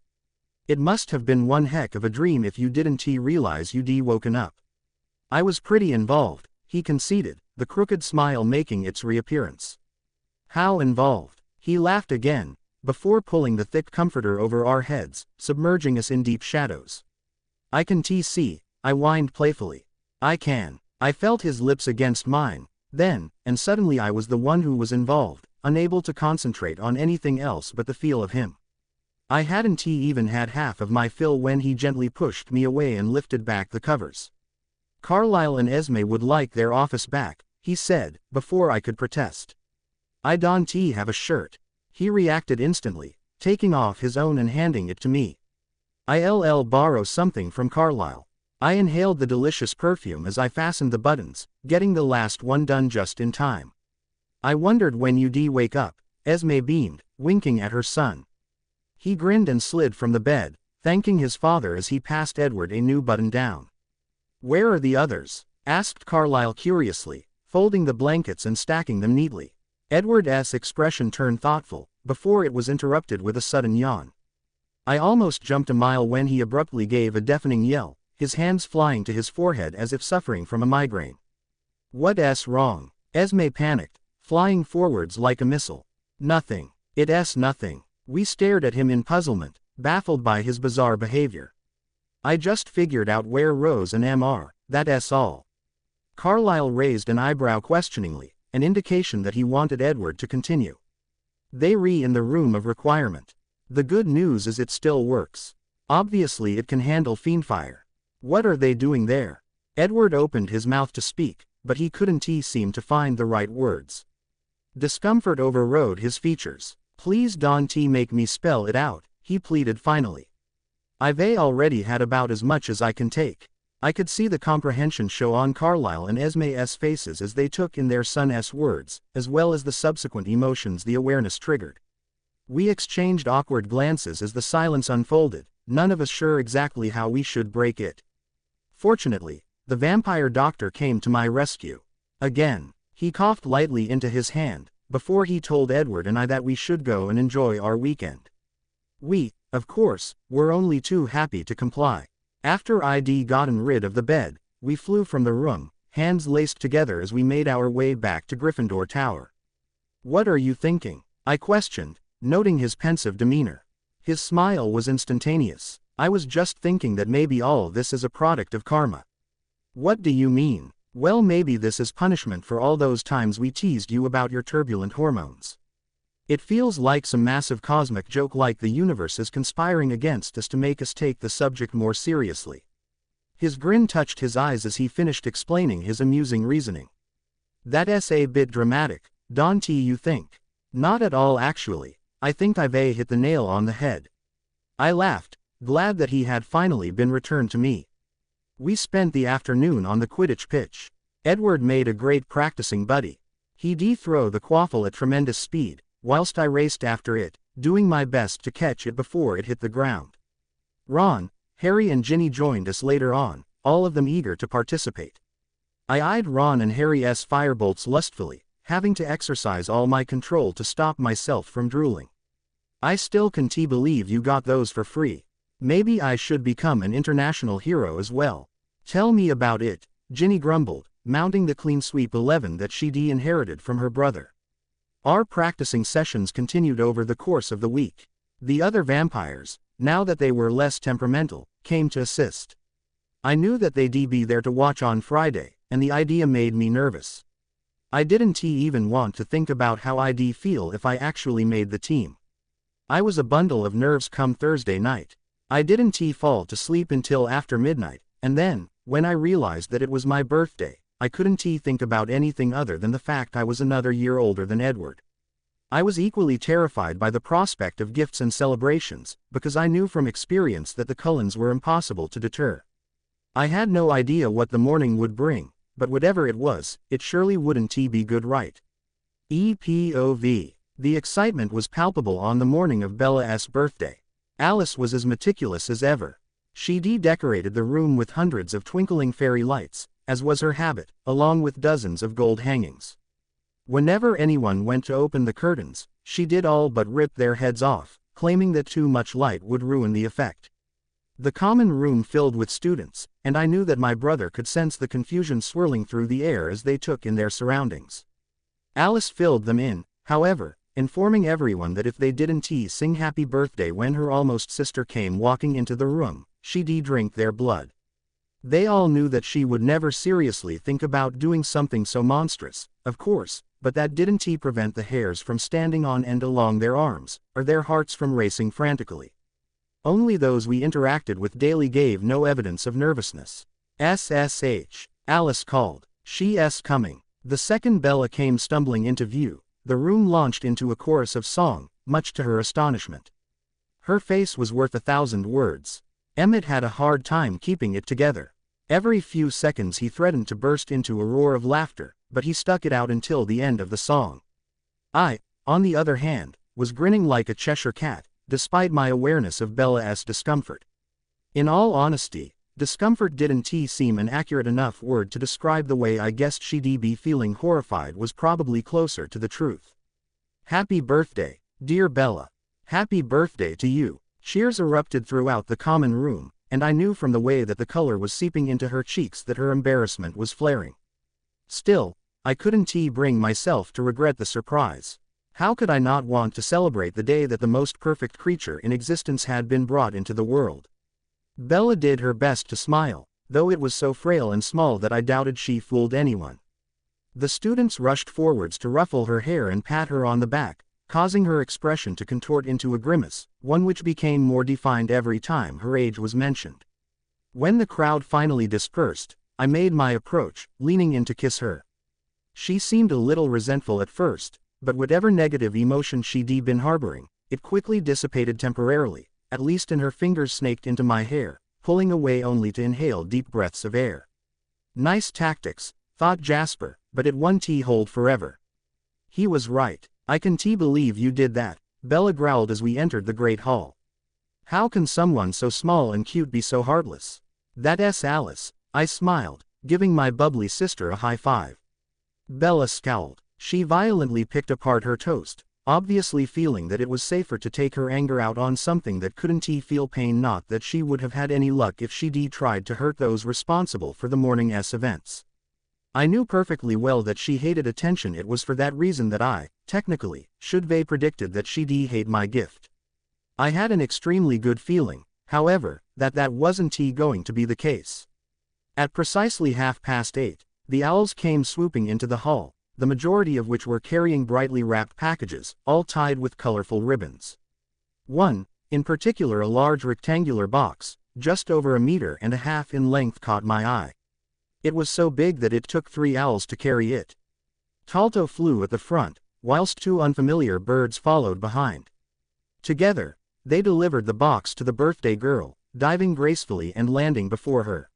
It must have been one heck of a dream if you didn't realize you'd woken up. I was pretty involved, he conceded, the crooked smile making its reappearance. How involved? He laughed again, before pulling the thick comforter over our heads, submerging us in deep shadows. I can see, I whined playfully. I can. I felt his lips against mine, then, and suddenly I was the one who was involved, unable to concentrate on anything else but the feel of him. I hadn't even had half of my fill when he gently pushed me away and lifted back the covers. Carlisle and Esme would like their office back, he said, before I could protest. I don't have a shirt. He reacted instantly, taking off his own and handing it to me. I'll borrow something from Carlisle. I inhaled the delicious perfume as I fastened the buttons, getting the last one done just in time. I wondered when you'd wake up, Esme beamed, winking at her son. He grinned and slid from the bed, thanking his father as he passed Edward a new button down. Where are the others? Asked Carlyle curiously, folding the blankets and stacking them neatly. Edward's expression turned thoughtful, before it was interrupted with a sudden yawn. I almost jumped a mile when he abruptly gave a deafening yell, his hands flying to his forehead as if suffering from a migraine. What's wrong? Esme panicked, flying forwards like a missile. Nothing. It's nothing. We stared at him in puzzlement, baffled by his bizarre behavior. I just figured out where Rose and Em are, that's all. Carlyle raised an eyebrow questioningly, an indication that he wanted Edward to continue. They're in the room of requirement. The good news is it still works. Obviously it can handle fiendfire. What are they doing there? Edward opened his mouth to speak, but he couldn't seem to find the right words. Discomfort overrode his features. Please don't make me spell it out, he pleaded finally. I've already had about as much as I can take. I could see the comprehension show on Carlyle and Esme's faces as they took in their son's words, as well as the subsequent emotions the awareness triggered. We exchanged awkward glances as the silence unfolded, none of us sure exactly how we should break it. Fortunately, the vampire doctor came to my rescue. Again, he coughed lightly into his hand, before he told Edward and I that we should go and enjoy our weekend. We, of course, were only too happy to comply. After I'd gotten rid of the bed, we flew from the room, hands laced together as we made our way back to Gryffindor Tower. What are you thinking? I questioned, noting his pensive demeanor. His smile was instantaneous. I was just thinking that maybe all this is a product of karma. What do you mean? Well, maybe this is punishment for all those times we teased you about your turbulent hormones. It feels like some massive cosmic joke, like the universe is conspiring against us to make us take the subject more seriously. His grin touched his eyes as he finished explaining his amusing reasoning. That's a bit dramatic, don't you think? Not at all actually. I think I've hit the nail on the head. I laughed, glad that he had finally been returned to me. We spent the afternoon on the Quidditch pitch. Edward made a great practicing buddy. He'd throw the quaffle at tremendous speed, whilst I raced after it, doing my best to catch it before it hit the ground. Ron, Harry and Ginny joined us later on, all of them eager to participate. I eyed Ron and Harry's firebolts lustfully, having to exercise all my control to stop myself from drooling. I still can't believe you got those for free. Maybe I should become an international hero as well. Tell me about it, Ginny grumbled, mounting the clean sweep 11 that she'd inherited from her brother. Our practicing sessions continued over the course of the week. The other vampires, now that they were less temperamental, came to assist. I knew that they'd be there to watch on Friday, and the idea made me nervous. I didn't even want to think about how I'd feel if I actually made the team. I was a bundle of nerves come Thursday night. I didn't fall to sleep until after midnight, and then, when I realized that it was my birthday, I couldn't think about anything other than the fact I was another year older than Edward. I was equally terrified by the prospect of gifts and celebrations, because I knew from experience that the Cullens were impossible to deter. I had no idea what the morning would bring, but whatever it was, it surely wouldn't be good, right? EPOV. The excitement was palpable on the morning of Bella's birthday. Alice was as meticulous as ever. She'd decorated the room with hundreds of twinkling fairy lights, as was her habit, along with dozens of gold hangings. Whenever anyone went to open the curtains, she did all but rip their heads off, claiming that too much light would ruin the effect. The common room filled with students, and I knew that my brother could sense the confusion swirling through the air as they took in their surroundings. Alice filled them in, however, informing everyone that if they didn't sing happy birthday when her almost sister came walking into the room, she'd drink their blood. They all knew that she would never seriously think about doing something so monstrous, of course, but that didn't prevent the hairs from standing on end along their arms, or their hearts from racing frantically. Only those we interacted with daily gave no evidence of nervousness. SSH, Alice called. She's coming. The second Bella came stumbling into view, the room launched into a chorus of song, much to her astonishment. Her face was worth 1,000 words. Emmett had a hard time keeping it together. Every few seconds he threatened to burst into a roar of laughter, but he stuck it out until the end of the song. I, on the other hand, was grinning like a Cheshire cat, despite my awareness of Bella's discomfort. In all honesty, discomfort didn't seem an accurate enough word to describe the way I guessed she'd be feeling. Horrified was probably closer to the truth. Happy birthday, dear Bella. Happy birthday to you. Cheers erupted throughout the common room, and I knew from the way that the color was seeping into her cheeks that her embarrassment was flaring. Still, I couldn't bring myself to regret the surprise. How could I not want to celebrate the day that the most perfect creature in existence had been brought into the world? Bella did her best to smile, though it was so frail and small that I doubted she fooled anyone. The students rushed forwards to ruffle her hair and pat her on the back, causing her expression to contort into a grimace, one which became more defined every time her age was mentioned. When the crowd finally dispersed, I made my approach, leaning in to kiss her. She seemed a little resentful at first, but whatever negative emotion she'd been harboring, it quickly dissipated temporarily, at least, and her fingers snaked into my hair, pulling away only to inhale deep breaths of air. Nice tactics, thought Jasper, but it won't hold forever. He was right. I can believe you did that, Bella growled as we entered the great hall. How can someone so small and cute be so heartless? That's Alice, I smiled, giving my bubbly sister a high five. Bella scowled. She violently picked apart her toast, obviously feeling that it was safer to take her anger out on something that couldn't feel pain. Not that she would have had any luck if she'd tried to hurt those responsible for the morning's events. I knew perfectly well that she hated attention. It was for that reason that I, technically, should have predicted that she'd hate my gift. I had an extremely good feeling, however, that wasn't going to be the case. At precisely 8:30, the owls came swooping into the hall, the majority of which were carrying brightly wrapped packages, all tied with colorful ribbons. One, in particular, a large rectangular box, just over 1.5 meters in length, caught my eye. It was so big that it took 3 owls to carry it. Talto flew at the front, whilst 2 unfamiliar birds followed behind. Together, they delivered the box to the birthday girl, diving gracefully and landing before her.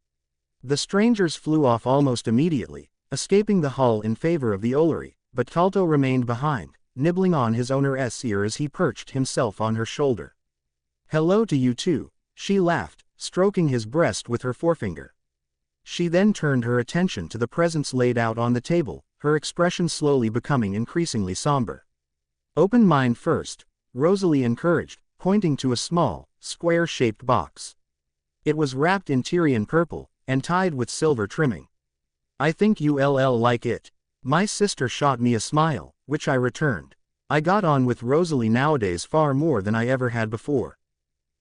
The strangers flew off almost immediately, escaping the hall in favor of the Ollery, but Talto remained behind, nibbling on his owner's ear as he perched himself on her shoulder. Hello to you too, she laughed, stroking his breast with her forefinger. She then turned her attention to the presents laid out on the table, her expression slowly becoming increasingly somber. Open mine first, Rosalie encouraged, pointing to a small, square-shaped box. It was wrapped in Tyrian purple, and tied with silver trimming. I think you'll like it. My sister shot me a smile, which I returned. I got on with Rosalie nowadays far more than I ever had before.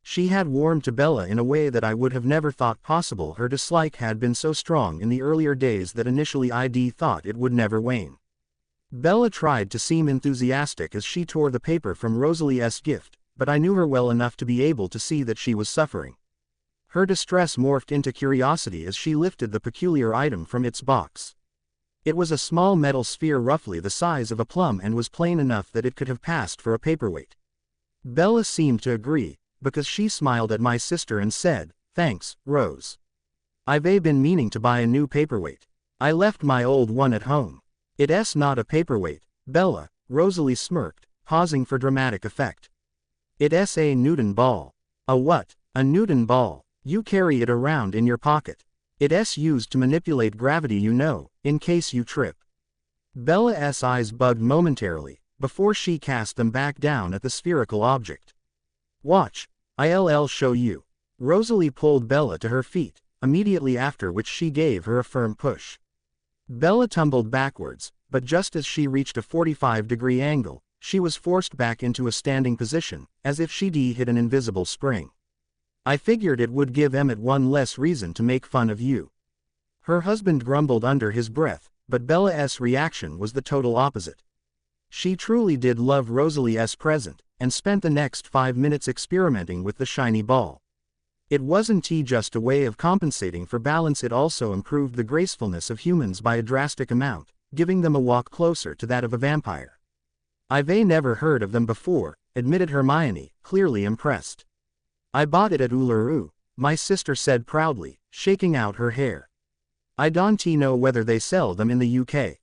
She had warmed to Bella in a way that I would have never thought possible. Her dislike had been so strong in the earlier days that initially I'd thought it would never wane. Bella tried to seem enthusiastic as she tore the paper from Rosalie's gift, but I knew her well enough to be able to see that she was suffering. Her distress morphed into curiosity as she lifted the peculiar item from its box. It was a small metal sphere roughly the size of a plum and was plain enough that it could have passed for a paperweight. Bella seemed to agree, because she smiled at my sister and said, "Thanks, Rose. I've been meaning to buy a new paperweight. I left my old one at home." It's not a paperweight, Bella, Rosalie smirked, pausing for dramatic effect. It's a Newton ball. A what? A Newton ball. You carry it around in your pocket. It's used to manipulate gravity, you know, in case you trip. Bella's eyes bugged momentarily, before she cast them back down at the spherical object. Watch, I'll show you. Rosalie pulled Bella to her feet, immediately after which she gave her a firm push. Bella tumbled backwards, but just as she reached a 45-degree angle, she was forced back into a standing position, as if she'd hit an invisible spring. I figured it would give Emmett one less reason to make fun of you. Her husband grumbled under his breath, but Bella's reaction was the total opposite. She truly did love Rosalie's present, and spent the next 5 minutes experimenting with the shiny ball. It wasn't just a way of compensating for balance, it also improved the gracefulness of humans by a drastic amount, giving them a walk closer to that of a vampire. I've never heard of them before, admitted Hermione, clearly impressed. I bought it at Uluru, my sister said proudly, shaking out her hair. I don't know whether they sell them in the UK.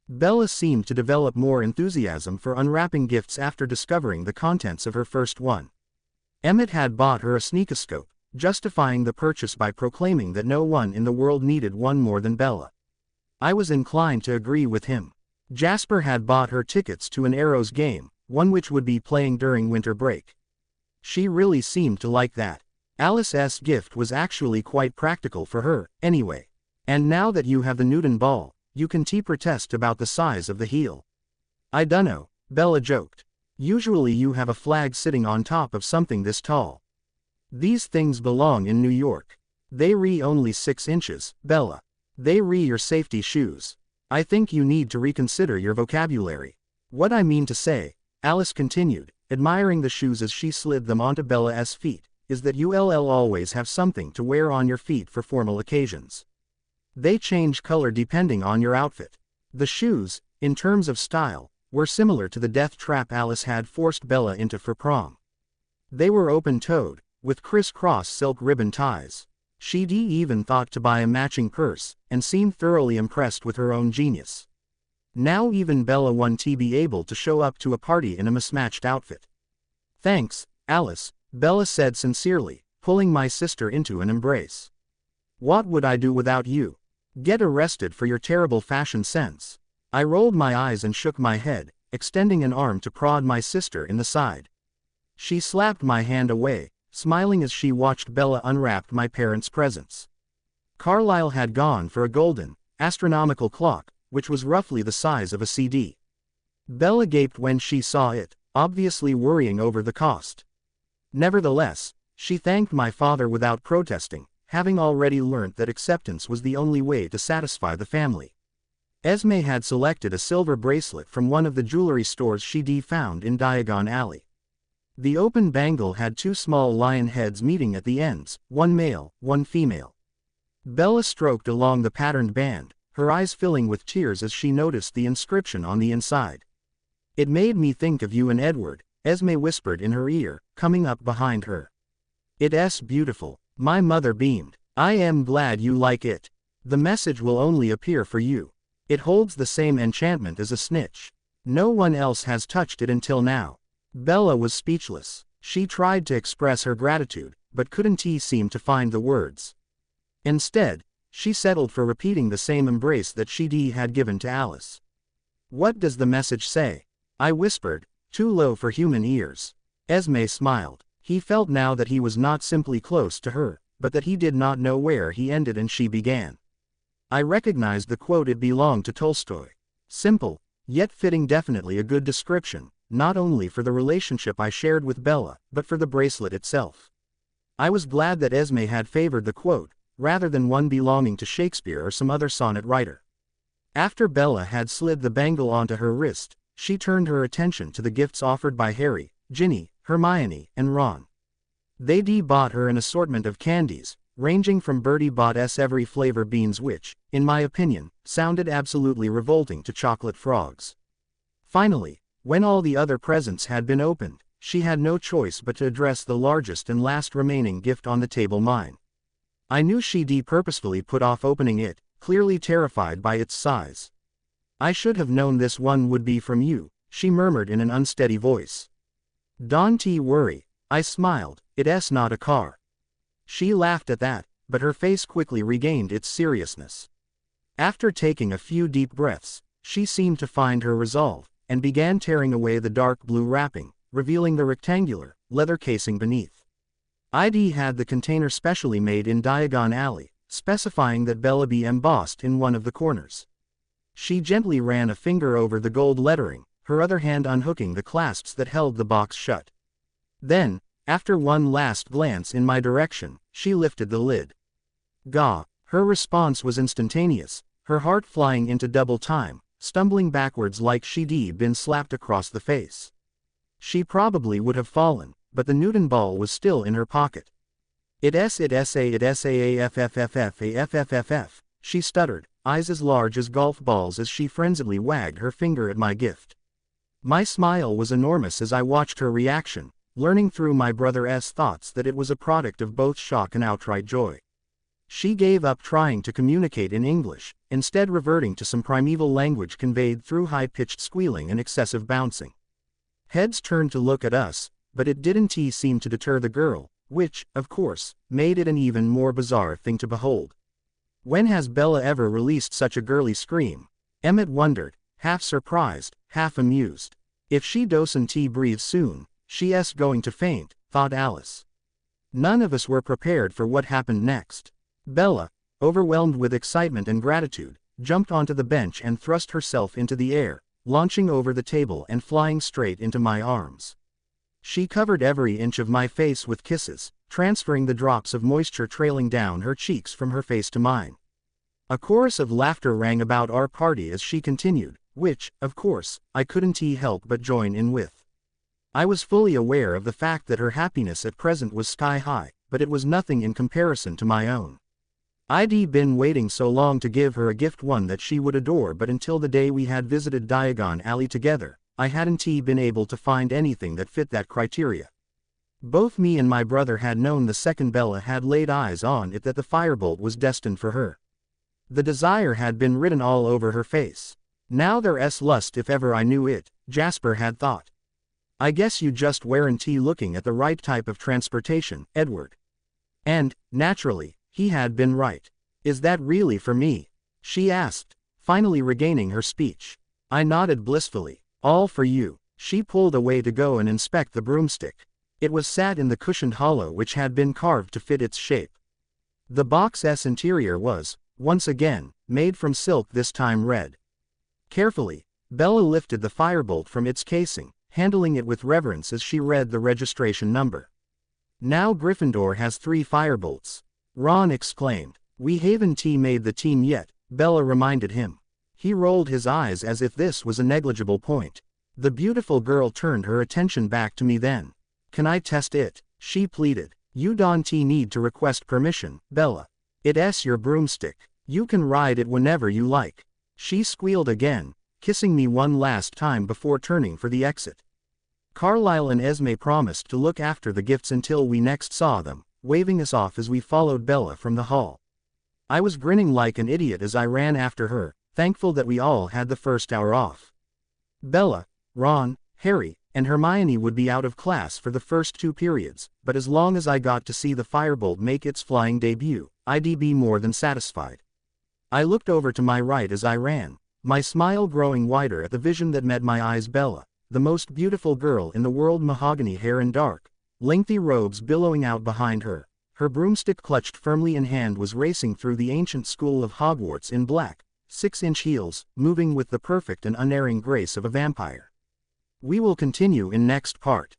Bella seemed to develop more enthusiasm for unwrapping gifts after discovering the contents of her first one. Emmett had bought her a sneakoscope, justifying the purchase by proclaiming that no one in the world needed one more than Bella. I was inclined to agree with him. Jasper had bought her tickets to an Arrows game, one which would be playing during winter break. She really seemed to like that. Alice's gift was actually quite practical for her, anyway. And now that you have the Newton ball, you can protest about the size of the heel. I dunno, Bella joked. Usually you have a flag sitting on top of something this tall. These things belong in New York. They re only 6 inches, Bella. They re your safety shoes. I think you need to reconsider your vocabulary. What I mean to say, Alice continued, admiring the shoes as she slid them onto Bella's feet, is that you'll always have something to wear on your feet for formal occasions. They change color depending on your outfit. The shoes, in terms of style, were similar to the death trap Alice had forced Bella into for prom. They were open-toed, with criss-cross silk ribbon ties. She'd even thought to buy a matching purse, and seemed thoroughly impressed with her own genius. Now even Bella wanted to be able to show up to a party in a mismatched outfit. Thanks, Alice, Bella said sincerely, pulling my sister into an embrace. What would I do without you? Get arrested for your terrible fashion sense. I rolled my eyes and shook my head, extending an arm to prod my sister in the side. She slapped my hand away, smiling as she watched Bella unwrap my parents' presents. Carlyle had gone for a golden, astronomical clock, which was roughly the size of a CD. Bella gaped when she saw it, obviously worrying over the cost. Nevertheless, she thanked my father without protesting, having already learnt that acceptance was the only way to satisfy the family. Esme had selected a silver bracelet from one of the jewelry stores she'd found in Diagon Alley. The open bangle had 2 small lion heads meeting at the ends, one male, one female. Bella stroked along the patterned band, her eyes filling with tears as she noticed the inscription on the inside. It made me think of you and Edward, Esme whispered in her ear, coming up behind her. It's beautiful, my mother beamed. I am glad you like it. The message will only appear for you. It holds the same enchantment as a snitch. No one else has touched it until now. Bella was speechless. She tried to express her gratitude, but couldn't seem to find the words. Instead, she settled for repeating the same embrace that she'd had given to Alice. What does the message say? I whispered, too low for human ears. Esme smiled. He felt now that he was not simply close to her, but that he did not know where he ended and she began. I recognized the quote. It belonged to Tolstoy. Simple, yet fitting, definitely a good description, not only for the relationship I shared with Bella, but for the bracelet itself. I was glad that Esme had favored the quote, rather than one belonging to Shakespeare or some other sonnet writer. After Bella had slid the bangle onto her wrist, she turned her attention to the gifts offered by Harry, Ginny, Hermione, and Ron. They'd bought her an assortment of candies, ranging from Bertie Bott's every flavor beans, which, in my opinion, sounded absolutely revolting, to chocolate frogs. Finally, when all the other presents had been opened, she had no choice but to address the largest and last remaining gift on the table, mine. I knew she'd purposefully put off opening it, clearly terrified by its size. I should have known this one would be from you, she murmured in an unsteady voice. Don't worry, I smiled, it's not a car. She laughed at that, but her face quickly regained its seriousness. After taking a few deep breaths, she seemed to find her resolve, and began tearing away the dark blue wrapping, revealing the rectangular, leather casing beneath. I'd had the container specially made in Diagon Alley, specifying that Bella be embossed in one of the corners. She gently ran a finger over the gold lettering, her other hand unhooking the clasps that held the box shut. Then, after one last glance in my direction, she lifted the lid. Gah! Her response was instantaneous, her heart flying into double time, stumbling backwards like she'd been slapped across the face. She probably would have fallen, but the Newton ball was still in her pocket. It's a, she stuttered, eyes as large as golf balls as she frenziedly wagged her finger at my gift. My smile was enormous as I watched her reaction, learning through my brother's thoughts that it was a product of both shock and outright joy. She gave up trying to communicate in English, instead reverting to some primeval language conveyed through high-pitched squealing and excessive bouncing. Heads turned to look at us, but it didn't seem to deter the girl, which, of course, made it an even more bizarre thing to behold. When has Bella ever released such a girly scream? Emmett wondered, half surprised, half amused. If she doesn't breathe soon, she's going to faint, thought Alice. None of us were prepared for what happened next. Bella, overwhelmed with excitement and gratitude, jumped onto the bench and thrust herself into the air, launching over the table and flying straight into my arms. She covered every inch of my face with kisses, transferring the drops of moisture trailing down her cheeks from her face to mine. A chorus of laughter rang about our party as she continued, which, of course, I couldn't help but join in with. I was fully aware of the fact that her happiness at present was sky high, but it was nothing in comparison to my own. I'd been waiting so long to give her a gift, one that she would adore, but until the day we had visited Diagon Alley together, I hadn't been able to find anything that fit that criteria. Both me and my brother had known the second Bella had laid eyes on it that the firebolt was destined for her. The desire had been written all over her face. Now there's lust if ever I knew it, Jasper had thought. I guess you just weren't looking at the right type of transportation, Edward. And, naturally, he had been right. Is that really for me? She asked, finally regaining her speech. I nodded blissfully. All for you. She pulled away to go and inspect the broomstick. It was sat in the cushioned hollow which had been carved to fit its shape. The box's interior was, once again, made from silk, this time red. Carefully, Bella lifted the firebolt from its casing, handling it with reverence as she read the registration number. Now Gryffindor has 3 firebolts. Ron exclaimed. We haven't made the team yet, Bella reminded him. He rolled his eyes as if this was a negligible point. The beautiful girl turned her attention back to me then. Can I test it? She pleaded. You don't need to request permission, Bella. It's your broomstick. You can ride it whenever you like. She squealed again, kissing me one last time before turning for the exit. Carlisle and Esme promised to look after the gifts until we next saw them, waving us off as we followed Bella from the hall. I was grinning like an idiot as I ran after her, thankful that we all had the first hour off. Bella, Ron, Harry, and Hermione would be out of class for the first 2 periods, but as long as I got to see the firebolt make its flying debut, I'd be more than satisfied. I looked over to my right as I ran, my smile growing wider at the vision that met my eyes. Bella, the most beautiful girl in the world, mahogany hair and dark, lengthy robes billowing out behind her, her broomstick clutched firmly in hand, was racing through the ancient school of Hogwarts in black, 6-inch heels, moving with the perfect and unerring grace of a vampire. We will continue in next part.